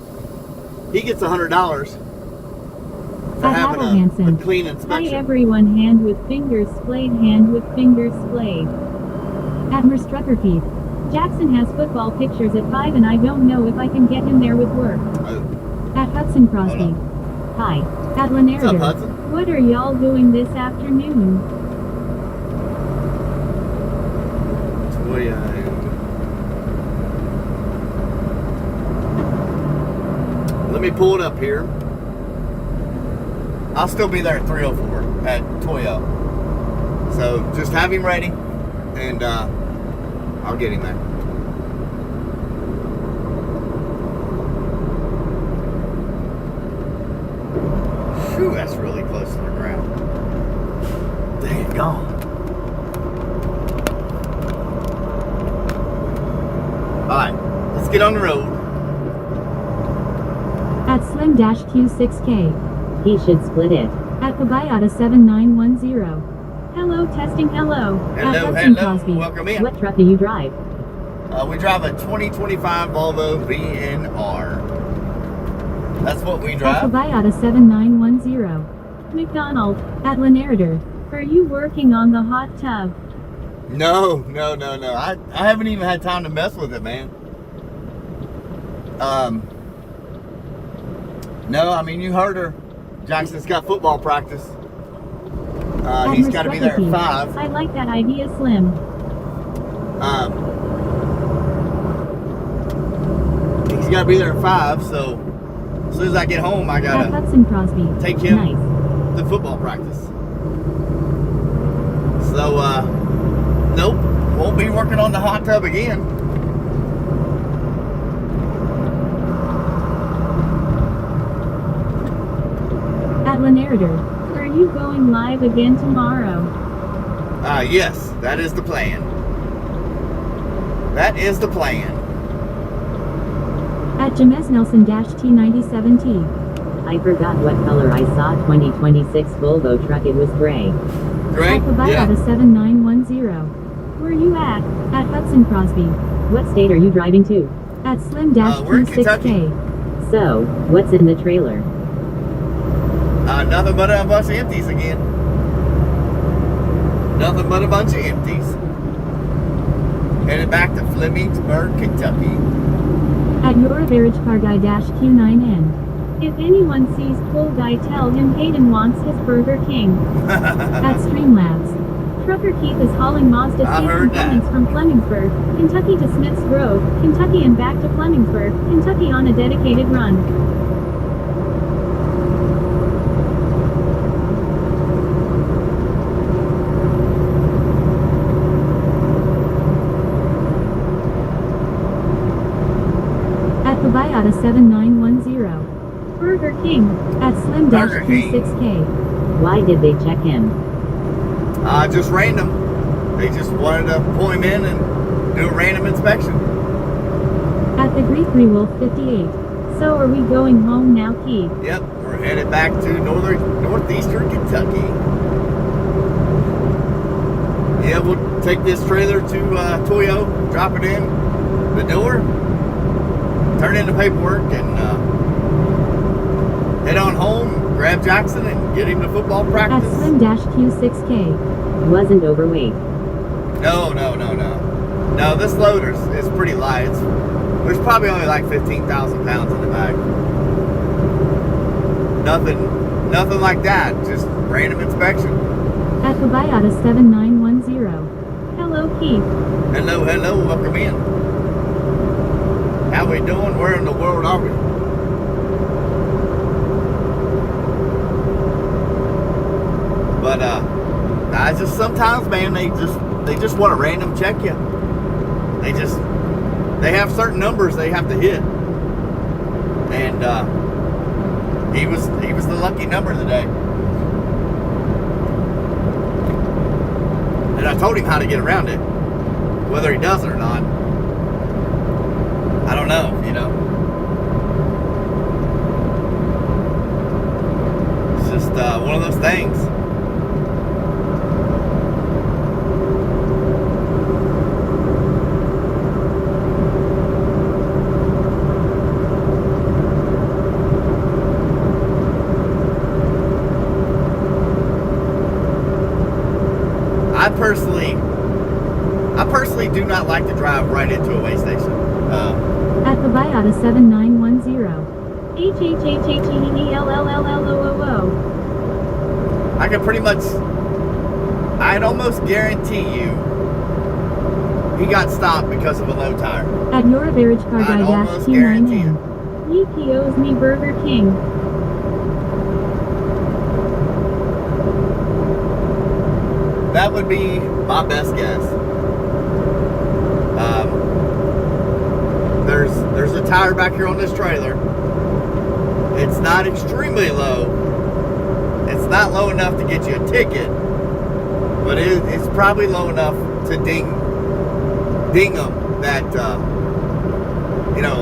He gets $100 for At having a Hansen. clean Hi inspection. everyone, hand with fingers splayed, hand with fingers splayed. At Merstrucker Keith. Jackson has football pictures at 5 and I don't know if I can get him there with work. Oh, At Hudson Crosby. Hi. At what's up, Lanarder. Hudson? What are y'all doing this afternoon? Let me pull it up here. I'll still be there at 3:04 at Toyo. So just have him ready, and I'll get him there. Phew, that's really close to the ground. Dang it, gone. Alright, let's get on the road. At Slim-Q6K. He should split it. At Pabayata 7910. Hello, testing, hello. At Hello, Hudson hello, Crosby. welcome in. What truck do you drive? We drive a 2025 Volvo VNR. That's what we At drive. Pabayata 7910. McDonald. At Lanarder. Are you working on the hot tub? No. I haven't even had time to mess with it, man. No, I mean, you heard her. Jackson's got football practice. At He's got to be there at Merstrucker 5. Keith. I like that idea, Slim. He's got to be there at 5, so as soon as I get home, I At got to Hudson Crosby. take him Nice. to football practice. So, nope, won't be working on the hot tub again. At Lanarder. Are you going live again tomorrow? Yes, that is the plan. That is the plan. At James Nelson-T97T. I forgot what color I saw 2026 Volvo truck. It was gray. Great? At Pabayata Yeah. 7910. Where you at? At Hudson Crosby. What state are you driving to? At We're in Slim-Q6K. Kentucky. So, what's in the trailer? Nothing but a bunch of empties again. Nothing but a bunch of empties. Headed back to Flemingsburg, Kentucky. At your average car guy Q9N. If anyone sees Cool Guy, tell him Hayden wants his Burger King. At Streamlabs. Trucker Keith is hauling Mazda I seed heard that. components from Flemingsburg, Kentucky to Smiths Grove, Kentucky and back to Flemingsburg, Kentucky on a dedicated run. At Pabayata 7910. Burger King. At Burger King. Slim-Q6K. Why did they check him? Just random. They just wanted to pull him in and do a random inspection. At the Greek Wolf 58. So are we going home now, Keith? Yep, we're headed back to northeastern Kentucky. Yeah, we'll take this trailer to Toyo, drop it in the door, turn in the paperwork, and head on home, grab Jackson, and get him to football At practice. Slim-Q6K. Wasn't overweight. No. No, this loader is pretty light. There's probably only like 15,000 pounds in the bag. Nothing like that. Just random inspection. At Kabayata 7910. Hello, Keith. Hello, welcome in. How we doing? Where in the world are we? But I just sometimes, man, they just want to random check you. They have certain numbers they have to hit, and he was the lucky number today. And I told him how to get around it, whether he does it or not. I don't know, you know. It's just one of those things. I personally do not like to drive right into a way station. At Kabayata 7910. HHHHEELLLLOOO. I can pretty much, I'd almost guarantee you, he got stopped because of a low tire. At your average car I'd guy dash almost guarantee Q9N. EPO's me Burger King. That would be my best guess. There's a tire back here on this trailer. It's not extremely low. It's not low enough to get you a ticket, but it's probably low enough to ding them that a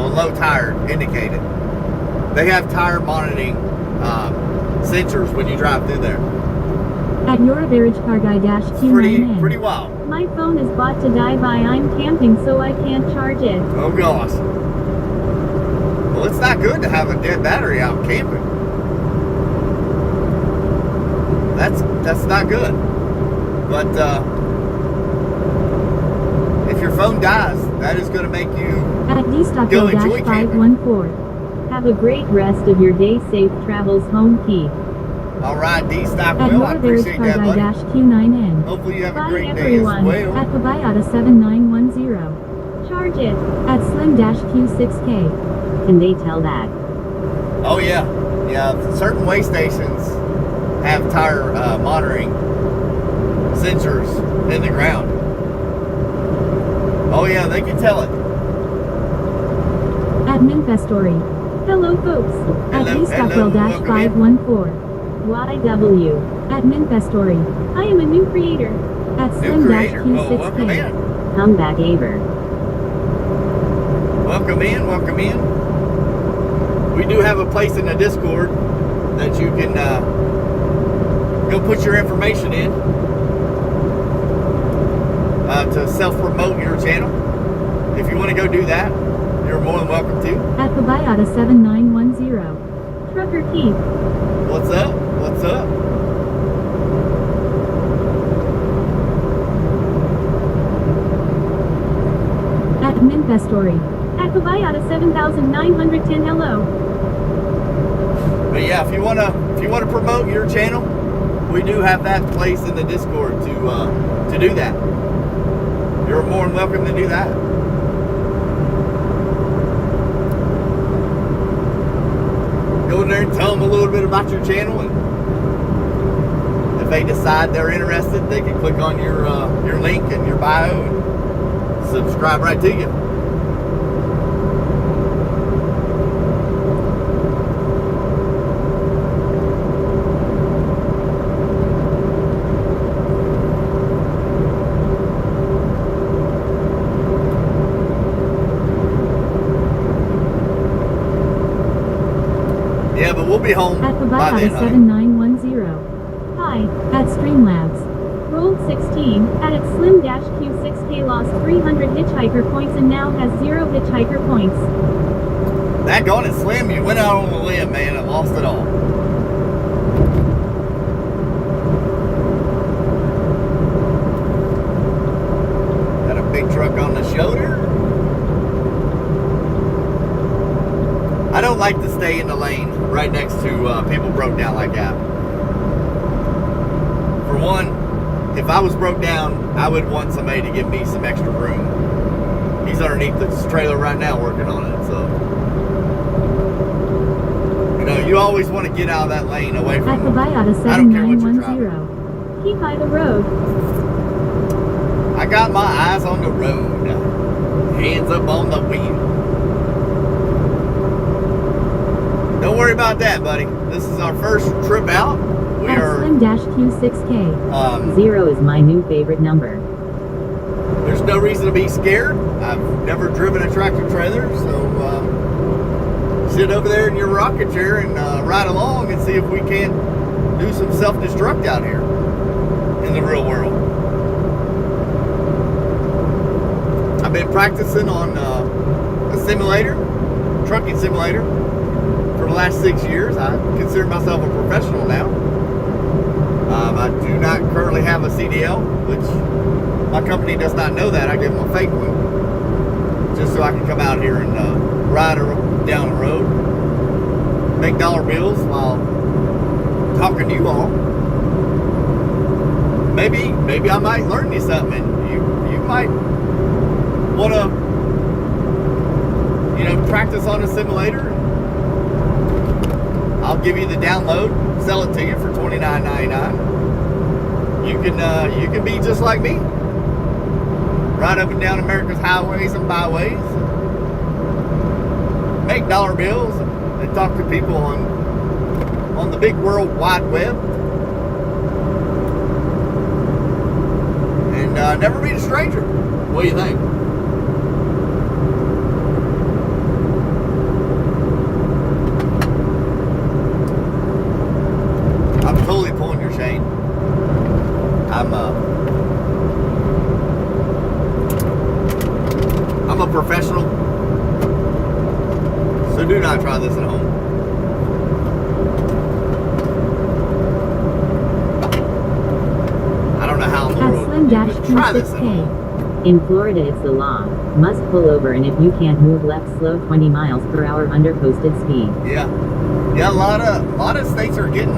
low tire indicated. They have tire monitoring sensors when you drive through there. At your average car guy dash Q9N. Pretty wild. My phone is bought to die by. I'm camping, so I can't charge it. Oh gosh. Well, it's not good to have a dead battery out camping. That's not good. But if your phone dies, that is going to make you At go DStocko enjoy dash camping. 514. Have a great rest of your day. Safe travels home, Keith. All right, D Stock At Will, I your average appreciate car that, guy buddy. dash Q9N. Hopefully you have a Bye great day as everyone. well. At Kabayata 7910. Charge it. At Slim-Q6K. Can they tell that? Oh yeah, certain way stations have tire monitoring sensors in the ground. Oh yeah, they can tell it. At Minfestory. Hello folks. At Hello, DStockwell dash welcome in. 514. YW. At Minfestory. I am a new creator. At New creator. Well, welcome Slim-Q6K. in. Come back, Aver. Welcome in. We do have a place in the Discord that you can go put your information in to self-promote your channel. If you want to go do that, you're more than welcome to. At Kabayata 7910. Trucker Keith. What's up? At Minfestory. At Kabayata 7910. Hello. But yeah, if you wanna promote your channel, we do have that place in the Discord to do that. You're more than welcome to do that. Go in there and tell them a little bit about your channel, and if they decide they're interested, they can click on your link in your bio and subscribe right to you. Yeah, but we'll be home At by Kabayata then, honey. 7910. Hi. At Streamlabs. Rolled 16, added Slim Dash Q6K, lost 300 hitchhiker points and now has 0 hitchhiker points. That gone it, Slim, you went out on a limb, man, and lost it all. Got a big truck on the shoulder. I don't like to stay in the lane right next to people broke down like that. For one, if I was broke down, I would want somebody to give me some extra room. He's underneath this trailer right now working on it, so. You know, you always want to get out of that lane away from At the Viata I don't care what you're 7910. Keep by the road. I got my eyes on the road. Hands up on the wheel. Don't worry about that, buddy. This is our first trip out. We At are Slim Dash Q6K. 0 is my new favorite number. there's no reason to be scared. I've never driven a tractor trailer, so sit over there in your rocket chair and ride along and see if we can't do some self-destruct out here in the real world. I've been practicing on a simulator, trucking simulator, for the last 6 years. I consider myself a professional now. I do not currently have a CDL, which my company does not know that. I give them a fake one, just so I can come out here and ride down the road, make dollar bills while talking to you all. Maybe I might learn you something. You might want to, practice on a simulator. I'll give you the download, sell it to you for $29.99. You can be just like me, ride up and down America's highways and byways, make dollar bills, and talk to people on the big world wide web, and never meet a stranger. What do you think? I'm totally pulling your chain. I'm a professional, so do not try this at home. I don't know how in the At world Slim you Dash would try this at home. Q6K. In Florida it's the law. Must pull over, and if you can't move left, slow 20 miles per hour under posted speed. Yeah, a lot of states are getting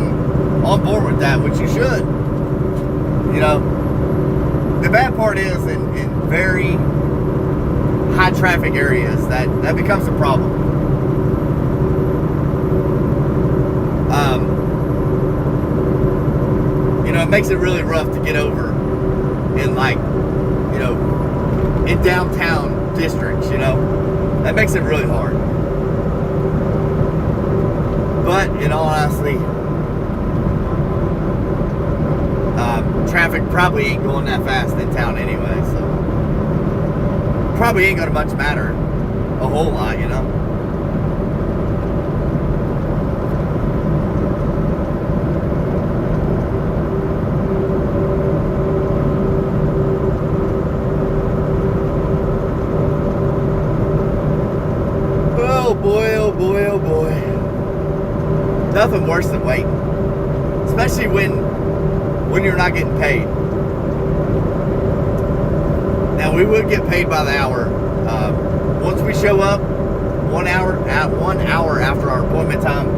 on board with that, which you should. The bad part is in very high traffic areas that becomes a problem. It makes it really rough to get over in in downtown districts, that makes it really hard. But in all honesty, traffic probably ain't going that fast in town anyway, so probably ain't gonna much matter a whole lot, Oh boy, oh boy, oh boy. Nothing worse than waiting, especially when you're not getting paid. Now we would get paid by the hour. Once we show up, 1 hour after our appointment time,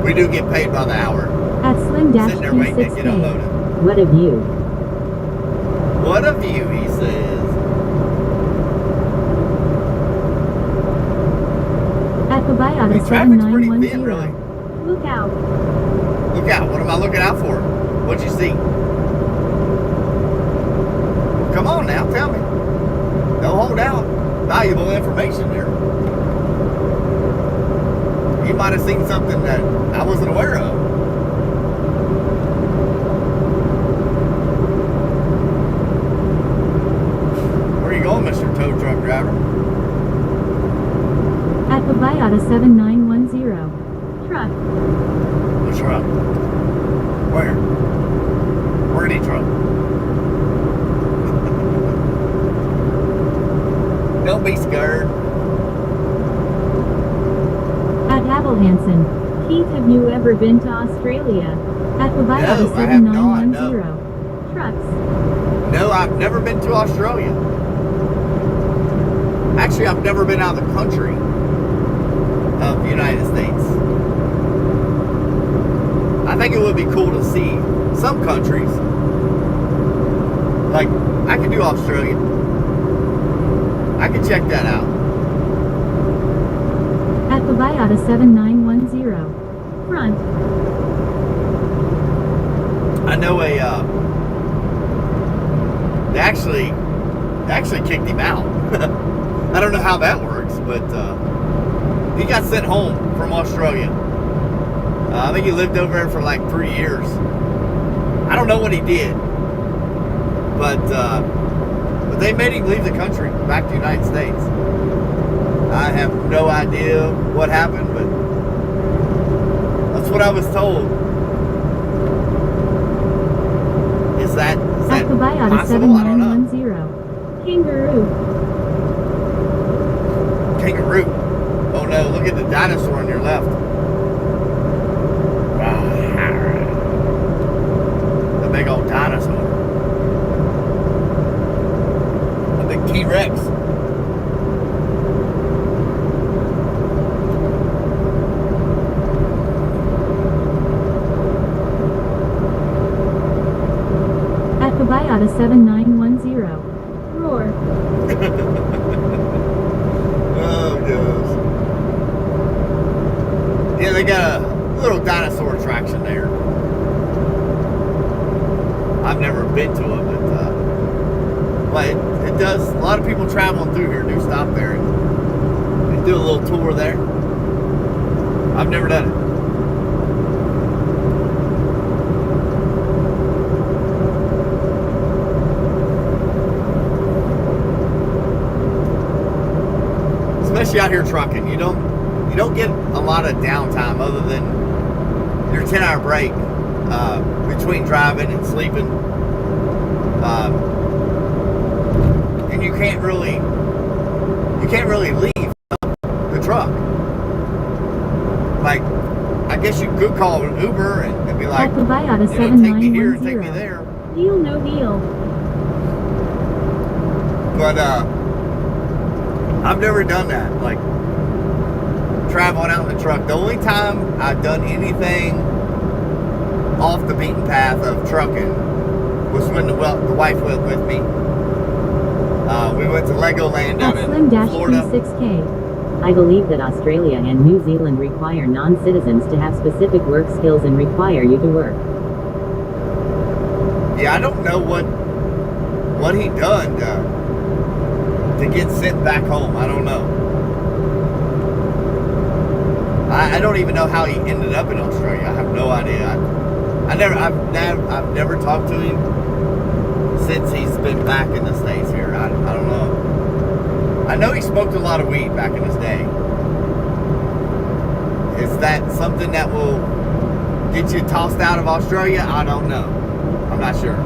we do get paid by the hour. At Slim Dash Sitting there waiting to get Q6K. unloaded. What a view. What a view, he says. At the Viata Hey, traffic's pretty thin, 7910. really. Look out. Look out. What am I looking out for? What'd you see? Come on now, tell me. Don't hold out. Valuable information there. You might have seen something that I wasn't aware of. Where are you going, Mr. Tow Truck Driver? At the Viata 7910. Truck. Which truck? Where? be scared. At Abel Hansen, Keith, have you ever been to Australia? At Wabayata No, I have not, 7910. Trucks. No, I've never been to Australia. Actually, I've never been out of the country of the United States. I think it would be cool to see some countries. Like, I could do Australia. I could check that out. At Wabayata 7910. Front. I know they actually kicked him out. I don't know how that works, but he got sent home from Australia. I think he lived over there for like 3 years. I don't know what he did, but they made him leave the country, back to the United States. I have no idea what happened, but that's what I was told. Is that At Wabayata possible? I don't know. 7910. Kangaroo. Kangaroo. Oh no, look at the dinosaur on your left. The big old dinosaur. The big T-Rex. At Wabayata 7910. Roar. Oh, yes. Yeah, they got a little dinosaur attraction there. I've never been to it, but it does. A lot of people traveling through here do stop there and do a little tour there. I've never done it. Especially out here trucking, you don't get a lot of downtime other than your 10-hour break between driving and sleeping, and you can't really leave the truck. Like, I guess you could call an Uber and be like, At Wabayata take me here and take me 7910. there, Deal no deal. but I've never done that, like traveling out in the truck. The only time I've done anything off the beaten path of trucking was when the wife went with me. We went to Legoland down At in Florida. Slim-P6K. I believe that Australia and New Zealand require non-citizens to have specific work skills and require you to work. Yeah, I don't know what he done to get sent back home. I don't know. I don't even know how he ended up in Australia. I have no idea. I've never talked to him since he's been back in the States here. I don't know. I know he smoked a lot of weed back in his day. Is that something that will get you tossed out of Australia? I don't know. I'm not sure.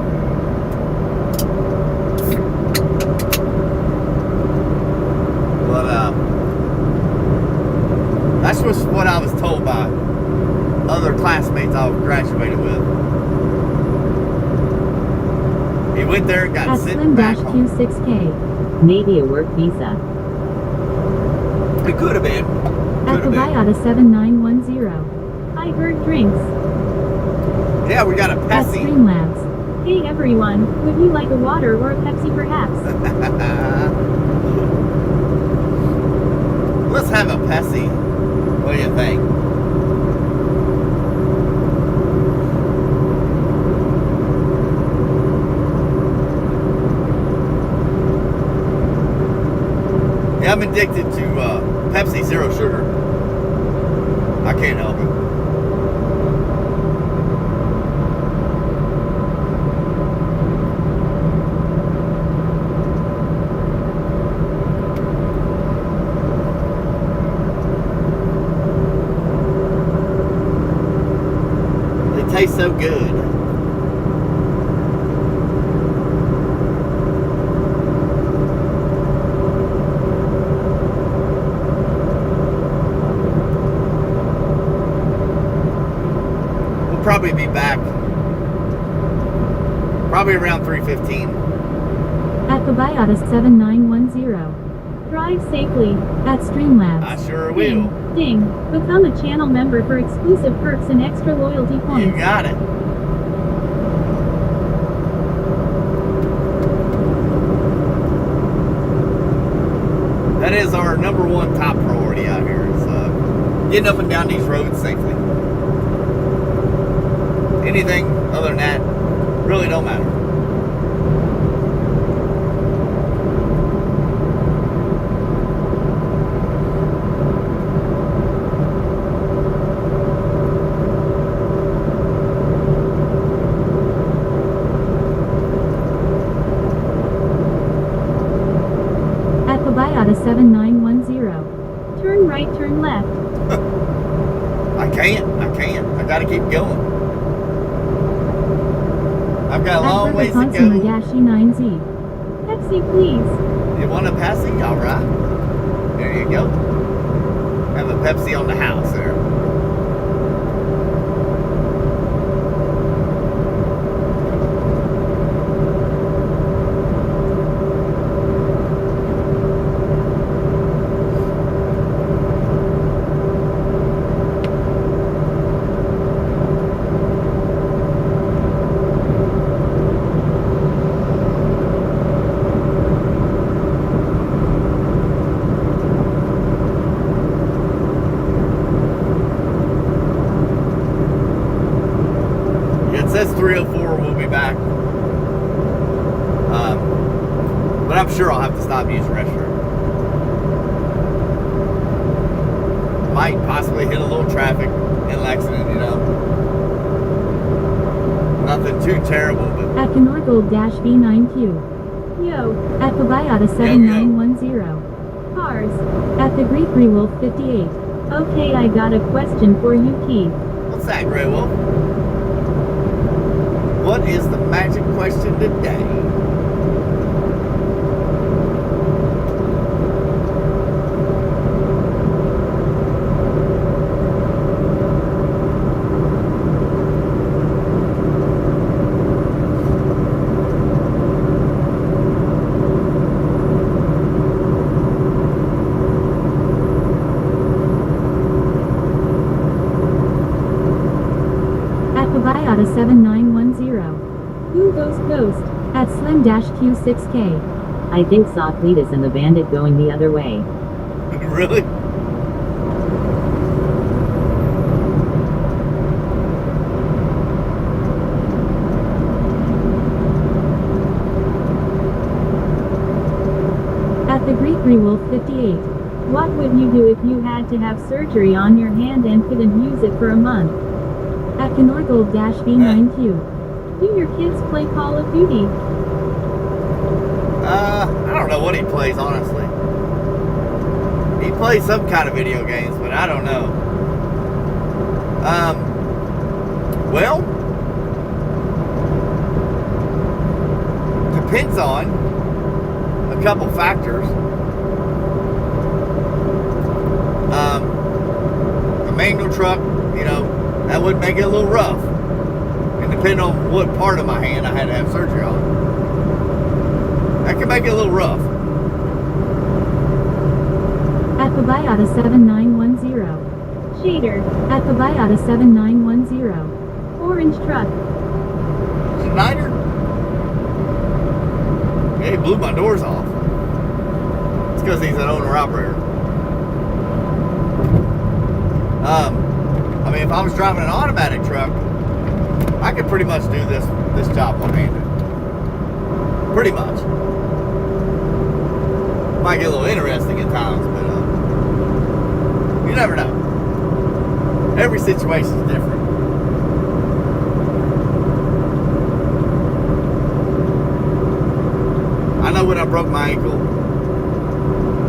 But that's just what I was told by other classmates I graduated with. He went there and got At sent back home. Slim-Q6K. Maybe a work visa. It could have been. At Could have been. Wabayata 7910. I heard drinks. Yeah, we got a At Pepsi. Streamlabs. Hey everyone, would you like a water or a Pepsi perhaps? Let's have a Pepsi. What do you think? Yeah, I'm addicted to Pepsi Zero Sugar. I can't help it. They taste so good. probably be back probably around 3:15. At Kabayata 7910. Drive safely at Streamlabs. I sure will. Ding. Become a channel member for exclusive perks and extra loyalty You points. got it. That is our number one top priority out here, is getting up and down these roads safely. Anything other than that really don't matter. At Kabayata 7910. Turn right, turn left. I can't. I gotta keep going. I've got a long ways to go. Magashi 9Z. Pepsi, please. You want a Pepsi? All right. There you go. Have a Pepsi on the house there. It says 3:04 we'll be back. But I'm sure I'll have to stop and use the restroom. Might possibly hit a little traffic in Lexington, you know. Nothing too terrible, but At Canorgold-V9Q. Yo. At Kabayata 7910. Cars. At the Greek Wolf 58. Okay, I got a question for you, Keith. what's that, Grey Wolf? What is the magic question today? Kabayata 7910. Who goes ghost? At Slim-Q6K. I think saw Cletus and the bandit going the other way. Really? At the Greek Wolf 58. What would you do if you had to have surgery on your hand and couldn't use it for a month? At Canorgold-V9Q. Do your kids play Call of Duty? I don't know what he plays, honestly. He plays some kind of video games, but I don't know. Well, depends on a couple factors. A manual truck, you know, that would make it a little rough. And depending on what part of my hand I had to have surgery on, that could make it a little rough. At Kabayata 7910. Shader. At Kabayata 7910. Orange truck. Schneider? Yeah, he blew my doors off. It's because he's an owner-operator. I mean, if I was driving an automatic truck, I could pretty much do this job one-handed. Pretty much. Might get a little interesting at times, but you never know. Every situation is different. I know when I broke my ankle,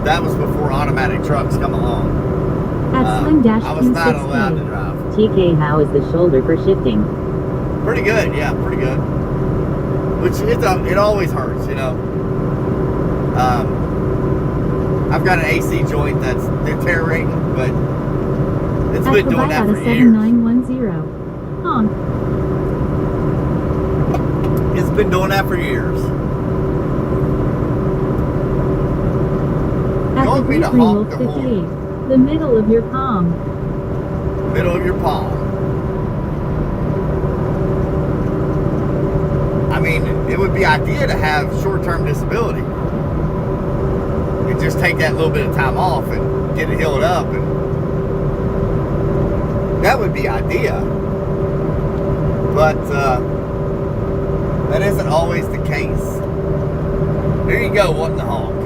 that was before automatic trucks come along. At I was not allowed to Slim-Q6K. drive. TK, how is the shoulder for shifting? Pretty good, yeah, pretty good. Which it always hurts, you know. I've got an AC joint that's deteriorating, but it's At been doing that Kabayata for years. 7910. Honk. been doing that for years. At You the want me to Green honk Wolf the 58. horn? The middle of your palm. Middle of your palm. I mean, it would be ideal to have short-term disability and just take that little bit of time off and get it healed up, and that would be ideal. But that isn't always the case. There you go, wanting to honk.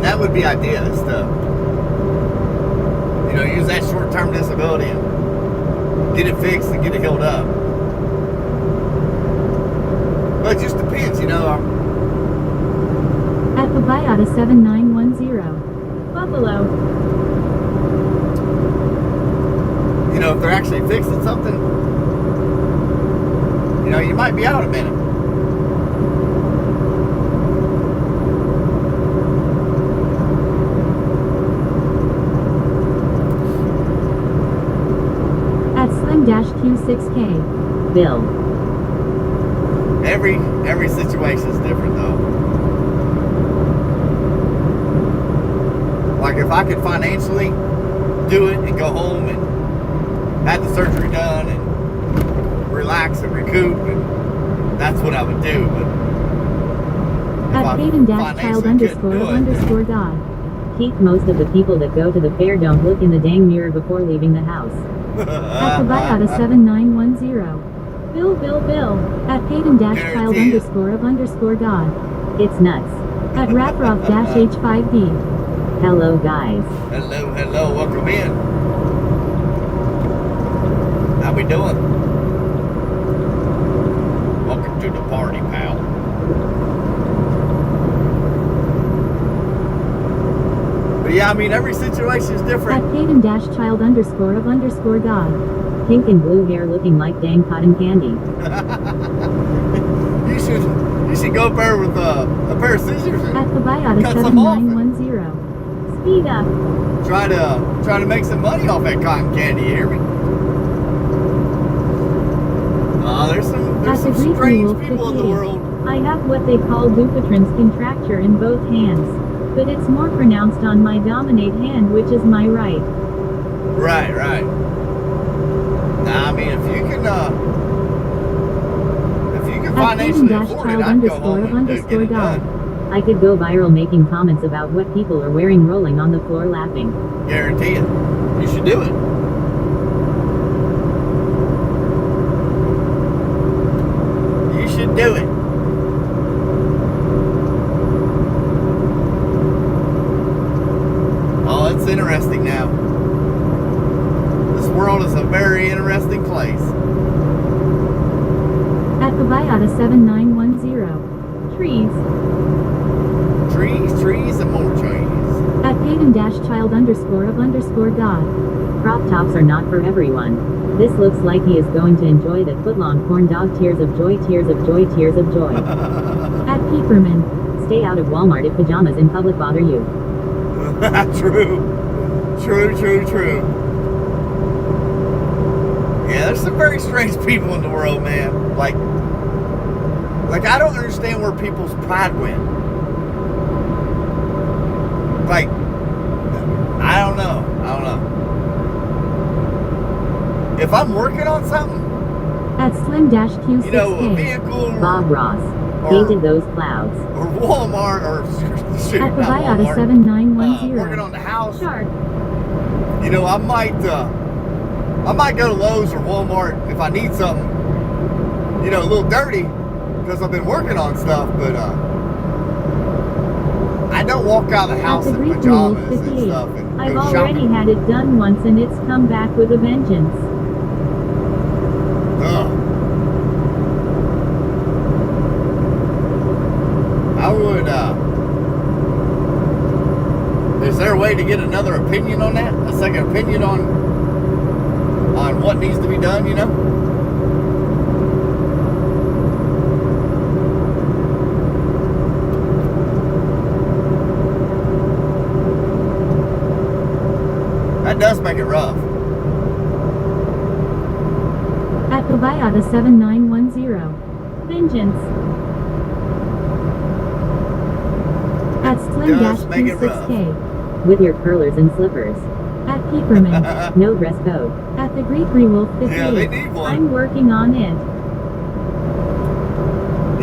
That would be ideal, is to, you know, use that short-term disability and get it fixed and get it healed up. But it just depends, you know. At the Biata 7910. Buffalo. You know, if they're actually fixing something, you know, you might be out a minute. Q6K. Bill. Every situation is different, though. Like, if I could financially do it and go home and have the surgery done and relax and recoup, and that's what I would do. But at Hayden-child_of_God. Keith, most of the people that go to the fair don't look in the dang mirror before leaving the house. At the Biata 7910. Bill. At Hayden-child_of_God. It's nuts. At Raproff-H5D. Hello, guys. Hello, welcome in. How we doing? Welcome to the party, pal. But yeah, I mean, every situation is different. At Hayden-child_of_God. Pink and blue hair looking like dang cotton candy. You should go up there with a pair of scissors and at the Biata cut some off. 7910. Speed up. Try to make some money off that cotton candy, you hear me? There's some strange people in the world. I have what they call Dupuytren's contracture in both hands, but it's more pronounced on my dominate hand, which is my right. Right. Nah, I mean, if you can financially afford it, I'd go home and get it done. I could go viral making comments about what people are wearing, rolling on the floor laughing. Guarantee it. You should do it. You should do it. Oh, it's interesting now. This world is a very interesting place. At the Biata 7910. Trees. Trees and more trees. At Hayden-child_of_God. Crop tops are not for everyone. This looks like he is going to enjoy the footlong corn dog. Tears of joy, tears of joy, tears of joy. At Peeperman. Stay out of Walmart if pajamas in public bother you. True. Yeah, there's some very strange people in the world, man. Like I don't understand where people's pride went. Like, I don't know. If I'm working on something, at Slim-Q6K. you know, a vehicle, Bob Ross painted those clouds. or Walmart, or shoot, at the not Biata Walmart, 7910. working on the house. Shark. You know, I might go to Lowe's or Walmart if I need something, you know, a little dirty, because I've been working on stuff, but I don't walk out of the house in pajamas and stuff and I've go already shopping. had it done once and it's come back with a vengeance. Ugh. I would, is there a way to get another opinion on that? A second opinion on what needs to be done, you know? it does make it rough. At Kobayata 7910. Vengeance. At Does make it rough. Slim-26K. With your curlers and slippers. At Peeperman. No dress code. At the Greek Wolf 58. Yeah, they need one. I'm working on it.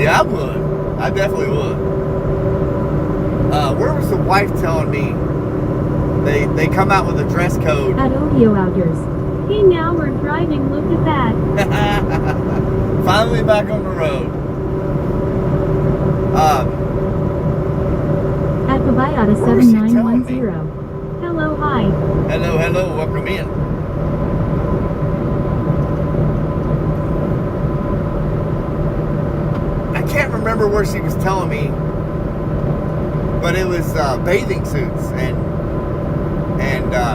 Yeah, I would. I definitely would. Where was the wife telling me they come out with a dress code? At Odeo Outers. Hey, now we're driving, look at that. Finally back on the road. At Kobayata Where was she telling 7910. Hello, hi. Hello, welcome in. I can't remember where she was telling me, but it was bathing suits and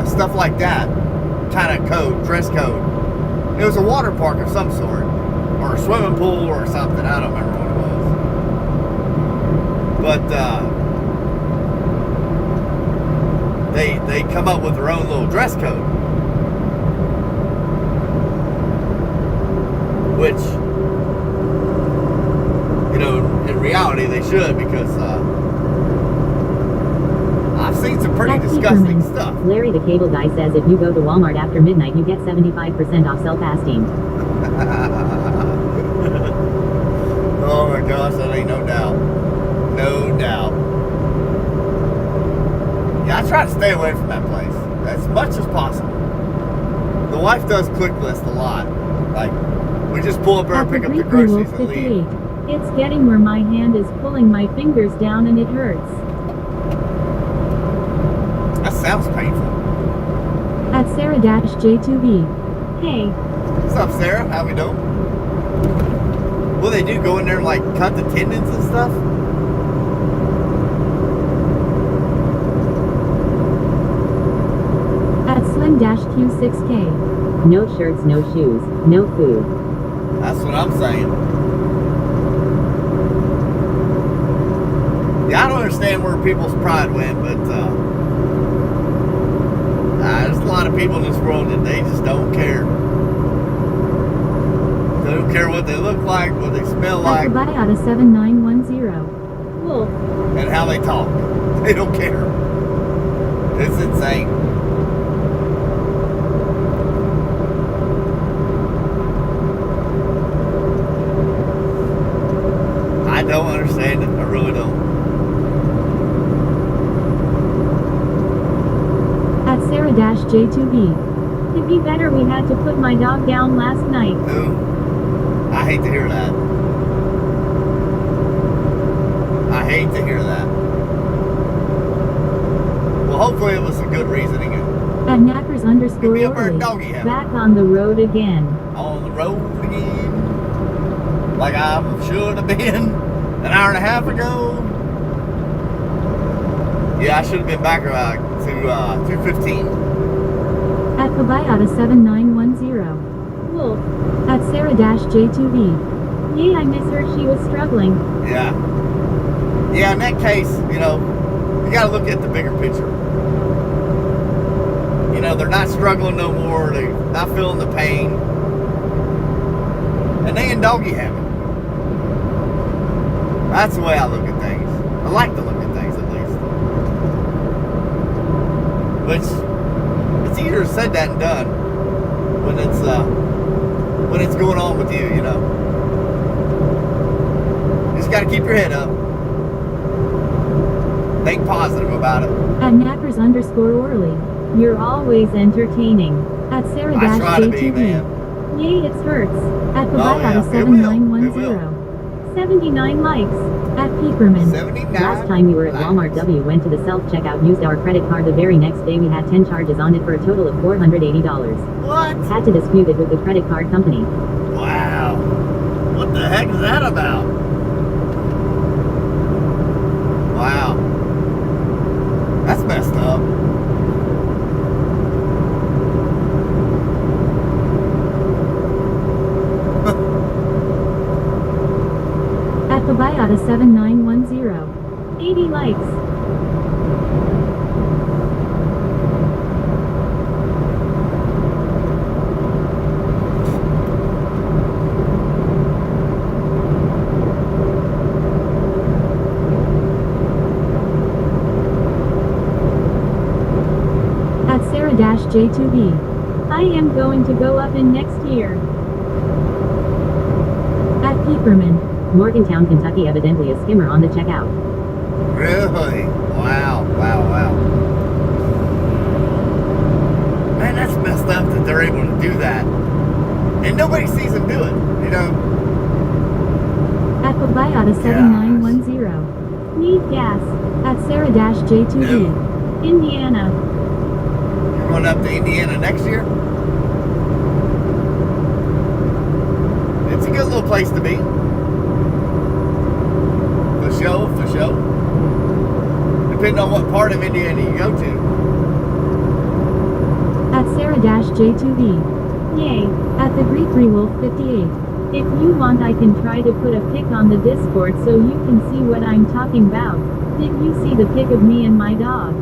stuff like that, kind of code, dress code. It was a water park of some sort, or a swimming pool or something. I don't remember what it was, but they come up with their own little dress code, which, you know, in reality they should, because I've seen some pretty At disgusting Peeperman. stuff. Larry the cable guy says if you go to Walmart after midnight you get 75% off self-esteem. Oh my gosh, that ain't no doubt. No doubt. Yeah, I try to stay away from that place as much as possible. The wife does click list a lot. Like, we just pull up there At and the pick up the Greek Wolf groceries and 58. leave. It's getting where my hand is pulling my fingers down and it hurts. That sounds painful. At Sarah-J2B. Hey, What's up, Sarah? How we doing? What do they do? Go in there and like cut the tendons and stuff? at Slim-Q6K. No shirts, no shoes, no food. That's what I'm saying. Yeah, I don't understand where people's pride went, but there's a lot of people in this world that they just don't care. They don't care what they look like, what they smell like, At Kobayata 7910. Wolf. and how they talk. They don't care. It's insane. I don't understand it. I really don't. At Sarah-J2B. It'd be better we had to put my dog down last night. Ooh, I hate to hear that. I hate to hear that. Well, hopefully it was a good reasoning. At Knackers Could be up there in _ doggy heaven. Back on the road again. On the road again, like I should have been an hour and a half ago. Yeah, I should have been back about to 2:15. At Kobayata 7910. Wolf. At Sarah-J2B. Yay, I miss her, she was struggling. Yeah. Yeah, in that case, you know, you got to look at the bigger picture. You know, they're not struggling no more. They're not feeling the pain. And they in doggy heaven. That's the way I look at things. I like to look at things, at least. Which, it's easier said that and done when it's going on with you, you know. You just got to keep your head up. Think positive about it. At Knackers _Orly. You're always entertaining. At I try to be, Sarah-J2B. man. Yay, it hurts. At Oh, yeah, Kobayata it will. 7910. 79 likes. At Peeperman. 79 Last time we were at likes. Walmart, W went to the self-checkout, used our credit card. The very next day we had 10 charges on it for a total of $480. What? Had to dispute it with the credit card company. Wow. What the heck is that about? Wow. That's messed up. At Kobayata 7910. 80 likes. Sarah-J2B. I am going to go up in next year. At Peeperman. Morgantown, Kentucky, evidently a skimmer on the checkout. Really? Wow, wow, wow. Man, that's messed up that they're able to do that. And nobody sees them do it, you know? At Pabayata 7910. Need gas. At Sarah-J2B. No. Indiana. You're going up to Indiana next year? It's a good little place to be. For show, for show. Depending on what part of Indiana you go to. At Sarah-J2B. Yay. At the Greek Wolf 58. If you want, I can try to put a pic on the Discord so you can see what I'm talking about. Did you see the pic of me and my dog?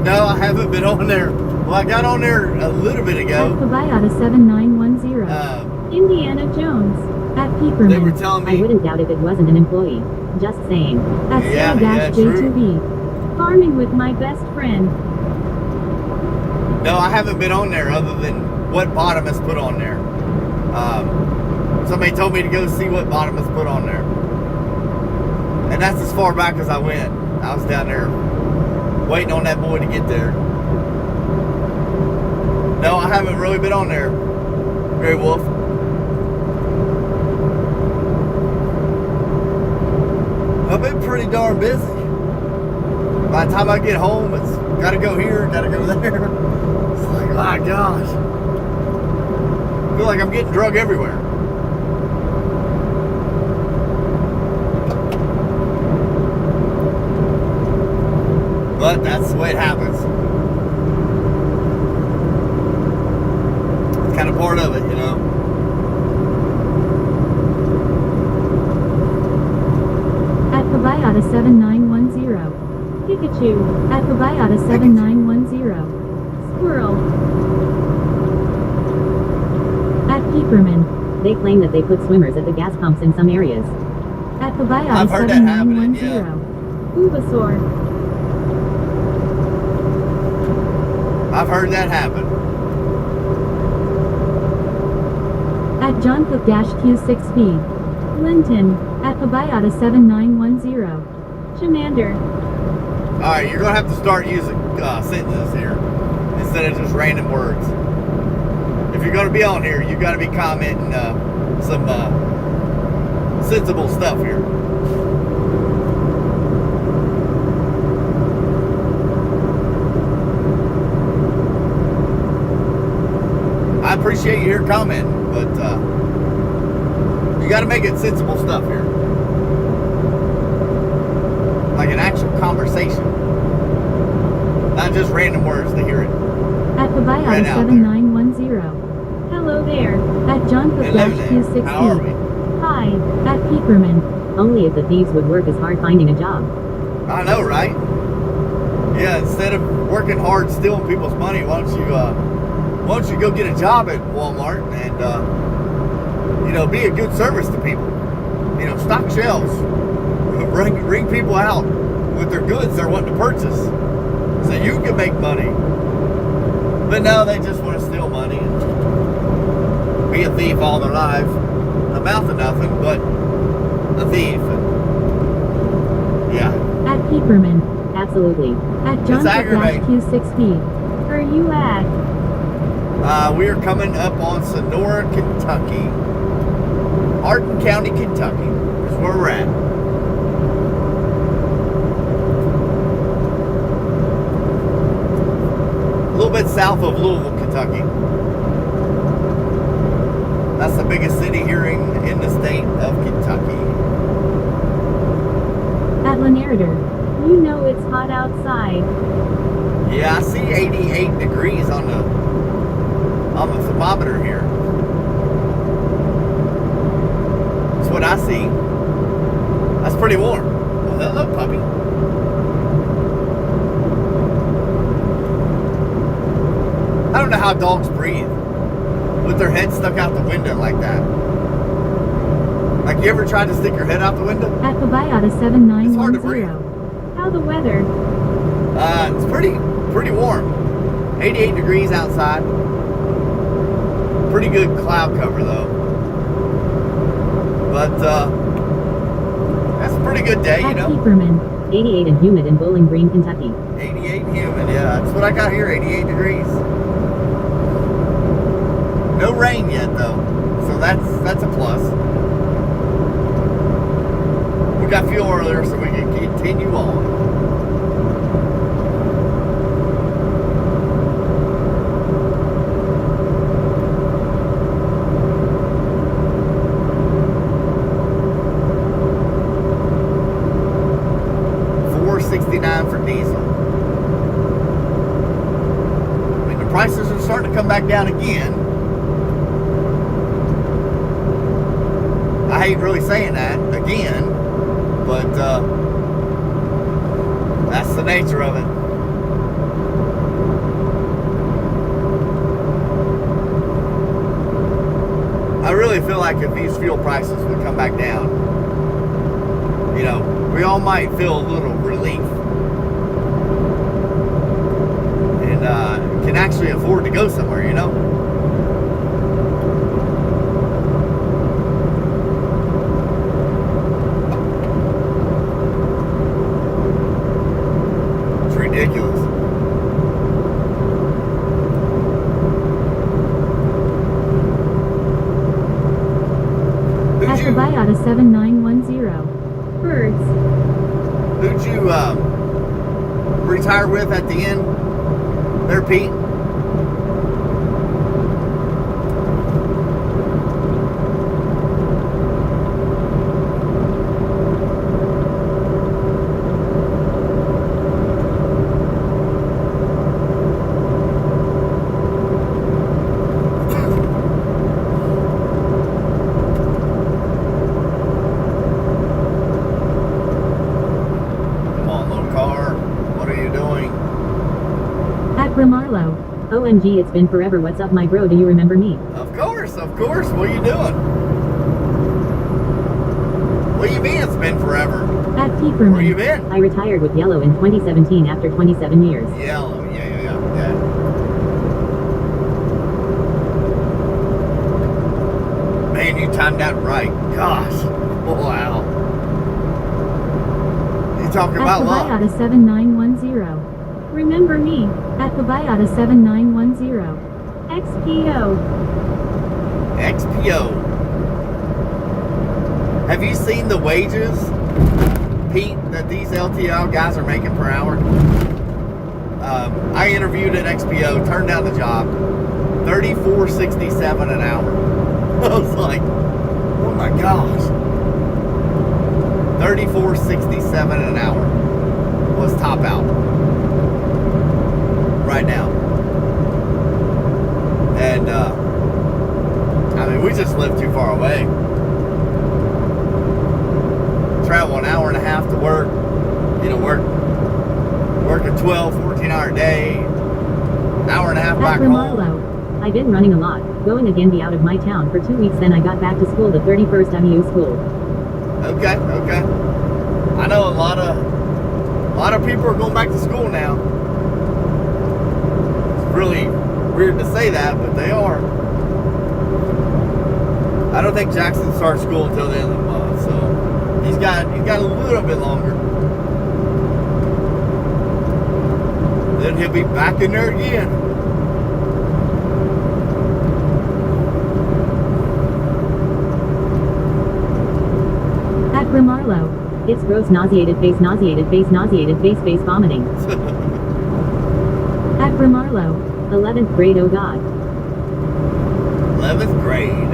No, I haven't been on there. Well, I got on there a little bit At ago. Pabayata 7910. Indiana Jones. At Peeperman. They were telling me. I wouldn't doubt if it wasn't an employee. Just saying. At Yeah, Sarah-J2B. Farming with my best friend. No, I haven't been on there other than what Bottomus put on there. Somebody told me to go see what Bottomus put on there. And that's as far back as I went. I was down there waiting on that boy to get there. No, I haven't really been on there, Grey Wolf. I've been pretty darn busy. By the time I get home, it's gotta go here, gotta go there. It's like, my gosh. I feel like I'm getting drug everywhere. But that's the way it happens. It's kind of part of it, you know. At Pabayata 7910. Pikachu. At Pabayata 7910. Squirrel. At Peeperman. They claim that they put swimmers at the gas pumps in some areas. At Pabayata I've heard that happening, 7910. Bulbasaur. I've heard that happen. At John Cook-Q6B. Linton. At Pabayata 7910. Chamander. Alright, you're going to have to start using sentences here instead of just random words. If you're going to be on here, you got to be commenting some sensible stuff here. I appreciate you here commenting, but you got to make it sensible stuff here. Like an actual conversation. Not just random words to hear it. At Pabayata 7910. Hello there. At John Cook-Q6B. How are we? Hi. At Peeperman. Only if the thieves would work as hard finding a job. I know, right? Yeah, instead of working hard stealing people's money, why don't you go get a job at Walmart and be a good service to people. Stock shelves. Ring people out with their goods they're wanting to purchase so you can make money. But no, they just want to steal money and be a thief all their life. A mouth of nothing, but a thief. Yeah. At Peeperman. Absolutely. At John Q6B. Where are you at? We are coming up on Sonora, Kentucky. Hardin County, Kentucky is where we're at. A little bit south of Louisville, Kentucky. That's the biggest city here in the state of Kentucky. At Lanarder. You know it's hot outside. Yeah, I see 88 degrees on the thermometer here. That's what I see. That's pretty warm. Well, hello, puppy. I don't know how dogs breathe with their head stuck out the window like that. Like, you ever tried to stick your head out the window? At Pabayata 7910. It's hard to breathe. How the weather? It's pretty warm. 88 degrees outside. Pretty good cloud cover though. But that's a pretty good day, you At know. Keeperman, 88 and humid in Bowling Green, Kentucky. 88 and humid, yeah. That's what I got here, 88 degrees. No rain yet though. So that's a plus. We got fuel earlier so we can continue on. $4.69 for diesel. I mean, the prices are starting to come back down again. I hate really saying that again, but that's the nature of it. I really feel like if these fuel prices would come back down, you know, we all might feel a little relief and can actually afford to go somewhere, you know. Ridiculous. At the Biata 7910. Birds. Who'd you retire with at the end there, Pete? Marlowe. OMG, it's been forever. What's up, my bro? Do you remember me? Of course, of course. What are you doing? What do you mean it's been forever? At Keeperman. Where you been? I retired with Yellow in 2017 after 27 years. Yellow, yeah. Man, you timed that right. Gosh. Wow. You talking about luck. At the Biata 7910. Remember me, at the Biata 7910. XPO. Have you seen the wages, Pete, that these LTL guys are making per hour? I interviewed at XPO, turned down the job, $34.67 an hour. I was like, oh my gosh. $34.67 an hour was top out. Right now. And I mean, we just live too far away. Travel an hour and a half to work, you know, work a 12, 14-hour day, hour and a half back home. I've been running a lot, going again be out of my town for 2 weeks, then I got back to school, the 31st MU school. Okay. I know a lot of people are going back to school now. Really weird to say that, but they are. I don't think Jackson starts school until the end of the month, so he's got a little bit longer. Then he'll be back in there again. At Marlowe, it's gross, nauseated face, face vomiting. At Marlowe, 11th grade, oh god. 11th grade.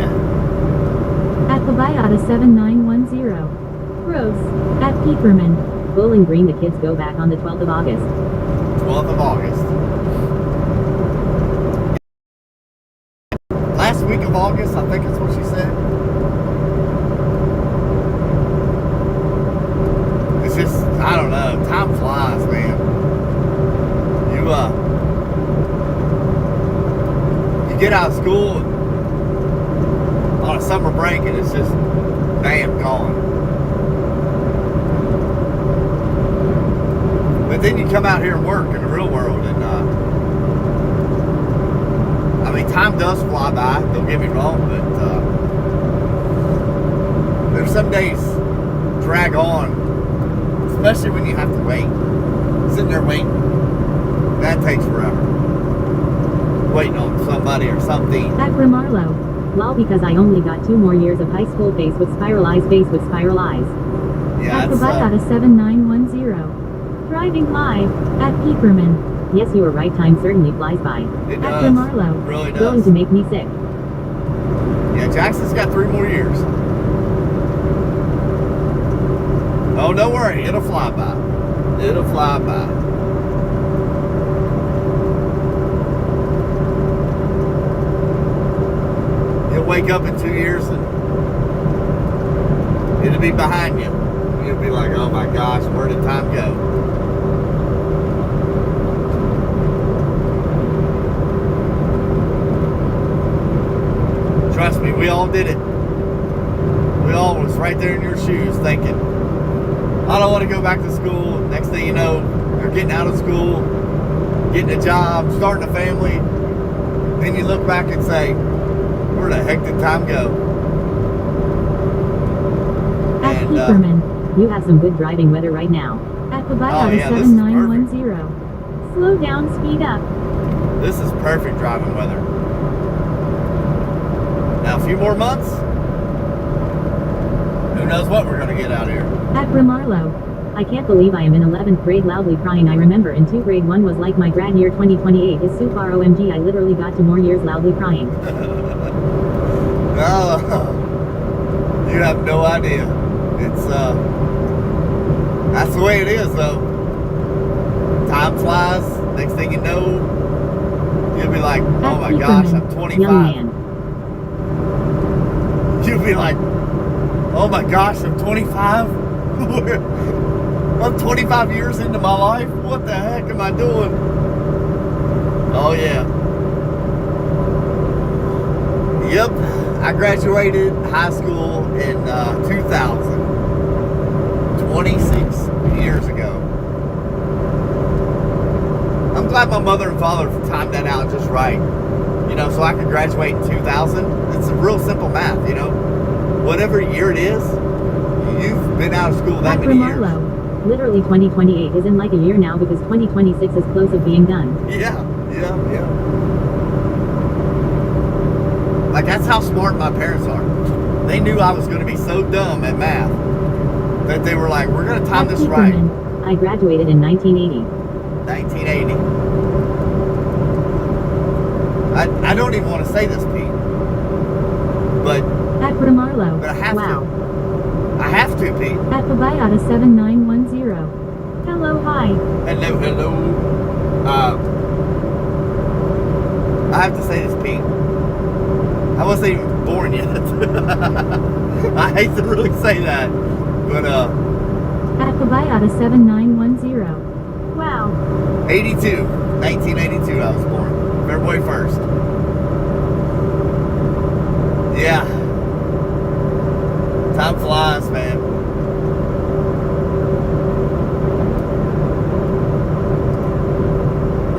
At the Biata 7910. Gross. At Keeperman, Bowling Green, the kids go back on the 12th of August. 12th of August. Last week of August, I think that's what she said. It's just, I don't know, time flies, man. You get out of school on a summer break and it's just, bam, gone. But then you come out here and work in the real world and mean, time does fly by, don't get me wrong, but there's some days drag on, especially when you have to wait. Sitting there waiting, that takes forever. Waiting on somebody or something. At Marlow. Lol, because I only got 2 more years of high school. Face with spiral eyes. Yeah, At that's Kabata 7910. Driving live. At Peeperman. Yes, you were right. Time certainly flies by. It At does. Marlow. It really does. Going to make me sick. Yeah, Jackson's got 3 more years. Oh, don't worry, it'll fly by. It'll fly by. You'll wake up in 2 years and it'll be behind you. You'll be like, oh my gosh, where did time go? Trust me, we all did it. We all was right there in your shoes thinking, I don't want to go back to school. Next thing you know, you're getting out of school, getting a job, starting a family. Then you look back and say, where the heck did time go? At Peeperman. You have some good driving weather right now. At Kabata this is 7910. Slow down, speed up. This is perfect driving weather. Now, a few more months, who knows what we're going to get out here. At Marlow. I can't believe I am in 11th grade loudly crying. I remember in 2 grade 1 was like my grad year 2028 is super OMG. I literally got 2 more years loudly crying. No, you have no idea. It's, that's the way it is though. Time flies, next thing you know, you'll be like, oh my gosh, I'm 25. Young man. You'll be like, oh my gosh, I'm 25? I'm 25 years into my life? What the heck am I doing? Oh yeah. Yep, I graduated high school in 2000. 26 years ago. I'm glad my mother and father timed that out just right. You know, so I could graduate in 2000. It's a real simple math, you know. Whatever year it is, you've been out of school that many years. Literally 2028 is in like a year now because 2026 is close of being done. Yeah. Like, that's how smart my parents are. They knew I was going to be so dumb at math that they were like, we're going to time this right. I graduated in 1980. 1980. I don't even want to say this, Pete. But At Marlow. But I have wow. to. I have to, Pete. At Babayata 7910. Hello, hi. Hello. I have to say this, Pete. I wasn't even born yet. I hate to really say that, but At Babayata 7910. Wow. 1982 I was born. February 1st. Yeah. Time flies, man.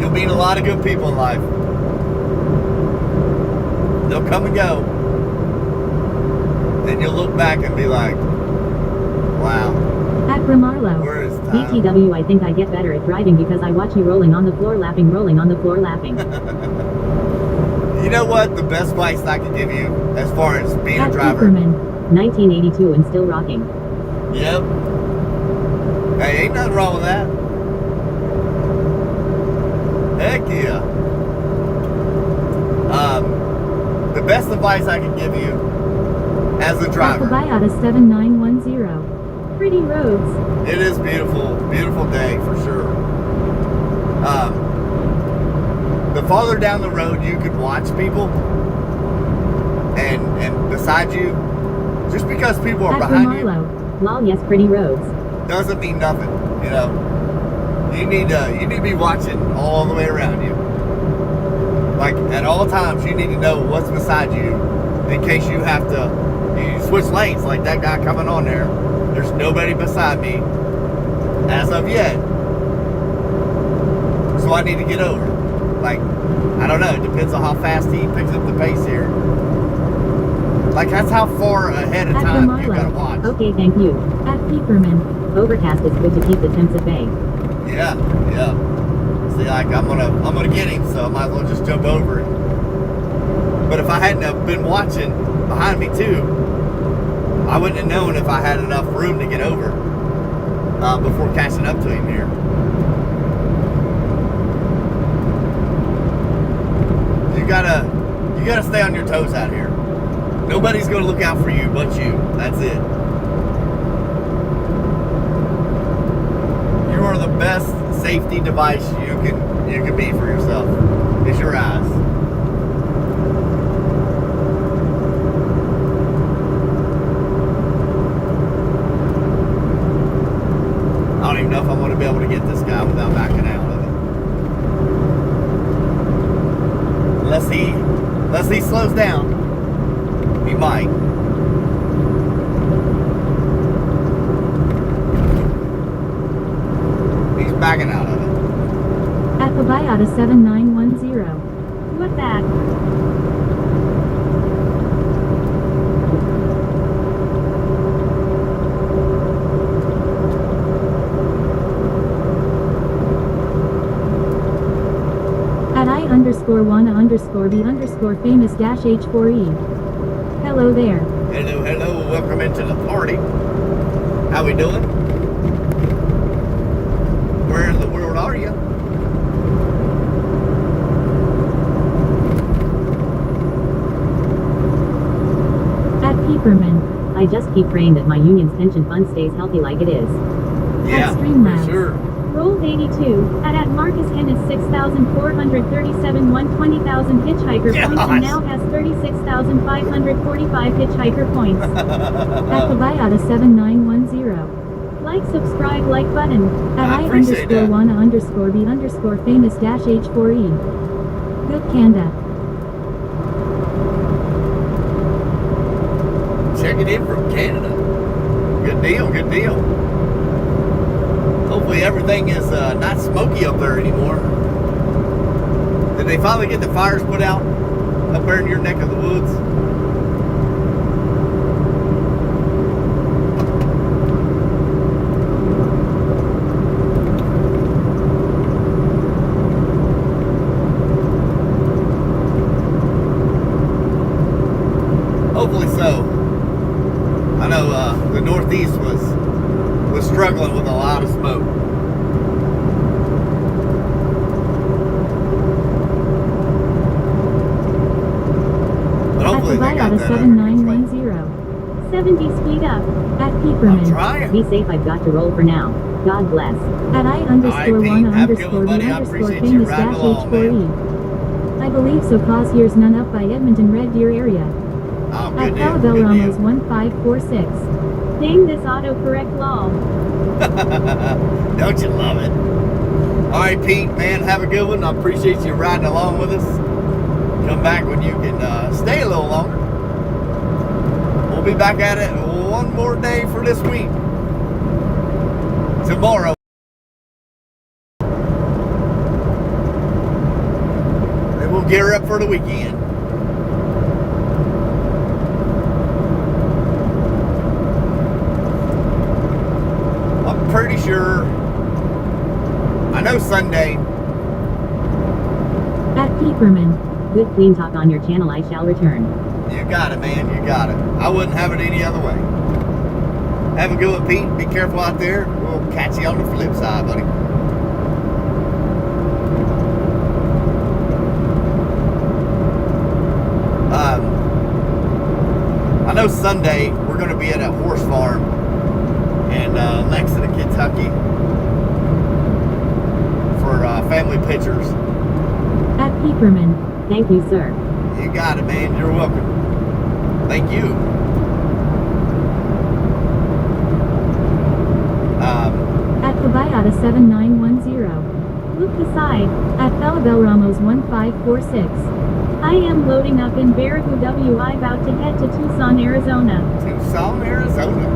You'll meet a lot of good people in life. They'll come and go. Then you'll look back and be like, wow. At Marlow. Where is time? BTW, I think I get better at driving because I watch you rolling on the floor laughing. You know what? The best advice I can give you as far as being a driver. Peeperman, 1982 and still rocking. Yep. Hey, ain't nothing wrong with that. Heck yeah. The best advice I can give you as a driver. Babayata 7910. Pretty roads. It is beautiful, beautiful day for sure. The farther down the road you could watch people and beside you, just because people are At behind you Lol, yes, pretty roads. doesn't mean nothing. You know, you need to be watching all the way around you. Like at all times, you need to know what's beside you in case you have to you switch lanes. Like that guy coming on there. There's nobody beside me as of yet, so I need to get over. like, I don't know, it depends on how fast he picks up the pace here. Like, that's how far ahead of At time the you gotta Milo. watch. Okay, thank you. At Peeperman. Overcast is good to keep the temps at bay. Yeah, yeah. See, like, I'm gonna get him, so I might as well just jump over it. But if I hadn't have been watching behind me too, I wouldn't have known if I had enough room to get over before catching up to him here. You gotta stay on your toes out here. Nobody's gonna look out for you but you. That's it. You are the best safety device you can be for yourself. It's your eyes. I don't even know if I'm gonna be able to get this guy without backing out of it. Unless he slows down. He might. He's backing out of it. At Pabayata 7910. What that? At I_wanna_be_famous H4E. Hello there. Hello, welcome into the party. How we doing? Where in the world are you? At Peeperman. I just keep praying that my union's pension fund stays healthy like it is. Yeah, At Streamlabs. for sure. Roll 82. At Marcus Hennis 6,437 won 20,000 hitchhiker points and Gosh. now has 36,545 hitchhiker points. At Pabayata 7910. Like, subscribe, like button. At I appreciate that. I_wanna_be_famous H4E. Good Kanda. Checking in from Canada. Good deal, good deal. Hopefully everything is not smoky up there anymore. Did they finally get the fires put out up there in your neck of the woods? Hopefully so. I know the Northeast was struggling with a lot of smoke. But hopefully they got At that under control. 7910. 70 speed up. At I'm Peeperman. trying. Be safe, I've got to roll for now. God bless. At Pete. Have a good one, buddy. I appreciate you I_wanna_be_famous riding along, H4E. I believe so, cause here's none up by Edmonton Red Deer area. Oh, At good deal. Calabel Good Ramos deal. 1546. Dang this autocorrect lol. Don't you love it? All right, Pete, man, have a good one. I appreciate you riding along with us. Come back when you can stay a little longer. We'll be back at it one more day for this week. Tomorrow. Then we'll gear up for the weekend. I'm pretty sure. I know Sunday. At Peeperman. Good clean talk on your channel, I shall return. You got it, man. You got it. I wouldn't have it any other way. Have a good one, Pete. Be careful out there. We'll catch you on the flip side, buddy. I know Sunday we're going to be at a horse farm in Lexington, Kentucky for family pictures. At Peeperman. Thank you, sir. You got it, man. You're welcome. Thank you. At Pabayata 7910. Look aside. At Calabel Ramos 1546. I am loading up in Baraboo WI about to head to Tucson, Arizona. Tucson, Arizona.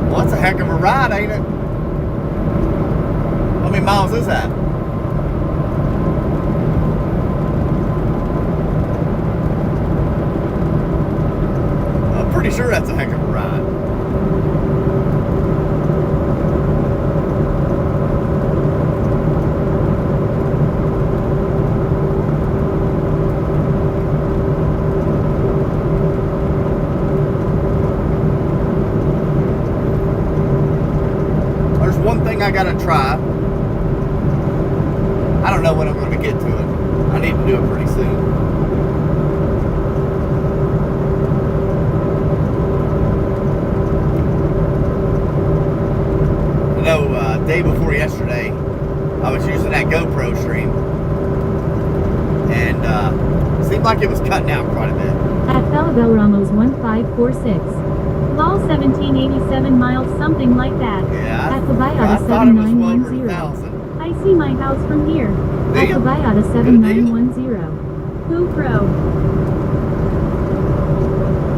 Well, that's a heck of a ride, ain't it? How many miles is that? sure that's a heck of a ride. There's one thing I gotta try. I don't know when I'm gonna get to it. I need to do it pretty soon. Day before yesterday, I was using that GoPro stream, and it seemed like it was cutting out quite a bit. At Felabel Ramos 1546. Lol 1787 miles, something like that. Yeah, At I Pabayata thought it was well over 7910. 1,000. I see my house from here. At Deal. Pabayata Good 7910. Who pro?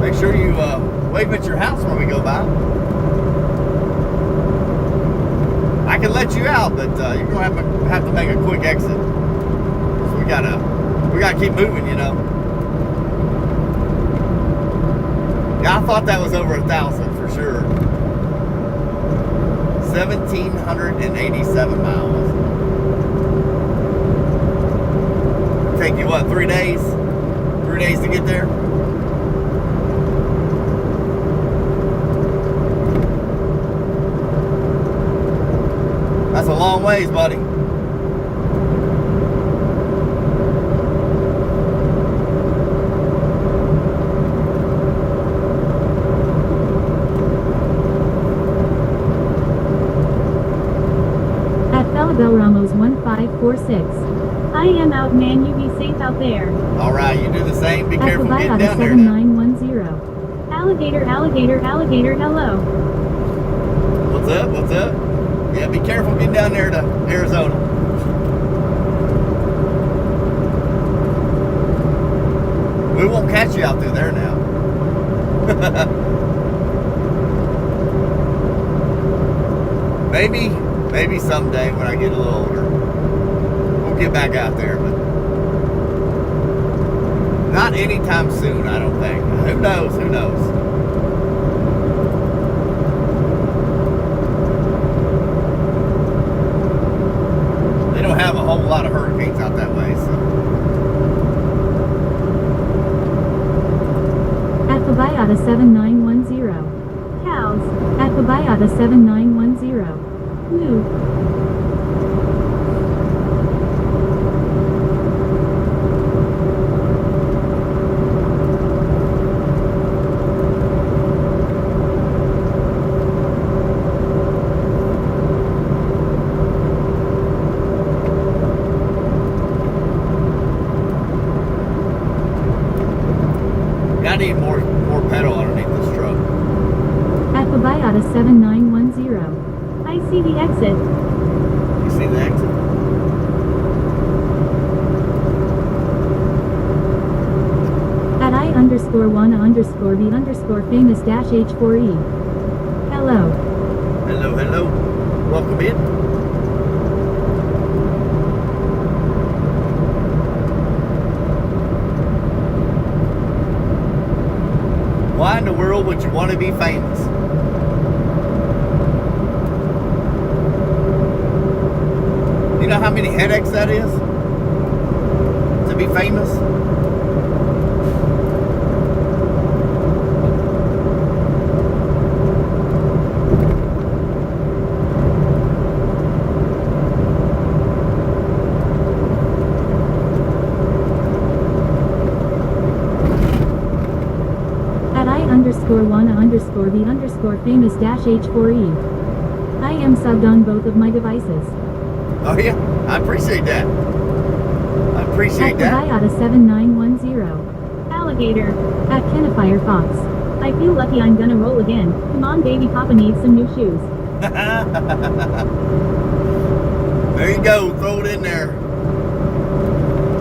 Make sure you wave at your house when we go by. I can let you out, but you're gonna have to make a quick exit. So we gotta keep moving, you know. Yeah, I thought that was over 1,000 for sure. 1,787 miles. Take you what, 3 days? 3 days to get there? That's a long ways, buddy. At Felabel Ramos 1546. I am out, man, you be safe out there. Alright, you do the same. Be At careful getting Pabayata down there now. 7910. Alligator, alligator, alligator, hello. What's up? What's up? Yeah, be careful getting down there to Arizona. We won't catch you out through there now. Maybe someday when I get a little older, we'll get back out there, but not anytime soon, I don't think. Who knows? Who knows? They don't have a whole lot of hurricanes out that way, so. At Pabayata 7910. Cows. At Pabayata 7910. Moo. I need more pedal underneath this truck. At Pabayata 7910. I see the exit. You see the exit? At I_1_B_famous H4E. Hello. Hello, hello. Welcome in. Why in the world would you want to be famous? You know how many headaches that is? To be famous? I_1_B_famous H4E. I am subbed on both of my devices. Oh yeah, I appreciate that. I appreciate At that. Pabayata 7910. Alligator. At Kennefier Fox. I feel lucky I'm gonna roll again. Come on, baby, Papa needs some new shoes. There you go, throw it in there.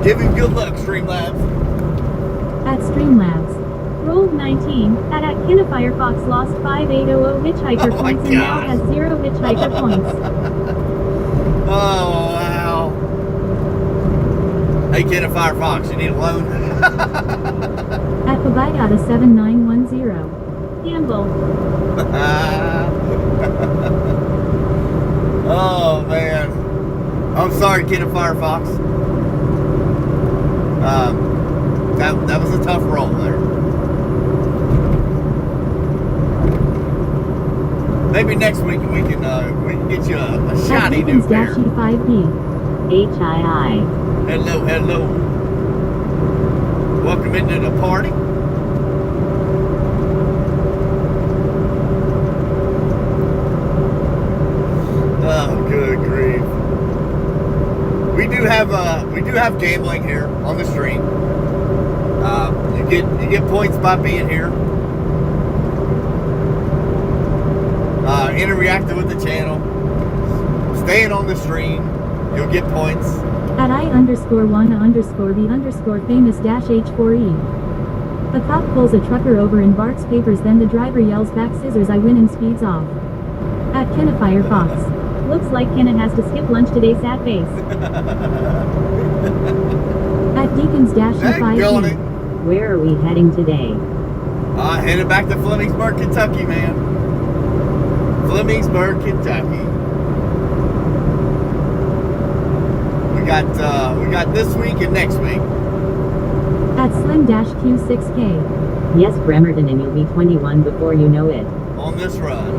Give him good luck, Streamlabs. At Streamlabs. Rolled 19. At Kennefier Fox lost 5800 hitchhiker Oh my points and now gosh. has 0 hitchhiker points. Oh, wow. Hey, Kid of Firefox, you need a loan? At Pabayata 7910. Gamble. Oh man, I'm sorry, Kid of Firefox. That was a tough roll there. Maybe next week we can get you a shiny new pair. -5B. HII. Hello, hello. Welcome into the party. Oh, good grief. We do have gambling here on the stream. You get points by being here. Interacting with the channel, staying on the stream, you'll get points. At I_1_the_famous-H4E. A cop pulls a trucker over and barks papers, then the driver yells back scissors, I win, and speeds off. At Kenna Firefox. Looks like Kenna has to skip lunch today, sad face. At Deacons-E5E. Where are we heading today? Headed back to Flemingsburg, Kentucky, man. Flemingsburg, Kentucky. We got this week and next week. At Slim-Q6K. Yes, Bremerton, and you'll be 21 before you know it. On this run.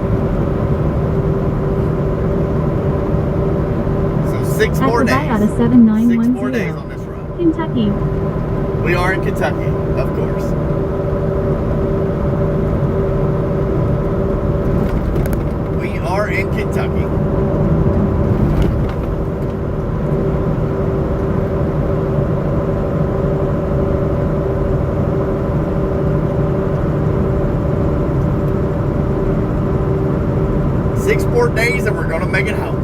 So 6 more days. At 7910. 6 more days on this run. Kentucky. We are in Kentucky, of course. We are in Kentucky. Six more days and we're gonna make it home.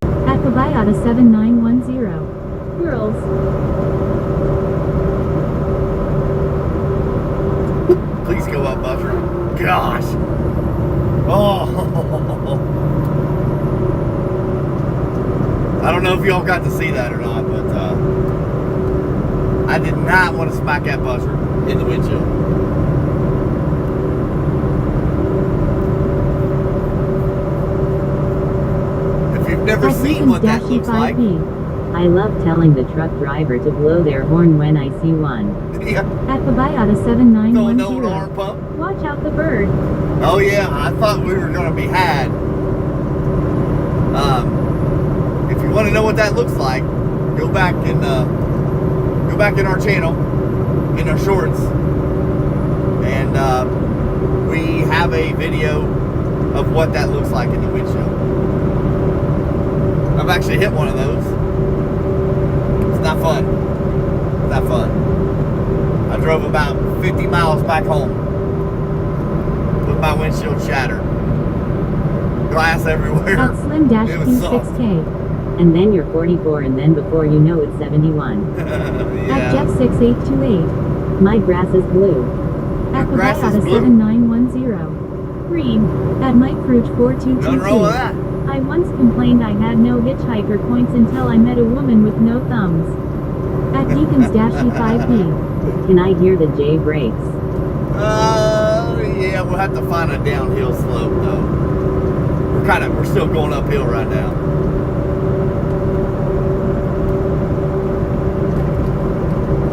At Kabayata 7910. Girls. Please go up, Buffer. Gosh. Oh. I don't know if y'all got to see that or not, but I did not want to smack that buzzer in the windshield. If you've never seen what that looks like. I love telling the truck driver to blow their horn when I see one. Yeah. At Kabayata 7910. No alarm pump. Watch out the bird. Oh yeah, I thought we were going to be had. If you want to know what that looks like, go back in our channel, in our shorts, and we have a video of what that looks like in the windshield. I've actually hit one of those. It's not fun. It's not fun. I drove about 50 miles back home with my windshield shattered. Glass everywhere. At Slim-Q6K. And then you're 44, and then before you know it's 71. Yeah. At Jet6828. My grass is blue. At Your grass is Kabayata blue? 7910. Green. At Mike Crouch Nothing wrong with 4222. that. I once complained I had no hitchhiker points until I met a woman with no thumbs. At Deacons-E5B. Can I hear the J brakes? Yeah, we'll have to find a downhill slope though. We're still going uphill right now.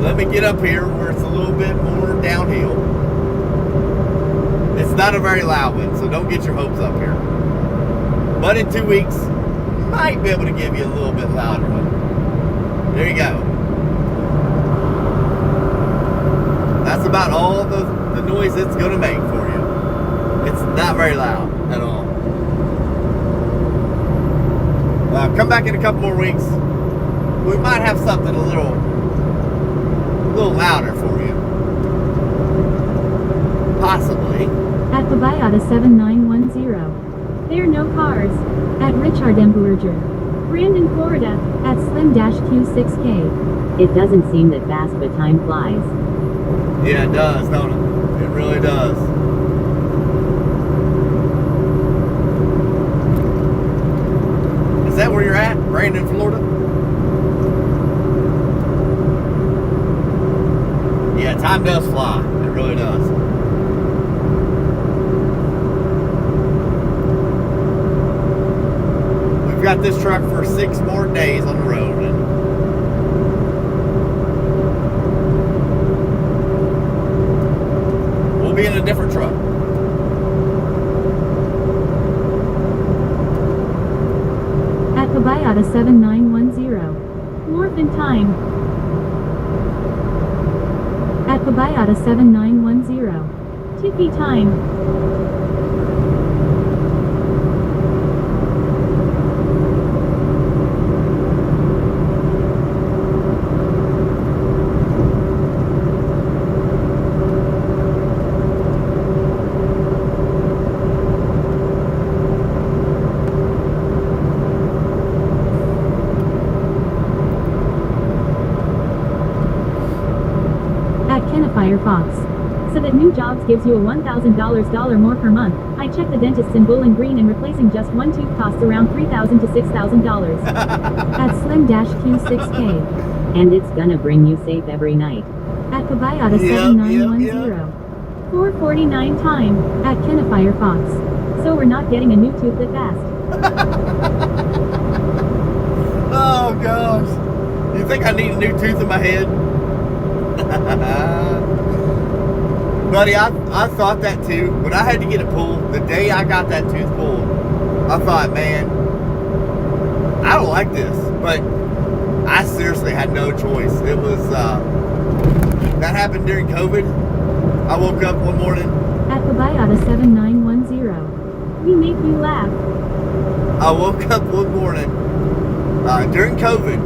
Let me get up here where it's a little bit more downhill. It's not a very loud one, so don't get your hopes up here. But in 2 weeks, might be able to give you a little bit louder one. There you go. That's about all the noise it's going to make for you. It's not very loud at all. Come back in a couple more weeks. We might have something a little louder for you. Possibly. At Kabayata 7910. There are no cars. At Richard Emperger. Brandon, Florida. At Slim-Q6K. It doesn't seem that fast, but time flies. Yeah, it does, don't it? It really does. Is that where you're at? Brandon, Florida? Yeah, time does fly. It really does. got this truck for 6 more days on the road. And we'll be in a different truck. At Pabayata 7910. Morphin time. At Pabayata 7910. Tippy time. Firefox. So that new jobs gives you a $1,000 more per month. I checked the dentists in Bowling Green and replacing just one tooth costs around $3,000 to $6,000. At Slim-Q6K. And it's gonna bring you safe every night. At Pabayata 7910. 449 time. At Kenna Firefox. So we're not getting a new tooth that fast. Oh gosh. You think I need a new tooth in my head? Buddy, I thought that too. When I had to get it pulled, the day I got that tooth pulled, I thought, man, I don't like this. But I seriously had no choice. It was, that happened during COVID. I woke up one morning. At Pabayata 7910. We make you laugh. I woke up one morning during COVID,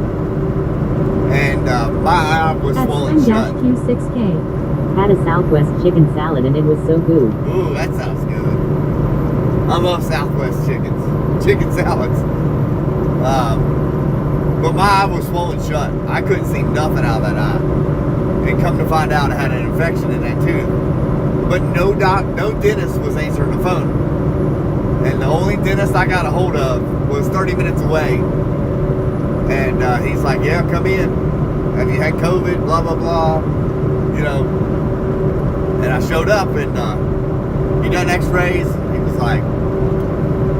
and my eye was swollen shut. At Q6K. Had a Southwest chicken salad and it was so good. Ooh, that sounds good. I love Southwest chicken salads. But my eye was swollen shut. I couldn't see nothing out of that eye. And come to find out I had an infection in that tooth. But no dentist was answering the phone. And the only dentist I got a hold of was 30 minutes away. And he's like, yeah, come in. Have you had COVID? Blah, blah, blah. You know. And I showed up and he done x-rays. He was like,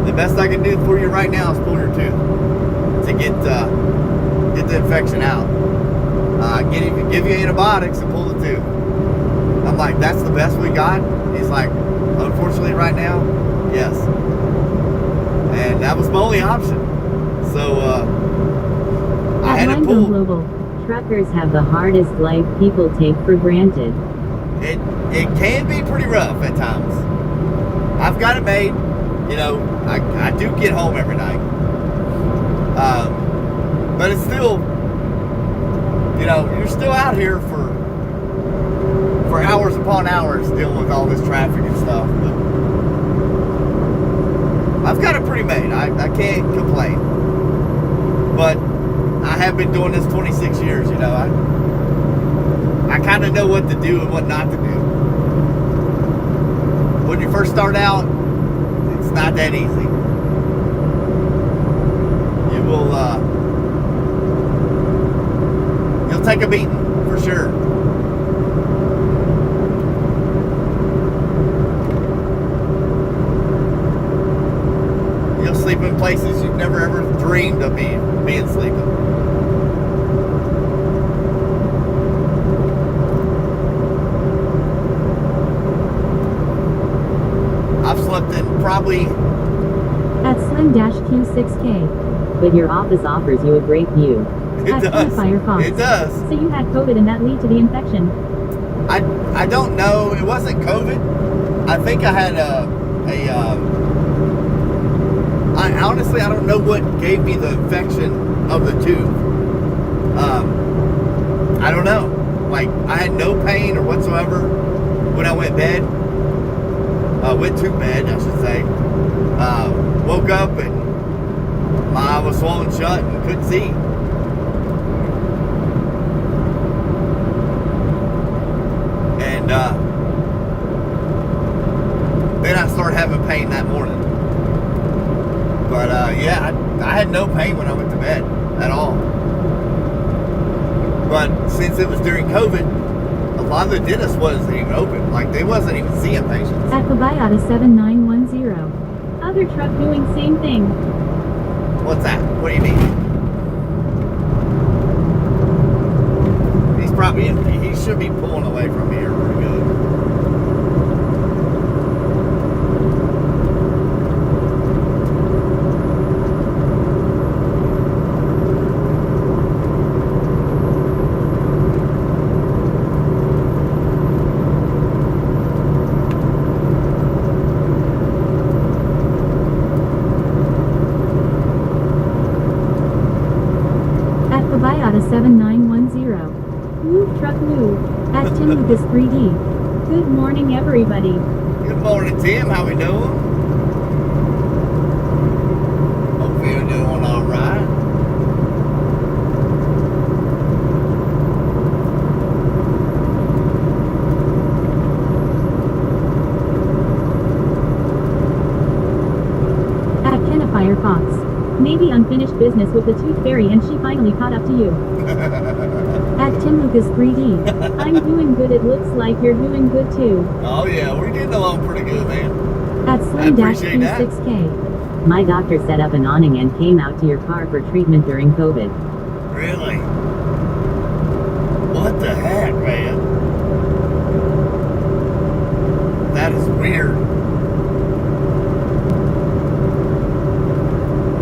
the best I can do for you right now is pull your tooth to get the infection out. Give you antibiotics and pull the tooth. I'm like, that's the best we got? He's like, unfortunately right now, yes. And that was my only option. So I had it pulled. Global, truckers have the hardest life people take for granted. It can be pretty rough at times. I've got it made. You know, I do get home every night. But it's still, you know, you're still out here for hours upon hours dealing with all this traffic and stuff. But I've got it pretty made. I can't complain. But I have been doing this 26 years, you know. I kind of know what to do and what not to do. When you first start out, it's not that easy. You will, you'll take a beating, for sure. You'll sleep in places you've never ever dreamed of being sleeping. I've slept in probably... At Slim-Q6K. But your office offers you a great view. It does. Firefox. It does. So you had COVID and that lead to the infection? I don't know. It wasn't COVID. I think I had honestly, I don't know what gave me the infection of the tooth. I don't know. Like, I had no pain or whatsoever when I went to bed, I should say. Woke up and my eye was swollen shut and couldn't see. And then I started having pain that morning. But yeah, I had no pain when I went to bed at all. But since it was during COVID, a lot of the dentists wasn't even open. Like, they wasn't even seeing patients. At Pabayata 7910. Other truck doing same thing. What's that? What do you need? He's probably empty. He should be pulling away from here pretty good. Bayada 7910. Move truck move. At Tim Lucas 3D. Good morning everybody. Good morning, Tim. How we doing? Hope you're doing all right. At Kenna Firefox. Maybe unfinished business with the Tooth Fairy and she finally caught up to you. At Tim Lucas 3D. I'm doing good, it looks like you're doing good too. Oh yeah, we're getting along pretty good, man. At appreciate that. Slim-Q6K. My doctor set up an awning and came out to your car for treatment during COVID. Really? What the heck, man? That is weird.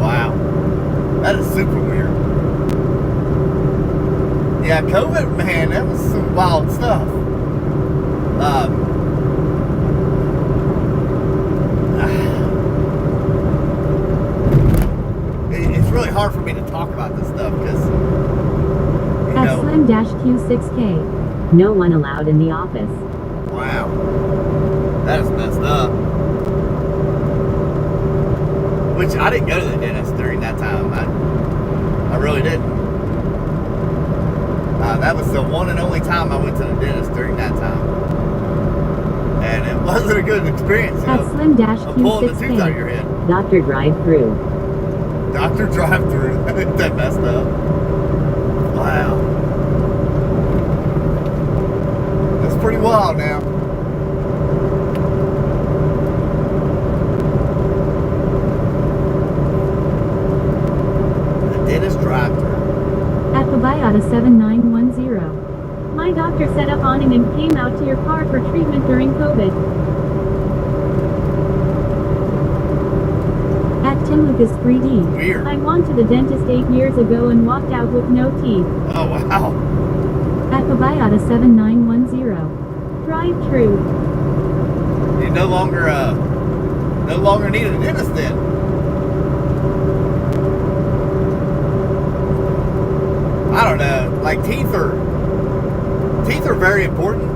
Wow. That is super weird. Yeah, COVID, man, that was some wild stuff. It's really hard for me to talk about this stuff because, you At know. Slim-Q6K. No one allowed in the office. Wow. That is messed up. Which I didn't go to the dentist during that time. I really didn't. That was the one and only time I went to the dentist during that time. And it wasn't a good experience. You At know? Slim-Q6K. I'm pulling the tooth out of your head. Doctor drive-through. Doctor drive-through. That messed up. Wow. That's pretty wild now. The dentist drive-through. At Bayada 7910. My doctor set up awning and came out to your car for treatment during COVID. At Tim Lucas 3D. Weird. I went to the dentist 8 years ago and walked out with no teeth. Oh, wow. At Bayada 7910. Drive true. You no longer need a dentist then. I don't know. Like teeth are very important.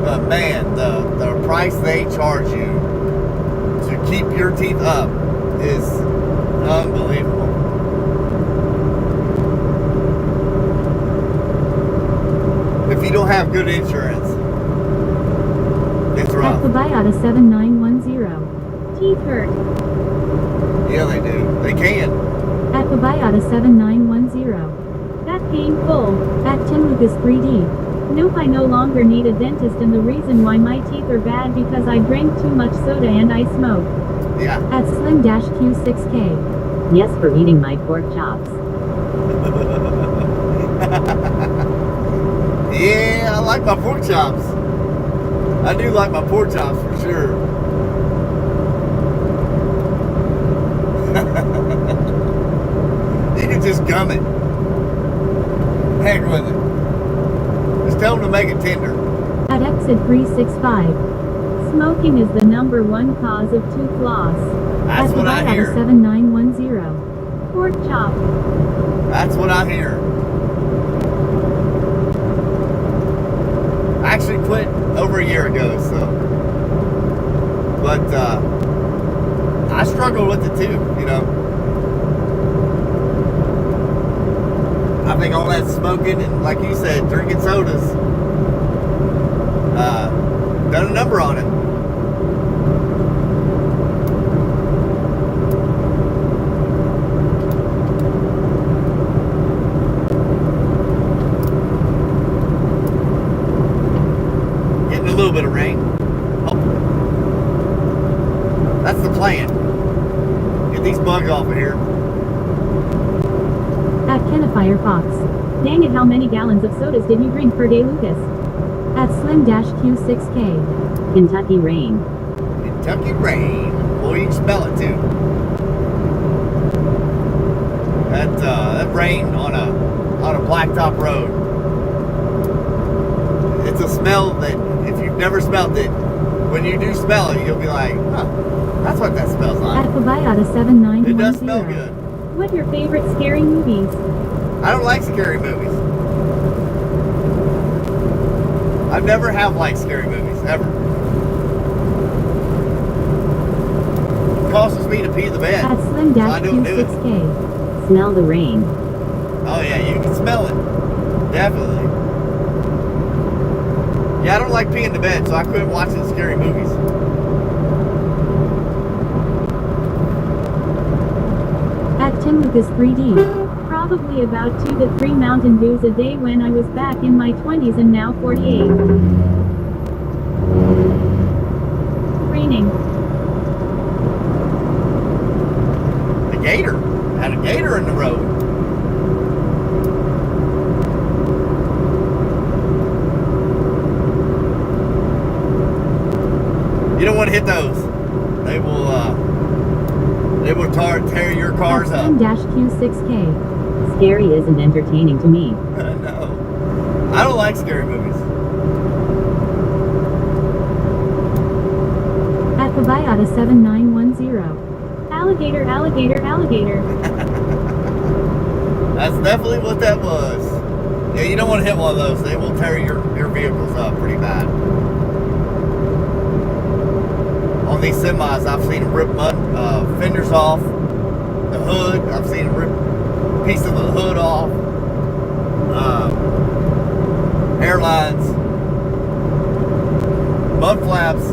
But man, the price they charge you to keep your teeth up is unbelievable. If you don't have good insurance, it's At rough. Bayada 7910. Teeth hurt. Yeah, they do. They can. At Bayada 7910. That painful. At Tim Lucas 3D. Nope, I no longer need a dentist, and the reason why my teeth are bad because I drank too much soda and I smoke. Yeah. At Slim-Q6K. Yes, for eating my pork chops. Yeah, I like my pork chops. I do like my pork chops for sure. You can just gum it. Heck with it. Just tell them to make it tender. At Exit 365. Smoking is the #1 cause of tooth loss. That's At what I Bayada hear. 7910. Pork chop. That's what I hear. I actually quit over a year ago, so. But I struggle with it too, you know. I think all that smoking and, like you said, drinking sodas done a number on it. Getting a little bit of rain. Oh. That's the plan. Get these bugs off of here. At Kenna Fox. Dang it, how many gallons of sodas did you drink per day, Lucas? At Slim-Q6K. Kentucky Rain. Kentucky Rain. Boy, you can smell it too. That rain on a blacktop road. It's a smell that if you've never smelled it, when you do smell it, you'll be like, huh, that's what that smells like. At Fabayata 7910. It does smell good. What are your favorite scary movies? I don't like scary movies. I've never have liked scary movies, ever. It causes me to pee the bed. At So I don't do it. Slim-Q6K. Smell the rain. Oh yeah, you can smell it. Definitely. Yeah, I don't like peeing the bed, so I quit watching scary movies. At Tim Lucas 3D. Probably about 2 to 3 Mountain Dews a day when I was back in my 20s and now 48. Raining. The gator. Had a gator in the road. You don't want to hit those. They will tear your cars At up. Slim-Q6K. Scary isn't entertaining to me. No. I don't like scary movies. At Fabayata 7910. Alligator, alligator, alligator. That's definitely what that was. Yeah, you don't want to hit one of those. They will tear your vehicles up pretty bad. On these semis, I've seen them rip fenders off, the hood. I've seen them rip a piece of the hood off, airlines, mud flaps.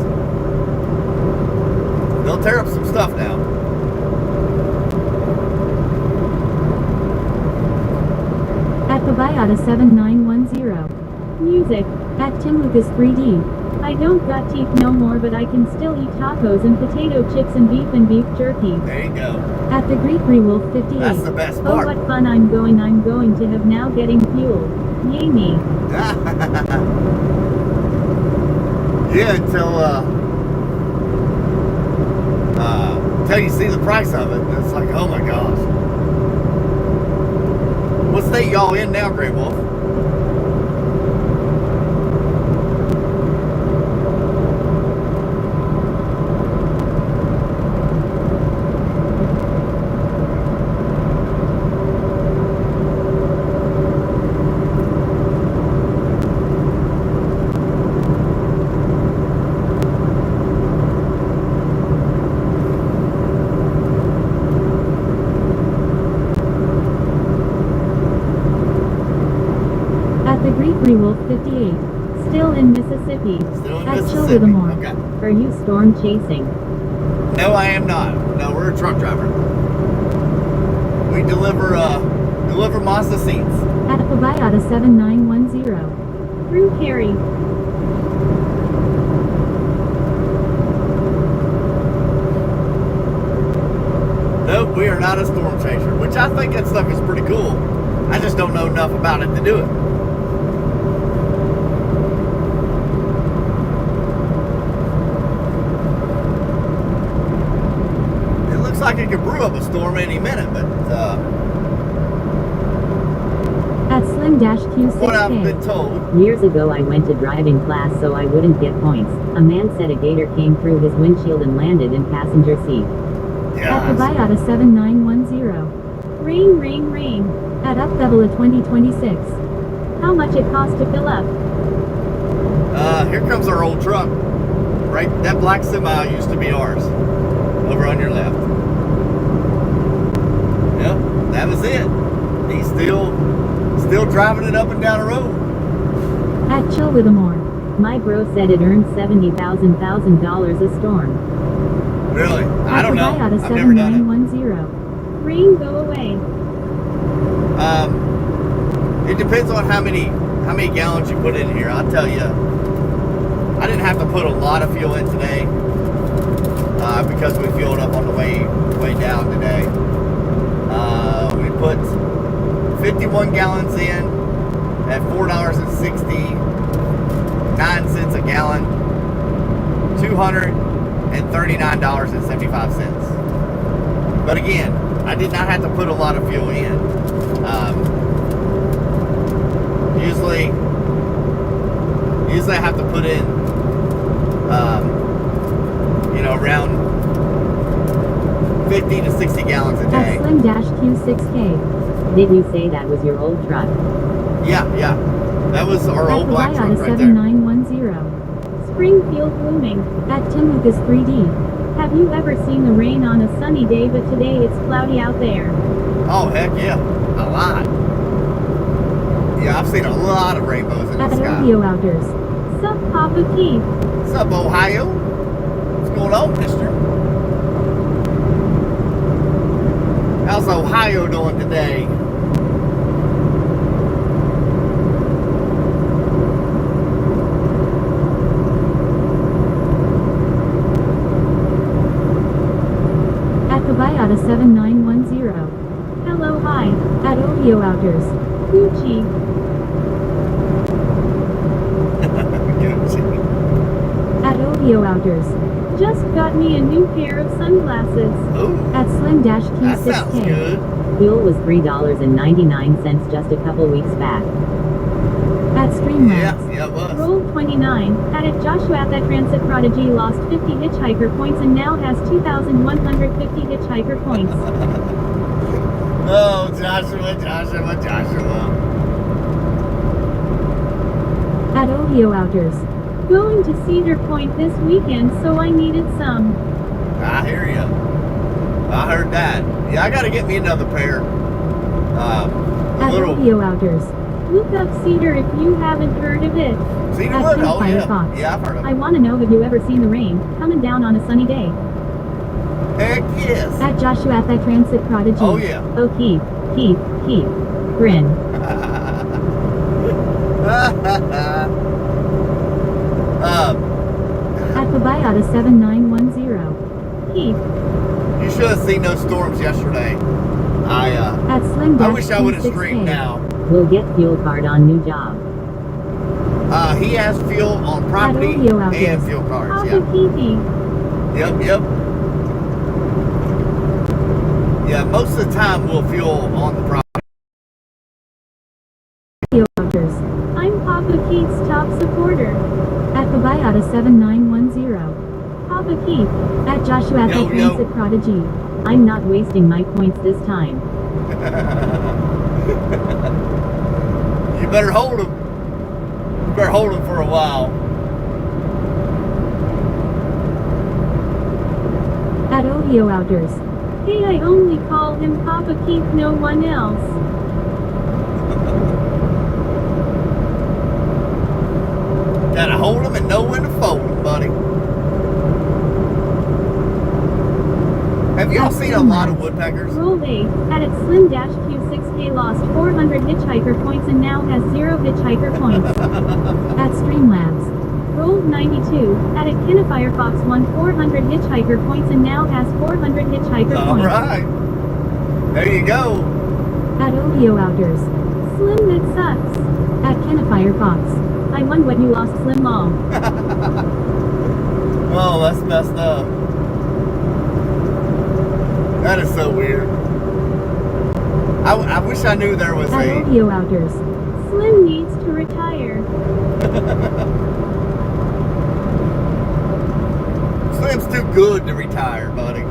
They'll tear up some stuff now. At Fabayata 7910. Music. At Tim Lucas 3D. I don't got teeth no more, but I can still eat tacos and potato chips and beef jerky. There you go. At the Greek Wolf 58. That's the best Oh, part. what fun I'm going to have now getting fuel. Yay me. Yeah, until you see the price of it, it's like, oh my gosh. What state y'all in now, Grey Wolf? Wolf 58. Still in Mississippi. Still in At Mississippi. Chilliwater. Okay. Are you storm chasing? No, I am not. No, we're a truck driver. We deliver Mazda seats. At Fabayata 7910. Through Cary. Nope, we are not a storm chaser, which I think that stuff is pretty cool. I just don't know enough about it to do it. Like it could brew up a storm any minute, but At Slim-Q6K. what I've been told. Years ago I went to driving class so I wouldn't get points. A man said a gator came through his windshield and landed in passenger seat. Yeah. At Fabayata 7910. Rain, rain, rain. At Upfebula 2026. How much it cost to fill up? Here comes our old truck. Right, that black semi used to be ours. Over on your left. Yep, that was it. He's still driving it up and down the road. At Chilliwater. My bro said it earned $70,000 a storm. Really? I don't know. At I've never done it. 7910. Rain, go away. It depends on how many gallons you put in here. I'll tell you. I didn't have to put a lot of fuel in today. because we fueled up on the way down today. We put 51 gallons in at $4.69 a gallon, $239.75. But again, I did not have to put a lot of fuel in. Usually I have to put in, around 50 to 60 gallons a day. At Slim-Q6K. Did you say that was your old truck? Yeah. That was our old black truck right there. 7910. Springfield blooming. At Tim Lucas 3D. Have you ever seen the rain on a sunny day, but today it's cloudy out there? Oh, heck yeah. A lot. Yeah, I've seen a lot of rainbows in the At sky. Ohio Outdoors. Sup, Papa Keith? What's up, Ohio? What's going on, mister? How's Ohio doing today? At Kabayata 7910. Hello, hi. At Ohio Outdoors. Gucci. At Ohio Outdoors. Just got me a new pair of sunglasses. Ooh, At that Slim-Q6K. sounds good. Fuel was $3.99 just a couple weeks back. At Streamlabs. Yeah, it was. Roll 29. At it Joshua at that transit prodigy lost 50 hitchhiker points and now has 2,150 hitchhiker points. Oh, Joshua. At Ohio Outdoors. Going to Cedar Point this weekend, so I needed some. I hear you. I heard that. Yeah, I got to get me another pair. At Ohio Outdoors. Look up Cedar if you haven't heard of it. Cedarwood? At Oh, yeah. Firefox. Yeah, I've heard of I it. want to know, have you ever seen the rain coming down on a sunny day? Heck yes. At Joshua at that transit prodigy. Oh, yeah. Oh, Keith. Grin. At Kabayata 7910. Keith. You should have seen those storms yesterday. At Slim I wish I would have 6K. streamed now. We'll get fuel card on new job. He has fuel on property At Ohio Outdoors. and fuel cards. Papa Yeah. Keithy. Yep. Yeah, most of the time we'll fuel on the property. Ohio Outdoors. I'm Papa Keith's top supporter. At Kabayata 7910. Papa Keith. At Joshua at Yo, the transit prodigy. I'm not wasting my points this time. You better hold them. You better hold them for a while. At Ohio Outdoors. Hey, I only call him Papa Keith, no one else. Gotta hold them and know when to fold them, buddy. Have y'all seen a lot of woodpeckers? Roll 8. At its Slim-Q6K lost 400 hitchhiker points and now has 0 hitchhiker points. At Streamlabs. Rolled 92. At it Firefox won 400 hitchhiker points and now has 400 hitchhiker All points. right. There you go. At Ohio Outdoors. Slim that sucks. At Firefox. I won what you lost, Slim Long. Oh, that's messed up. That is so weird. I wish I knew there was At a... Ohio Outdoors. Slim needs to retire. Slim's too good to retire, buddy.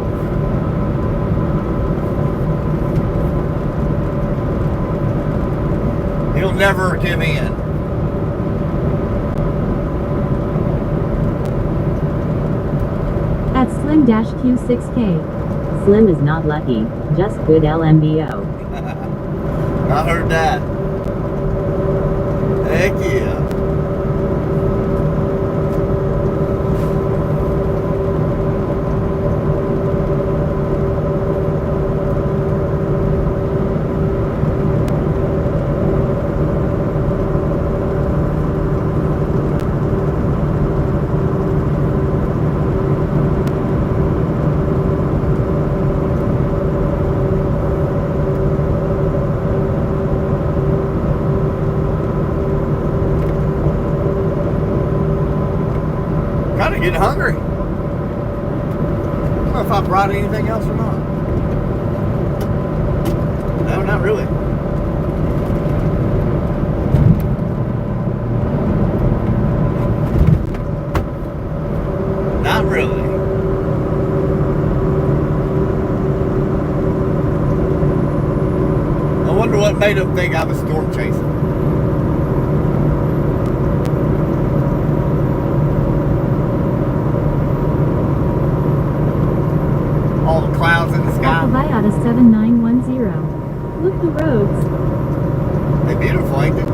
He'll never give in. At Slim-Q6K. Slim is not lucky, just good LMBO. I heard that. Heck yeah. getting hungry. I don't know if I brought anything else or not. No, not really. Not really. I wonder what made them think I was storm chasing. All the clouds in the sky. Alphabaiata 7910. Look the roads. They're beautiful, ain't they?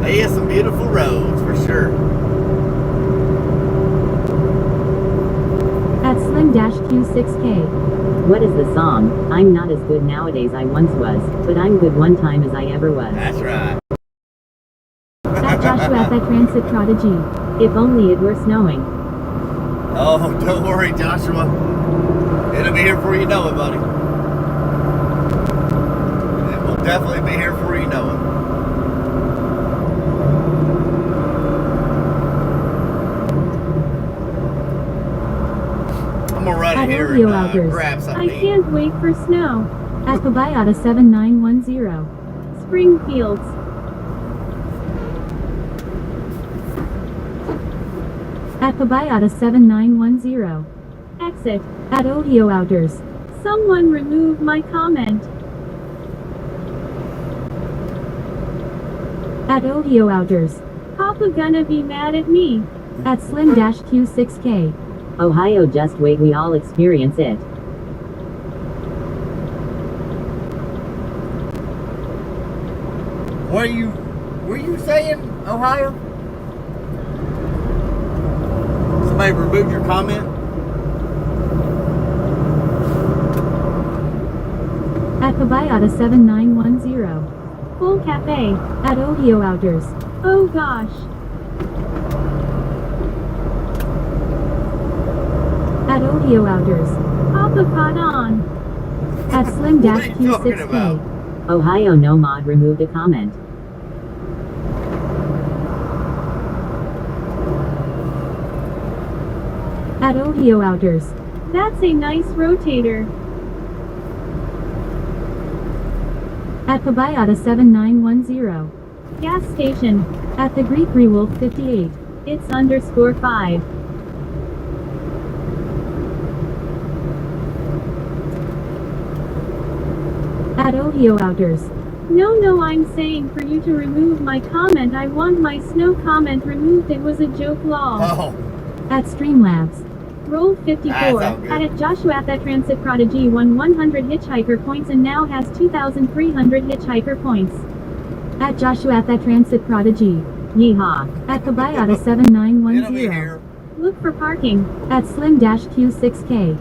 They have some beautiful roads for sure. At Slim-Q6K. What is the song? I'm not as good nowadays I once was, but I'm good one time as I ever was. That's right. At Joshua at that transit prodigy. If only it were snowing. Oh, don't worry, Joshua. It'll be here before you know it, buddy. It will definitely be here before you know it. I'm gonna run in here and grab something I to eat. can't wait for snow. At Alphabaiata 7910. Springfields. At Alphabaiata 7910. Exit. At Ohio Outers. Someone remove my comment. At Ohio Outers. Papa gonna be mad at me. At Slim-Q6K. Ohio, just wait, we all experience it. Were you saying Ohio? Somebody removed your comment? At Alphabaiata 7910. Full Cafe. At Ohio Outers. Oh gosh. At Ohio Outers. Papa caught on. At What are you talking Slim-Q6K. about? Ohio Nomad removed a comment. At Ohio Outers. That's a nice rotator. At Alphabaiata 7910. Gas station. At the Greek Rewolf 58. It's _5. At Ohio Outers. No, I'm saying for you to remove my comment. I want my snow comment removed. It was a joke, lol. Oh, At Streamlabs. Roll 54. sounds good. At Joshua at that Transit Prodigy won 100 hitchhiker points and now has 2,300 hitchhiker points. At Joshua at that Transit Prodigy. Yeehaw. At Alphabaiata it'll be 7910. here. Look for parking. At Slim-Q6K.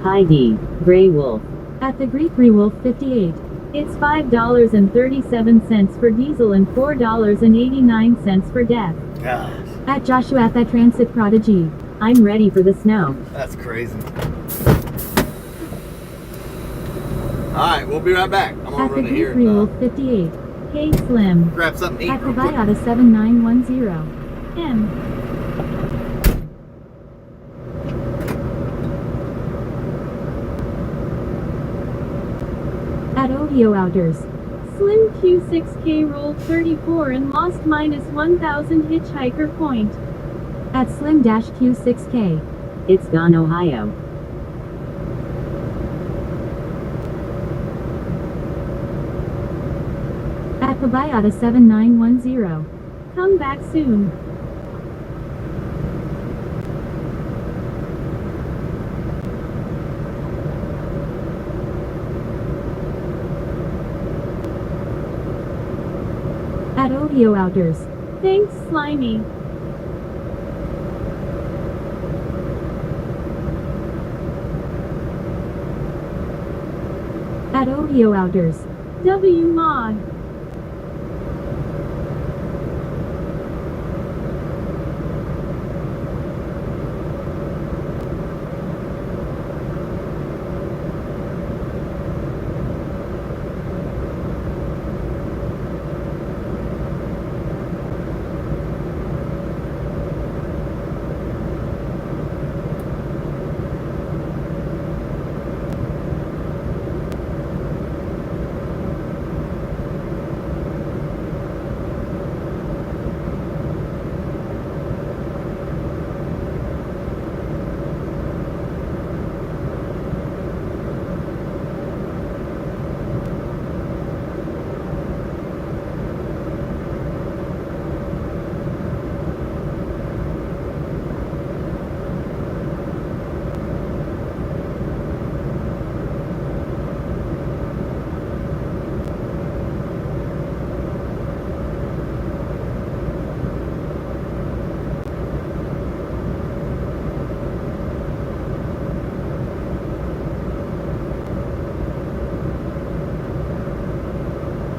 Heidi, Grey Wolf. At the Greek Rewolf 58. It's $5.37 for diesel and $4.89 for DEF. Gosh, At Joshua at that Transit Prodigy. I'm ready for the snow. that's crazy. Alright, we'll be right back. I'm gonna At the run in here Greek and Rewolf 58. Hey Slim. grab something to eat At real quick. Alphabaiata 7910. M. At Ohio Outers. Slim Q6K rolled 34 and lost -1,000 hitchhiker point. At Slim-Q6K. It's gone, Ohio. At Alphabaiata 7910. Come back soon. At Ohio Outers. Thanks, Slimy. At Ohio Outers. W mod.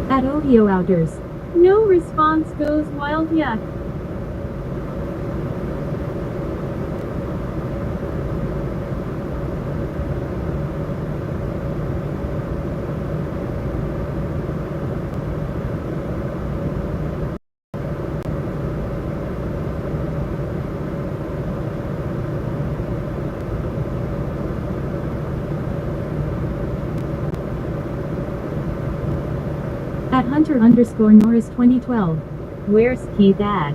At Ohio Outers. No response goes wild yuck. At Hunter_Norris 2012. Where's Keith at?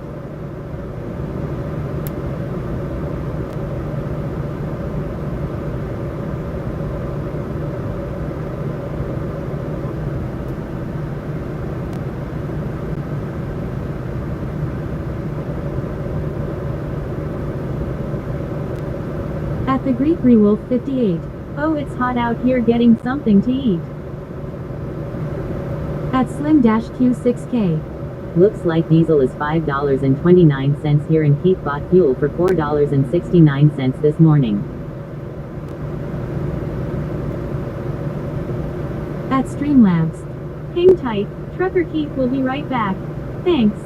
At the Greek Rewolf 58. Oh, it's hot out here getting something to eat. At Slim-Q6K. Looks like diesel is $5.29 here and Keith bought fuel for $4.69 this morning. At Streamlabs. Hang tight, Trucker Keith will be right back. Thanks.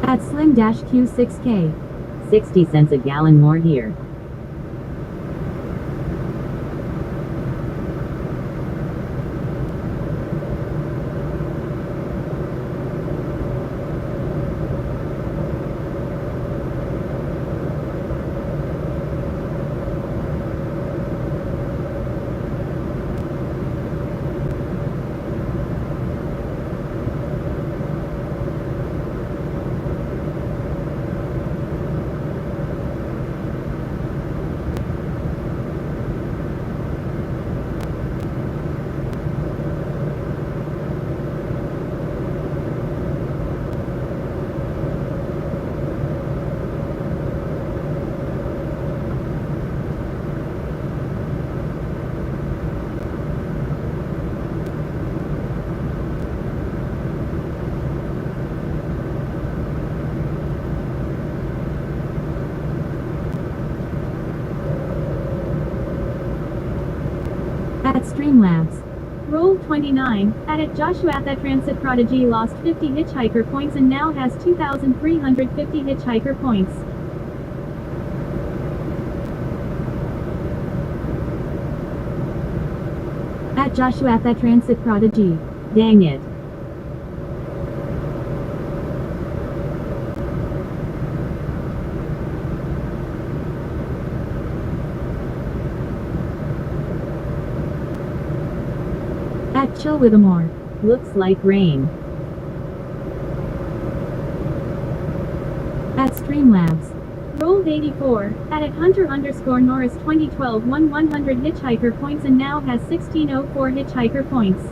At Slim-Q6K. 60 cents a gallon more here. At Streamlabs. Roll 29, at Joshua the Transit Prodigy lost 50 hitchhiker points and now has 2,350 hitchhiker points. At Joshua the Transit Prodigy. Dang it. Chill with more. Looks like rain. At Streamlabs. Rolled 84. At Hunter_Norris 2012 won 100 hitchhiker points and now has 1604 hitchhiker points.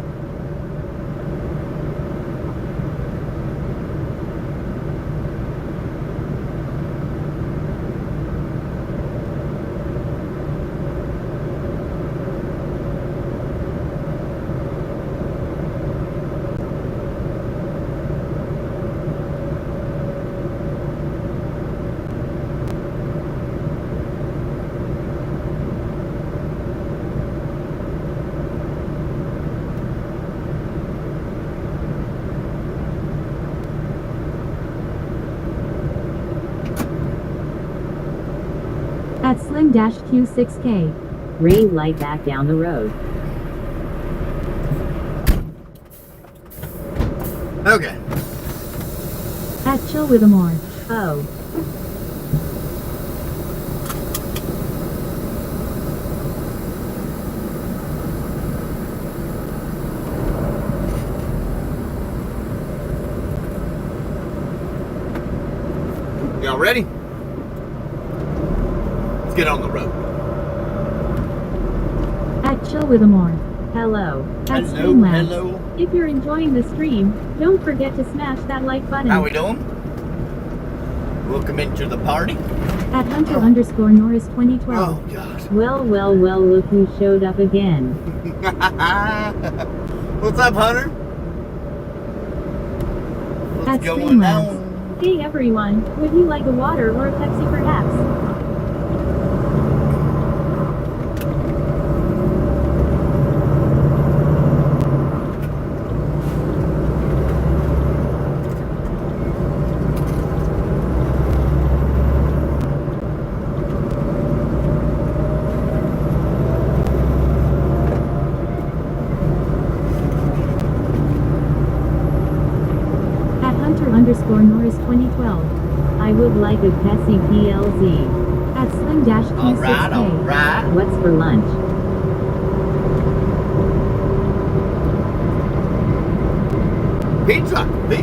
At Slim-Q6K. Rain light back down the road. Okay. At Chill with more. Oh. Y'all ready? Let's get on the road. At Chill with more. Hello. At Hello, Streamlabs. hello. If you're enjoying the stream, don't forget to smash that like button. How we doing? Welcome into the party. At Hunter_Norris 2012. Oh gosh. Well, look who showed up again. What's up, Hunter? What's At going Streamlabs. on? Hey everyone, would you like a water or a Pepsi perhaps? Hunter_Norris 2012. I would like a Pepsi PLZ. At Slim-Q6K. Alright. What's for lunch? Pizza. They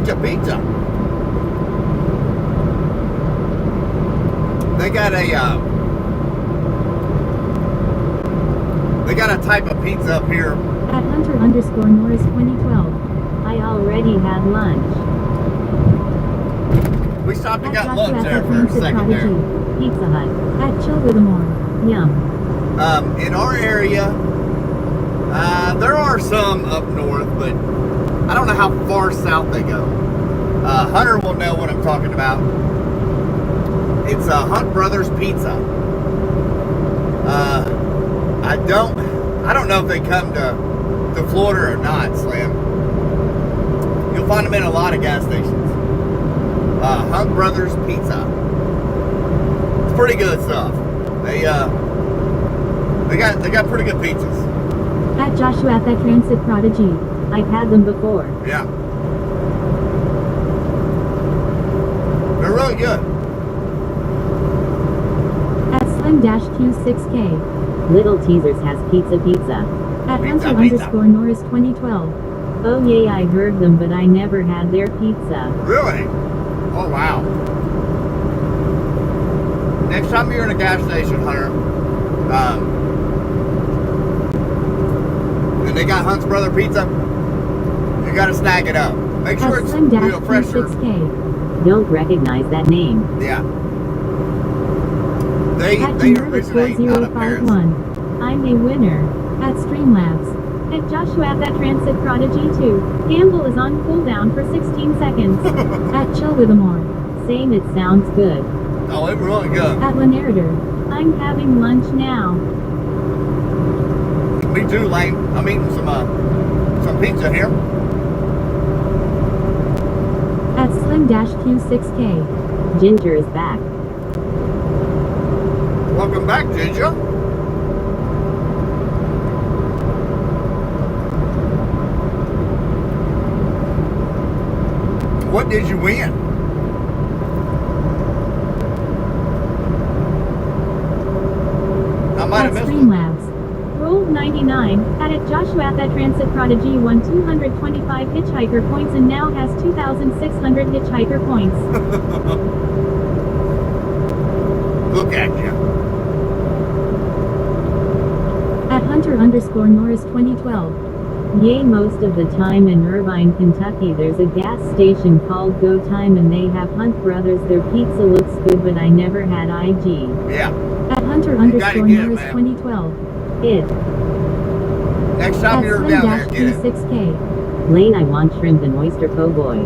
got a type of pizza up here. At Hunter_Norris 2012. I already had lunch. We stopped and At got Joshua lunch there at for a Transit second there. Prodigy. Pizza Hut. At Chill with more. Yum. In our area, there are some up north, but I don't know how far south they go. Hunter will know what I'm talking about. It's Hunt Brothers Pizza. I don't know if they come to Florida or not, Slim. You'll find them in a lot of gas stations. Hunt Brothers Pizza. It's pretty good stuff. They got pretty good pizzas. At Joshua at Transit Prodigy. I've had them before. Yeah. They're really good. At Slim-Q6K. Little Teasers has pizza. At Hunter_Norris 2012. Oh yeah, I heard them but I never had their pizza. Really? Oh wow. Next time you're in a gas station, Hunter, and they got Hunt's Brother Pizza, you gotta snag it up. Make sure At it's fresher. Slim-Q6K. Don't recognize that name. Yeah. At They originate out of Paris. 4051. I'm a winner. At Streamlabs. At Joshua at Transit Prodigy 2. Gamble is on cooldown for 16 seconds. At Chill with more. Saying it sounds good. Oh, it's really good. At Lenarder. I'm having lunch now. Me too, Lane. I'm eating some pizza here. At Slim-Q6K. Ginger is back. Welcome back, Ginger. What did you win? I might At have missed one. Streamlabs. Gold 99, had it Joshua at that Transit Prodigy won 225 hitchhiker points and now has 2,600 hitchhiker points. Look at you. At Hunter_Norris 2012. Yay, most of the time in Irvine, Kentucky there's a gas station called Go Time and they have Hunt Brothers. Their pizza looks good but I never had IG. Yeah. At Hunter_Norris 2012. It. Next time At you're down there, get it. Slim-Q6K. Lane, I want shrimp and oyster po' boy.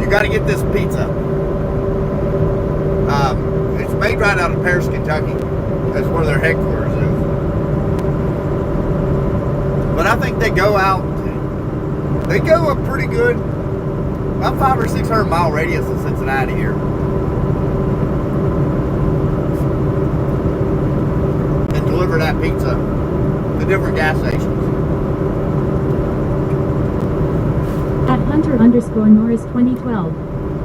You got to get this pizza. It's made right out of Paris, Kentucky. That's where their headquarters is. But I think they go out. They go a pretty good, about 500 or 600 mile radius of Cincinnati here. And deliver that pizza to different gas stations. At Hunter_Norris 2012.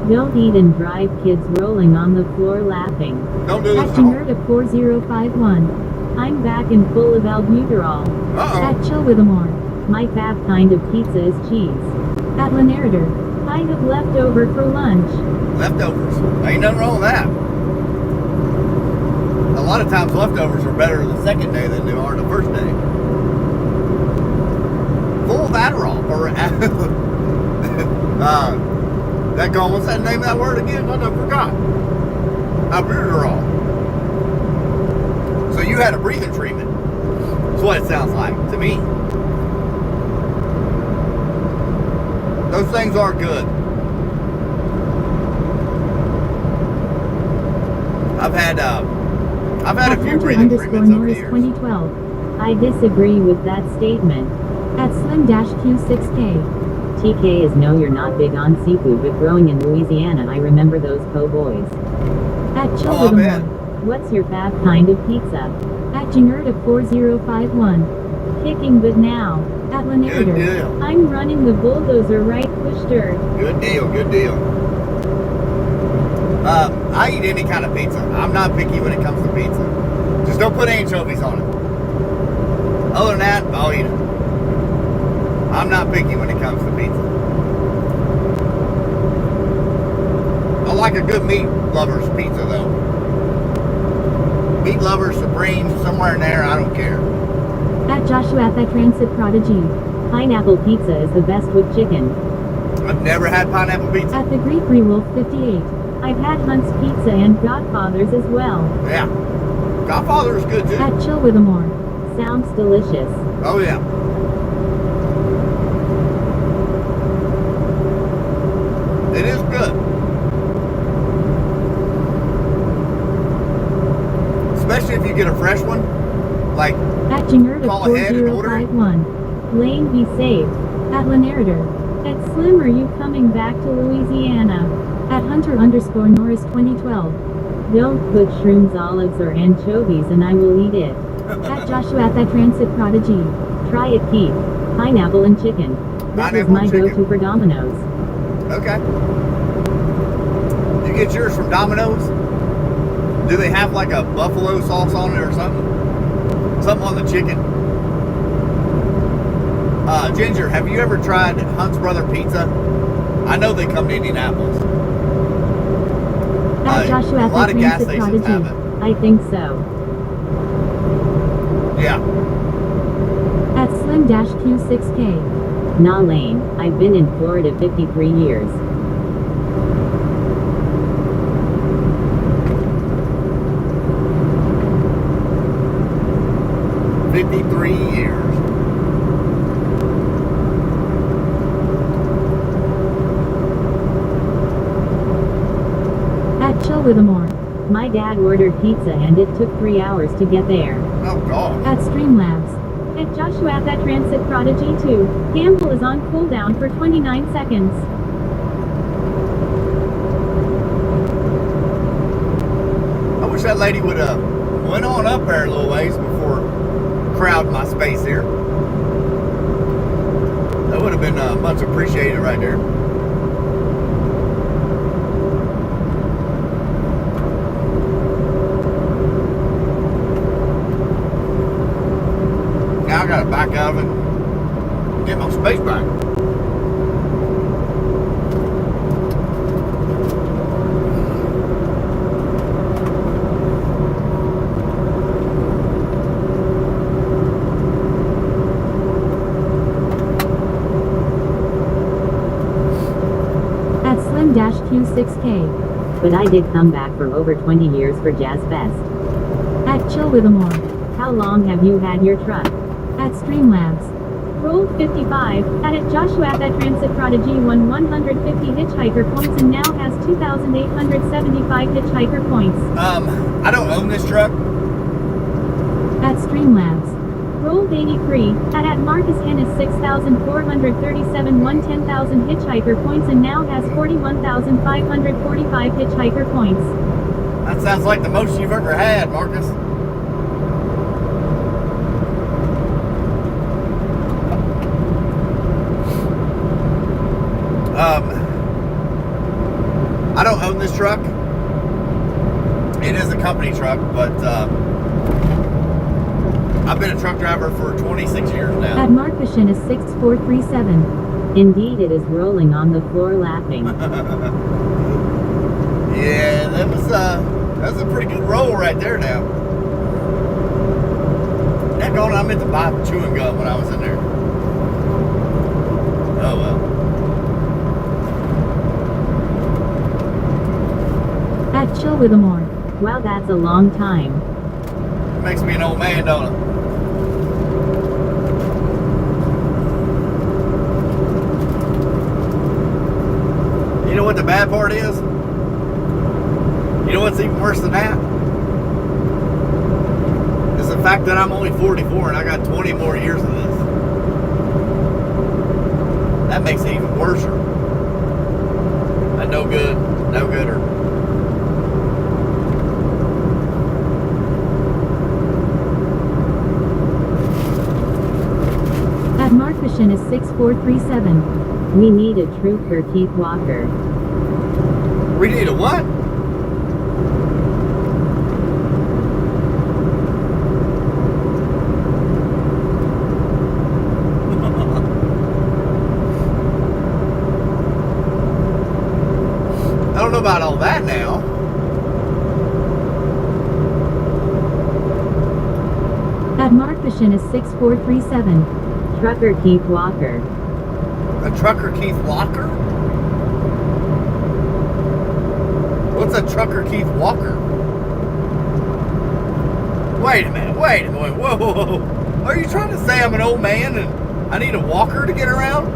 Don't eat and drive, kids rolling on the floor laughing. Don't do this At at home. Janerta4051. I'm back and full of albuterol. Uh-oh. At Chill with Amore. My fave kind of pizza is cheese. At Lenarder. I have leftover for lunch. Leftovers. Ain't nothing wrong with that. A lot of times leftovers are better the second day than they are the first day. Full of Adderall. Or that gone, what's that name of that word again? I forgot. Albuterol. So you had a breathing treatment. That's what it sounds like to me. Those things are good. I've had a few breathing treatments over the years. 2012. I disagree with that statement. At Slim-Q6K. TK is no, you're not big on seafood, but growing in Louisiana, I remember those po' boys. At Chill Oh, with man. Amore. What's your fave kind of pizza? At Janerta4051. Kicking but now. At Good Lenarder. deal. I'm running the bulldozer right pushter. Good deal, good deal. I eat any kind of pizza. I'm not picky when it comes to pizza. Just don't put anchovies on it. Other than that, I'll eat it. I'm not picky when it comes to pizza. I like a good meat lover's pizza though. Meat lover, supreme, somewhere in there, I don't care. At Joshua at that Transit Prodigy. Pineapple pizza is the best with chicken. I've never had pineapple pizza. At the Greek Wolf 58. I've had Hunt's Pizza and Godfather's as well. Yeah. Godfather is good too. At Chill with Amore. Sounds delicious. Oh yeah. It is good. Especially if you get a fresh one. Like, At Janerta call ahead and order it. 4051. Lane, be safe. At Lenarder. At Slim, are you coming back to Louisiana? At Hunter_Norris 2012. Don't put shrooms, olives, or anchovies and I will eat it. At Joshua at that Transit Prodigy. Try it, Keith. Pineapple and chicken. That was Pineapple my and chicken. go-to for Domino's. Okay. You get yours from Domino's? Do they have like a buffalo sauce on it or something? Something on the chicken? Ginger, have you ever tried Hunt's Brother Pizza? I know they come to Indianapolis. At Joshua a at lot that of gas Transit stations have Prodigy. it. I think so. Yeah. At Slim-Q6K. Nah, Lane, I've been in Florida 53 years. $53 At Chill with Amore. My dad ordered pizza and it took 3 hours to get there. Oh, God. At Streamlabs. At Joshua at that Transit Prodigy 2. Campbell is on cooldown for 29 seconds. I wish that lady would have went on up there a little ways before crowding my space here. That would have been much appreciated right there. now I gotta back out of it and get my space back. At Slim-Q6K. But I did come back for over 20 years for Jazz Fest. At Chill with Amore. How long have you had your truck? At Streamlabs. Rolled 55. At Joshua at Transit Prodigy won 150 hitchhiker points and now has 2,875 hitchhiker points. I don't own this truck. At Streamlabs. Rolled 83. At Marcus Ennis 6,437 won 10,000 hitchhiker points and now has 41,545 hitchhiker points. That sounds like the most you've ever had, Marcus. I don't own this truck. It is a company truck, but I've been a truck driver for 26 years now. At Marcus Ennis 6437. Indeed, it is rolling on the floor laughing. Yeah, that was a pretty good roll right there now. That going, I meant to buy chewing gum when I was in there. Oh well. At Chill with Amore. Wow, that's a long time. Makes me an old man, don't it? You know what the bad part is? You know what's even worse than that? Is the fact that I'm only 44 and I got 20 more years of this. That makes it even worse. No good, no gooder. At Marcus Ennis 6437. We need a trooper Keith Walker. We need a what? I don't know about all that now. At Marcus Ennis 6437. Trucker Keith Walker. A trucker Keith Walker? What's a trucker Keith Walker? Wait a minute, whoa, whoa, whoa. Are you trying to say I'm an old man and I need a walker to get around?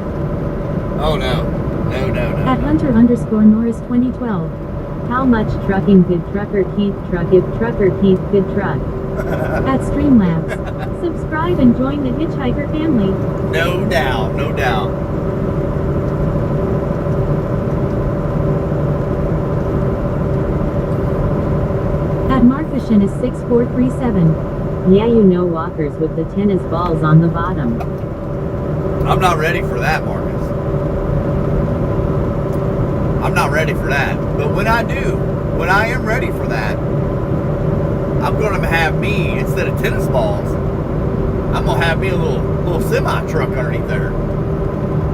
Oh no, no, no, no. At Hunter_Norris 2012. How much trucking could Trucker Keith truck if Trucker Keith could truck? At Streamlabs. Subscribe and join the Hitchhiker family. No doubt, no doubt. At Marcus Ennis 6437. Yeah, you know walkers with the tennis balls on the bottom. I'm not ready for that, Marcus. I'm not ready for that. But when I do, when I am ready for that, I'm going to have me, instead of tennis balls, I'm going to have me a little semi-truck underneath there.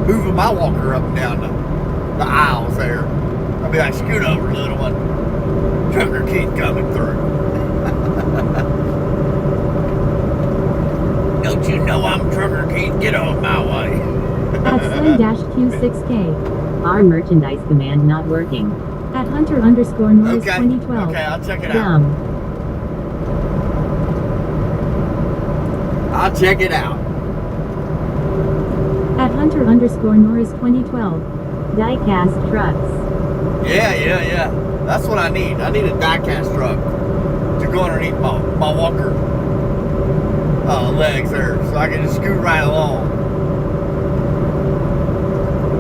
Moving my walker up and down the aisles there. I'll be like, scoot over, little one. Trucker Keith coming through. Don't you know I'm Trucker Keith? Get off my way. At Slim-Q6K. Our merchandise command not working. At Hunter_Norris Okay. 2012. Okay, I'll check it out. Dumb. I'll check it out. At Hunter_Norris 2012. Diecast trucks. Yeah. That's what I need. I need a die-cast truck to go underneath my walker legs there, so I can just scoot right along.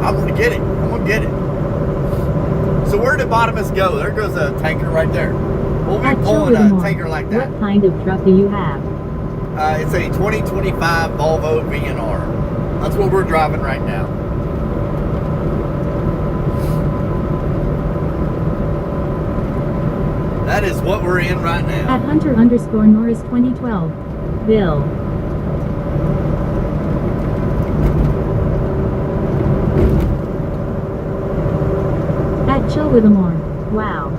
I'm gonna get it. So where did Bottomus go? There goes a tanker right there. We'll be At pulling a Chilliwack. tanker like that. What kind of truck do you have? It's a 2025 Volvo VNR. That's what we're driving right now. That is what we're in right now. At Hunter_Norris 2012. Bill. Chill with more. Wow.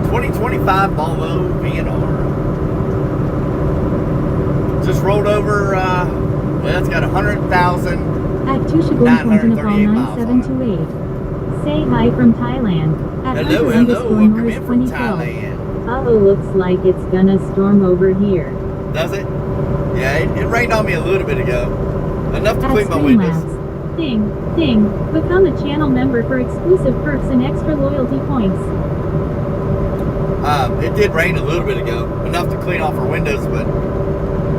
2025 Volvo VNR. Just rolled over, well, it's got 100,000. At Tushagon 938 miles 9728. Say hi from Thailand. At Hello, Hunter hello, underscore welcome Norris in from 2012. Thailand. Oh, looks like it's gonna storm over here. Does it? Yeah, it rained on me a little bit ago. Enough to At clean my windows. Streamlabs. Ding. Become a channel member for exclusive perks and extra loyalty points. It did rain a little bit ago. Enough to clean off our windows, but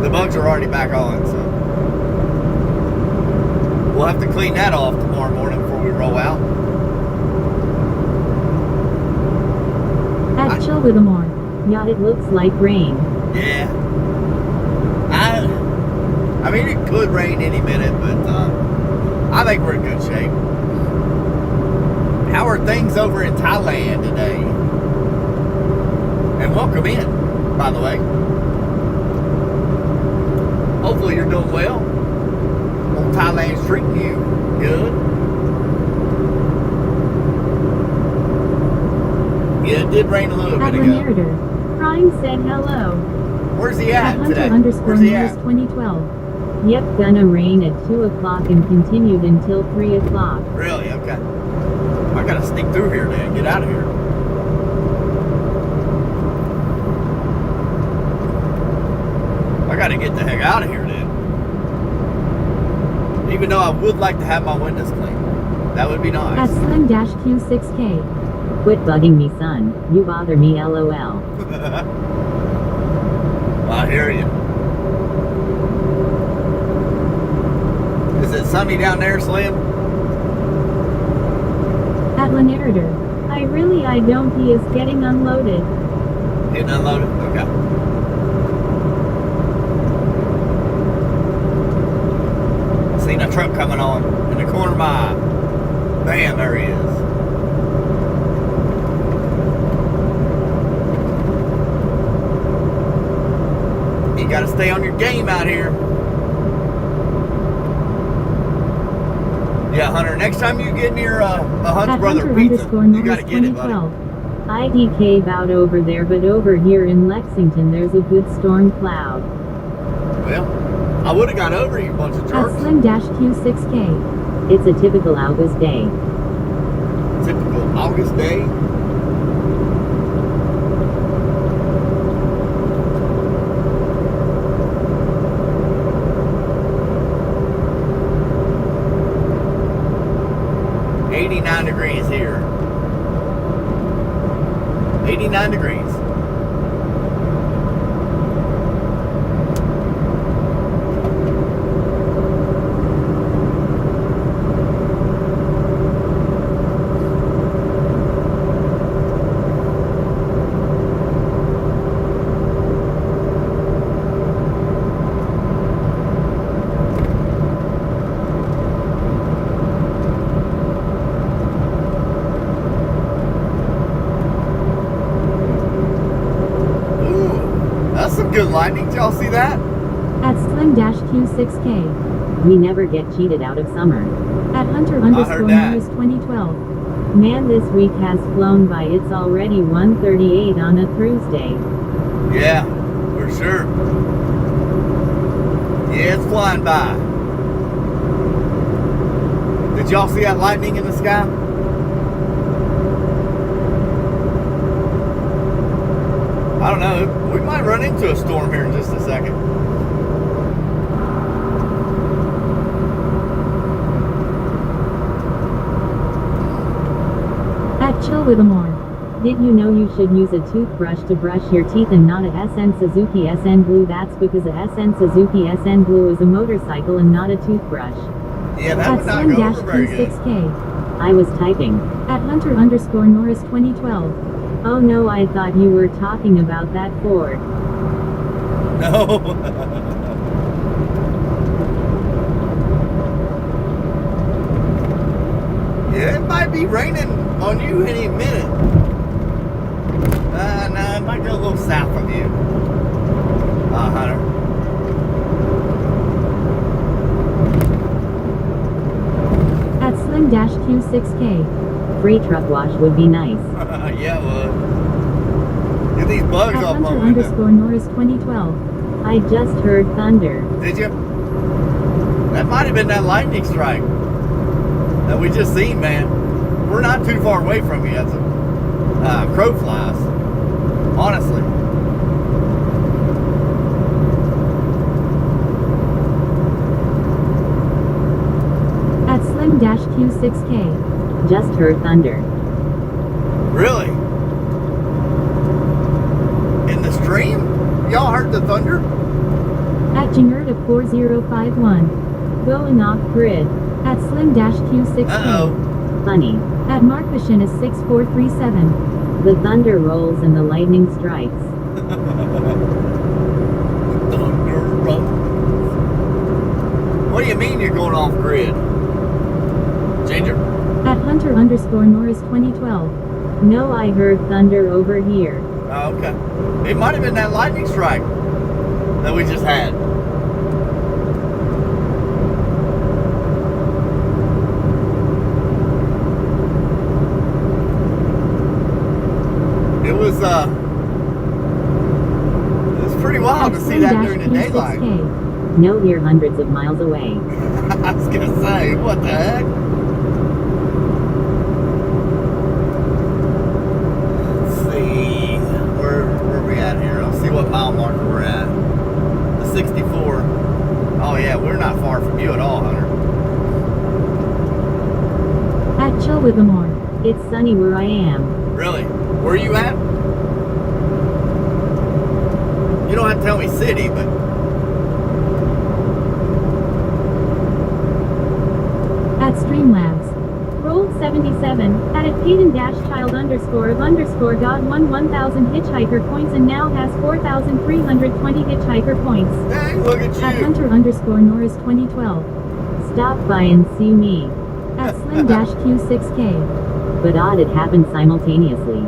the bugs are already back on, so. We'll have to clean that off tomorrow morning before we roll out. At Chill with more. Yeah, it looks like rain. Yeah. I mean, it could rain any minute, but I think we're in good shape. How are things over in Thailand today? And welcome in, by the way. Hopefully you're doing well. Old Thailand's treating you good. Yeah, it did rain a little At bit ago. Renarder. Prime said hello. Where's he At at Hunter today? underscore Where's he Norris at? 2012. Yep, gonna rain at 2 o'clock and continued until 3 o'clock. Really? Okay. I gotta sneak through here then. Get out of here. I gotta get the heck out of here then. Even though I would like to have my windows clean. That would be At nice. Slim-Q6K. Quit bugging me, son. You bother me, lol. I hear you. Is it sunny down there, Slim? At Lenarder. I don't. He is getting unloaded. Getting unloaded? Okay. Seen a truck coming on in the corner of my eye. Bam, there he is. You gotta stay on your game out here. Yeah, Hunter, next time you get near a Hunt's At Brother Hunter Pizza, underscore you Norris gotta get it, buddy. 2012. IDK about over there, but over here in Lexington there's a good storm cloud. Well, I would have got over you bunch of At jerks. Slim-Q6K. It's a typical August day. Typical August day. $89 degrees here. 89 degrees. That's some good lightning. Did y'all see that? At Slim-Q6K. We never get cheated out of summer. At Hunter underscore that. Norris 2012. Man, this week has flown by. It's already 1:38 on a Thursday. Yeah, for sure. Yeah, it's flying by. Did y'all see that lightning in the sky? I don't know. We might run into a storm here in just a second. At Chill with more. Did you know you should use a toothbrush to brush your teeth and not a SN Suzuki SN Blue? That's because a SN Suzuki SN Blue is a motorcycle and not a toothbrush. Yeah, that At would not go over very good. Slim-Q6K. I was typing. At Hunter underscore Norris 2012. Oh no, I thought you were talking about that Ford. No. Yeah, it might be raining on you any minute. No, it might go a little south of you. Hunter. At Slim-Q6K. Freight truck wash would be nice. Yeah, well. Get these bugs At off my Hunter window. underscore Norris 2012. I just heard thunder. Did you? That might have been that lightning strike that we just seen, man. We're not too far away from you. That's a crow flies. Honestly. At Slim-Q6K. Just heard thunder. Really? In the stream? Y'all heard the thunder? At Jingerta4051. Going off grid. At Slim-Q6K. Uh-oh. Funny. At Markvashinis 6437. The thunder rolls and the lightning strikes. Thunder rolls. What do you mean you're going off grid? Ginger? At Hunter underscore Norris 2012. No, I heard thunder over here. Oh, okay. It might have been that lightning strike that we just had. It was pretty wild to see that during the daylight. Slim-Q6K. No, here hundreds of miles away. I was gonna say, what the heck? Let's see, where we at here? Let's see what mile marker we're at. The 64. Oh yeah, we're not far from you at all, Hunter. At Chill with the More. It's sunny where I am. Really? Where are you at? You don't have to tell me city, but At Streamlabs. Rolled 77. At Payton-child underscore of underscore God won 1,000 hitchhiker points and now has 4,320 hitchhiker points. dang, look at At you. Hunter underscore Norris 2012. Stop by and see me. At Slim-Q6K. But odd it happened simultaneously.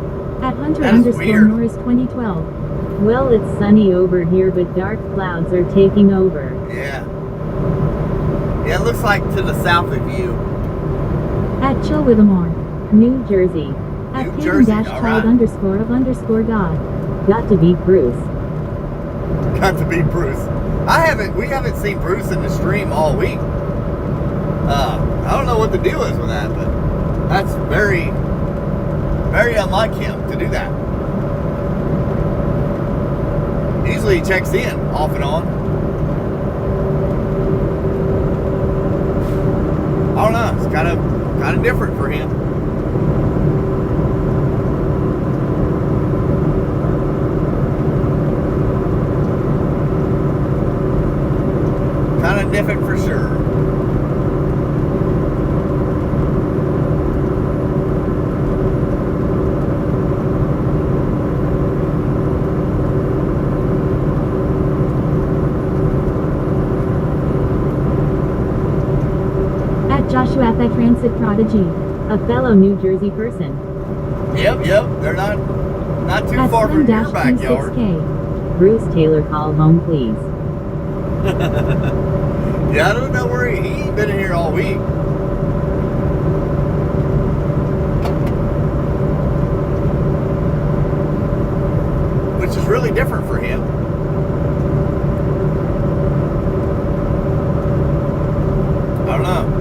At Hunter That is underscore weird. Norris 2012. Well, it's sunny over here, but dark clouds are taking over. Yeah. Yeah, it looks like to the south of you. At Chill with a More. New Jersey. At New Jersey, Payton-child alright. underscore of underscore God. Got to beat Bruce. Got to be Bruce. We haven't seen Bruce in the stream all week. I don't know what the deal is with that, but that's very, very unlike him to do that. Usually he checks in off and on. I don't know. It's kind of different for him. Kind of different for sure. At Joshua the Transit Prodigy. A fellow New Jersey person. Yep. They're not too At far from your backyard. Slim-Q6K. Bruce Taylor, call home, please. Yeah, I don't know where he ain't been in here all week. Which is really different for him. I don't know.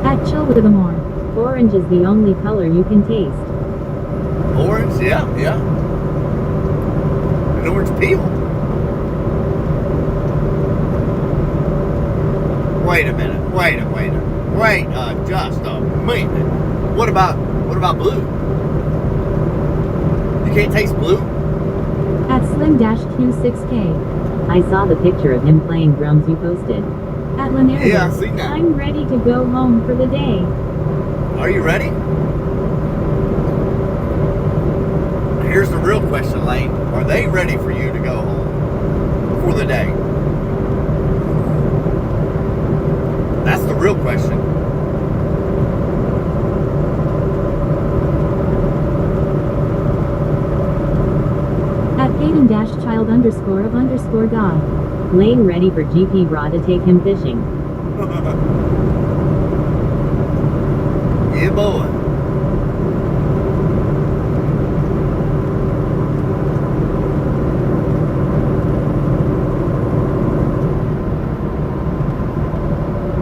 At Chill with the More. Orange is the only color you can taste. Orange, yeah. An orange peel. Wait a minute. Wait just a minute. What about blue? You can't taste blue? At Slim-Q6K. I saw the picture of him playing drums you posted. At Lanier. Yeah, I've seen that. I'm ready to go home for the day. Are you ready? Here's the real question, Lane. Are they ready for you to go home for the day? That's the real question. At Payton-child_of_God. Lane ready for GP Bra to take him fishing. Yeah, boy.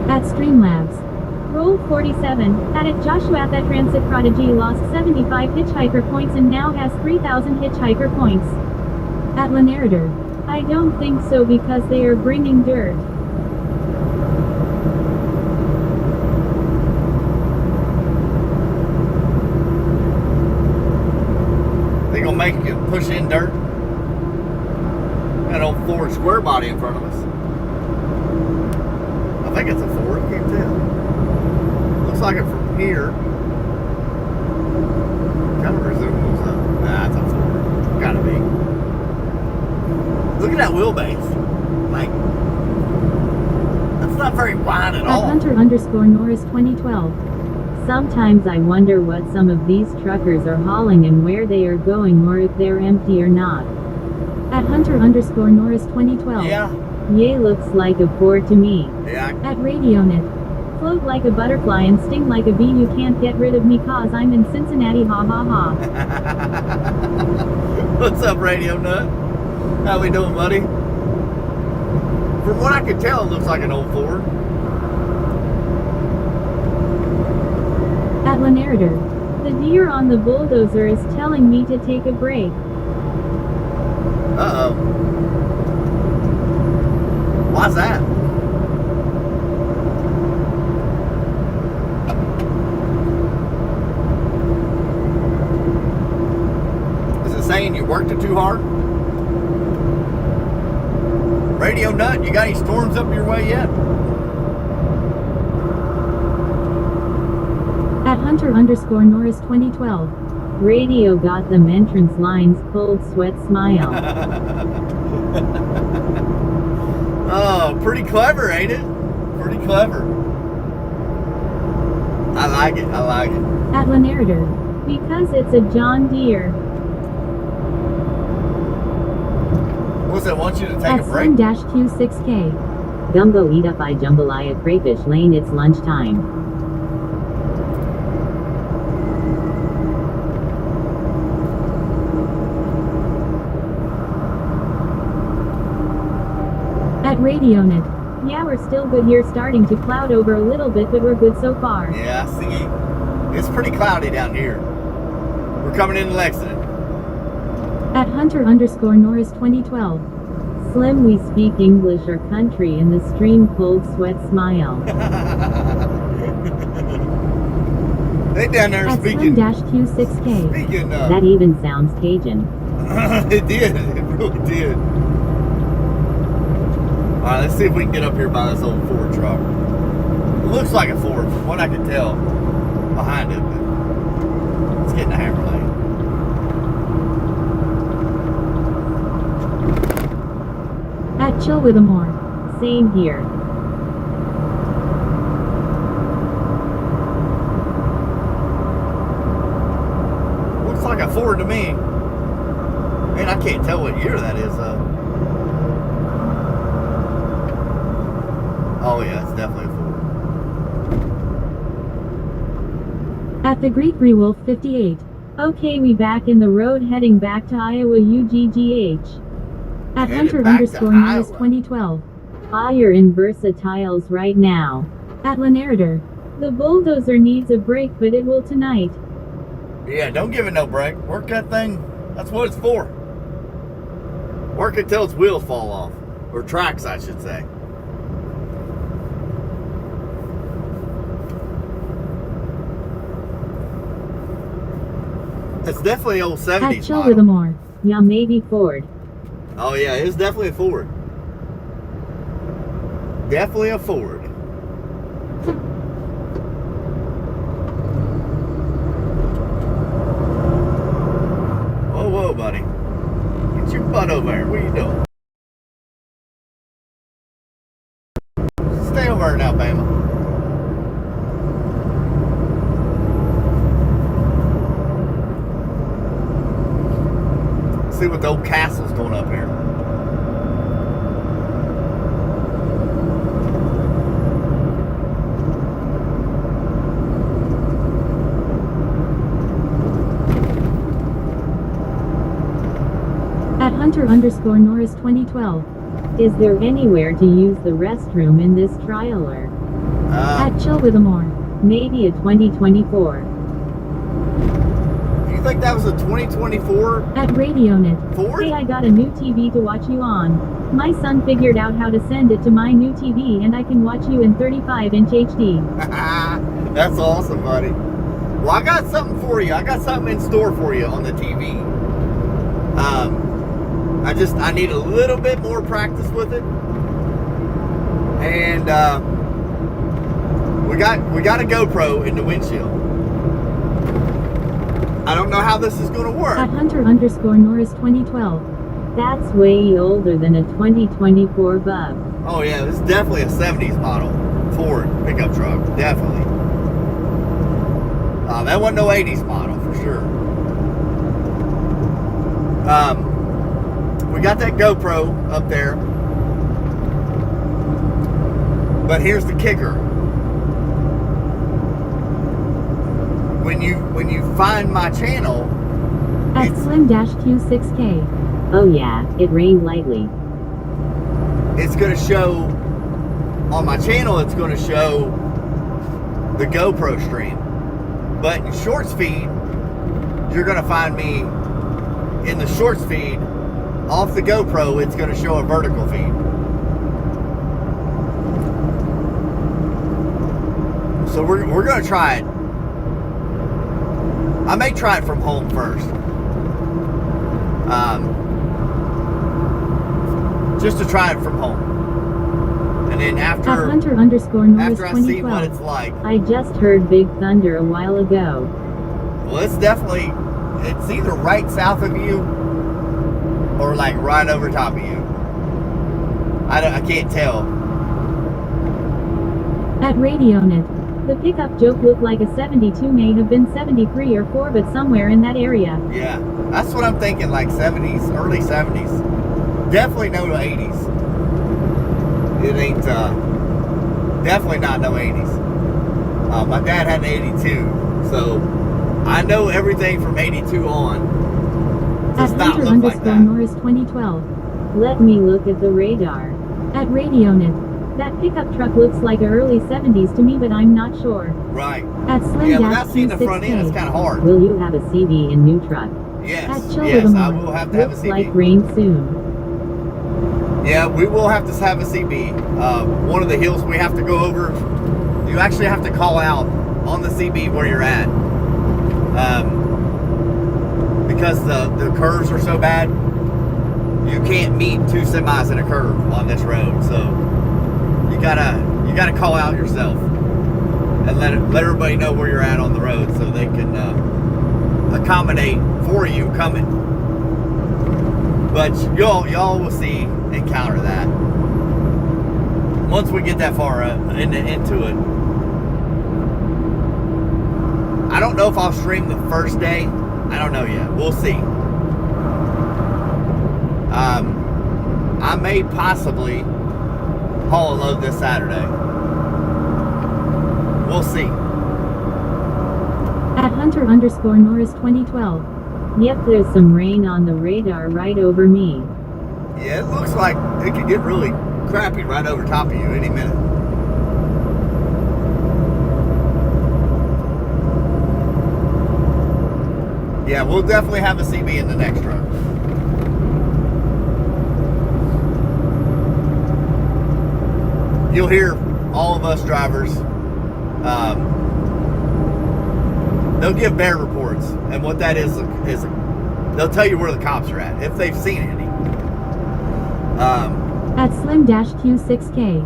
At Streamlabs. Roll 47. At it Joshua that transit prodigy lost 75 hitchhiker points and now has 3,000 hitchhiker points. At Lanarator. I don't think so because they are bringing dirt. They gonna make you push in dirt? That old Ford square body in front of us. I think it's a Ford, can't tell. Looks like it from here. Kind of resembles a, nah, it's a Ford. Gotta be. Look at that wheelbase. Like, that's not very wide at At all. Hunter_Norris 2012. Sometimes I wonder what some of these truckers are hauling and where they are going or if they're empty or not. At Hunter_Norris 2012. Yeah. Yay looks like a Ford to me. Yeah. At Radionet. Float like a butterfly and sting like a bee. You can't get rid of me cause I'm in Cincinnati, ha ha ha. What's up, Radio Nut? How we doing, buddy? From what I can tell, it looks like an old Ford. At Lanarator. The deer on the bulldozer is telling me to take a break. Uh-oh. Why's that? Is it saying you worked it too hard? Radio Nut, you got any storms up your way yet? At Hunter_Norris 2012. Radio got them entrance lines cold sweat smile. Oh, pretty clever, ain't it? Pretty clever. I like it. I like it. At Lanarator. Because it's a John Deere. What's that? Want you to take At a break? Slim-Q6K. Gumbo eat up I jambalaya crayfish lane it's lunchtime. At Radionet. Yeah, we're still good here, starting to cloud over a little bit, but we're good so far. Yeah, I see. It's pretty cloudy down here. We're coming into Lexington. At Hunter_Norris 2012. Slim, we speak English or country in the stream cold sweat smile. They down there At speaking. Slim-Q6K. Speaking. That even sounds Cajun. It did. It really did. All right, let's see if we can get up here by this old Ford truck. It looks like a Ford, from what I can tell behind it. But let's get in the hammer lane. At Chill with a More. Same here. Looks like a Ford to me. Man, I can't tell what year that is, though. Oh, yeah, it's definitely a Ford. At the Greek Rewolf 58. Okay, we back in the road heading back to Iowa UGGH. At Headed back to Hunter_Norris Iowa. 2012. You're in Versatiles right now. At Lanarator. The bulldozer needs a break, but it will tonight. Yeah, don't give it no break. Work that thing. That's what it's for. Work it till its wheels fall off. Or tracks, I should say. It's definitely old 70s At Chill model. with a More. Yeah, maybe Ford. Oh yeah, it's definitely a Ford. Definitely a Ford. Whoa, whoa, buddy. Get your butt over here. What are you doing? somewhere in Alabama. See what the old castle's doing up here. At Hunter_Norris 2012. Is there anywhere to use the restroom in this trailer? At Chill with More. Maybe a 2024. You think that was a 2024? At RadioNet. Ford? Hey, I got a new TV to watch you on. My son figured out how to send it to my new TV and I can watch you in 35-inch HD. That's awesome, buddy. Well, I got something for you. I got something in store for you on the TV. I need a little bit more practice with it. And we got a GoPro in the windshield. I don't know how this is going to work. At Hunter_Norris 2012. That's way older than a 2024 Bub. Oh yeah, this is definitely a 70s model Ford pickup truck. Definitely. That wasn't no 80s model for sure. We got that GoPro up there. But here's the kicker. When you find my channel, At Slim-Q6K. Oh yeah, it rained lightly. it's going to show on my channel. It's going to show the GoPro stream. But in shorts feed, you're going to find me in the shorts feed off the GoPro. It's going to show a vertical feed. So we're going to try it. I may try it from home first. Just to try it from home. And then At after Hunter_Norris I see what 2012. it's like, I just heard Big Thunder a while ago. well, it's either right south of you or like right over top of you. I can't tell. At RadioNet. The pickup joke looked like a 72, may have been 73 or 4, but somewhere in that area. Yeah, that's what I'm thinking, like 70s, early 70s. Definitely no 80s. It ain't, definitely not no 80s. My dad had an 82, so I know everything from 82 on At does not look like that. Hunter_Norris 2012. Let me look at the radar. At RadioNet. That pickup truck looks like a early 70s to me, but I'm not sure. Right. At Yeah, without seeing the front end, it's Slim-Q6K. kind of hard. Will you have a CV in new truck? Yes, At Chill yes, with I More. will have to have a Looks CB. like rain soon. Yeah, we will have to have a CB. One of the hills we have to go over, you actually have to call out on the CB where you're at. Because the curves are so bad, you can't meet two semis in a curve on this road. So you gotta call out yourself and let everybody know where you're at on the road so they can accommodate for you coming. But y'all will see, encounter that once we get that far into it. I don't know if I'll stream the first day. I don't know yet. We'll see. I may possibly haul a load this Saturday. We'll see. At Hunter_Norris 2012. Yep, there's some rain on the radar right over me. Yeah, it looks like it could get really crappy right over top of you any minute. Yeah, we'll definitely have a CB in the next truck. You'll hear all of us drivers, they'll give bear reports, and what that is they'll tell you where the cops are at, if they've seen any. At Slim-Q6K.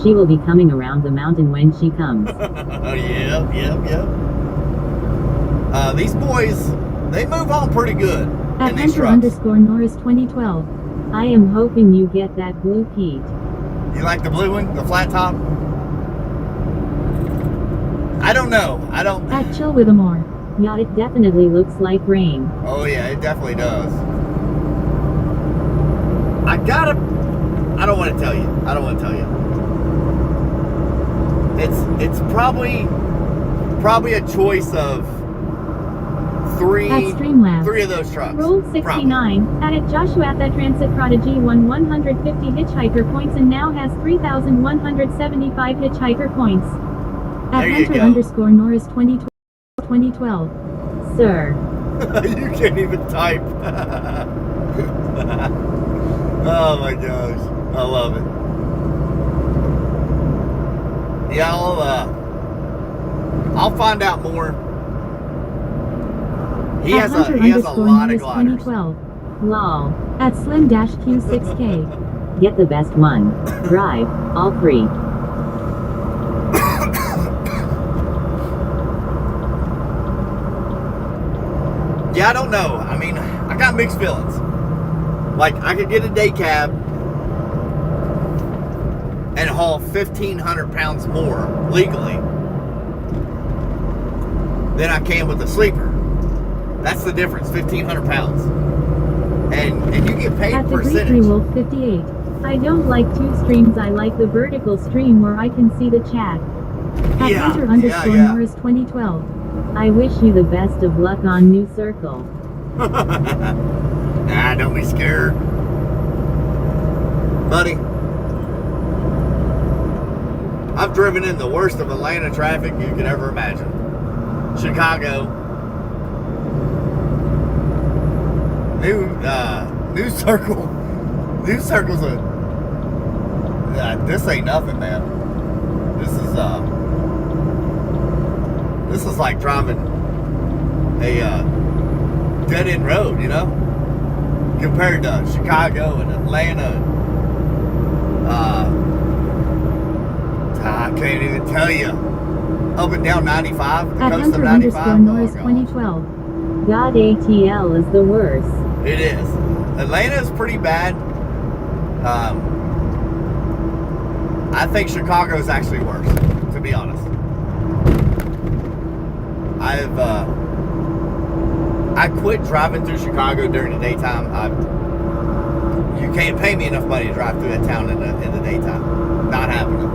She will be coming around the mountain when she comes. Yep. These boys, they move on pretty good At in these trucks. Hunter_Norris 2012. I am hoping you get that blue Pete. You like the blue one, the flat top? I don't know. I don't. At Chill with Amore. Yeah, it definitely looks like rain. Oh yeah, it definitely does. I don't want to tell you. I don't want to tell you. It's probably a choice of At Streamlabs. three of those trucks. Roll 69. Added Joshua the Transit Prodigy won 150 hitchhiker points and now has 3,175 hitchhiker points. At There you Hunter go. underscore Norris 2012. Sir. You can't even type. Oh my gosh, I love it. Yeah, I'll find out more. He At has Hunter a lot of Norris gliders. 2012. Lol. At Slim-Q6K. Get the best one. Drive. All free. Yeah, I don't know. I mean, I got mixed feelings. Like, I could get a day cab and haul 1,500 pounds more legally than I can with a sleeper. That's the difference, 1,500 pounds. And you get paid At the percentage. Wolf 58. I don't like two streams. I like the vertical stream where I can see the chat. At Yeah, Hunter underscore yeah. Norris 2012. I wish you the best of luck on New Circle. Nah, don't be scared. Buddy, I've driven in the worst of Atlanta traffic you could ever imagine. Chicago. New Circle. New Circle's this ain't nothing, man. This is like driving a dead-end road, you know? Compared to Chicago and Atlanta. I can't even tell you. Up and down 95, the At coast of Hunter 95. underscore Norris 2012. God ATL is the worst. It is. Atlanta is pretty bad. I think Chicago is actually worse, to be honest. I quit driving through Chicago during the daytime. You can't pay me enough money to drive through that town in the daytime. Not happening.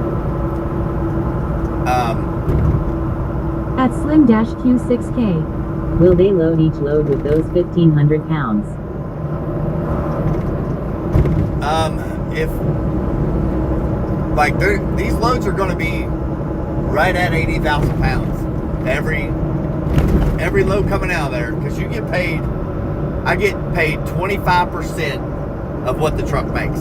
At Slim-Q6K. Will they load each load with those 1,500 pounds? If like these loads are going to be right at 80,000 pounds every load coming out of there, because you get paid. I get paid 25% of what the truck makes.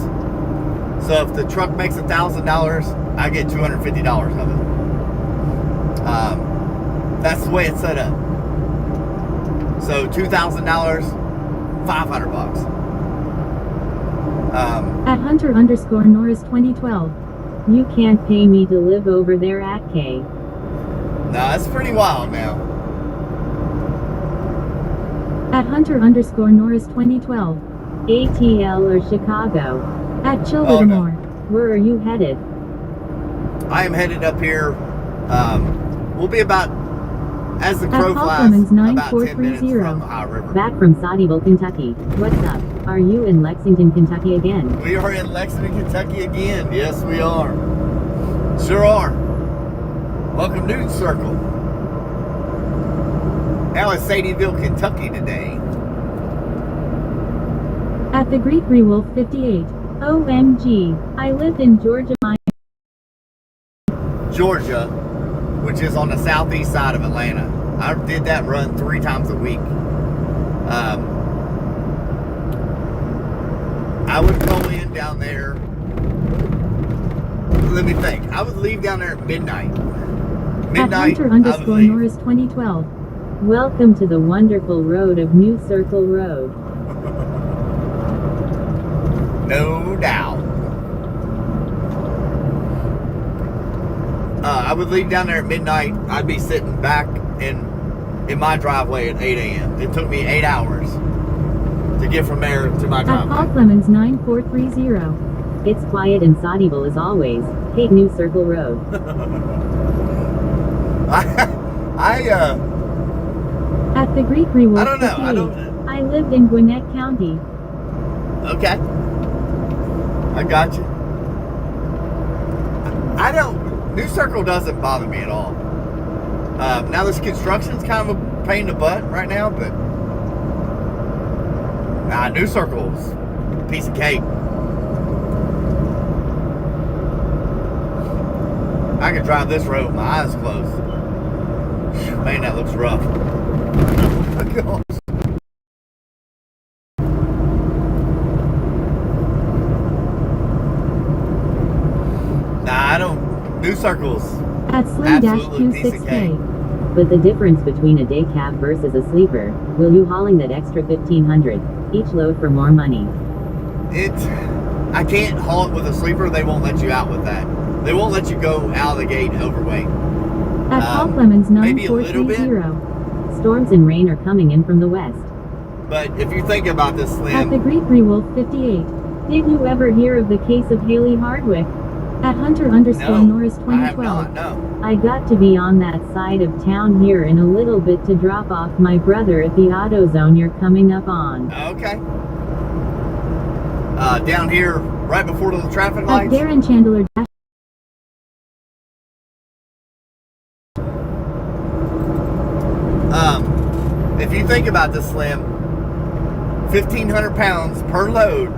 So if the truck makes $1,000, I get $250 of it. That's the way it's set up. So $2,000, $500. At Hunter underscore Norris 2012. You can't pay me to live over there at K. No, that's pretty wild now. At Hunter underscore Norris 2012. ATL or Chicago. At Chill with Amore. Where are you headed? I am headed up here. We'll be about, as the crow At flies, Hoffman's about 10 minutes 9430. from the High River. Back from Soddyville, Kentucky. What's up? Are you in Lexington, Kentucky again? We are in Lexington, Kentucky again. Yes, we are. Sure are. Welcome to New Circle. Now it's Sadieville, Kentucky today. At the Greek Wolf 58. OMG. I lived in Georgia. Georgia, which is on the southeast side of Atlanta. I did that run 3 times a week. I would go in down there. Let me think. I would leave down there at midnight. At Hunter underscore Norris 2012. Welcome to the wonderful road of New Circle Road. No doubt. I would leave down there at midnight. I'd be sitting back in my driveway at 8 a.m. It took me 8 hours to get from there to my At driveway. Paul Clemens 9430. It's quiet in Soddyville as always. Hate New Circle Road. At the Greek Rewolf I don't know. 58. I lived in Gwinnett County. Okay. I got you. New Circle doesn't bother me at all. Now this construction's kind of a pain in the butt right now, but New Circle's a piece of cake. I could drive this road with my eyes closed. Man, that looks rough. New Circles. At Slim-Q6K. But the difference between a day cab versus a sleeper, will you hauling that extra $1,500 each load for more money? I can't haul it with a sleeper. They won't let you out with that. They won't let you go out of the gate overweight. At Paul Clemens maybe a little bit. 9430. Storms and rain are coming in from the west. But if you think about this, Slim. At the Greek Rewolf 58. Did you ever hear of the case of Haley Hardwick? At Hunter_Norris 2012. I have not, no. I got to be on that side of town here in a little bit to drop off my brother at the auto zone you're coming up on. Okay. Down here, right before the traffic At lights. Darren Chandler. If you think about this, Slim, 1,500 pounds per load,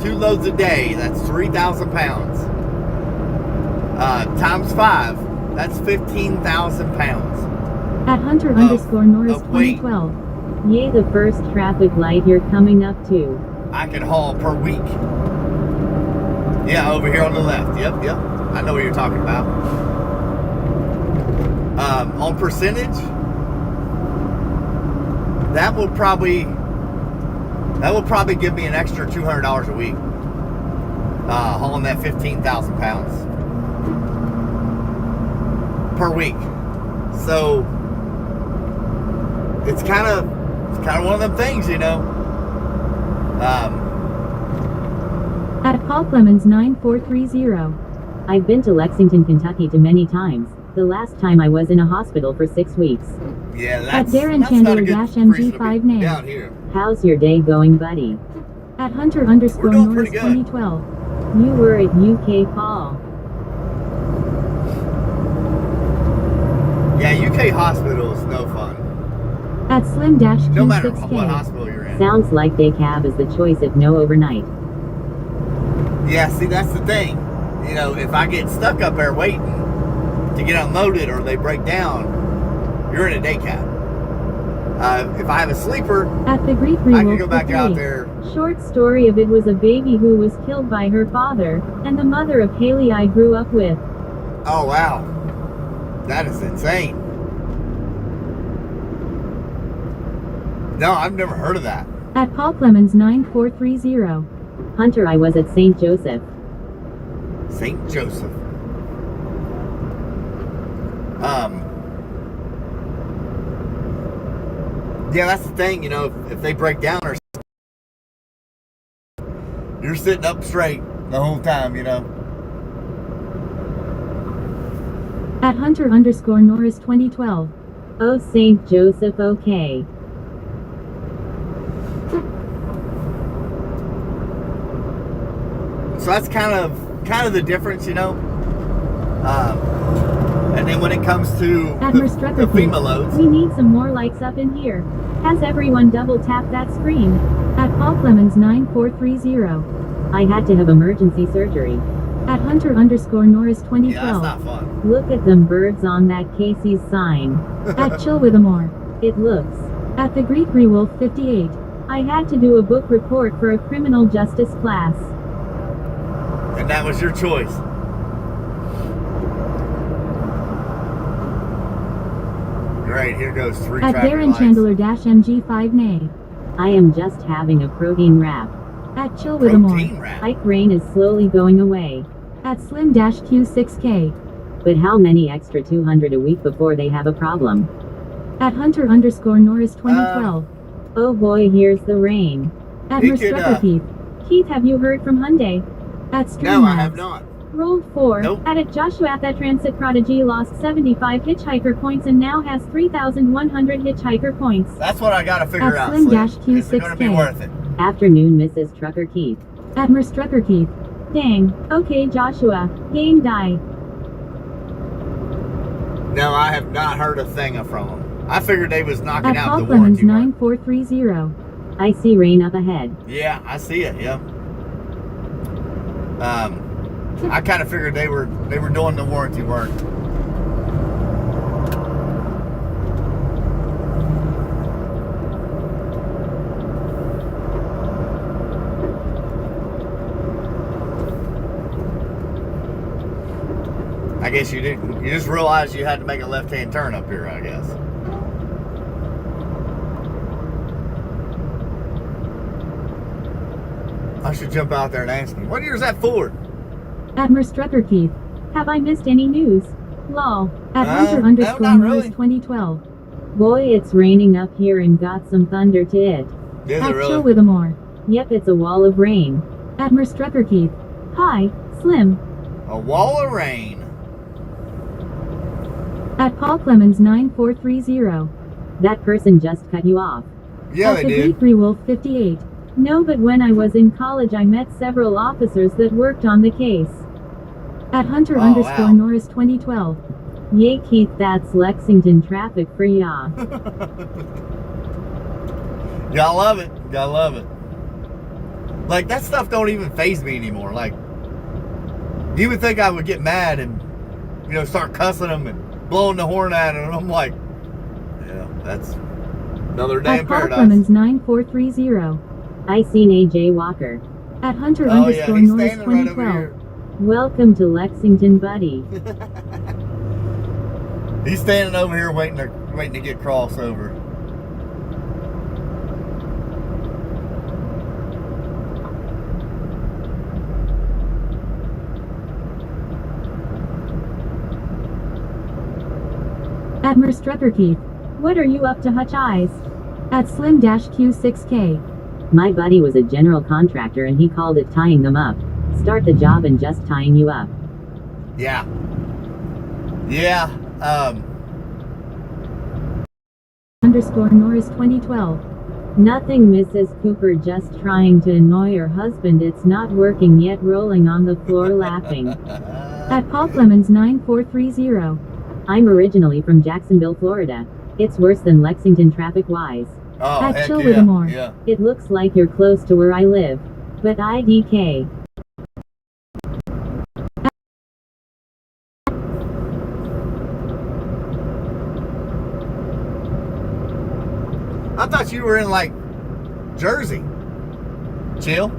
2 loads a day, that's 3,000 pounds. Times 5, that's 15,000 pounds. At Hunter_Norris of weight. 2012. Yay, the first traffic light you're coming up to. I can haul per week. Yeah, over here on the left. Yep. I know what you're talking about. On percentage, that will probably give me an extra $200 a week. Hauling that 15,000 pounds per week. So it's kind of one of them things, you know. At Paul Clemens 9430. I've been to Lexington, Kentucky many times. The last time I was in a hospital for 6 weeks. Yeah, At that's Darren not a Chandler good -MG reason to be 5 name. down here. How's your day going, buddy? At Hunter_Norris We're doing pretty good. 2012. You were at UK Paul. Yeah, UK hospital is no fun. At Slim-Q6K. No matter what hospital you're in. Sounds like day cab is the choice if no overnight. Yeah, see, that's the thing. You know, if I get stuck up there waiting to get unloaded or they break down, you're in a day cab. If I have a sleeper, At the Greek I can Rewolf go back out 58. there. Short story of it was a baby who was killed by her father, and the mother of Haley I grew up with. Oh, wow. That is insane. No, I've never heard of that. At Paul Clemens 9430. Hunter, I was at St. Joseph. St. Joseph. Yeah, that's the thing, you know, if they break down or something, you're sitting up straight the whole time, you know. At Hunter_Norris 2012. Oh, St. Joseph, okay. So that's kind of the difference, you know. And then when it comes to At the Merstrucker FEMA loads, we need some more likes up in here. Has everyone double tapped that screen? At Paul Clemens 9430. I had to have emergency surgery. At Hunter_Norris 2012. yeah, that's not fun. Look at them birds on that Casey's sign. At Chill with Amore. It looks. At the Greek Rewolf 58. I had to do a book report for a criminal justice class. And that was your choice. Great, here goes 3 At traffic Darren lights. Chandler-MG 5 nay. I am just having a protein wrap. At Chill with Amore. Protein wrap. Ike rain is slowly going away. At Slim-Q6K. But how many extra 200 a week before they have a problem? At Hunter_Norris 2012. Oh boy, here's the rain. At He could, Merstrucker Keith. Keith, have you heard from Hyundai? At No, I have Streamlabs. not. Rolled 4. Nope. Added Joshua. That transit prodigy lost 75 hitchhiker points and now has 3,100 hitchhiker points. That's what I gotta figure At out, Slim Slim. Dash Q6K. Is it gonna be worth it? Afternoon, Mrs. Trucker Keith. Admiral Strucker Keith. Dang. Okay, Joshua. Game die. No, I have not heard a thing from them. I figured they was knocking At out Paul the Clemens warranty work. 9430. I see rain up ahead. Yeah, I see it. Yeah. I kind of figured they were doing the warranty work. I guess you didn't. You just realized you had to make a left-hand turn up here, I guess. I should jump out there and ask him, what year is that Ford? Admiral Strucker Keith. Have I missed any news? Lol. At Hunter No, underscore not Norris really. 2012. Boy, it's raining up here and got some thunder to it. Is At it Chill really? with a more. Yep, it's a wall of rain. Admiral Strucker Keith. Hi, Slim. A wall of rain. At Paul Clemens 9430. That person just cut you off. Yeah, At they the did. Greek Wolf 58. No, but when I was in college I met several officers that worked on the case. At Hunter Oh, underscore wow. Norris 2012. Yay, Keith, that's Lexington traffic for ya. Y'all love it. Y'all love it. Like, that stuff don't even faze me anymore. Like, you would think I would get mad and, you know, start cussing them and blowing the horn at them. And I'm like, yeah, that's another day At in Paul paradise. Clemens 9430. I seen AJ Walker. At Hunter Oh, yeah, underscore he's Norris standing right over 2012. here. Welcome to Lexington, buddy. He's standing over here waiting to get crossover. Admiral Strucker Keith. What are you up to, Hutch Eyes? At Slim Dash Q6K. My buddy was a general contractor and he called it tying them up. Start the job and just tying you up. Yeah. Yeah. Underscore Norris 2012. Nothing, Mrs. Cooper, just trying to annoy her husband. It's not working yet, rolling on the floor laughing. At Paul Clemens 9430. I'm originally from Jacksonville, Florida. It's worse than Lexington traffic-wise. Oh, At heck Chill yeah. with a more. Yeah. It looks like you're close to where I live. But IDK. I thought you were in, like, Jersey. Chill.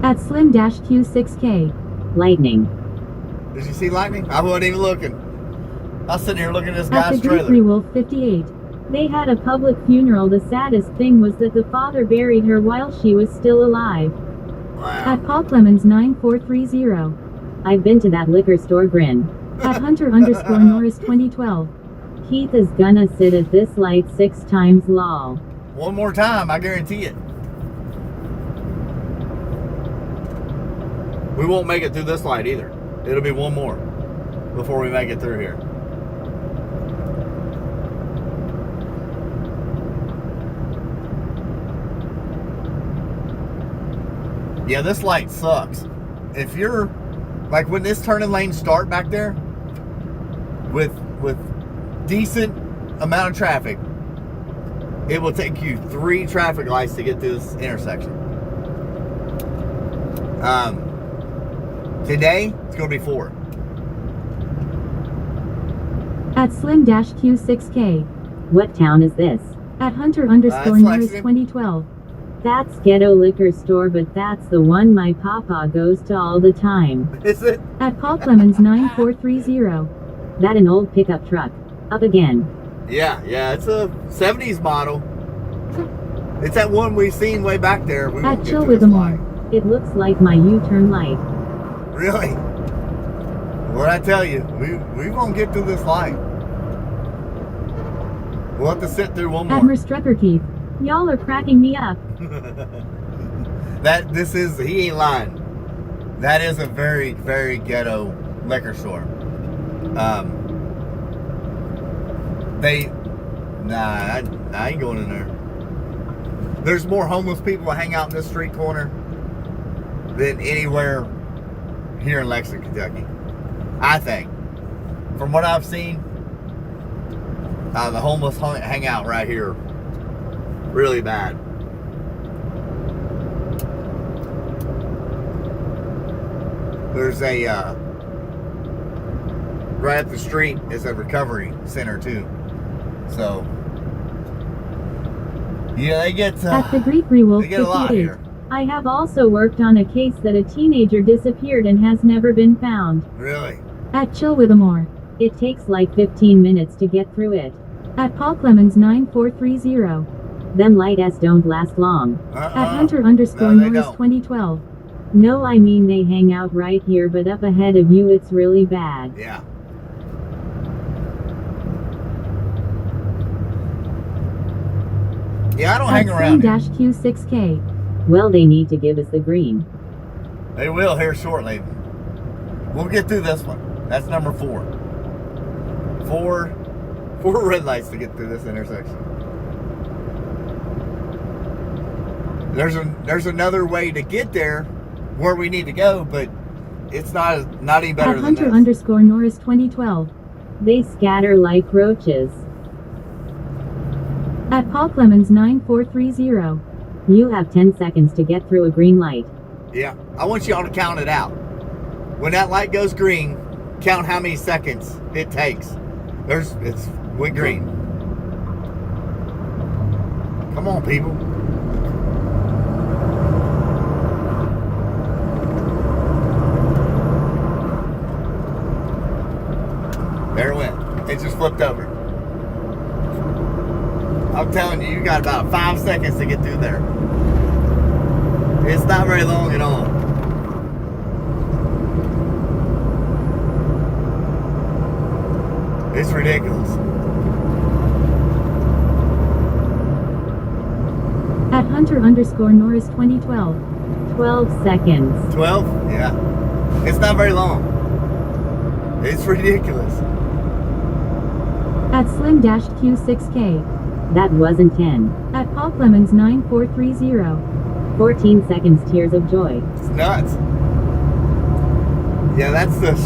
At Slim Dash Q6K. Lightning. Did you see lightning? I wasn't even looking. I was sitting here looking at this At guy's the Greek trailer. Wolf 58. They had a public funeral. The saddest thing was that the father buried her while she was still alive. Wow. At Paul Clemens 9430. I've been to that liquor store, grin. At Hunter underscore Norris 2012. Keith is gonna sit at this light 6 times, lol. One more time, I guarantee it. We won't make it through this light either. It'll be one more before we make it through here. Yeah, this light sucks. If you're like when this turning lanes start back there with decent amount of traffic, it will take you 3 traffic lights to get through this intersection. Today it's gonna be 4. At Slim Dash Q6K. What town is this? At Hunter underscore it's Norris Lexington. 2012. That's Ghetto Liquor Store, but that's the one my papa goes to all the time. Is it? At Paul Clemens 9430. That an old pickup truck. Up again. Yeah, it's a 70s model. It's that one we seen way back there. We At won't get Chill to with this a more. light. It looks like my U-turn light. Really? What I tell you, we won't get through this light. We'll have to sit through one more. Admiral Strucker Keith. Y'all are cracking me up. He ain't lying. That is a very, very ghetto liquor store. I ain't going in there. There's more homeless people that hang out in this street corner than anywhere here in Lexington, Kentucky. I think. From what I've seen, the homeless hang out right here really bad. There's a right up the street is a recovery center too. So yeah, they get At the Greek Rewolf they get a lot 58. here. I have also worked on a case that a teenager disappeared and has never been found. Really? At Chilwithamore. It takes like 15 minutes to get through it. At Paul Clemens 9430. Them light S don't last long. At Hunter No, they Norris don't. 2012. No, I mean they hang out right here, but up ahead of you it's really bad. Yeah. Yeah, I don't hang around here. Q6K. Well, they need to give us the green. They will here shortly. We'll get through this one. That's number 4. Four red lights to get through this intersection. There's another way to get there where we need to go, but it's not any better At than Hunter this. Norris 2012. They scatter like roaches. At Paul Clemens 9430. You have 10 seconds to get through a green light. Yeah, I want y'all to count it out. When that light goes green, count how many seconds it takes. It's went green. Come on, people. There it went. It just flipped over. I'm telling you, you got about 5 seconds to get through there. It's not very long at all. It's ridiculous. At Hunter Norris 2012. 12 seconds. 12? Yeah. It's not very long. It's ridiculous. At Slim Q6K. That wasn't 10. At Paul Clemens 9430. 14 seconds tears of joy. It's nuts. Yeah, that's the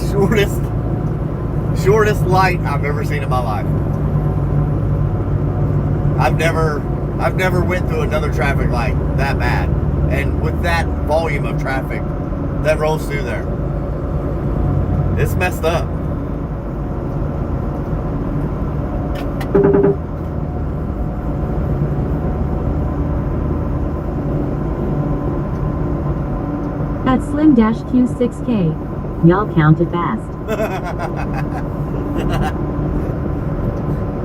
shortest light I've ever seen in my life. I've never went through another traffic light that bad. And with that volume of traffic that rolls through there, it's messed up. At Slim Q6K. Y'all counted fast.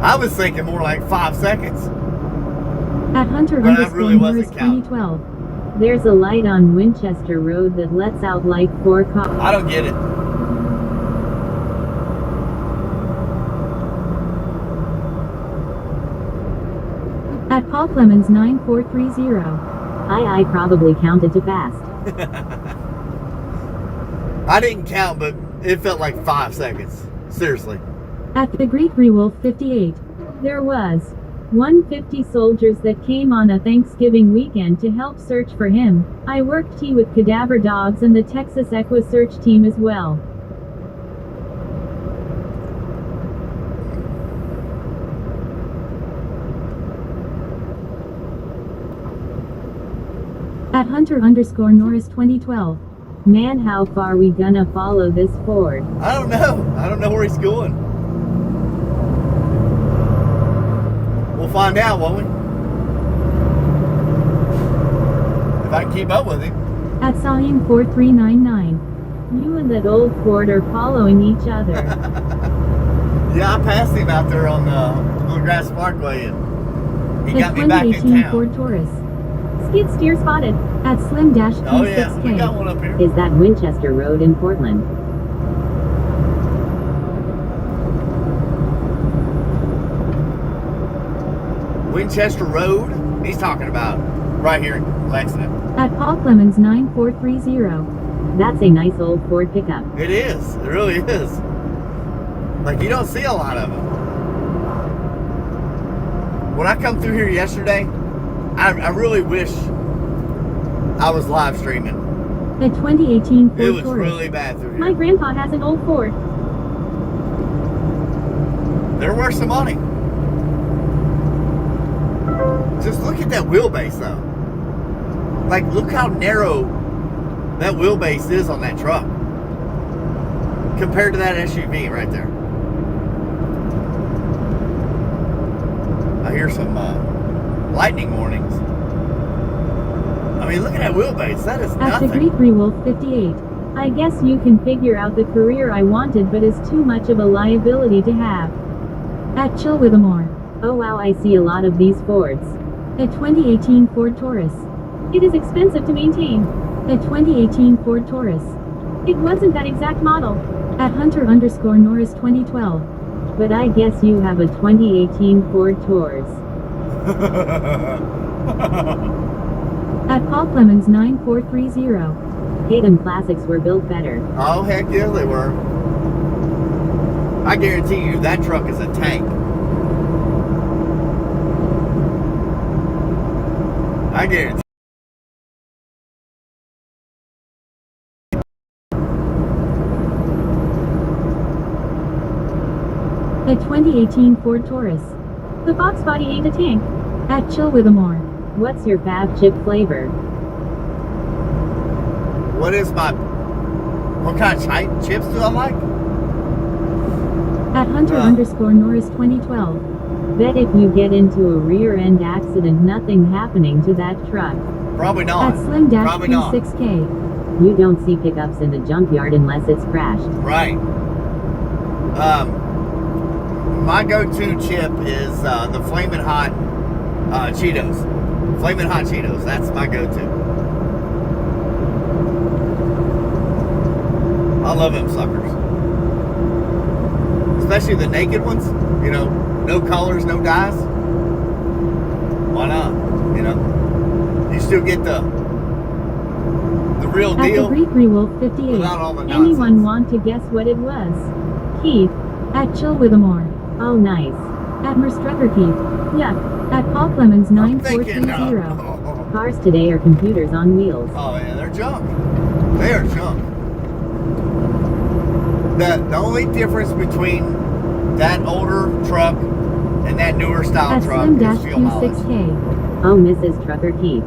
I was thinking more like 5 seconds. At Hunter But I really Norris wasn't counting. 2012. There's a light on Winchester Road that lets out like 4 cars. I don't get it. At Paul Clemens 9430. I probably counted too fast. I didn't count, but it felt like 5 seconds. Seriously. At the Greek Rewolf 58. There was 150 soldiers that came on a Thanksgiving weekend to help search for him. I worked with cadaver dogs and the Texas Equa search team as well. At Hunter Norris 2012. Man, how far we gonna follow this Ford? I don't know. I don't know where he's going. We'll find out, won't we? If I can keep up with him. At Salying 4399. You and that old Ford are following each other. Yeah, I passed him out there on the Bluegrass Parkway, and he The got me back in 2018 town. Ford Taurus. Skid steer spotted. At Slim Q6K. Oh yeah, we got one up here. Is that Winchester Road in Portland? Winchester Road? He's talking about right here in Lexington. At Paul Clemens 9430. That's a nice old Ford pickup. It is. It really is. Like, you don't see a lot of them. When I come through here yesterday, I really wish I was live streaming. A 2018 Ford It was Taurus. really bad through here. My grandpa has an old Ford. They're worth some money. Just look at that wheelbase, though. Like, look how narrow that wheelbase is on that truck compared to that SUV right there. I hear some lightning warnings. I mean, look at that wheelbase. That is At nothing. Degree 3 Wolf 58. I guess you can figure out the career I wanted but is too much of a liability to have. At Chill with More. Oh wow, I see a lot of these Fords. A 2018 Ford Taurus. It is expensive to maintain. A 2018 Ford Taurus. It wasn't that exact model. At Hunter_Norris 2012. But I guess you have a 2018 Ford Taurus. At Paul Clemens 9430. Tatum Classics were built better. Oh, heck yeah, they were. I guarantee you that truck is a tank. I guarantee. A 2018 Ford Taurus. The box body ain't a tank. At Chill with More. What's your fab chip flavor? What kind of chips do I like? At Hunter_Norris 2012. Bet if you get into a rear end accident, nothing happening to that truck. Probably not. At Slim Dash Probably not. 6K. You don't see pickups in the junkyard unless it's crashed. Right. My go-to chip is the Flamin' Hot Cheetos. Flamin' Hot Cheetos. That's my go-to. I love them suckers. Especially the naked ones. You know, no colors, no dyes. Why not? You know, you still get the real At deal. Degree 3 Wolf 58. Without all the nonsense. Anyone want to guess what it was? Keith. At Chill with More. Oh nice. At Merstrucker Keith. Yuck. At Paul Clemens I'm thinking, 9430. Cars today are computers on wheels. oh yeah, they're junk. They are junk. The only difference between that older truck and that newer style At truck Slim is Dash fuel mileage. 26K. Oh Mrs. Trucker Keith.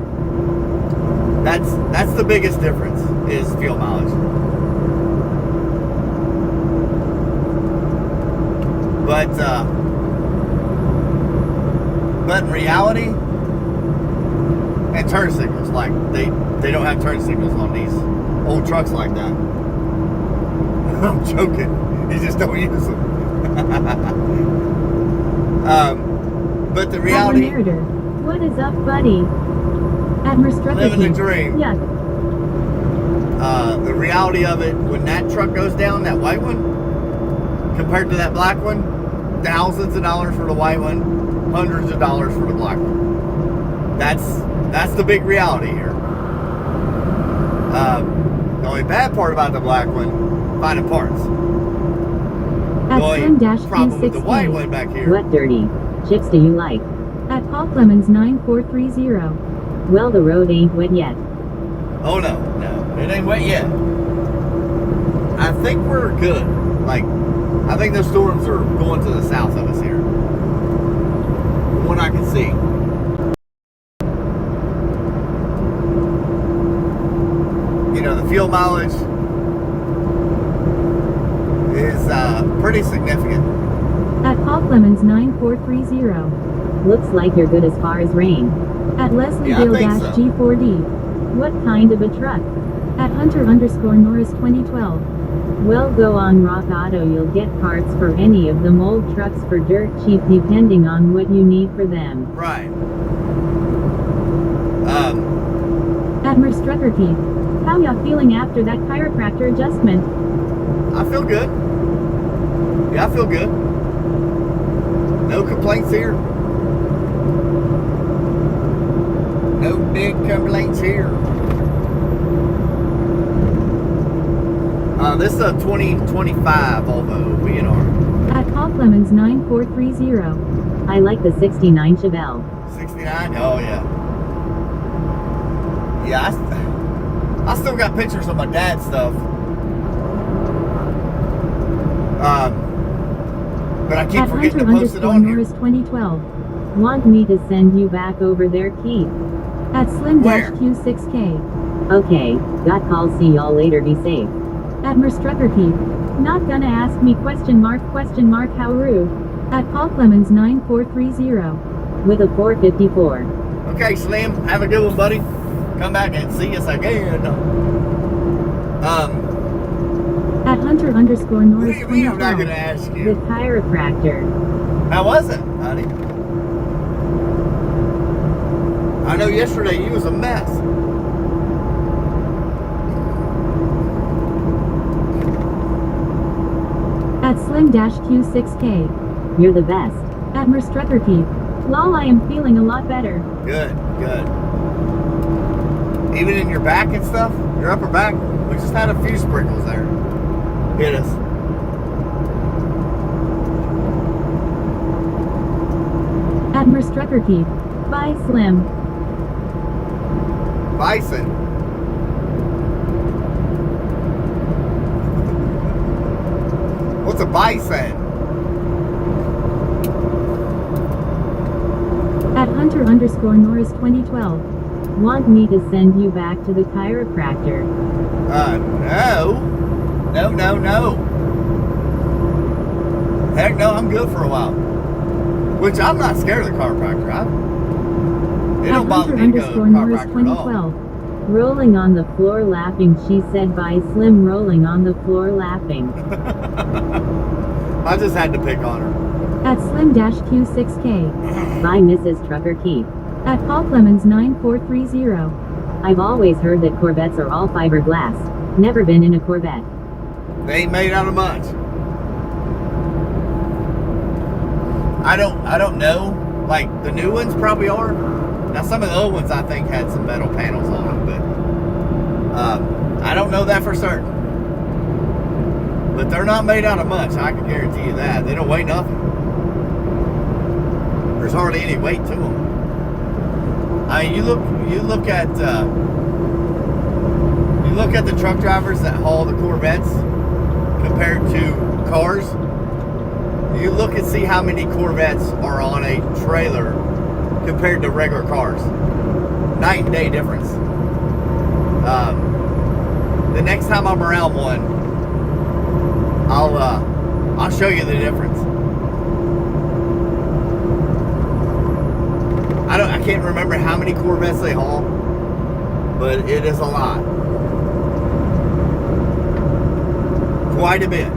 That's the biggest difference is fuel mileage. But in reality, and turn signals, like they don't have turn signals on these old trucks like that. I'm joking. You just don't use them. But the reality, At Narrator. What is up, buddy? At Merstrucker living the Keith. dream. Yuck. The reality of it, when that truck goes down, that white one, compared to that black one, thousands of dollars for the white one, hundreds of dollars for the black one. That's the big reality here. The only bad part about the black one, finding parts. At The only Slim Dash problem with the white 26K. one back here. What dirty chips do you like? At Paul Clemens 9430. Well, the road ain't wet yet. Oh no, it ain't wet yet. I think we're good. Like, I think those storms are going to the south of us here. From what I can see. You know, the fuel mileage is pretty significant. At Paul Clemens 9430. Looks like you're good as far as rain. At Leslie Yeah, I Dale think Dash so. G4D. What kind of a truck? At Hunter_Norris 2012. Well, go on Rock Auto, you'll get parts for any of them old trucks for dirt cheap depending on what you need for them. Right. At Merstrucker Keith. How ya feeling after that chiropractor adjustment? I feel good. Yeah, I feel good. No complaints here. No big This is a 2025 Volvo VNR. At Paul Clemens 9430. I like the 69 Chevelle. 69? Oh, yeah. Yeah, I still got pictures of my dad's stuff. But I keep At forgetting to Hunter post it underscore on here. Norris 2012. Want me to send you back over there, Keith? At Where? Slim-Q6K. Okay, got call, see y'all later, be safe. At Merstrucker Keith. Not gonna ask me question mark, how rude. At Paul Clemens 9430. With a 454. Okay, Slim, have a good one, buddy. Come back and see us again. At Hunter underscore What Norris do you mean I'm not 2012. going to ask The you? chiropractor. How was it, honey? I know yesterday you was a mess. At Slim-Q6K. You're the best. At Merstrucker Keith. Lol, I am feeling a lot better. Good, good. Even in your back and stuff? Your upper back? We just had a few sprinkles there. Hit us. At Merstrucker Keith. Bye, Slim. Bison. What's a bison? At Hunter underscore Norris 2012. Want me to send you back to the chiropractor? No. No. Heck no, I'm good for a while. Which I'm not scared of the chiropractor. It At don't bother Hunter me to go to the underscore Norris chiropractor at all. 2012. Rolling on the floor laughing, she said. Bye, Slim. Rolling on the floor laughing. I just had to pick on her. At Slim-Q6K. Bye, Mrs. Trucker Keith. At Paul Clemens 9430. I've always heard that Corvettes are all fiberglass. Never been in a Corvette. They ain't made out of much. I don't know. Like the new ones probably are. Now some of the old ones I think had some metal panels on them, but I don't know that for certain. But they're not made out of much. I can guarantee you that. They don't weigh nothing. There's hardly any weight to them. I mean, you look at the truck drivers that haul the Corvettes compared to cars. You look and see how many Corvettes are on a trailer compared to regular cars. Night and day difference. The next time I'm around one, I'll show you the difference. I can't remember how many Corvettes they haul, but it is a lot. Quite a bit.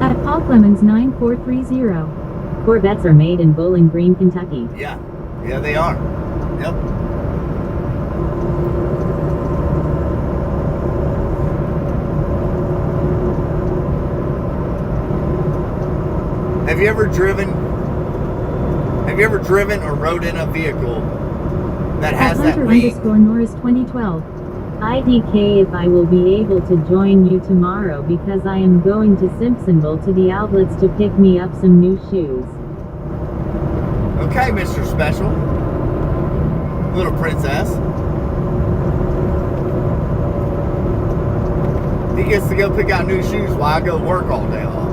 At Paul Clemens 9430. Corvettes are made in Bowling Green, Kentucky. Yeah, they are. Yep. Have you ever driven or rode in a vehicle that has At that Hunter wing? underscore Norris 2012. IDK if I will be able to join you tomorrow because I am going to Simpsonville to the outlets to pick me up some new shoes. Okay, Mr. Special. Little princess. He gets to go pick out new shoes while I go work all day long.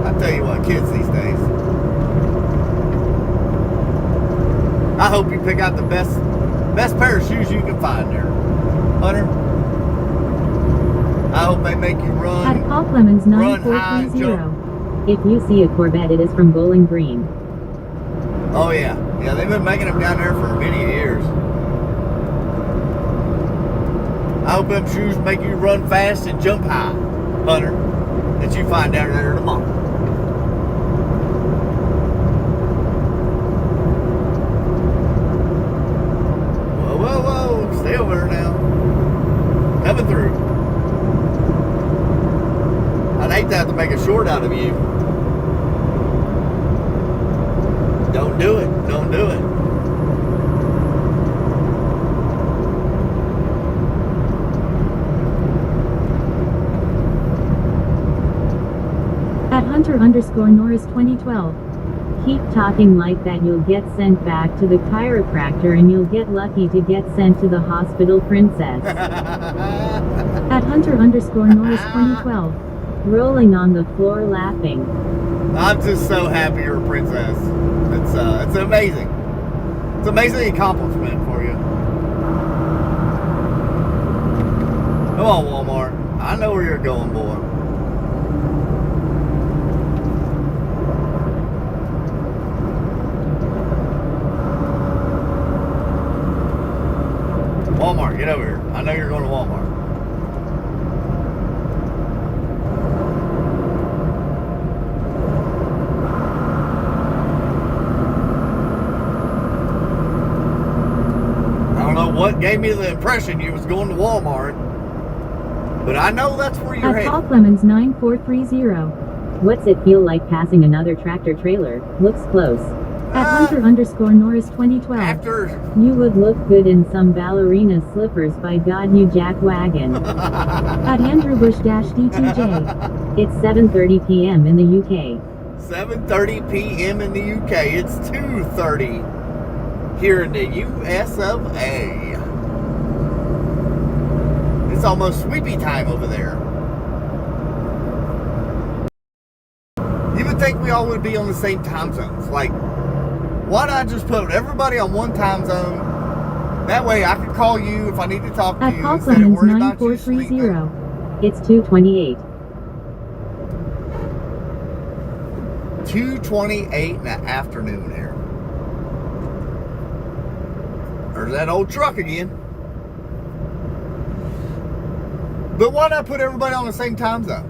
I tell you what, kids these days. I hope you pick out the best pair of shoes you can find there, Hunter. I hope they make you run. At Paul Clemens Run high and 9430. If you see a Corvette, it is from Bowling Green. Oh yeah, they've been making them down there for many years. I hope them shoes make you run fast and jump high, Hunter, that you find down there tomorrow. Whoa, stay over there now. Coming through. I'd hate to have to make a short out of you. Don't do it. Don't do it. At Hunter_Norris 2012. Keep talking like that, you'll get sent back to the chiropractor and you'll get lucky to get sent to the hospital, princess. At Hunter_Norris 2012. Rolling on the floor laughing. I'm just so happy you're a princess. It's amazing. It's an amazing accomplishment for you. Come on, Walmart. I know where you're going, boy. Walmart, get over here. I know you're going to Walmart. I don't know what gave me the impression you was going to Walmart, but I know that's where you're At Paul headed. Clemens 9430. What's it feel like passing another tractor trailer? Looks close. At Hunter_Norris 2012. After You would look good in some ballerina slippers, by God, you jackwagon. At Andrew Bush-DTJ. It's 7:30 p.m. in the UK. 7:30 p.m. in the UK. It's 2:30 here in the US of A. It's almost sweepy time over there. You would think we all would be on the same time zones. Like, why not just put everybody on one time zone? That way I could call you if I need to talk to At you Paul instead of Clemens worrying about you sleeping. 9430. It's 2:28. 2:28 in the afternoon here. There's that old truck again. But why not put everybody on the same time zone?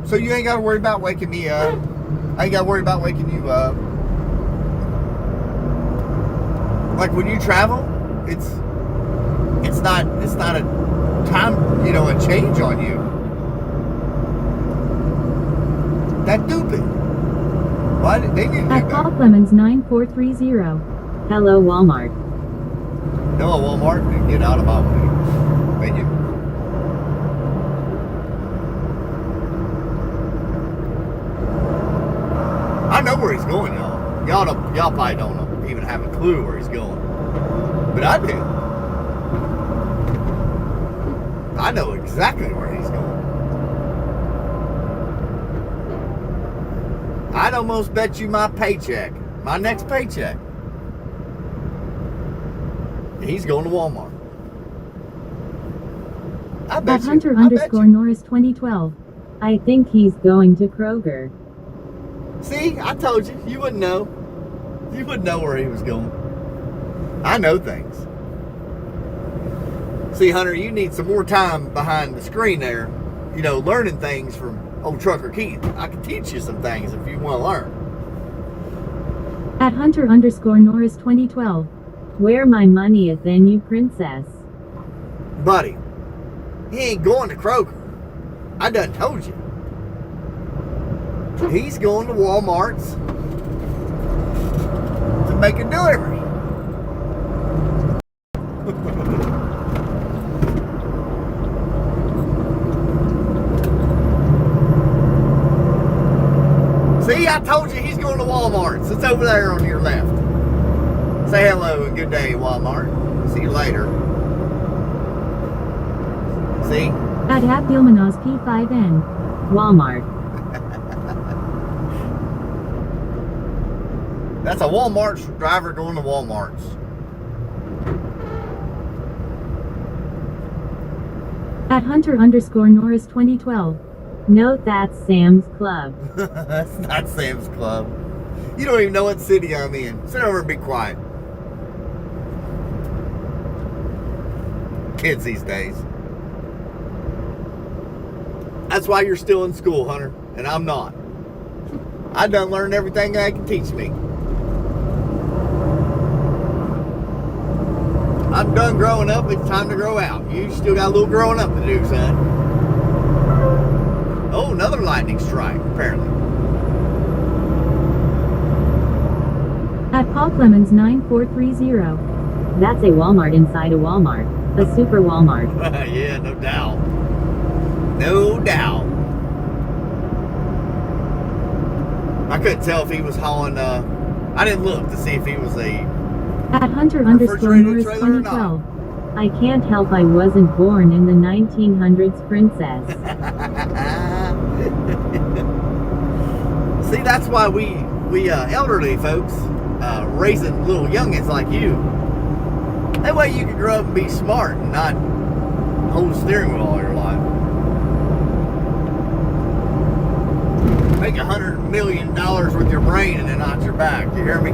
So you ain't got to worry about waking me up. I ain't got to worry about waking you up. Like when you travel, it's not a time, a change on you. That stupid. Why did they need to do At Paul that? Clemens 9430. Hello, Walmart. Hello, Walmart. Get out of my way. Thank you. I know where he's going, y'all. Y'all probably don't even have a clue where he's going. But I do. I know exactly where he's going. I'd almost bet you my paycheck, my next paycheck, he's going to Walmart. I bet At you. I bet you. Hunter_Norris 2012. I think he's going to Kroger. See, I told you. You wouldn't know. You wouldn't know where he was going. I know things. See, Hunter, you need some more time behind the screen there, learning things from old Trucker Keith. I can teach you some things if you want to learn. At Hunter_Norris 2012. Where my money is, then, you princess. Buddy, he ain't going to Kroger. I done told you. He's going to Walmart's to make a delivery. See, I told you he's going to Walmart's. It's over there on your left. Say hello and good day, Walmart. See you later. See? At Abdulmanaz P5N. Walmart. That's a Walmart driver going to Walmart's. At Hunter_Norris 2012. No, that's Sam's Club. That's not Sam's Club. You don't even know what city I'm in. Sit over and be quiet. Kids these days. That's why you're still in school, Hunter, and I'm not. I done learned everything they can teach me. I'm done growing up. It's time to grow out. You still got a little growing up to do, son. Oh, another lightning strike, apparently. At At Paul Clemens 9430. That's a Walmart inside a Walmart. A super Walmart. Yeah, no doubt. No doubt. I couldn't tell if he was hauling, I didn't look to see if he was a At Hunter refrigerator Norris trailer or not. 2012. I can't help I wasn't born in the 1900s, princess. See, that's why we elderly folks raising little youngins like you. That way you can grow up and be smart and not hold a steering wheel all your life. Make $100 million with your brain and then not your back. You hear me?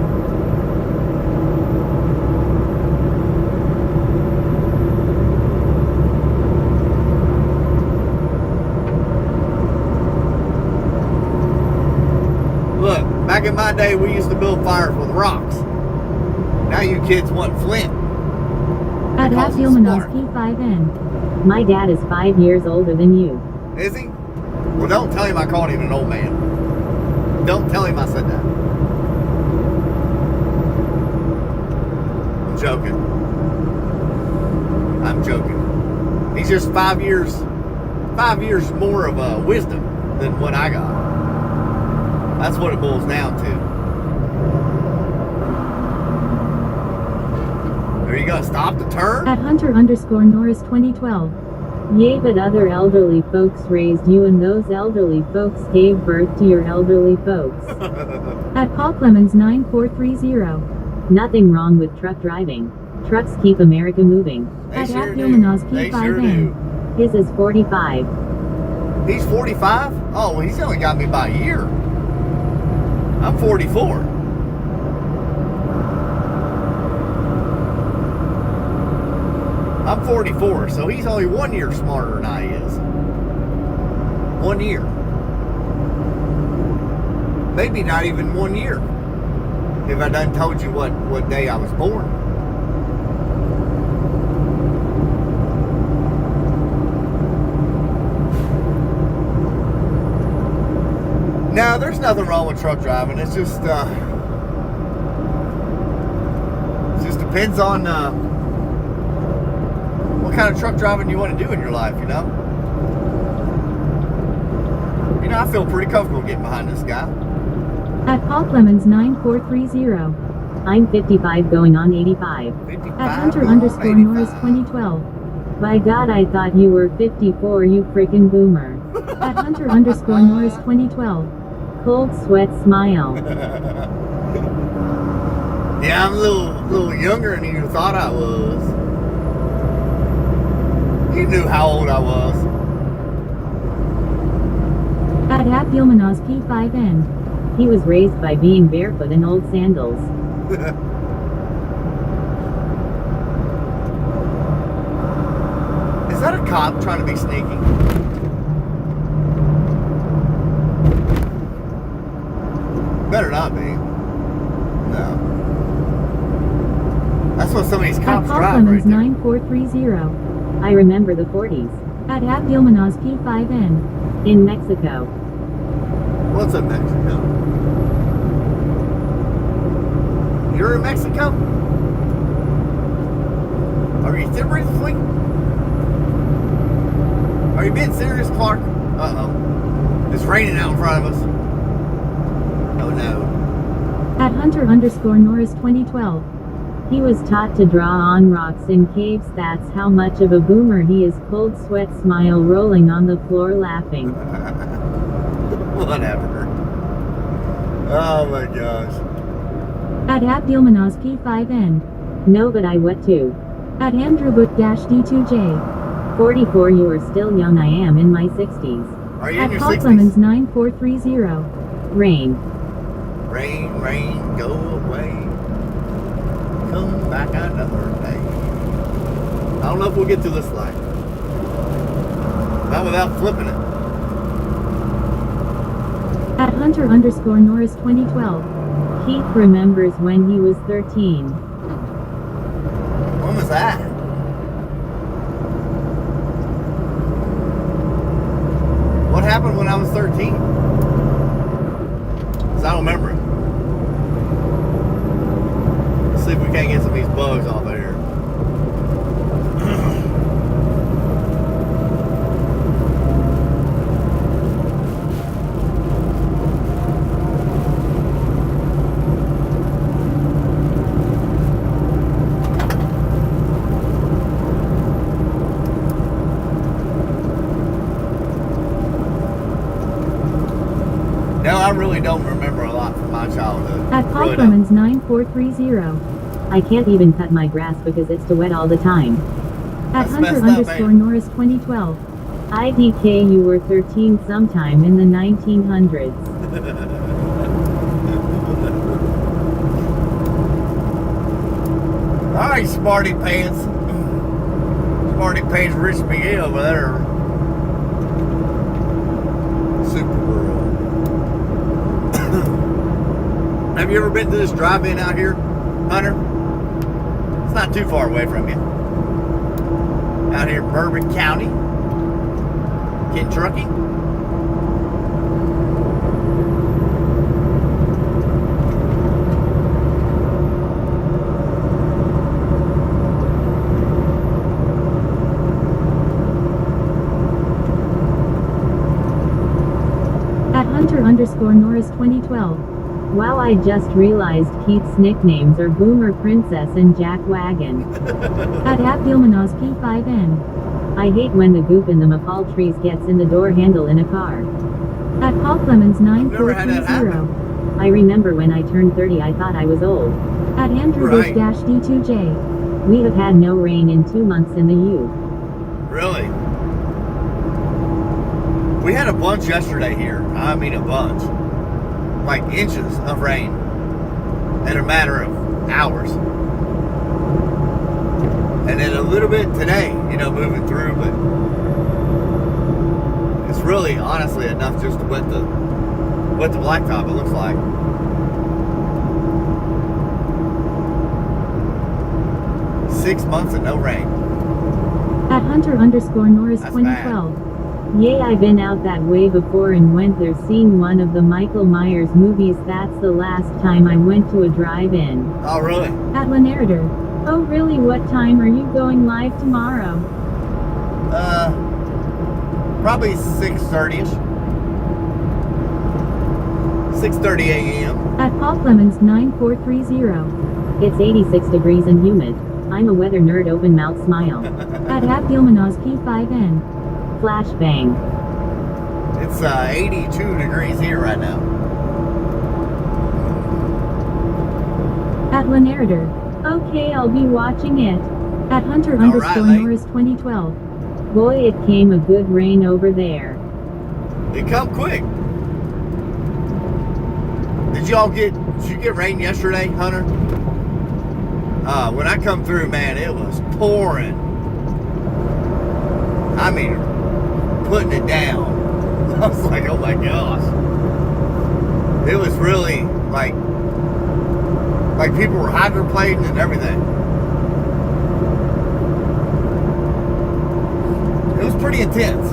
Look, back in my day, we used to build fires with rocks. Now you kids want flint. At Because it's Abdulmanovsky 5N. My dad is 5 years older than you. Is he? Well, don't tell him I called him an old man. Don't tell him I said that. I'm joking. I'm joking. He's just 5 years more of wisdom than what I got. That's what it boils down to. Are you gonna stop the turn? At Hunter Norris 2012. Yay, but other elderly folks raised you and those elderly folks gave birth to your elderly folks. At Paul Clemens 9430. Nothing wrong with truck driving. Trucks keep America moving. They At sure do. Abdulmanovsky They sure 5N. His is 45. He's 45? Oh, well, he's only got me by a year. I'm 44. I'm 44, so he's only 1 year smarter than I is. 1 year. Maybe not even 1 year. If I done told you what day I was born. Now, there's nothing wrong with truck driving. It's just depends on what kind of truck driving you want to do in your life, you know? You know, I feel pretty comfortable getting behind this guy. At Paul Clemens 9430. I'm 55 going on 85. 55 At Hunter going on Norris 85. 2012. By God, I thought you were 54, you frickin' boomer. At Hunter Norris 2012. Cold sweat smile. Yeah, I'm a little younger than you thought I was. You knew how old I was. At Abdulmanovsky 5N. He was raised by being barefoot in old sandals. Is that a cop trying to be sneaky? Better not be. No. That's what some of these At cops Paul drive Clemens right there. 9430. I remember the 40s. At Abdulmanovsky 5N. In Mexico. What's in Mexico? You're in Mexico? Are you seriously? Are you being serious, Clark? Uh-oh. It's raining out in front of us. Oh no. At Hunter Norris 2012. He was taught to draw on rocks in caves. That's how much of a boomer he is. Cold sweat smile rolling on the floor laughing. Whatever. Oh my gosh. At Abdulmanovsky 5N. No, but I what too. At Andrew Book-D2J. 44, you are still young. I am in my 60s. Are you in At your Paul 60s? Clemens 9430. Rain. Rain, rain, go away. Come back another day. I don't know if we'll get to this light. Not without flipping it. At Hunter Norris 2012. Keith remembers when he was 13. When was that? What happened when I was 13? 'Cause I don't remember it. See if we can't get some of these bugs off of here. No, I really don't remember a lot from my childhood. At Paul Really Clemens 9430. I can't even cut my grass because it's too wet all the time. At That's Hunter messed up, underscore man. Norris 2012. IDK, you were 13 sometime in the 1900s. All right, Smarty Pants. Smarty Pants Rich McGee over there. Supergirl. Have you ever been to this drive-in out here, Hunter? It's not too far away from you. Out here in Bourbon County, Kentucky. At Hunter underscore Norris 2012. Wow, I just realized Keith's nicknames are Boomer Princess and Jack Wagon. At Abdilmanaz P5N. I hate when the goop in the maple trees gets in the door handle in a car. At Paul Clemens never had that 9430. I remember when I turned 30 I thought I was old. At Andrew Right. Bush-D2J. We have had no rain in 2 months in the U. Really? We had a bunch yesterday here. I mean a bunch. Like inches of rain in a matter of hours. And then a little bit today, moving through, but it's really honestly enough just to wet the blacktop, it looks like. Six months and no rain. At Hunter underscore Norris That's 2012. Yay, I've been out that way before and went there seeing one of the Michael Myers movies. That's the last time I went to a drive-in. Oh, really? At Lenarder. Oh really, what time are you going live tomorrow? Probably 6:30ish. 6:30 a.m. At Paul Clemens 9430. It's 86 degrees and humid. I'm a weather nerd, open mouth smile. At Abdilmanaz P5N. Flashbang. It's 82 degrees here right now. At Lenarder. Okay, I'll be watching it. At Hunter All underscore right, mate. Norris 2012. Boy, it came a good rain over there. It come quick. Did you get rain yesterday, Hunter? When I come through, man, it was pouring. I mean, putting it down. I was like, oh my gosh. It was really like people were hydroplaning and everything. It was pretty intense.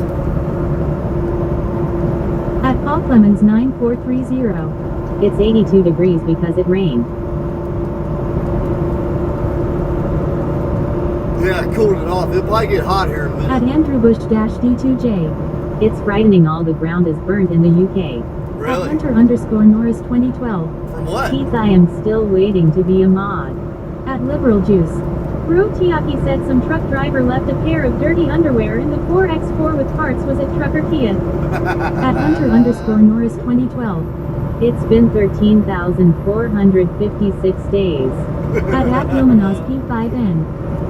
At Paul Clemens 9430. It's 82 degrees because it rained. Yeah, I cooled it off. It'll probably get hot here in a minute. At Andrew Bush-D2J. It's frightening, all the ground is burnt in the UK. Really? At Hunter underscore Norris 2012. From what? Keith, I am still waiting to be a mod. At Liberal Juice. Bro Tiaki said some truck driver left a pair of dirty underwear in the 4X4 with parts. Was it trucker Kia? At Hunter underscore Norris 2012. It's been 13,456 days. At Abdilmanaz P5N.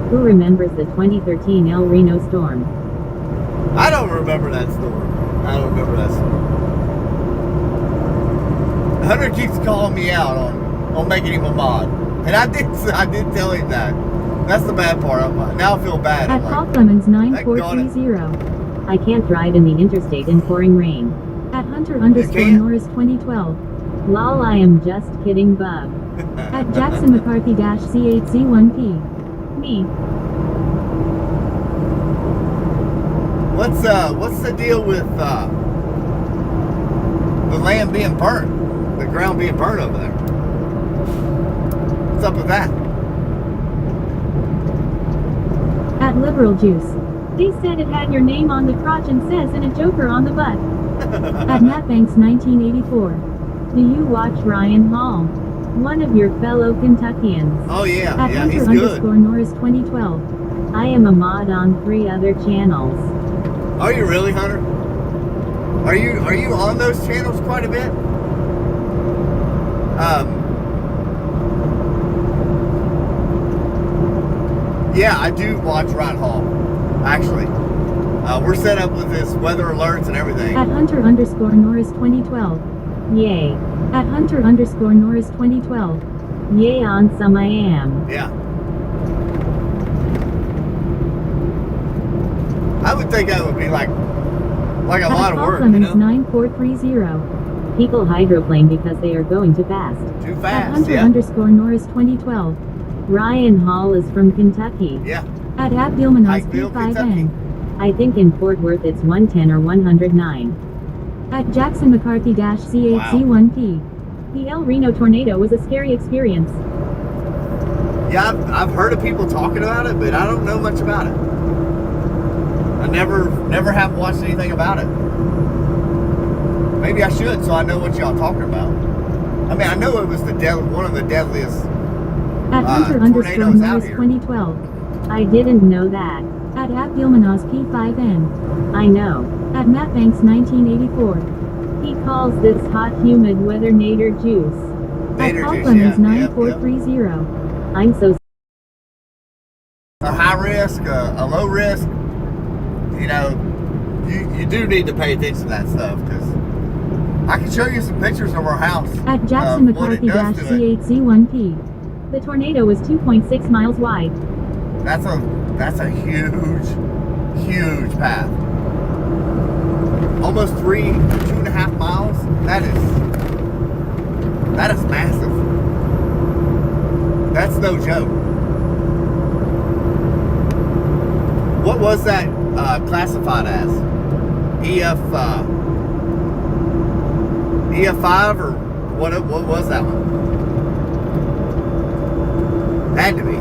Who remembers the 2013 El Reno storm? I don't remember that storm. Hunter keeps calling me out on making him a mod. And I did tell him that. That's the bad part. Now I feel bad. At I'm Paul like, Clemens Daggone 9430. I can't drive in the interstate in pouring rain. At Hunter underscore can't? Norris 2012. Lol, I am just kidding, bub. At Jackson McCarthy C8C1P. Me. what's the deal with the land being burnt? The ground being burnt over there? What's up with that? At Liberal Juice. They said it had your name on the crotch and says and a joker on the butt. At Matt Banks 1984. Do you watch Ryan Hall? One of your fellow Kentuckians. Oh yeah, At yeah, Hunter he's good. _ Norris 2012. I am a mod on 3 other channels. Are you really, Hunter? Are you on those channels quite a bit? Yeah, I do watch Ryan Hall. Actually, we're set up with this weather alerts and everything. At Hunter _ Norris 2012. Yay. At Hunter _ Norris 2012. Yay on some I am. Yeah. I would think that would be like a lot of work, you Clemens know? 9430. People hydroplane because they are going too fast. Too At fast, Hunter yeah. _ Norris 2012. Ryan Hall is from Kentucky. Yeah. At Abdulmanos Pikeville, P5N. I think in Fort Worth it's 110 or 109. At Jackson McCarthy C8C1P. The El Reno tornado was a scary experience. Yeah, I've heard of people talking about it, but I don't know much about it. I never have watched anything about it. Maybe I should, so I know what y'all talking about. I mean, I know it was one of the deadliest At Hunter _ tornadoes out Norris here. 2012. I didn't know that. At Abdulmanos P5N. I know. At Matt Banks 1984. He calls this hot humid weather nader juice. At Nader Paul juice, Clemens yeah, yep, 9430. I'm so A high risk, a low risk. You know, you do need to pay attention to that stuff, because I can show you some pictures of our house. At Jackson what it McCarthy does to it. C8C1P. The tornado was 2.6 miles wide. That's a huge path. Almost 2.5 miles. That is massive. That's no joke. What was that classified as? EF5 or what was that one? Had to be.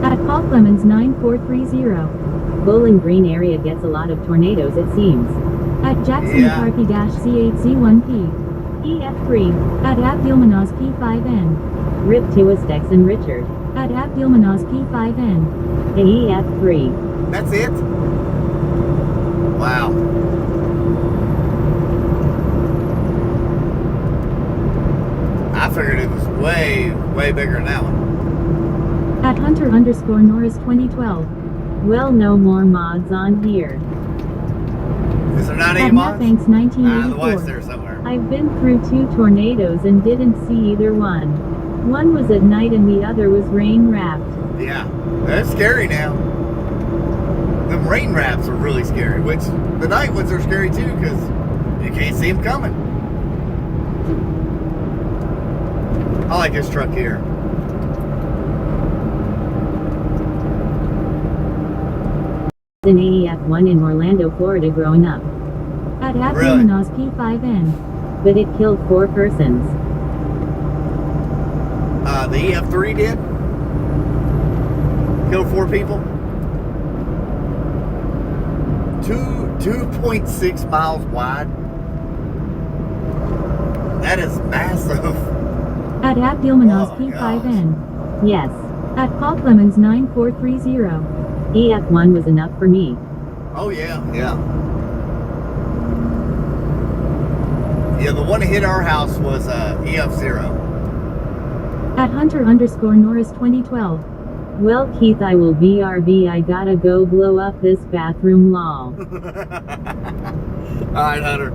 At Paul Clemens 9430. Bowling Green area gets a lot of tornadoes it seems. At Jackson Yeah. McCarthy C8C1P. EF3. At Abdulmanos P5N. Rip to Estex and Richard. At Abdulmanos P5N. EF3. That's it? Wow. I figured it was way bigger than that one. At Hunter _ Norris 2012. Well, no more mods on here. Is there not any At Matt mods? Banks The wife's 1984. there somewhere. I've been through 2 tornadoes and didn't see either one. One was at night and the other was rain wrapped. Yeah. That's scary now. Them rain wraps are really scary, which the night ones are scary too, because you can't see them coming. I like this truck here. An AEF1 in Orlando, Florida growing up. At Abdulmanos P5N. But it killed 4 persons. The EF3 did? Killed 4 people? 2.6 miles wide? That is massive. At Abdulmanos Oh my P5N. Yes. At Paul Clemens 9430. EF1 was enough for me. Oh yeah, yeah. Yeah, the one that hit our house was EF0. At Hunter _ Norris 2012. Well, Keith, I will BRB. I gotta go blow up this bathroom lol. Alright, Hunter.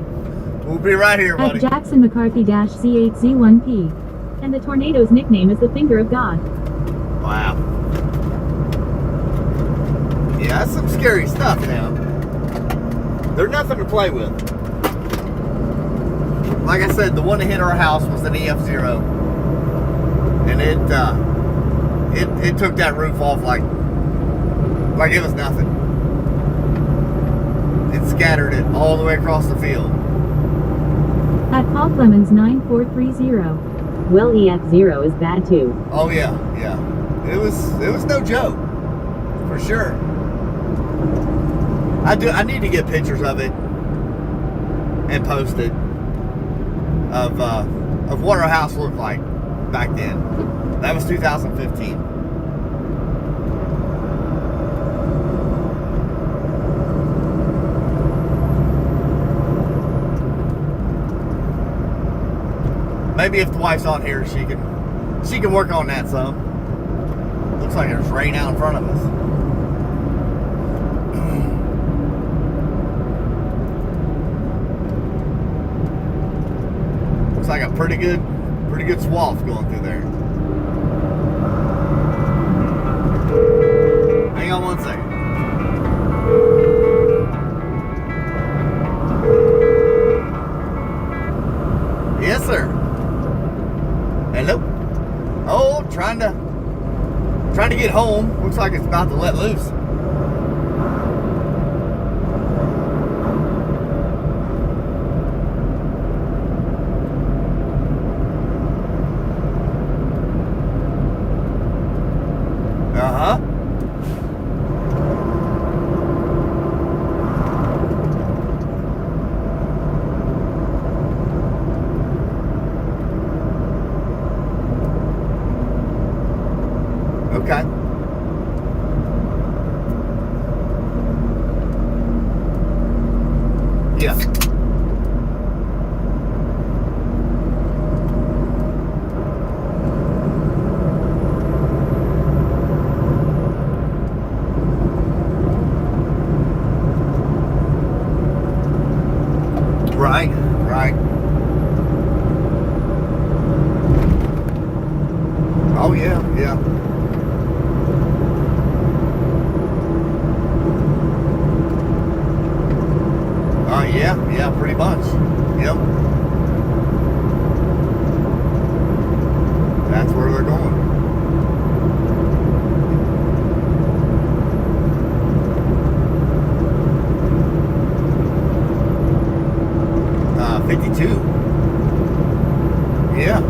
We'll be right here, At buddy. Jackson McCarthy C8C1P. And the tornado's nickname is the Finger of God. Wow. Yeah, that's some scary stuff now. They're nothing to play with. Like I said, the one that hit our house was an EF0. And it took that roof off like it was nothing. It scattered it all the way across the field. At Paul Clemens 9430. Well, EF0 is bad too. Oh yeah, yeah. It was no joke, for sure. I need to get pictures of it and post it of what our house looked like back then. That was 2015. Maybe if the wife's on here, she can work on that some. Looks like there's rain out in front of us. Looks like a pretty good swath going through there. Hang on one second. Yes, sir. Hello. Oh, trying to get home. Looks like it's about to let loose. Uh-huh. Okay. Yeah. Right. Oh yeah. Yeah, pretty much. Yep. That's where they're going. 52. Yeah.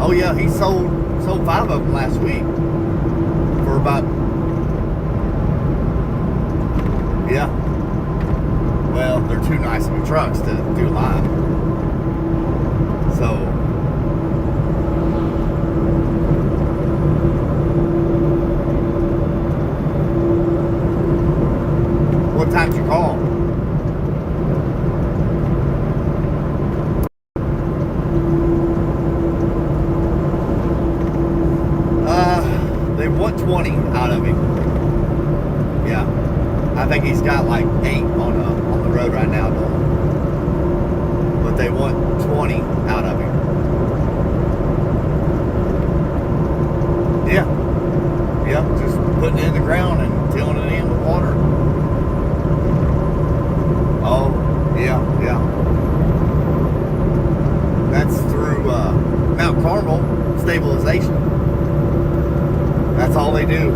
Oh yeah, he sold 5 of them last week for about. Yeah. Well, they're too nice of trucks to do live. So. What time'd you call? They want 20 out of him. Yeah. I think he's got like 8 on the road right now, but they want 20 out of him. Yeah, just putting it in the ground and tilling it in with water. Oh, yeah. That's through Mount Carmel stabilization. That's all they do.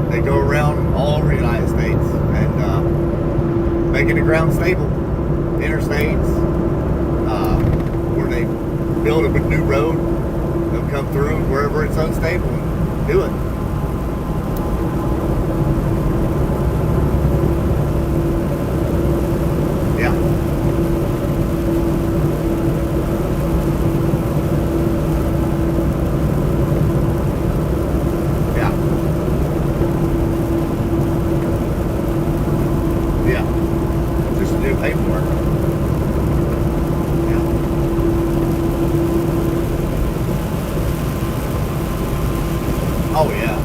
They go around all over the United States and making the ground stable. Interstates, where they build a new road, they'll come through wherever it's unstable and do it. Yeah. Just to do paperwork. Yeah. Oh yeah.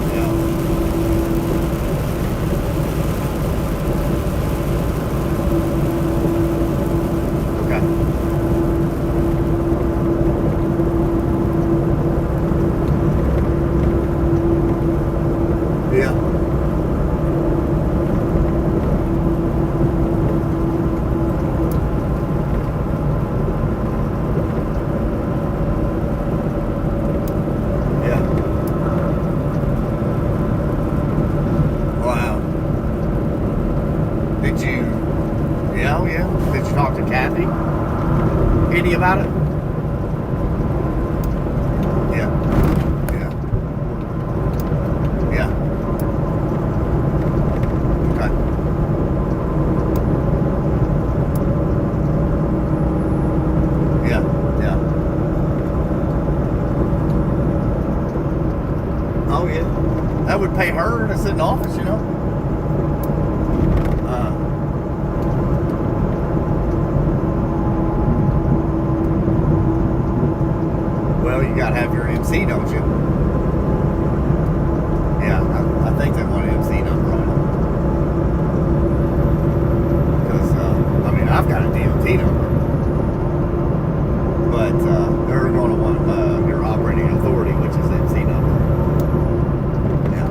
Okay. Yeah. Did you talk to Kathy? Any about it? Yeah. pay her to sit in the office, you know. Well, you gotta have your MC, don't you? Yeah, I think they want an MC number on it. Because, I mean, I've got a DOT number. But they're going to want your operating authority, which is MC number. Yeah.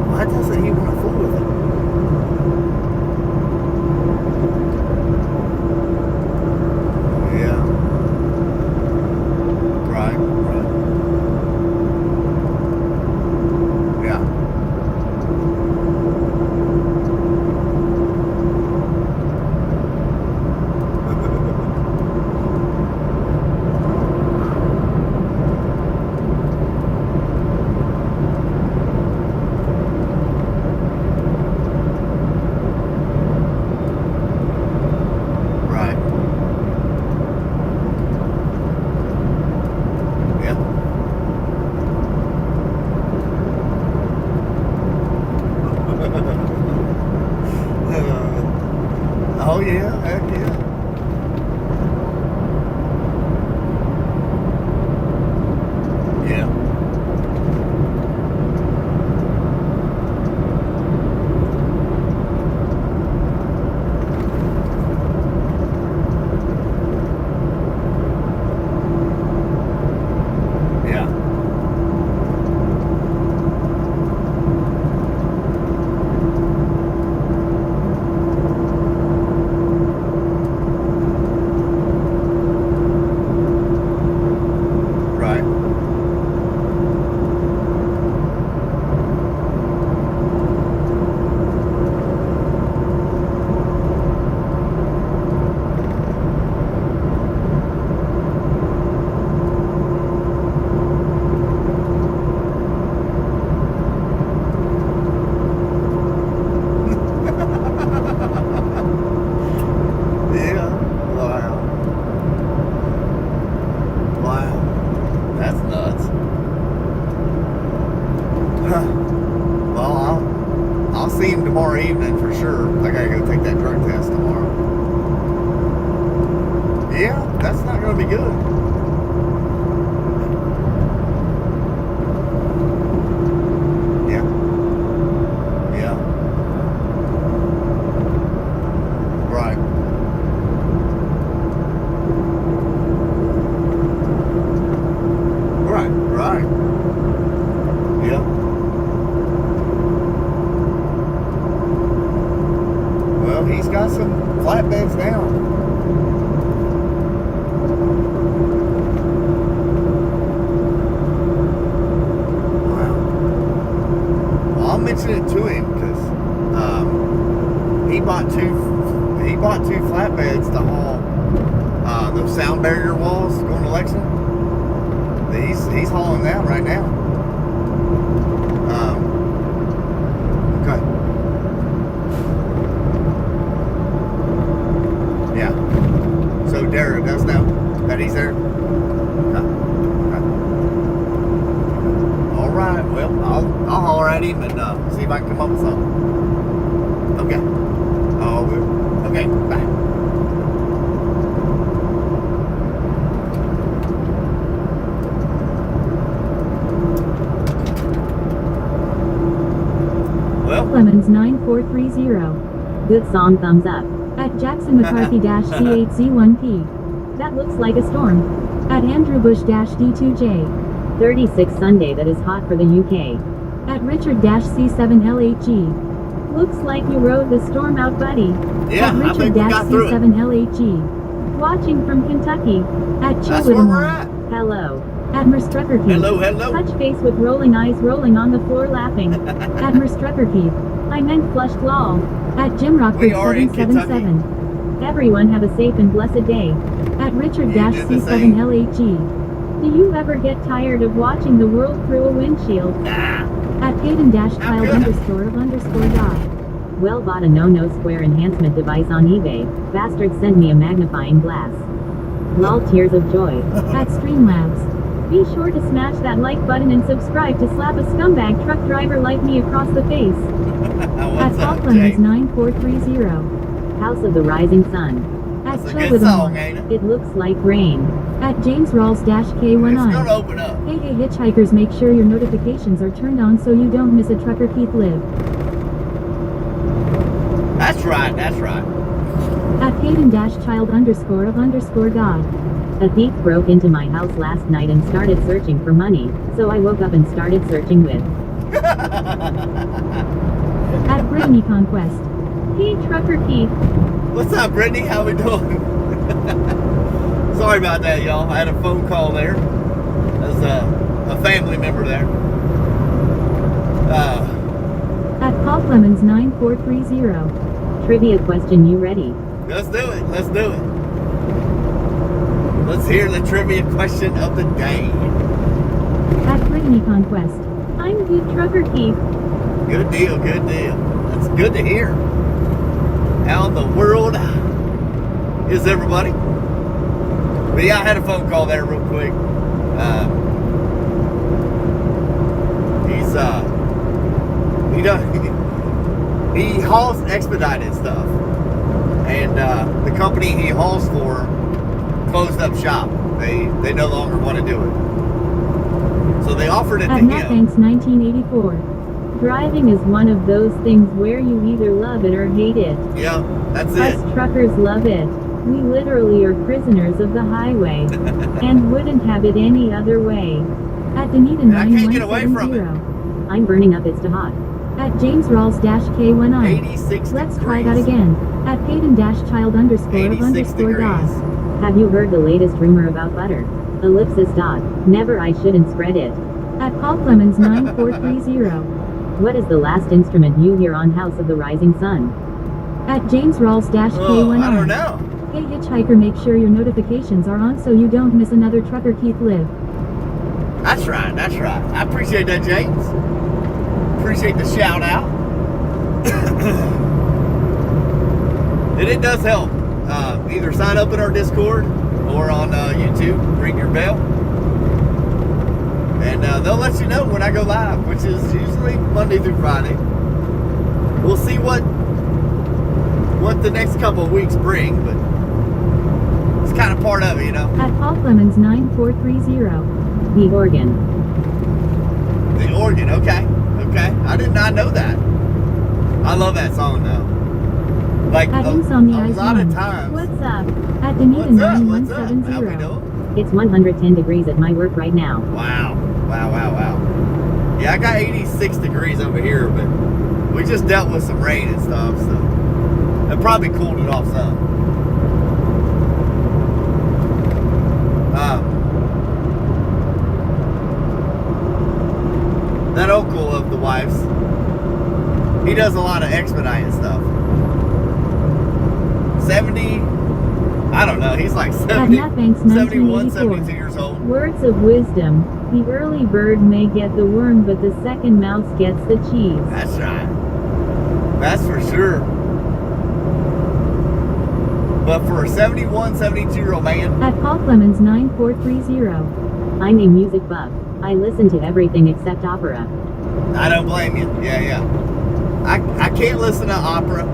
Why doesn't he want to fool with it? Yeah. Right, right. Yeah. Right. Yeah. Oh yeah, heck yeah. Yeah. Yeah. Right. Yeah. Wow. Wow. That's nuts. Well, I'll see him tomorrow evening for sure. I gotta go take that drug test tomorrow. Yeah, that's not gonna be good. Yeah. Yeah. Right. Right, right. Yeah. Well, he's got some flatbeds down. Wow. Well, I'll mention it to him because he bought two flatbeds to haul those sound barrier walls going to Lexington. He's hauling that right now. Okay. Yeah. So Dara does know that he's there. Okay. Okay. All right. Well, I'll holler at him and see if I can come up with something. Okay. Oh, well. Okay. Bye. Clemens 9430. Good song, thumbs up. At Jackson McCarthy-C8C1P. That looks like a storm. At Andrew Bush-D2J. 36 Sunday, that is hot for the UK. At Richard-C7LHG. Looks like you rode the storm out, buddy. Yeah, At I think we got through it. Richard-C7LHG. Watching from Kentucky. At That's where we're at. Hello. At Merstruckerkeith. Hello, hello. Touch face with rolling eyes, rolling on the floor laughing. At Merstruckerkeith. I meant flushed lol. At Jim We are in Rockford 777. Everyone have a safe and blessed day. At Richard-C7LHG. Do you ever get tired of watching the world through a windshield? Nah. At Hayden-child__dog. Well, bought a no-no square enhancement device on eBay. Bastard sent me a magnifying glass. Lol tears of joy. At Streamlabs. Be sure to smash that like button and subscribe to slap a scumbag truck driver like me across the face. At What's up, Falkland is James? 9430. House of the Rising Sun. At That's a Chill good with song, a ain't it? It looks like rain. At James Rawls It's K19. gonna open up. Hey hitchhikers, make sure your notifications are turned on so you don't miss a Trucker Keith live. That's right, that's right. At Hayden-child _of_God. A thief broke into my house last night and started searching for money, so I woke up and started searching with. At Brittany Conquest. Hey Trucker Keith. What's up, Brittany? How we doing? Sorry about that, y'all. I had a phone call there. There's a family member there. At Paul Clemens 9430. Trivia question, you ready? Let's do it. Let's do it. Let's hear the trivia question of the day. At Brittany Conquest. I'm good Trucker Keith. Good deal, good deal. That's good to hear. How in the world is everybody? But yeah, I had a phone call there real quick. He hauls expedited stuff, and the company he hauls for closed up shop. They no longer want to do it, so they offered it to At him. Mattbanks 1984. Driving is one of those things where you either love it or hate it. Yeah, that's Us it. truckers love it. We literally are prisoners of the highway. And wouldn't have it any other way. At Danita And I can't get away from it. 9170. I'm burning up, it's too hot. At James Rawls K19. 86 Let's degrees. try that again. At Payton child _of 86 _God. degrees. Have you heard the latest rumor about butter? Ellipsis dot. Never, I shouldn't spread it. At Paul Clemens 9430. What is the last instrument you hear on House of the Rising Sun? At James Rawls K19. Oh, I don't know. Hey hitchhiker, make sure your notifications are on so you don't miss another Trucker Keith live. That's right, that's right. I appreciate that, James. Appreciate the shout out. And it does help. Either sign up in our Discord or on YouTube, ring your bell. And they'll let you know when I go live, which is usually Monday through Friday. We'll see what the next couple of weeks bring, but it's kind of part of it, you know. At Paul Clemens 9430. The organ. The organ, okay. Okay. I did not know that. I love that song though. Like At a Insomnia lot of 1. times. What's up? At Danita What's up? What's up? How we 9170. doing? It's 110 degrees at my work right now. Wow. Wow, wow, wow. Yeah, I got 86 degrees over here, but we just dealt with some rain and stuff, so it probably cooled it off some. That uncle of the wife's, he does a lot of expediting stuff. 70, I don't know, he's like 70, At Mattbanks 71, 1984. 72 years old. Words of wisdom. The early bird may get the worm, but the second mouse gets the cheese. That's right. That's for sure. But for a 71, 72-year-old man, At Paul Clemens 9430. I'm a music buff. I listen to everything except opera. I don't blame you. Yeah, yeah. I can't listen to opera,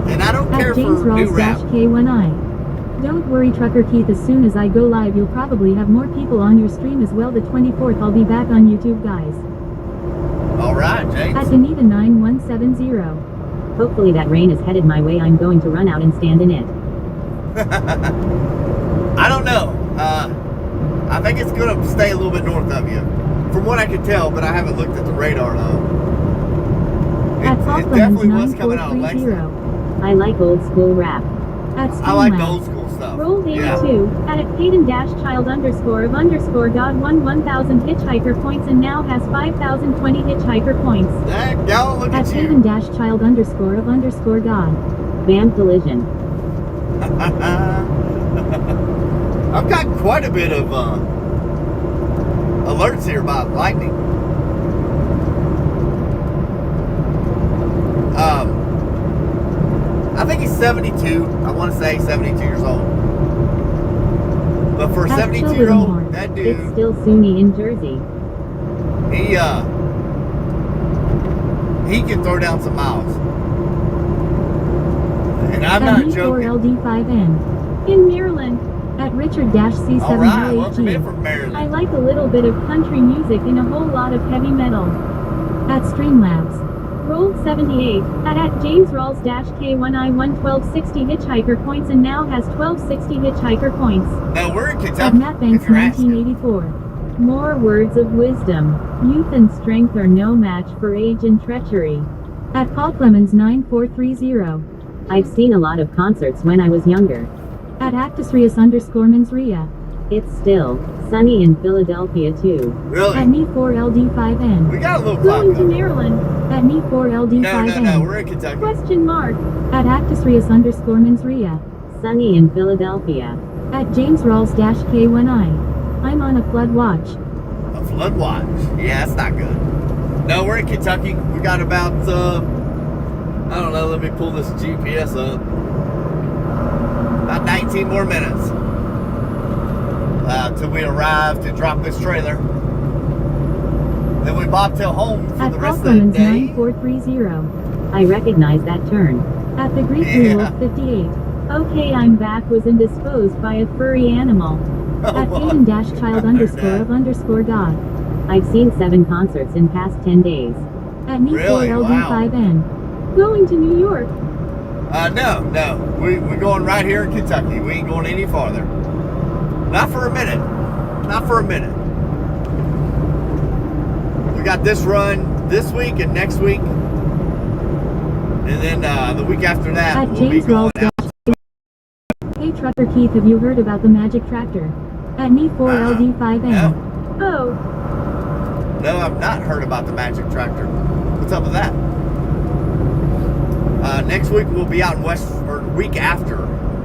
and I don't care At for James new Rawls rap. K19. Don't worry Trucker Keith, as soon as I go live you'll probably have more people on your stream as well. The 24th I'll be back on YouTube, guys. All right, At James. Danita 9170. Hopefully that rain is headed my way. I'm going to run out and stand in it. I don't know. I think it's going to stay a little bit north of you, from what I can tell, but I haven't looked at the radar though. At Paul It Clemens definitely was coming out of 9430. Lexington. I like old school rap. At I like the Streamlabs. old school stuff. Roll 82. Yeah. At Payton child _of _God won 1,000 hitchhiker points and now has 5,020 hitchhiker points. Dang, y'all, look At at Payton you. child _of _God. Bam collision. I've got quite a bit of alerts here about lightning. I think he's 72. I want to say 72 years old. But for a At 72-year-old, that It's dude, still SUNY in Jersey. he can throw down some miles. And I'm At not joking. Me4LD5N. In Maryland. At Richard-C7LAG. All right, welcome in from I Maryland. like a little bit of country music and a whole lot of heavy metal. At Streamlabs. Rolled 78. At James Rawls K1I1 1260 hitchhiker points and now has 1260 hitchhiker points. No, we're in At Kentucky. Matt Banks if you're asking. 1984. More words of wisdom. Youth and strength are no match for age and treachery. At Paul Clemens 9430. I've seen a lot of concerts when I was younger. At Actusrius_Mansria. It's still sunny in Philadelphia too. Really? At Me4LD5N. We got a little Going to cloud. Maryland. At Me4LD5N. No, we're in Kentucky. Question mark. At Actusrius_Mansria. Sunny in Philadelphia. At James Rawls K1I. I'm on a flood watch. A flood watch. Yeah, that's not good. No, we're in Kentucky. We got about, I don't know, let me pull this GPS up. About 19 more minutes till we arrive to drop this trailer. Then we bobtail home for At the Paul rest of the Clemens day. 9430. I recognize that turn. At the Greek Yeah. Wolf 58. Okay, I'm back was indisposed by a furry animal. Oh, At wow. Hayden-child_of_God. I've seen 7 concerts in past 10 days. At Really? Me4LD5N. Going to New York. No. We're going right here in Kentucky. We ain't going any farther. Not for a minute. Not for a minute. We got this run this week and next week. And then the week after that, At we'll be James going Rawls. out. Hey Trucker Keith, have you heard about the magic tractor? At Me4LD5N. No. Oh, No, I've not heard about the magic tractor. What's up with that? Next week we'll be out in week after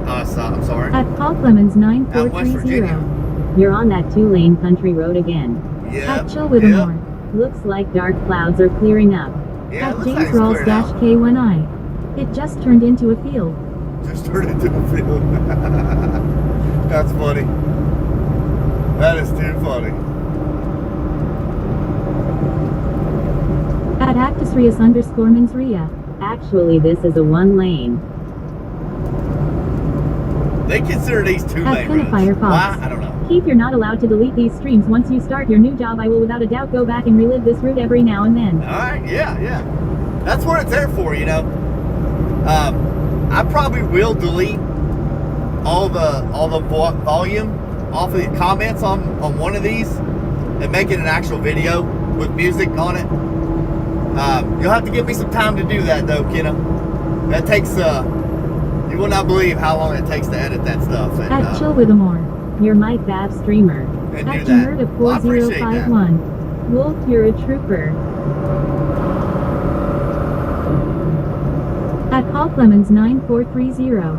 us, I'm sorry. at Paul Clemens Out in West 9430. Virginia. You're on that 2-lane country road again. Yep. At Chill with yep. More. Looks like dark clouds are clearing up. Yeah, it At looks like James it's Rawls cleared out. K1I. It just turned into a field. Just turned into a field. That's funny. That is too funny. At Actusrius_Mansria. Actually, this is a 1-lane. They consider these 2-lane At roads. Firefox. Why? I don't know. Keith, you're not allowed to delete these streams. Once you start your new job, I will without a doubt go back and relive this route every now and then. All right, yeah. That's what it's there for, you know. I probably will delete all the volume off of the comments on one of these and make it an actual video with music on it. You'll have to give me some time to do that, though, Kenna. That takes you will not believe how long it takes to edit that stuff. And, At Chill with More. You're my fab streamer. And At do that. Jamerda Well, I appreciate that. 4051. Wolf, you're a trooper. At Paul Clemens 9430.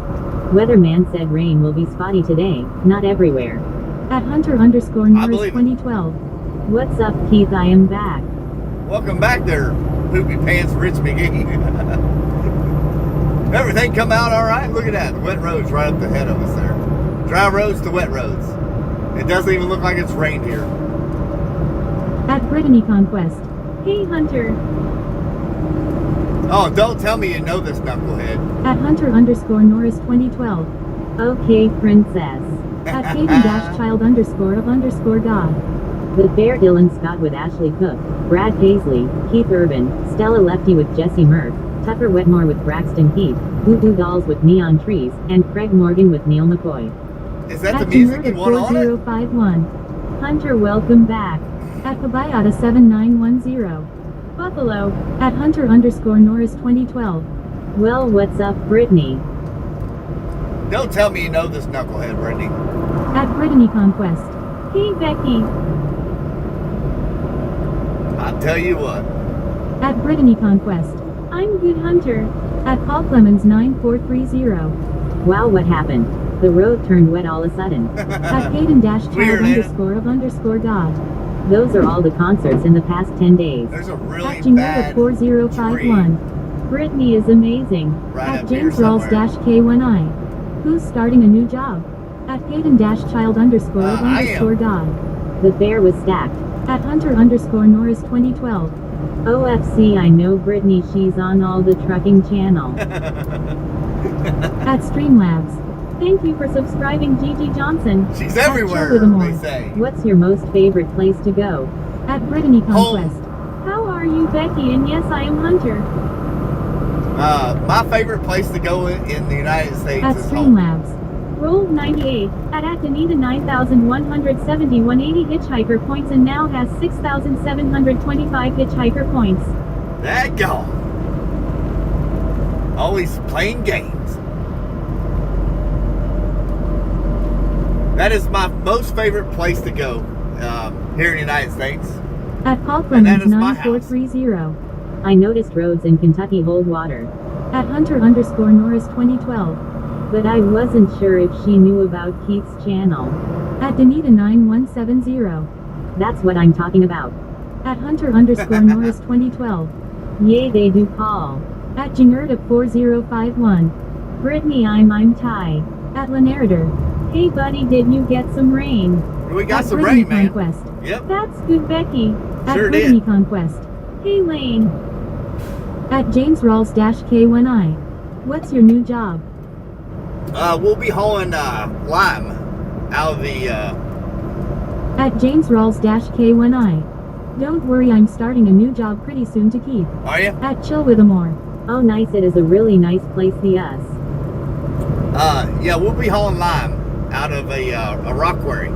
Weatherman said rain will be spotty today, not everywhere. At Hunter_Norris believe it. 2012. What's up, Keith? I am back. Welcome back there, Poopy Pants Rich McGee. Everything come out all right? Look at that. The wet roads right up ahead of us there. Dry roads to wet roads. It doesn't even look like it's rained here. At Brittany Conquest. Hey, Hunter. Oh, don't tell me you know this knucklehead. At Hunter_Norris 2012. Okay, princess. At Hayden-child_of_God. The Bear Dylan Scott with Ashley Cook, Brad Paisley, Keith Urban, Stella Lefty with Jesse Murph, Tucker Wetmore with Braxton Heath, Boo Boo Dolls with Neon Trees, and Craig Morgan with Neil McCoy. Is that the At music you Jamerda want on it? 4051. Hunter, welcome back. At Pabayata 7910. Buffalo. At Hunter_Norris 2012. Well, what's up, Brittany? Don't tell me you know this knucklehead, Brittany. At Brittany Conquest. Hey, Becky. I'll tell you what. At Brittany Conquest. I'm good, Hunter. At Paul Clemens 9430. Wow, what happened? The road turned wet all of a sudden. At Hayden-child_of_God. Those are all the concerts in the past 10 days. There's a really At Jamerda bad 4051. Brittany is amazing. Right At up here James Rawls somewhere. K1I. Who's starting a new job? At Hayden-child underscore I am. underscore God. The fair was stacked. At Hunter underscore Norris 2012. OFC, I know Brittany, she's on all the trucking channel. At Streamlabs. Thank you for subscribing, Gigi Johnson. She's At everywhere, Chill with Amore. they say. What's your most favorite place to go? At Brittany Conquest. How are you, Becky? And yes, I am Hunter. My favorite place to go in the United States At is home. Streamlabs. Roll 98. At Danita 9,170 180 hitchhiker points and now has 6,725 hitchhiker points. That gone. Always playing games. That is my most favorite place to go here in the United States. At Paul And that Clemens is my house. 9430. I noticed roads in Kentucky hold water. At Hunter underscore Norris 2012. But I wasn't sure if she knew about Keith's channel. At Danita 9170. That's what I'm talking about. At Hunter underscore Norris 2012. Yay, they do call. At Jingerda 4051. Brittany, I'm Ty. At Lenarder. Hey buddy, did you get some rain? We got At some Brittany rain, man. Conquest. Yep. That's good, Becky. At Sure Brittany did. Conquest. Hey Lane. At James Rawls-K1I. What's your new job? We'll be hauling lime out of the. At James Rawls-K1I. Don't worry, I'm starting a new job pretty soon to keep. Are you? At Chill with Amore. Oh nice, it is a really nice place, the us. Yeah, we'll be hauling lime out of a rock quarry.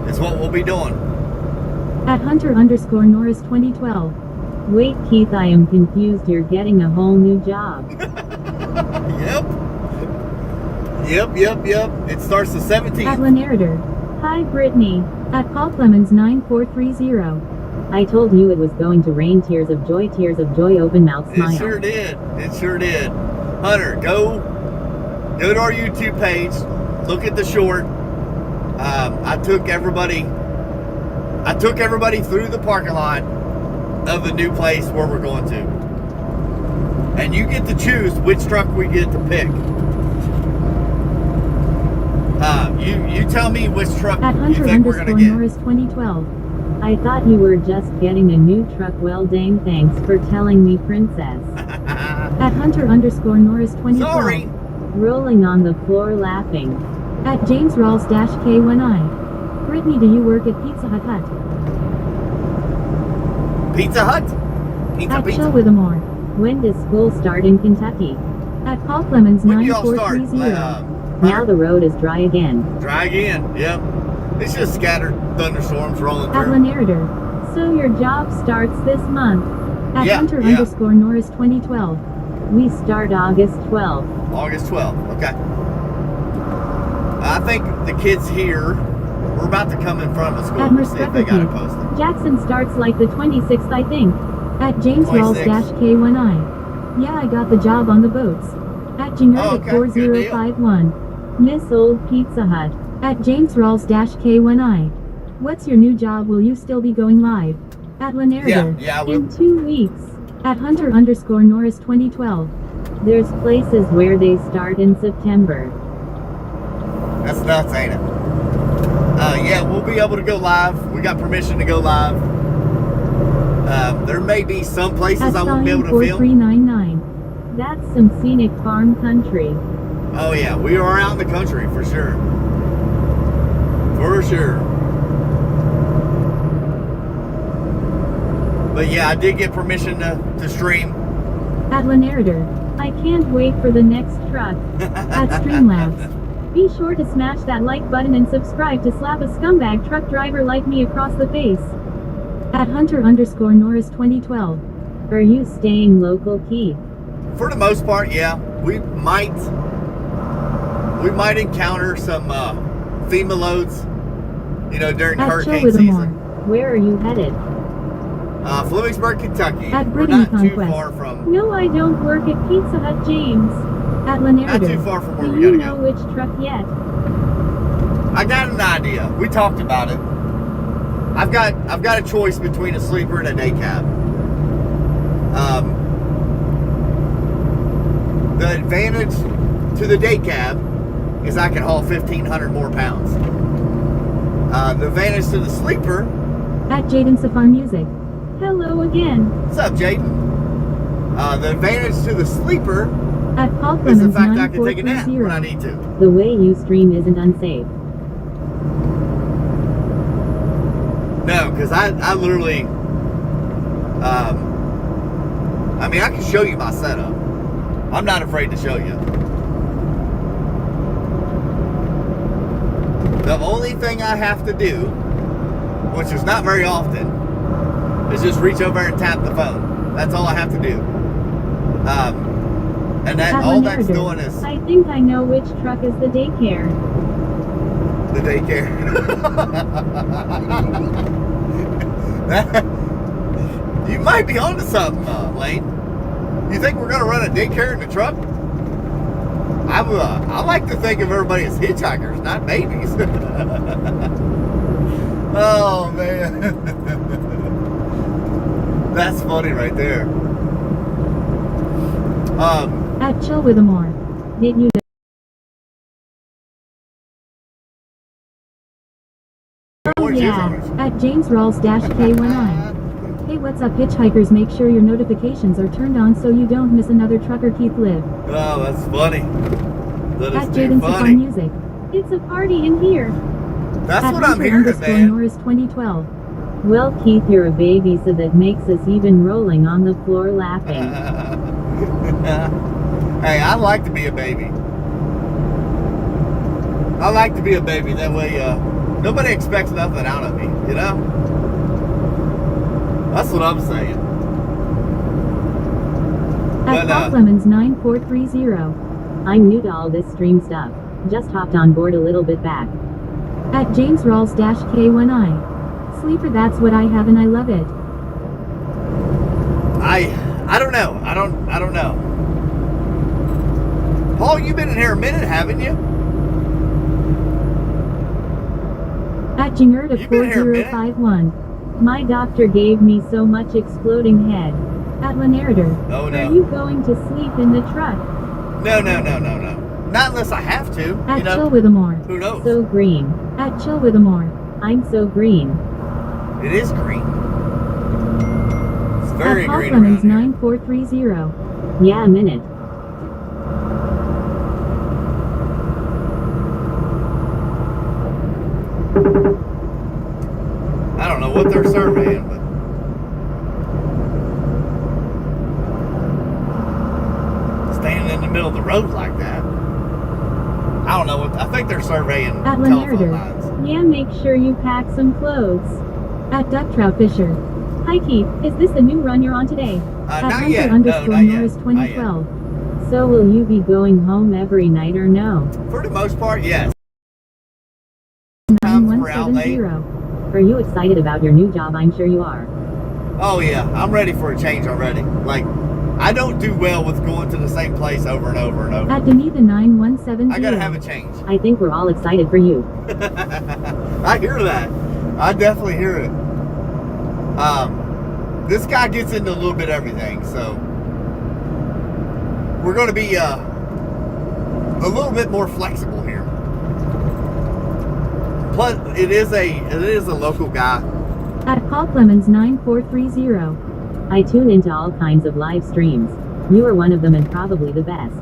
That's what we'll be doing. At Hunter underscore Norris 2012. Wait, Keith, I am confused. You're getting a whole new job. Yep. It starts the 17th. At Lenarder. Hi, Brittany. At Paul Clemens 9430. I told you it was going to rain. Tears of joy, open mouth smile. It sure did. Hunter, go to our YouTube page. Look at the short. I took everybody through the parking lot of the new place where we're going to. And you get to choose which truck we get to pick. You tell me which truck At you Hunter think we're underscore gonna get. Norris 2012. I thought you were just getting a new truck. Well dang, thanks for telling me, princess. At Hunter underscore Norris 2012. Sorry. Rolling on the floor laughing. At James Rawls-K1I. Brittany, do you work at Pizza Hut? Pizza Hut? At Chill with Amore. When does school start in Kentucky? At Paul Clemens When do y'all start? 9430. Now the road is dry again. Dry again, yep. It's just scattered thunderstorms rolling At through. Lenarder. So your job starts this month. At Yeah, Hunter yeah. underscore Norris 2012. We start August 12th. August 12th, okay. I think the kids here, we're about to come in front of a school At to see if they got it posted. Merskepakit. Jackson starts like the 26th, I think. At James 26th. Rawls-K1I. Yeah, I got the job on the boats. At Jingerda Oh, okay, good deal. 4051. Miss Old Pizza Hut. At James Rawls-K1I. What's your new job? Will you still be going live? At Lenarder. Yeah, I will. In 2 weeks. At Hunter underscore Norris 2012. There's places where they start in September. That's nuts, ain't it? Yeah, we'll be able to go live. We got permission to go live. There may be some places At I won't be able to film. 4399. That's some scenic farm country. Oh yeah, we are out in the country for sure. For sure. But yeah, I did get permission to stream. At Lenarder. I can't wait for the next truck. At Streamlabs. Be sure to smash that like button and subscribe to slap a scumbag truck driver like me across the face. At Hunter underscore Norris 2012. Are you staying local, Keith? For the most part, yeah. We might encounter some FEMA loads, during At Chill hurricane with Amore. season. Where are you headed? Flemingsburg, Kentucky. At We're Brittany not too Conquest. far from. No, I don't work at Pizza Hut, James. At Lenarder. Not too far from where Do we you gotta know go. which truck yet? I got an idea. We talked about it. I've got a choice between a sleeper and a day cab. The advantage to the day cab is I can haul 1,500 more pounds. The advantage to the sleeper. At Jaden Safar Music. Hello again. What's up, Jaden? The advantage to the sleeper At Paul is the Clemens fact I can take a nap when I 9430. need to. The way you stream isn't unsafe. No, because I literally, I mean, I can show you my setup. I'm not afraid to show you. The only thing I have to do, which is not very often, is just reach over and tap the phone. That's all I have to do. And that At all that's Leonardo, doing is I think I know which truck is the daycare. the daycare. You might be onto something, Lane. You think we're gonna run a daycare in the truck? I like to think of everybody as hitchhikers, not babies. Oh man, that's funny right there. At Chill with Amore. Did you Oh Orange is yeah. orange. At James Rawls K19. Hey, what's up, hitchhikers? Make sure your notifications are turned on so you don't miss another trucker Keith live. Oh, that's funny. That At is too Jaden Safar funny. Music. It's a party in here. That's At what I'm Hunter hearing, underscore man. Norris 2012. Well, Keith, you're a baby, so that makes us even rolling on the floor laughing. Hey, I like to be a baby. I like to be a baby. That way, nobody expects nothing out of me, you know? That's what I'm saying. At But, Paul Clemens 9430. I'm new to all this stream stuff. Just hopped on board a little bit back. At James Rawls K1I. Sleeper, that's what I have and I love it. I don't know. I don't know. Paul, you've been in here a minute, haven't you? At Jingerda You been here a minute? 4051. My doctor gave me so much exploding head. At Leonardo. Oh, no. Are you going to sleep in the truck? No. Not unless I have to, At you know? Chill with Amore. Who knows? So green. At Chill with Amore. I'm so green. It is green. It's very At Paul green Clemens around here. 9430. Yeah, a minute. I don't know what they're surveying, but standing in the middle of the road like that. I don't know what. I think they're surveying At telephone Leonardo. lines. Yeah, make sure you pack some clothes. At Duck Trout Fisher. Hi Keith, is this the new run you're on today? At Not Hunter yet. No, underscore not yet. Norris Not yet. 2012. So will you be going home every night or no? For the most part, yes. Times per outlay. 9170. Are you excited about your new job? I'm sure you are. Oh yeah, I'm ready for a change already. Like, I don't do well with going to the same place over and over and over. At Denita 9170. I gotta have a change. I think we're all excited for you. I hear that. I definitely hear it. This guy gets into a little bit of everything, so we're going to be a little bit more flexible here. Plus, it is a local guy. At Paul Clemens 9430. I tune into all kinds of live streams. You are one of them and probably the best.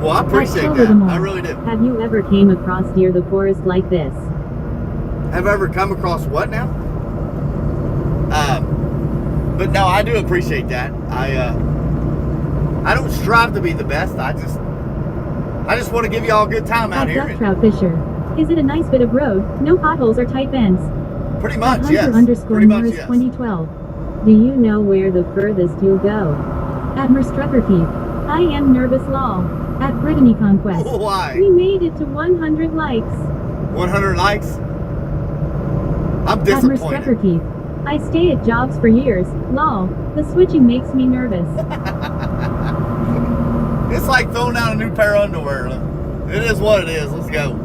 Well, I appreciate Chill that. with 'em all. I really do. Have you ever came across deer the forest like this? Have I ever come across what now? But no, I do appreciate that. I don't strive to be the best. I just want to give you all a good time out At here. Duck And Trout Fisher. Is it a nice bit of road? No potholes or tight bends? pretty At much, Hunter yes. underscore Pretty much, Norris yes. 2012. Do you know where the furthest you'll go? At Merstrucker Keith. I am nervous lol. At Brittany Conquest. Why? We made it to 100 likes. 100 likes? I'm At disappointed. Merstrucker Keith. I stay at jobs for years. Lol. The switching makes me nervous. It's like throwing out a new pair of underwear. It is what it is. Let's go.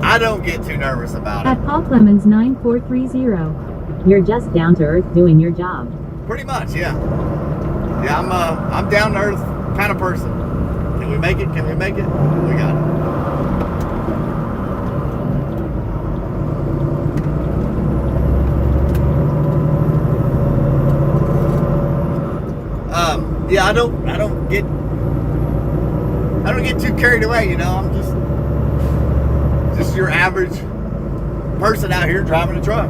I don't get too nervous about it. At Paul Clemens 9430. You're just down to earth doing your job. Pretty much, yeah. Yeah, I'm down to earth kind of person. Can we make it? Can we make it? We got it. Yeah, I don't get too carried away, you know. I'm just your average person out here driving a truck.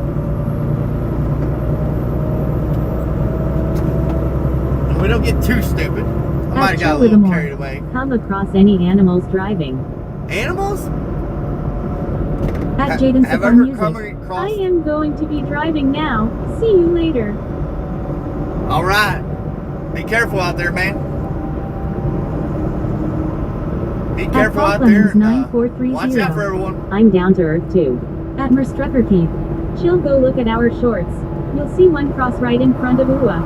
And we don't get too stupid. I might have got a little carried away. Come across any animals driving? Animals? At Jaden Have I Sapon ever come Music. across? I am going to be driving now. See you later. All right. Be careful out there, man. Be careful out there. And, watch out for everyone. I'm down to earth too. At Merstrucker Keith. Chill, go look at our shorts. You'll see one cross right in front of Ua.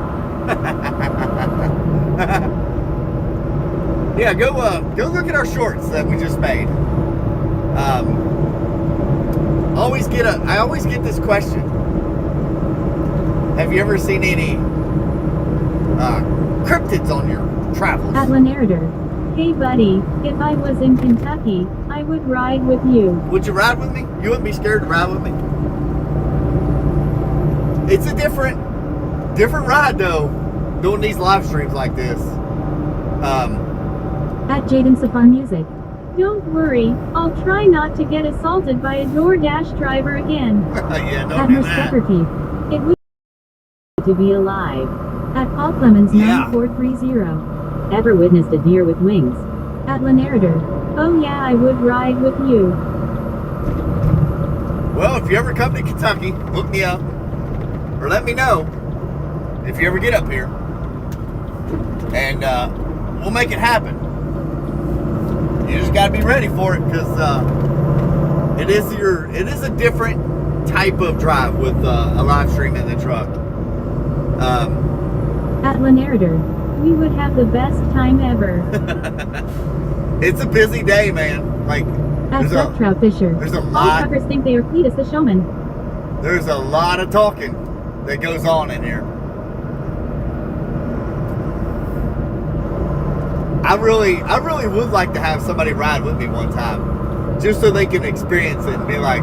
Yeah, go look at our shorts that we just made. I always get this question. Have you ever seen any cryptids on your travels? At Lanarder. Hey buddy, if I was in Kentucky, I would ride with you. Would you ride with me? You wouldn't be scared to ride with me? It's a different ride though, doing these live streams like this. At Jaden Sapon Music. Don't worry, I'll try not to get assaulted by a DoorDash driver again. Yeah, At don't do that. Merstrucker Keith. It would be to be alive. At Paul Clemens Yeah. 9430. Ever witnessed a deer with wings? At Lanarder. Oh yeah, I would ride with you. Well, if you ever come to Kentucky, look me up. Or let me know if you ever get up here. And we'll make it happen. You just got to be ready for it because it is a different type of drive with a live stream in the truck. At Lanarder. We would have the best time ever. It's a busy day, man. Like At Duck Trout Fisher. there's a All lot. truckers think they are Cletus the showman. There's a lot of talking that goes on in here. I really would like to have somebody ride with me one time, just so they can experience it and be like,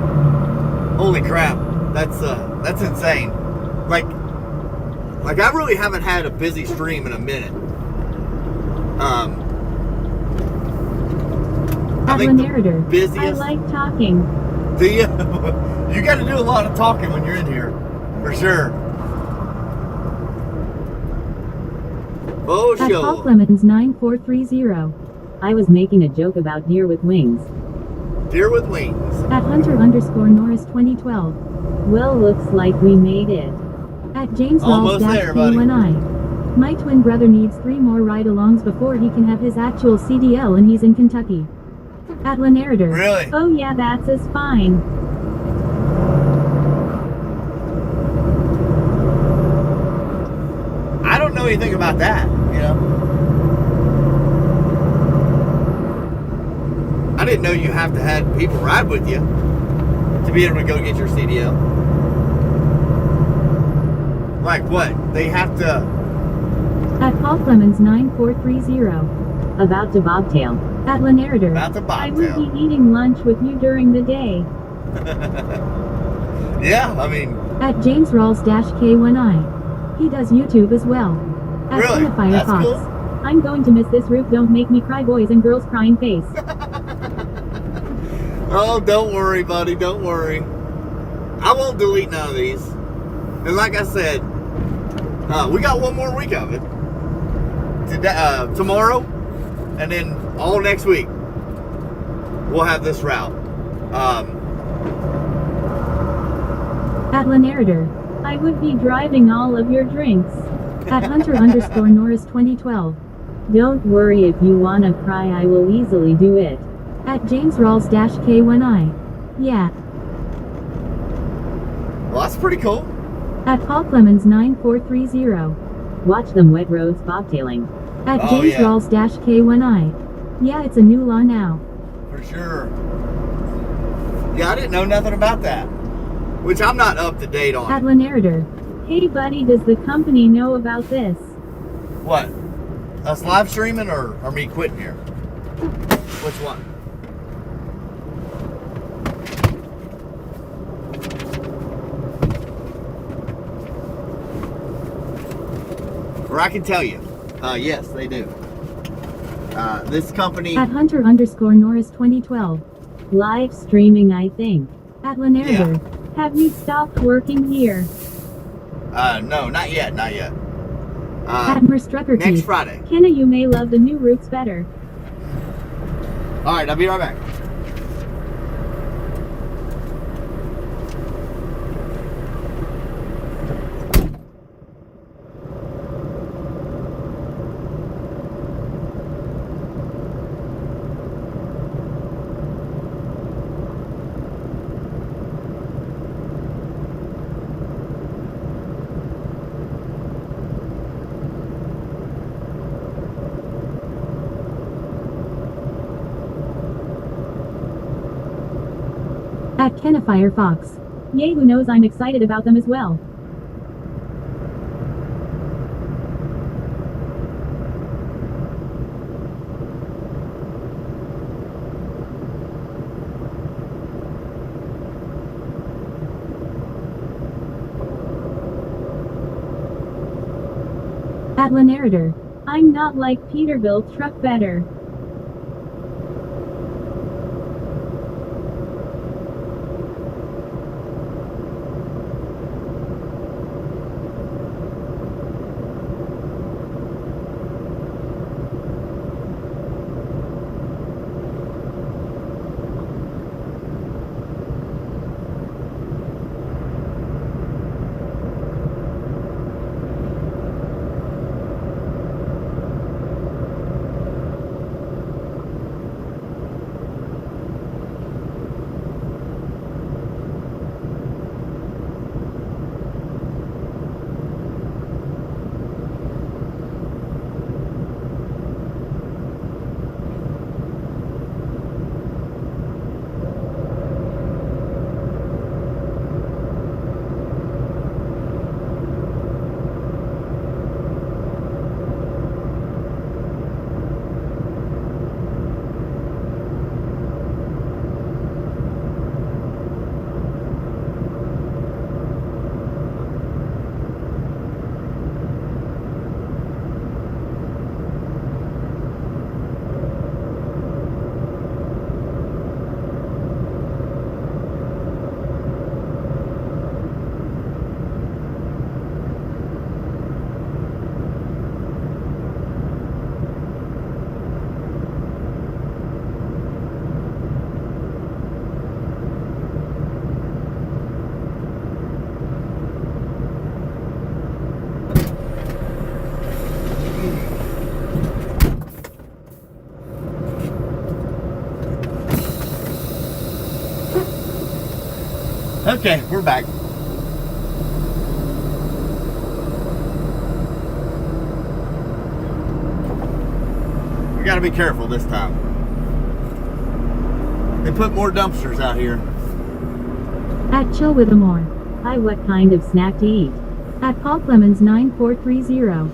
"Holy crap, that's insane!" Like I really haven't had a busy stream in a minute. I At think the Lanarder. I busiest. like talking. Do you? You got to do a lot of talking when you're in here, for sure. Oh, At Paul show. Clemens 9430. I was making a joke about deer with wings. Deer with wings. At Hunter_Norris 2012. Well, looks like we made it. At James Almost Rawls there, buddy. K1I. My twin brother needs 3 more ride-alongs before he can have his actual CDL and he's in Kentucky. At Lanarder. Really? Oh yeah, that's us fine. I don't know anything about that, you know. I didn't know you have to have people ride with you to be able to go get your CDL. Like what? They have to. At Paul Clemens 9430. About to bobtail. At Lanarder. About to I would bobtail. be eating lunch with you during the day. Yeah, I mean, At James Rawls K1I. He does YouTube as well. At Really? Cinefirefox. That's cool. I'm going to miss this roof. Don't make me cry, boys and girls crying face. oh, don't worry, buddy. Don't worry. I won't delete none of these. And like I said, we got one more week of it. Today, tomorrow, and then all next week, we'll have this route. At Lanarder. I would be driving all of your drinks. At Hunter_Norris 2012. Don't worry, if you wanna cry, I will easily do it. At James Rawls K1I. Yeah. Well, that's pretty cool. At Paul Clemens 9430. Watch them wet roads bobtailing. At Oh, James yeah. Rawls K1I. Yeah, it's a new law now. For sure. Yeah, I didn't know nothing about that. Which I'm not up to date At on. Lanarder. Hey buddy, does the company know about this? What? Us live streaming or me quitting here? Which one? Or I can tell you. Yes, they do. This company. At Hunter_Norris 2012. Live streaming, I think. At Lanarder. Have you stopped working here? No, not yet, not yet. At Merstrucker Next Friday. Kenna, you may love the new routes better. All right, I'll be right back. At Kenna Firefox. Yay, who knows, I'm excited about them as well. At Lanarder. I'm not like Peterbilt truck better. Okay, we're back. We gotta be careful this time. They put more dumpsters out here. At Chill with Amore. Hi, what kind of snack to eat? At Paul Clemens 9430.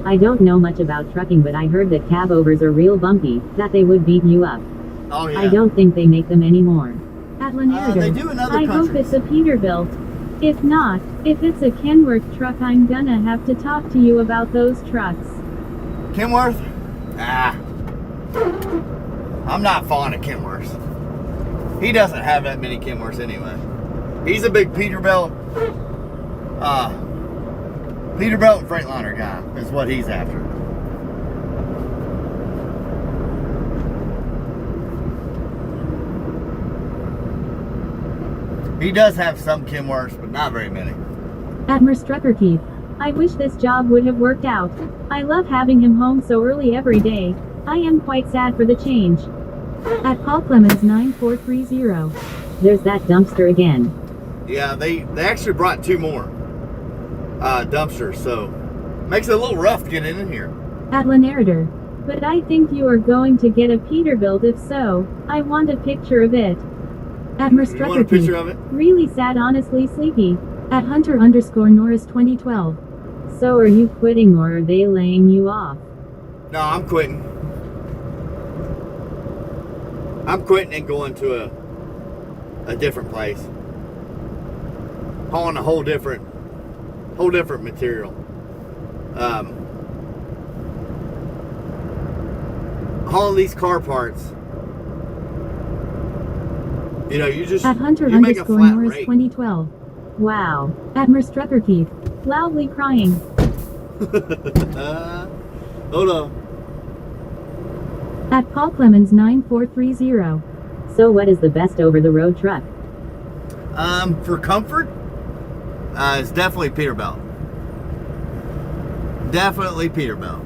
I don't know much about trucking, but I heard that cab overs are real bumpy, that they would beat you up. Oh yeah. I don't think they make them anymore. At Lanarder. They do in other I hope countries. it's a Peterbilt. If not, if it's a Kenworth truck, I'm gonna have to talk to you about those trucks. Kenworth? I'm not fond of Kenworths. He doesn't have that many Kenworths anyway. He's a big Peterbilt. Peterbilt and Freightliner guy is what he's after. He does have some Kenworths, but not very many. At Merstrucker Keith. I wish this job would have worked out. I love having him home so early every day. I am quite sad for the change. At Paul Clemens 9430. There's that dumpster again. Yeah, they actually brought two more dumpsters, so makes it a little rough to get in here. At Lanarder. But I think you are going to get a Peterbilt. If so, I want a picture of it. At You want a Merstrucker picture Keith. of it? Really sad, honestly sleepy. At Hunter_Norris 2012. So are you quitting or are they laying you off? No, I'm quitting. I'm quitting and going to a different place. Hauling a whole different material. Hauling these car parts. You know, you At Hunter you make a underscore flat Norris rate. 2012. Wow. At Merstrucker Keith. Loudly crying. Hold on. At Paul Clemens 9430. So what is the best over-the-road truck? For comfort, it's definitely Peterbilt. Definitely Peterbilt.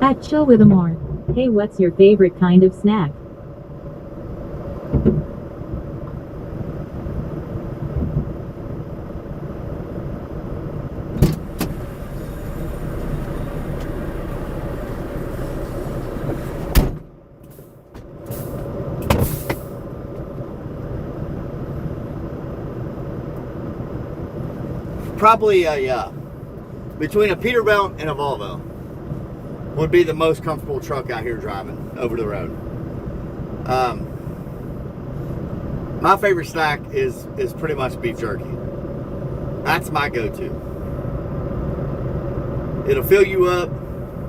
At Chill with Amore. Hey, what's your favorite kind of snack? Probably between a Peterbilt and a Volvo would be the most comfortable truck out here driving over the road. My favorite snack is pretty much beef jerky. That's my go-to. It'll fill you up,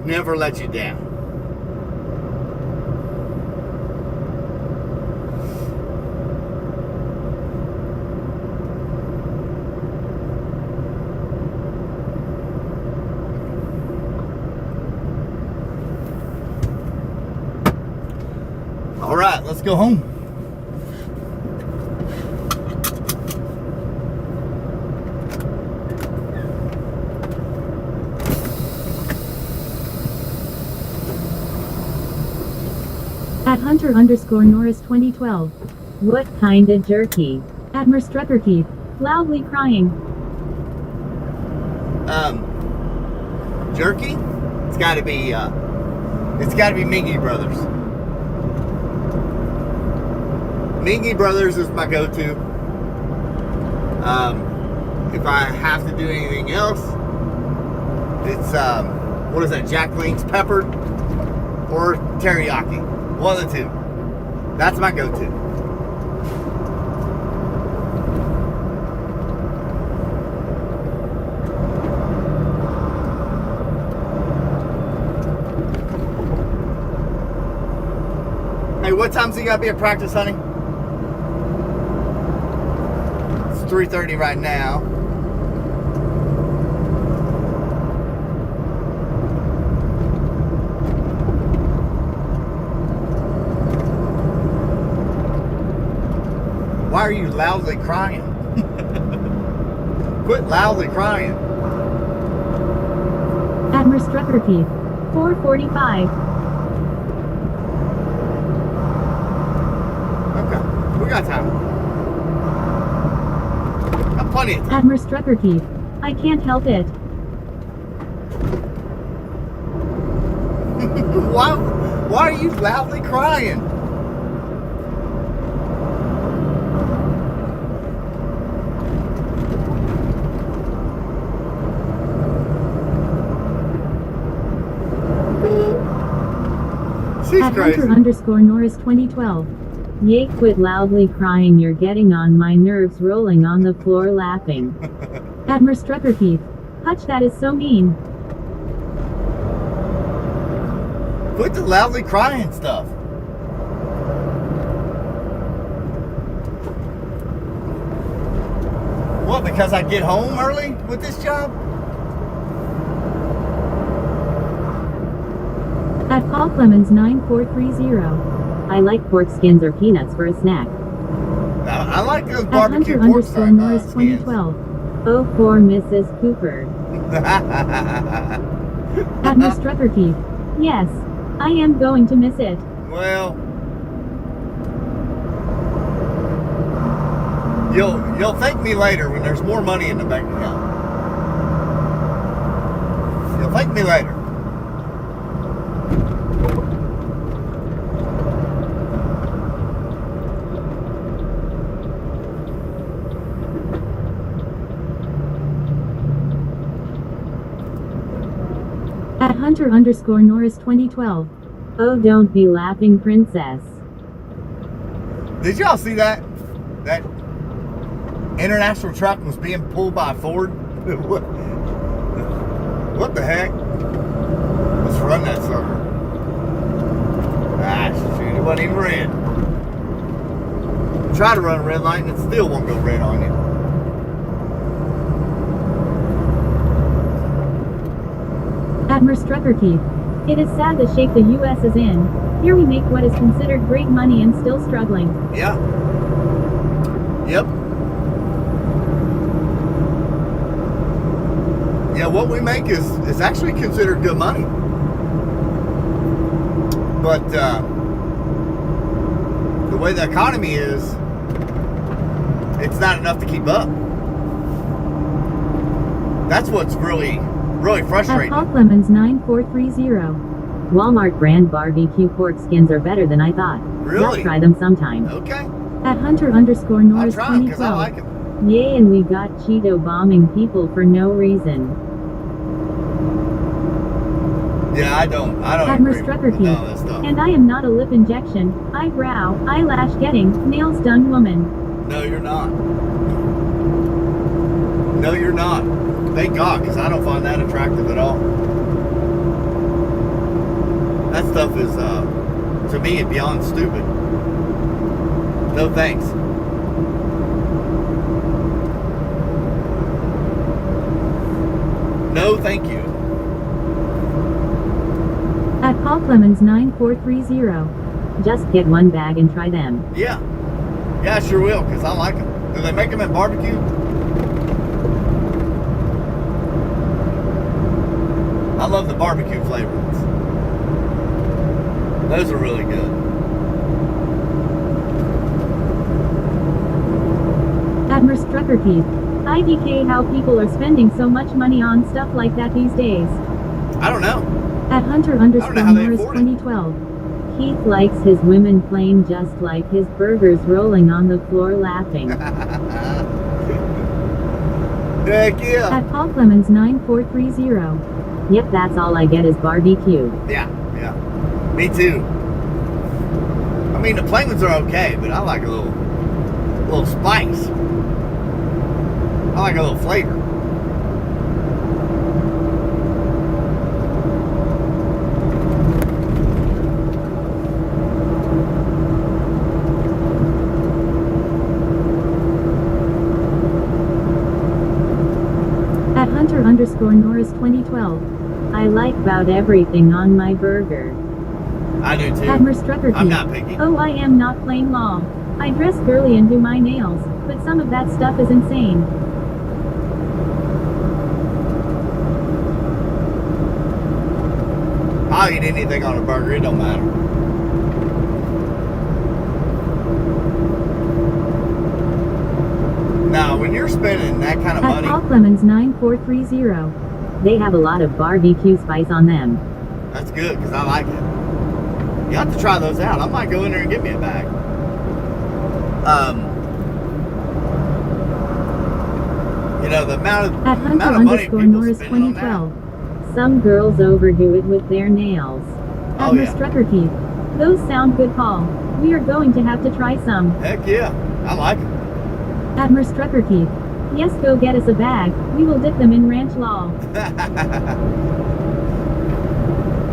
never let you down. All right, let's go home. At Hunter underscore Norris 2012. What kind of jerky? At Merstrucker Keith. Loudly crying. Jerky? It's gotta be Mingy Brothers. Mingy Brothers is my go-to. If I have to do anything else, it's what is that? Jack Link's peppered or teriyaki. One of the two. That's my go-to. Hey, what time's he gotta be at practice, honey? 3:30 right now. Why are you loudly crying? Quit loudly crying. At Merstrucker Keith. 445. Okay, we got time. Plenty of time. At Merstrucker Keith. I can't help it. Why are you loudly crying? She's At crazy. Hunter underscore Norris 2012. Yay, quit loudly crying, you're getting on my nerves, rolling on the floor laughing. At Merstrucker Keith. Hutch, that is so mean. Quit the loudly crying stuff. What, because I get home early with this job? At Paul Clemens 9430. I like pork skins or peanuts for a snack. I like those At barbecue Hunter pork underscore Norris skins. 2012. Oh, for Mrs. Cooper. At Miss Trucker Keith. Yes, I am going to miss it. Well, you'll thank me later when there's more money in the bank account. You'll thank me later. At Hunter underscore Norris 2012. Oh, don't be laughing, princess. Did y'all see that? That international truck was being pulled by Ford? What the heck? Let's run that sucker. Ah, shoot, it wasn't even red. Try to run a red light and it still won't go red on you. At Merstrucker Keith. It is sad the shape the U.S. is in. Here we make what is considered great money and still struggling. Yeah. Yep. Yeah, what we make is actually considered good money. But the way the economy is, it's not enough to keep up. That's what's really At frustrating. Paul Clemens 9430. Walmart brand barbecue pork skins are better than I thought. Really? Let's try them sometime. Okay. At Hunter underscore I'll Norris try them because I 2012. like them. Yay, and we got Cheeto bombing people for no reason. Yeah, I don't At agree Merstrucker with all that stuff. And I am not a lip injection, eyebrow, eyelash getting, nails done woman. No, you're not. No, you're not. Thank God, because I don't find that attractive at all. That stuff is, to me, beyond stupid. No thanks. No, thank you. At Paul Clemens 9430. Just get one bag and try them. Yeah. Yeah, I sure will, because I like them. Do they make them at barbecue? I love the barbecue flavor ones. Those are really good. At Merstrucker Keith. IDK how people are spending so much money on stuff like that these days. I don't know. At Hunter underscore how they Norris afford it. 2012. Keith likes his women plain just like his burgers rolling on the floor laughing. Heck yeah. At Paul Clemens 9430. Yep, that's all I get is barbecue. Yeah, yeah. Me too. I mean, the plain ones are okay, but I like a little spice. I like a little flavor. At Hunter underscore Norris 2012. I like about everything on my burger. I do too. At Merstrucker I'm Keith. not picky. Oh, I am not plain law. I dress girly and do my nails, but some of that stuff is insane. I'll eat anything on a burger. It don't matter. Now, when you're spending that kind of At money, Paul Clemens 9430. They have a lot of barbecue spice on them. that's good because I like it. You have to try those out. I might go in there and get me a bag. You know, the amount of, At the Hunter amount of money underscore people Norris spend on that. 2012. Some girls overdo it with their nails. At Oh, yeah. Merstrucker Keith. Those sound good, Paul. We are going to have to try some. Heck yeah, I like it. At Merstrucker Keith. Yes, go get us a bag. We will dip them in ranch law.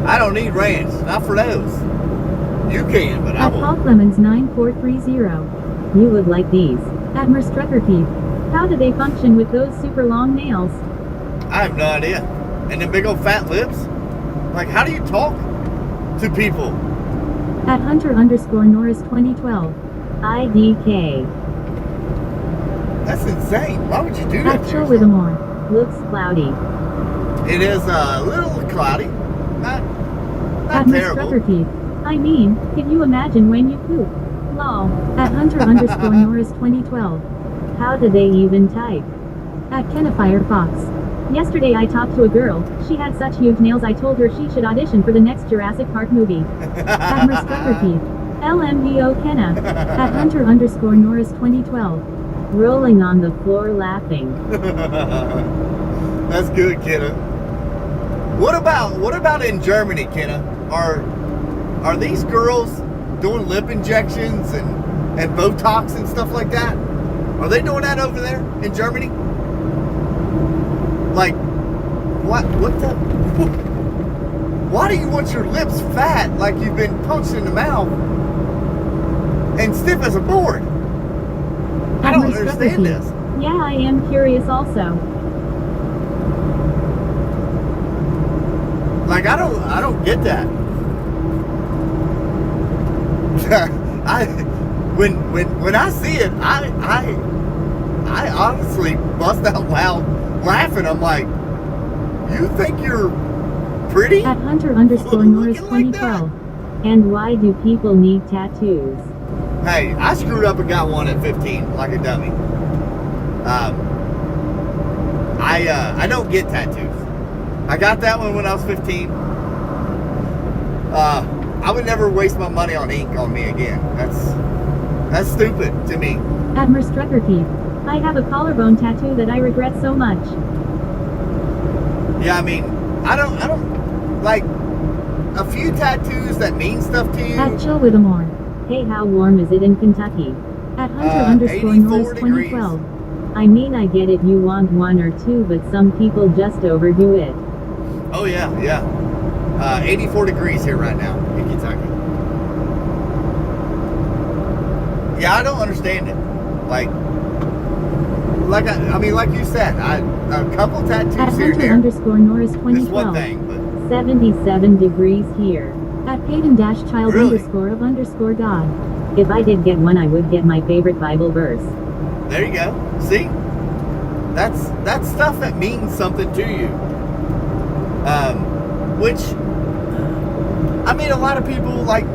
I don't need ranch, not for those. You can, but I At Paul won't. Clemens 9430. You would like these. At Merstrucker Keith. How do they function with those super long nails? I have no idea. And them big old fat lips. Like, how do you talk to people At Hunter_Norris 2012. IDK. That's insane. Why would you do that At to Chill yourself? with More. Looks cloudy. It is a little cloudy. Not At Miss terrible. Trucker Keith. I mean, can you imagine when you poop? Lol. At Hunter_Norris 2012. How do they even type? At Firefox. Yesterday I talked to a girl. She had such huge nails I told her she should audition for the next Jurassic Park movie. At Miss Trucker Keith. LMVO Kenna. At Hunter_Norris 2012. Rolling on the floor laughing. That's good, Kenna. What about in Germany, Kenna? Are these girls doing lip injections and Botox and stuff like that? Are they doing that over there in Germany? Like, what the? Why do you want your lips fat like you've been punched in the mouth and stiff as a board? I don't understand this. Yeah, I am curious also. Like, I don't get that. When I see it, I honestly bust out loud laughing. I'm like, you think you're pretty? At Hunter_Norris Looking like 2012. And why do people need tattoos? Hey, I screwed up and got one at 15, like a dummy. I don't get tattoos. I got that one when I was 15. I would never waste my money on ink on me again. That's stupid to me. At Trucker Keith. I have a collarbone tattoo that I regret so much. Yeah, I mean, I don't like a few tattoos that mean stuff to you. At Chill with More. Hey, how warm is it in Kentucky? At Hunter_Norris 84 degrees. 2012. I mean, I get it, you want one or two, but some people just overdo it. Oh yeah. 84 degrees here right now in Kentucky. Yeah, I don't understand it. Like I mean, like you said, a couple tattoos At here and there. Hunter_Norris It's one 2012. thing, but 77 degrees here. At Payton-Child Really? _of_God. If I did get one, I would get my favorite Bible verse. there you go. See, that's stuff that means something to you. Which, I mean, a lot of people like,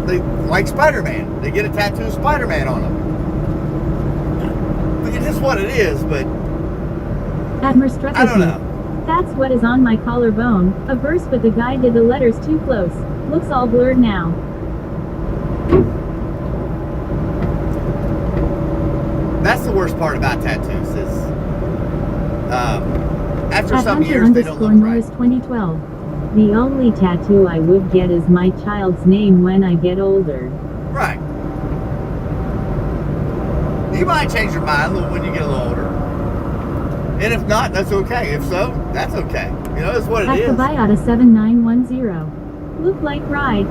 they like Spider-Man. They get a tattoo of Spider-Man on them. It is what it is, but At Merstrucker I don't know. That's what is on my collarbone. A verse, but the guy did the letters too close. Looks all blurred now. That's the worst part about tattoos is after At some years they don't look right. Hunter_Norris 2012. The only tattoo I would get is my child's name when I get older. Right. You might change your mind when you get a little older. And if not, that's okay. If so, that's okay. That's what it At is. Kabayata 7910. Look like ride.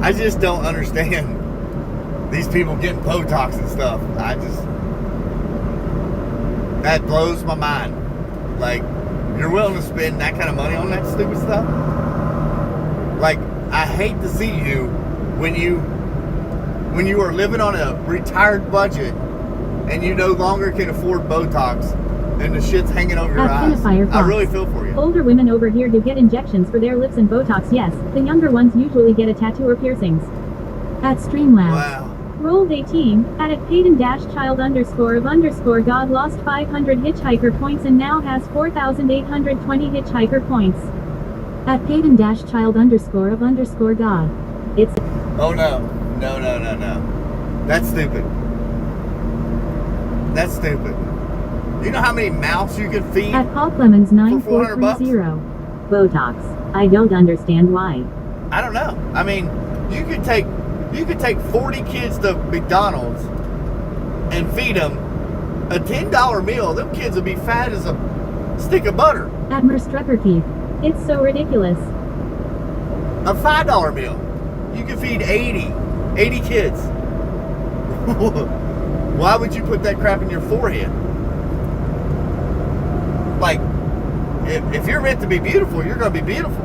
I just don't understand these people getting Botox and stuff. That blows my mind. Like, you're willing to spend that kind of money on that stupid stuff? Like, I hate to see you when you are living on a retired budget and you no longer can afford Botox and the shit's hanging over your At eyes. Firefox. I really feel for you. Older women over here do get injections for their lips and Botox, yes. The younger ones usually get a tattoo or piercings. At Streamlabs. Wow. Rolled 18, at Payton-Child_of_God lost 500 hitchhiker points and now has 4,820 hitchhiker points. At Payton-Child_of_God. It's Oh no. No. That's stupid. That's stupid. You know how many mouths you can feed? at Paul Clemens $400 9430. Botox. I don't understand why. I don't know. I mean, you could take 40 kids to McDonald's and feed them a $10 meal. Them kids would be fat as a stick of butter. At Merstrucker Keith. It's so ridiculous. A $5 meal. You could feed 80 kids. Why would you put that crap in your forehead? Like, if you're meant to be beautiful, you're going to be beautiful.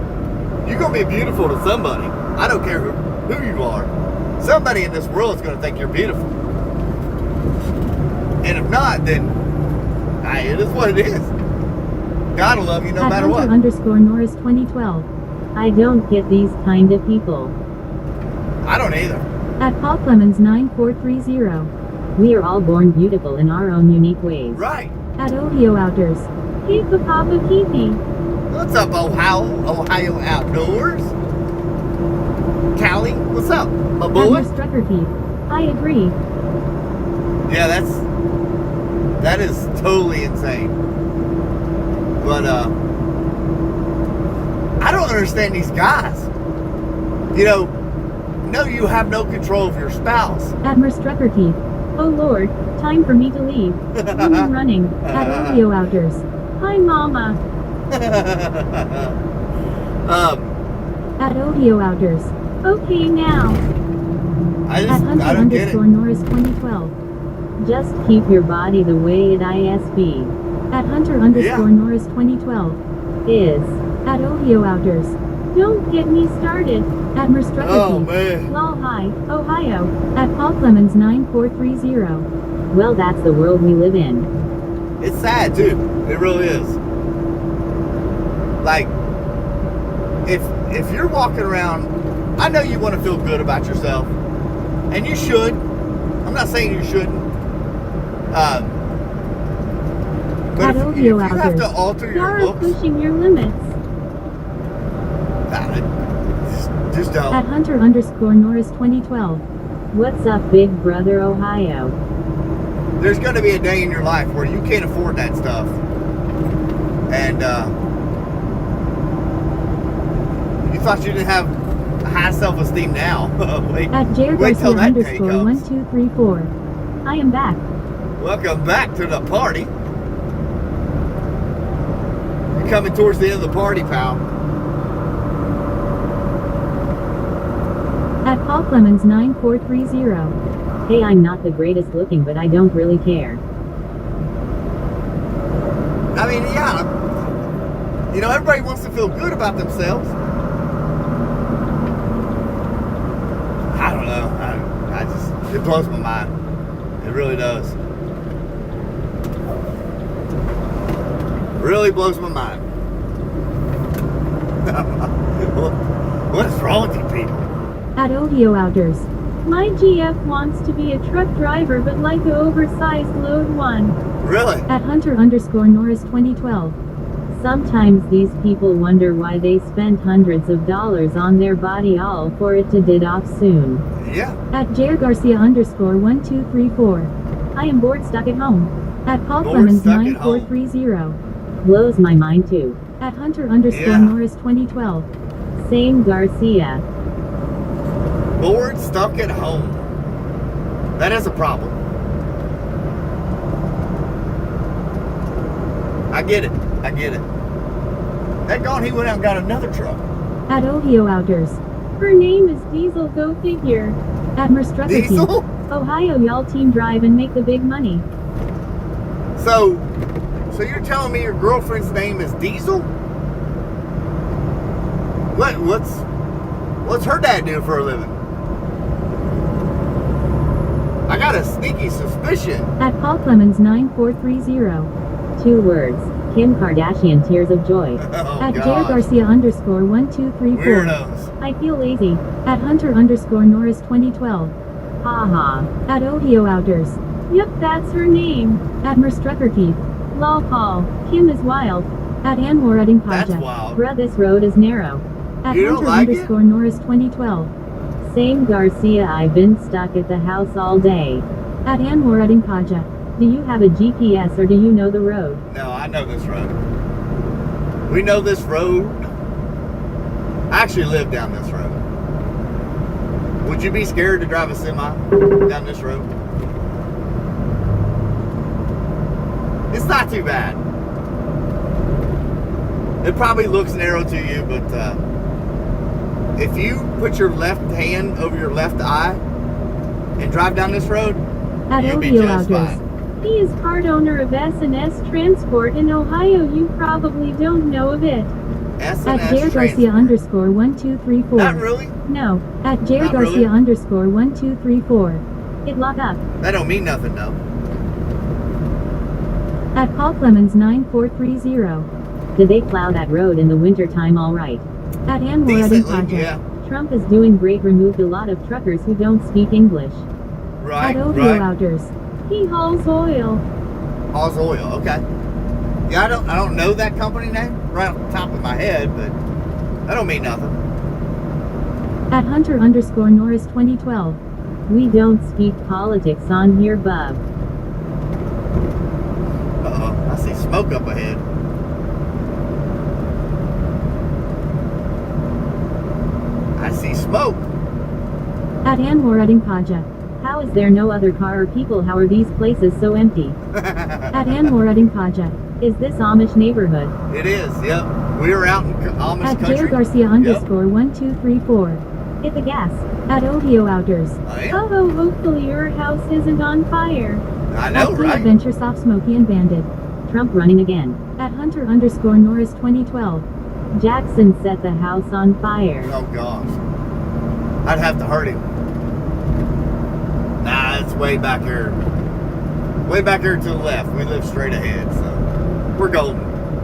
You're going to be beautiful to somebody. I don't care who you are. Somebody in this world is going to think you're beautiful. And if not, then it is what it is. God will love you no matter what. @Hunter_Norris 2012. I don't get these kind of people. I don't either. @Paul Clemens 9430. We are all born beautiful in our own unique ways. Right. @Ohio Outers. Keep the Papa Keepy. What's up, Ohio Outdoors? Callie, what's up, my boy? Strucker Keith. I agree. Yeah, that is totally insane. But I don't understand these guys. No, you have no control of your spouse. Strucker Keith. Oh Lord, time for me to leave. Women running. @Ohio Outers. Hi Mama. @Ohio Outers. Okay now. I @Hunter don't get it. _Norris 2012. Just keep your body the way it ISB. @Hunter _Norris 2012. Is. @Ohio Outers. Don't get me started. @Merstrucker. Oh man. Lol hi, Ohio. @Paul Clemens 9430. Well, that's the world we live in. It's sad too. It really is. Like, if you're walking around, I know you want to feel good about yourself, and you should. I'm not saying you shouldn't. But if you have to alter your You're looks, pushing your limits. just don't. @Hunter _Norris 2012. What's up, Big Brother Ohio? There's going to be a day in your life where you can't afford that stuff, and you thought you didn't have high self-esteem now. wait till that day comes. @JairGarcia_1234. I am back. Welcome back to the party. You're coming towards the end of the party, pal. @Paul Clemens 9430. Hey, I'm not the greatest looking, but I don't really care. I mean, yeah. Everybody wants to feel good about themselves. I don't know. It blows my mind. It really does. Really blows my mind. What is wrong with you people? @Ohio Outers. My GF wants to be a truck driver, but like a oversized load one. Really? @Hunter _Norris 2012. Sometimes these people wonder why they spent hundreds of dollars on their body all for it to did off soon. Yeah. @JairGarcia _1234. I am bored stuck at home. @Paul Bored Clemens stuck at home. 9430. Blows my mind too. @Hunter _Norris 2012. Same Garcia. Bored, stuck at home. That is a problem. I get it. That gone, he went out and got another truck. @Ohio Outers. Her name is Diesel, go figure. @Merstrucker. Diesel? Ohio, y'all team drive and make the big money. So you're telling me your girlfriend's name is Diesel? What's her dad do for a living? I got a sneaky suspicion. @Paul Clemens 9430. 2 words. Kim Kardashian tears of joy. Oh, @JairGarcia _1234. Weirdos. I feel lazy. @Hunter _Norris 2012. Haha. @Ohio Outers. Yep, that's her name. @Merstrucker Keith. Lol Paul. Kim is wild. @Anwar Udding That's Paja. wild. Bruh, this road is narrow. You don't @Hunter like it? _Norris 2012. Same Garcia, I've been stuck at the house all day. @Anwar Udding Paja. Do you have a GPS or do you know the road? No, I know this road. We know this road. I actually live down this road. Would you be scared to drive a semi down this road? It's not too bad. It probably looks narrow to you, but if you put your left hand over your left eye and drive down this road, you'll be @Ohio just Outers. fine. He is part owner of S&S Transport in Ohio. You probably don't know of it. S&S At Jared Garcia Transport. _1234. Not really? No. At Jared Not really? Garcia _1234. It lock up. That don't mean nothing, though. At Paul Clemens 9430. Did they plow that road in the wintertime all right? At Anwar Redding Decently, Project. yeah. Trump is doing great. Removed a lot of truckers who don't speak English. Right, At Ovio right. Outers. He hauls oil. Hawes Oil, okay. Yeah, I don't know that company name right off the top of my head, but that don't mean nothing. At Hunter _Norris 2012. We don't speak politics on here, bub. Uh-oh, I see smoke up ahead. I see smoke. At Anwar Redding Project. How is there no other car or people? How are these places so empty? At Anwar Redding Project. Is this Amish neighborhood? It is, yep. We are out in Amish At country. Jared Garcia Yep. _1234. Hit the gas. At Ovio Outers. I am. Oh, hopefully your house isn't on fire. I know, At the right? Adventure Soft Smoky and Bandit. Trump running again. At Hunter _Norris 2012. Jackson set the house on fire. Oh, gosh. I'd have to hurt him. Nah, it's way back here. Way back here to the left. We live straight ahead, so we're golden.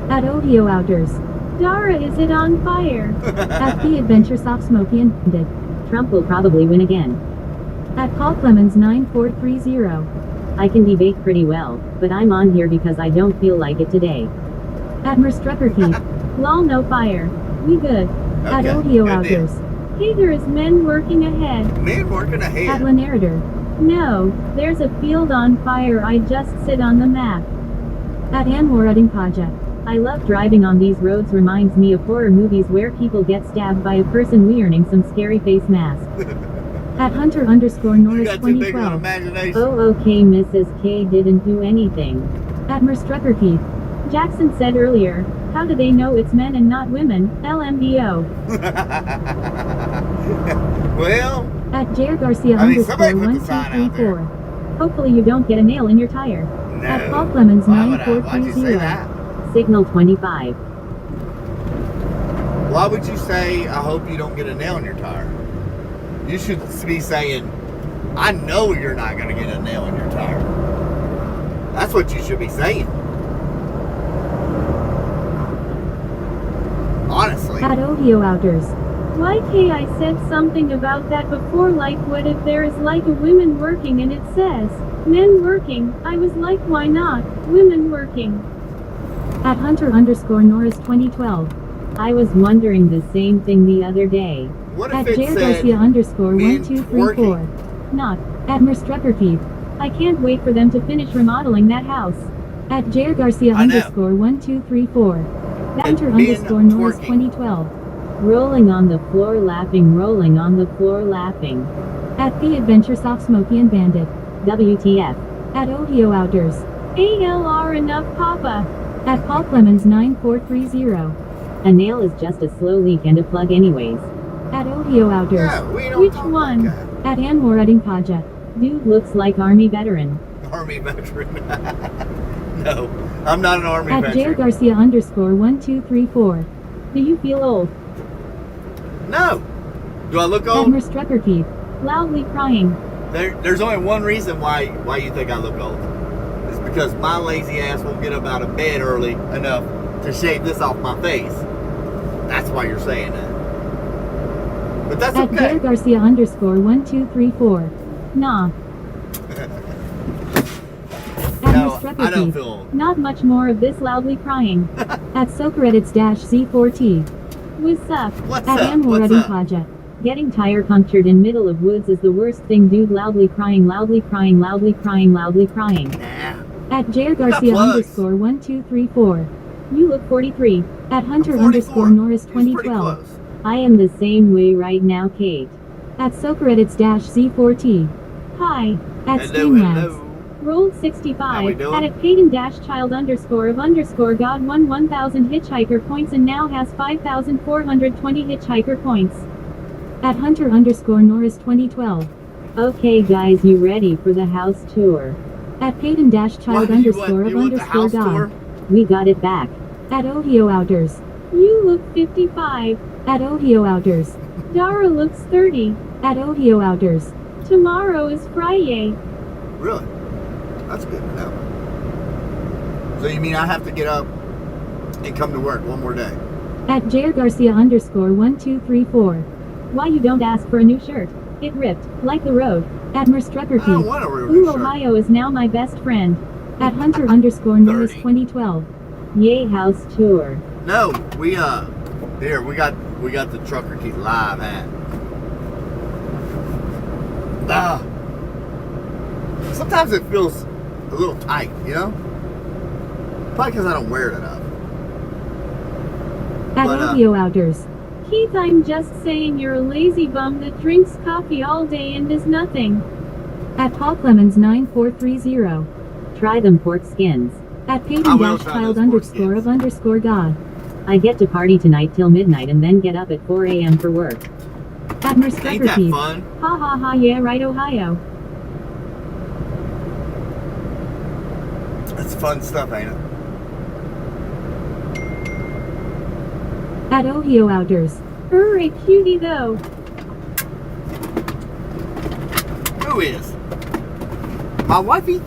At Ovio Outers. Dara, is it on fire? At the Adventure Soft Smoky and Bandit. Trump will probably win again. At Paul Clemens 9430. I can debate pretty well, but I'm on here because I don't feel like it today. At Merstrucker Keith. Lol, no fire. We good. At Okay, Ovio good deal. Outers. Hey, there is men working ahead. Men working At ahead. Lanarator. No, there's a field on fire. I just sit on the map. At Anwar Redding Project. I love driving on these roads. Reminds me of horror movies where people get stabbed by a person wearing some scary face mask. At Hunter _Norris You got too big of an 2012. imagination. Oh, okay, Mrs. K didn't do anything. At Merstrucker Keith. Jackson said earlier, how do they know it's men and not women? LMBO. Well, At Jared Garcia I mean, somebody put the sign out there. 1234. Hopefully you don't get a nail in your tire. At Paul no. Clemens Why would you say 9430. that? Signal 25. Why would you say, I hope you don't get a nail in your tire? You should be saying, I know you're not going to get a nail in your tire. That's what you should be saying. Honestly. At Ovio Outers. YK, I said something about that before, like what if there is like a women working and it says men working? I was like, why not women working? At Hunter _Norris 2012. I was wondering the same thing the other day. What At if it Jared said, Garcia men _1234. Not. At Merstrucker Keith. I can't wait for them to finish remodeling that house. At Jared Garcia I know. _1234. Hunter men _Norris twerking. 2012. Rolling on the floor laughing, rolling on the floor laughing. At the Adventure Soft Smoky and Bandit. WTF. At Ovio Outdoors. ALR enough papa. At Paul Clemens 9430. A nail is just a slow leak and a plug anyways. At Ovio Outdoors. Yeah, we don't Which talk one? like At Anwar Redding Paja. Dude looks like Army veteran. that. Army veteran. No, I'm not an Army At veteran. Jared Garcia _1234. Do you feel old? No. Do I look At old? Merstrucker Keith. Loudly crying. There's only one reason why you think I look old. It's because my lazy ass won't get up out of bed early enough to shave this off my face. That's why you're saying that. But that's At okay. Jared Garcia _1234. Nah. At No, Merstrucker I don't Keith. feel old. Not much more of this loudly crying. At Socrates Z4T. What's up? What's At up? Anwar What's Redding up? Paja. Getting tire punctured in middle of woods is the worst thing. Dude loudly crying, loudly crying, loudly crying, loudly crying. Nah. At Jared What Garcia plugs? _1234. You look 43. At Hunter I'm 44. Norris He's pretty 2012. close. I am the same way right now, Kate. At Socrates Z4T. Hi. At Hello, Steamwags. hello. Rolled How we 65. doing? At a Payton child _ God won 1,000 hitchhiker points and now has 5,420 hitchhiker points. At Hunter Norris 2012. Okay guys, you ready for the house tour? At Payton-child underscore of you want the underscore house God. tour? We got it back. At Ohio Outers. You look 55. At Ohio Outers. Dara looks 30. At Ohio Outers. Tomorrow is Friday. Really? That's good to know. So you mean I have to get up and come to work one more day? At Jair Garcia underscore 1234. Why you don't ask for a new shirt? It ripped, like the road. At Merstrucker I don't want a real Ooh, shirt. Ohio is now my best friend. At Hunter underscore Norris 30. 2012. Yay house tour. No, we here we got the Trucker Keith live hat. Sometimes it feels a little tight, you know? Probably because I don't wear it enough. At But, Ohio Outers. Keith, I'm just saying you're a lazy bum that drinks coffee all day and does nothing. At Paul Clemens 9430. Try them pork skins. At Payton-child underscore of underscore God. I get to party tonight till midnight and then get up at 4 a.m. for work. At Ain't Merstrucker that Keith. fun? Ha ha ha, yeah, right, Ohio. That's fun stuff, ain't it? At Ohio Outers. A cutie though. Who is? My wifey?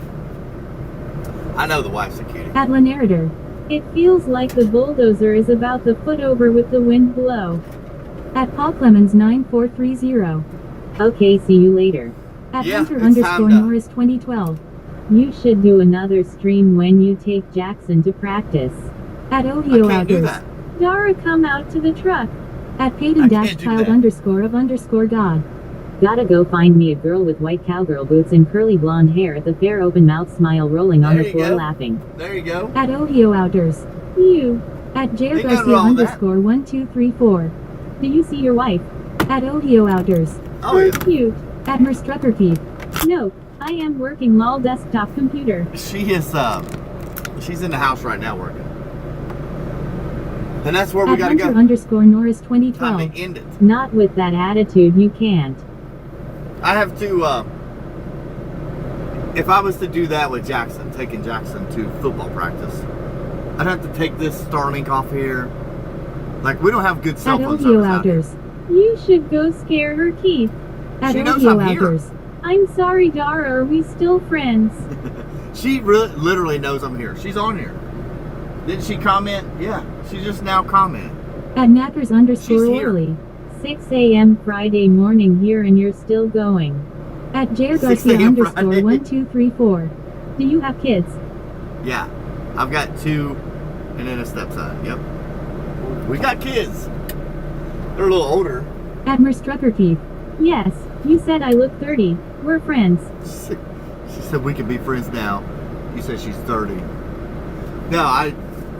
I know the wife's a cutie. At Lanarator. It feels like the bulldozer is about the foot over with the wind below. At Paul Clemens 9430. Okay, see you later. At Yeah, Hunter it's underscore time to- Norris 2012. You should do another stream when you take Jackson to practice. At Ohio I can't do Outers. that. Dara, come out to the truck. At I can't do Payton-child that. underscore of underscore God. Gotta go find me a girl with white cowgirl boots and curly blonde hair at the fair, open mouth smile rolling on There the you floor go. laughing. There you go. At Ohio Outers. You. At Jair Ain't nothing Garcia wrong with that. underscore 1234. Do you see your wife? At Ohio Outers. Oh, Her yeah. cute. At Merstrucker Keith. No, I am working lol desktop computer. She is she's in the house right now working. And that's where we At gotta Hunter go. underscore Norris Time 2012. to end it. Not with that attitude, you can't. I have to if I was to do that with Jackson, taking Jackson to football practice, I'd have to take this Starlink off here. Like, we don't have good cell At phone Ohio service out here. Outers. You should go scare her, Keith. At She knows Ohio I'm here. Outers. I'm sorry, Dara, are we still friends? She literally knows I'm here. She's on here. Didn't she comment? Yeah, she just now commented. At Knackers underscore She's here. Orly. 6 a.m. Friday morning here and you're still going. At Jair 6 Garcia a.m. underscore Friday. 1234. Do you have kids? Yeah, I've got 2 and then a stepson. Yep. We got kids. They're a little older. At Merstrucker Keith. Yes, you said I look 30. We're friends. She said we can be friends now. You said she's 30. No,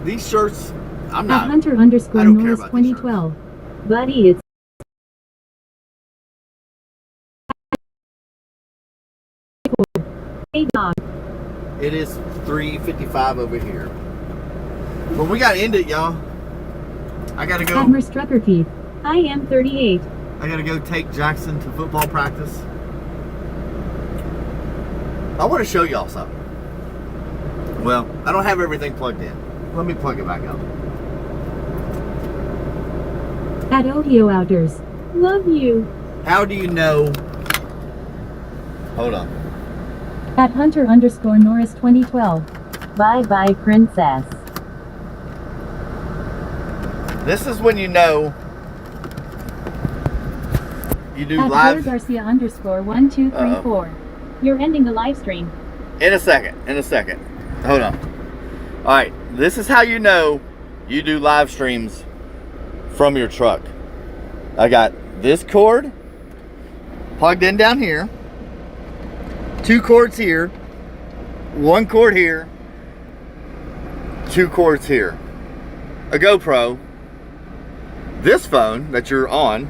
these shirts, I'm At not. Hunter underscore I don't care Norris about these 2012. Buddy, it's hey dog. It is 3:55 over here. But we gotta end it, y'all. I gotta At go. Merstrucker Keith. I am 38. I gotta go take Jackson to football practice. I want to show y'all something. Well, I don't have everything plugged in. Let me plug it back up. At Ohio Outers. Love you. How do you know? Hold on. At Hunter underscore Norris 2012. Bye bye, princess. This is when you know you do At Jair live. Garcia underscore 1234. You're ending the live stream. In a second. Hold on. All right. This is how you know you do live streams from your truck. I got this cord plugged in down here. 2 cords here. 1 cord here. 2 cords here. A GoPro. This phone that you're on.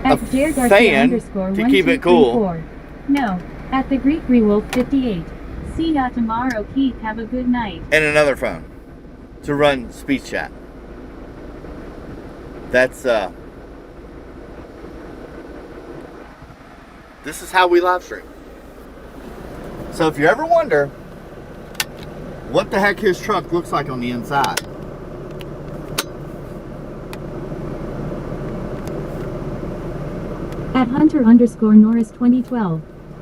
At A Jair Garcia fan underscore to keep it cool. 1234. No. At the Greek Rewolf 58. See ya tomorrow, Keith. Have a good night. And another phone to run speech chat. That's this is how we live stream. So if you ever wonder what the heck his truck looks like on the inside, At Hunter_Norris 2012.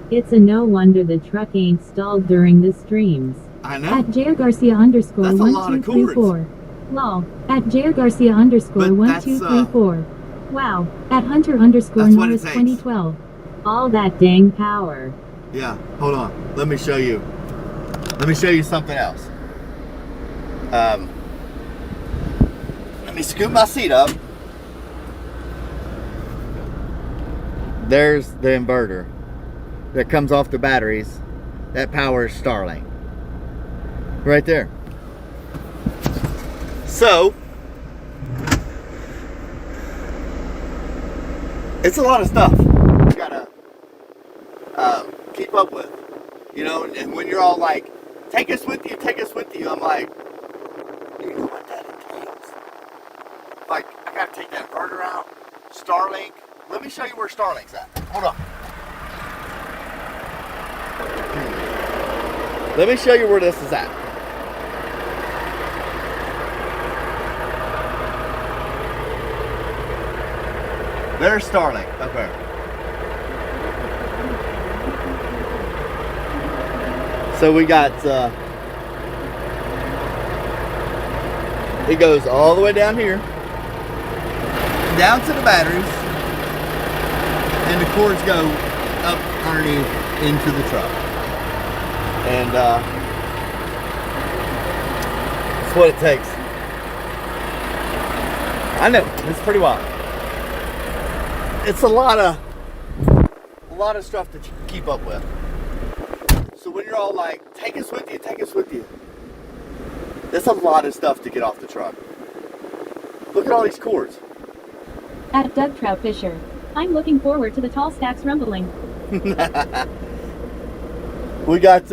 It's a no wonder the truck ain't stalled during the streams. I know. At JR Garcia underscore That's a lot of 1234. Lol. At JR Garcia underscore But that's, 1234. Wow. At Hunter underscore That's what it Norris takes. 2012. All that dang power. yeah, hold on. Let me show you. Let me show you something else. Let me scoot my seat up. There's the inverter that comes off the batteries that powers Starlink. Right there. So, it's a lot of stuff you gotta keep up with. You know, and when you're all like, take us with you, I'm like, you know what that entails? Like, I gotta take that inverter out, Starlink. Let me show you where Starlink's at. Hold on. Let me show you where this is at. There's Starlink. Okay. So we got, it goes all the way down here, down to the batteries, and the cords go up underneath into the truck. And that's what it takes. I know, it's pretty wild. It's a lot of stuff to keep up with. So when you're all like, take us with you, that's a lot of stuff to get off the truck. Look at all these cords. At Doug Trout Fisher. I'm looking forward to the tall stacks rumbling. We got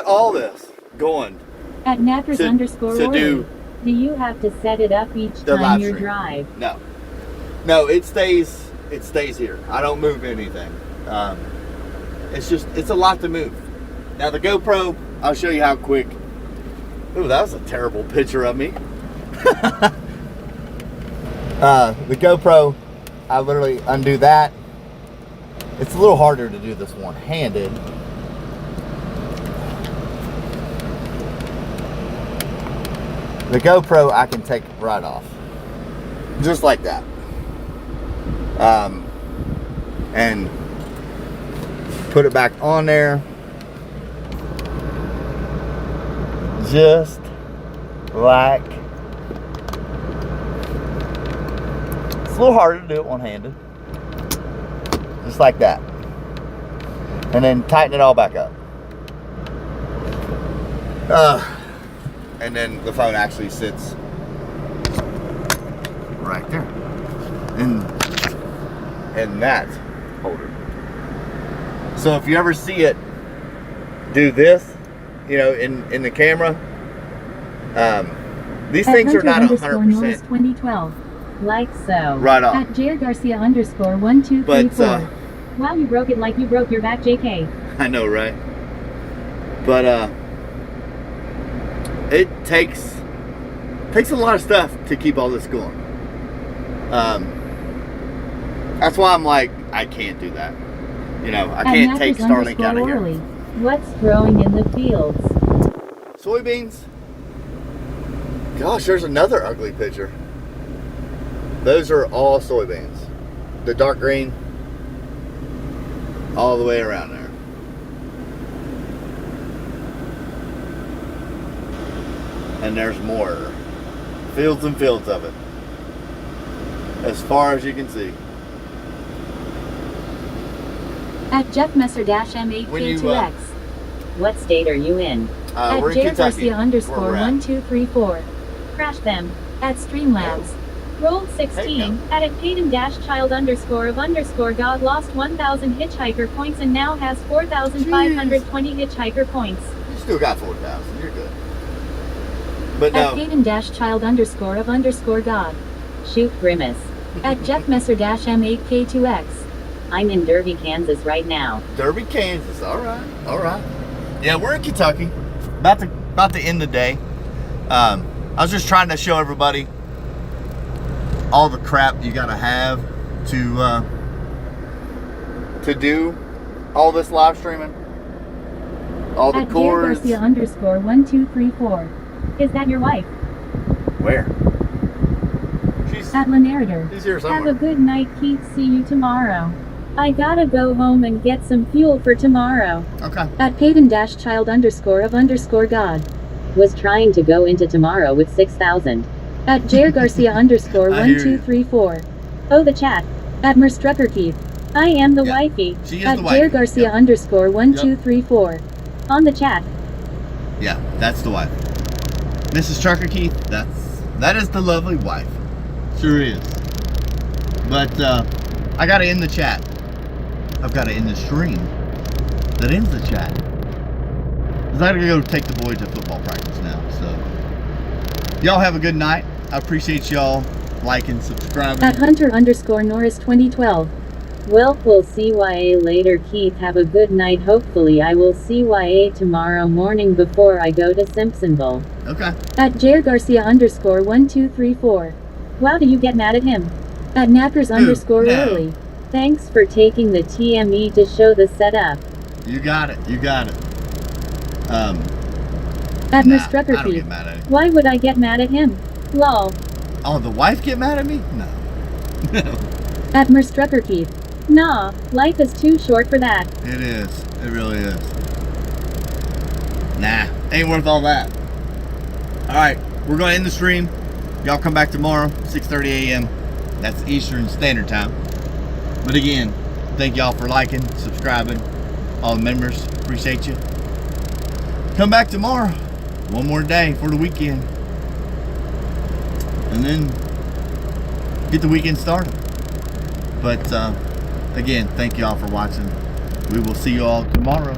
all this going. At Natras To underscore do Orly. Do you have to set it up each the time live you stream. drive? No, it stays here. I don't move anything. It's a lot to move. Now the GoPro, I'll show you how quick. Ooh, that was a terrible picture of me. The GoPro, I literally undo that. It's a little harder to do this one-handed. The GoPro, I can take right off. Just like that. And put it back on there. Just like. It's a little harder to do it one-handed. Just like that. And then tighten it all back up. And then the phone actually sits right there. In that holder. So if you ever see it do this, you know, in the camera, these things are not 100%. 2012. Like so. Right on. At JR Garcia underscore 1234. But, wow, you broke it like you broke your back, JK. I know, right? But it takes a lot of stuff to keep all this going. That's why I'm like, I can't do that. You know, I can't take Starlink out of here. Orly. What's growing in the fields? Soybeans. Gosh, there's another ugly picture. Those are all soybeans. The dark green, all the way around there. And there's more. Fields and fields of it. As far as you can see. At Jeff Messer-M8K2X. What state are you in? At We're in JR Kentucky. Garcia underscore Where we're at. 1234. Crash them. At Streamlabs. Rolled 16. At Caden-child underscore of underscore God lost 1,000 hitchhiker points and now has 4,520 hitchhiker points. You still got 4,000. You're good. But no. At Caden-child underscore of underscore God. Shoot Grimace. At Jeff Messer-M8K2X. I'm in Derby, Kansas right now. Derby, Kansas. All right, all right. Yeah, we're in Kentucky. About to end the day. I was just trying to show everybody all the crap you gotta have to do all this live streaming. All the At cords. Garcia_1234. Is that your wife? Where? She's At Lenarder. here somewhere. Have a good night, Keith. See you tomorrow. I gotta go home and get some fuel for tomorrow. Okay. At Payton-child_of_God. Was trying to go into tomorrow with 6,000. At Jair Garcia_1234. Oh, the chat. At Merstrucker Keith. I am the Yeah, wifey. she is At the wifey. Jair Garcia_1234. On the chat. Yeah, that's the wife. Mrs. Trucker Keith, that is the lovely wife. Sure is. But I gotta end the chat. I've gotta end the stream that ends the chat. Cause I gotta go take the boys to football practice now. So y'all have a good night. I appreciate y'all liking, subscribing. At Hunter_Norris2012. Well, we'll CYA later, Keith. Have a good night. Hopefully I will CYA tomorrow morning before I go to Simpsonville. Okay. At Jair Garcia_1234. Wow, do you get mad at him? At Knackers_early. Thanks for taking the TME to show the setup. You got it. You got it. At Nah, Merstrucker I don't Keith. get mad at him. Why would I get mad at him? Lol. Oh, the wife get mad at me? No. No. At Merstrucker Keith. Nah, life is too short for that. It is. It really is. Nah, ain't worth all that. Alright, we're going to end the stream. Y'all come back tomorrow, 6:30 a.m. That's Eastern Standard Time. But again, thank y'all for liking, subscribing. All the members, appreciate you. Come back tomorrow. One more day for the weekend. And then get the weekend started. But again, thank y'all for watching. We will see you all tomorrow.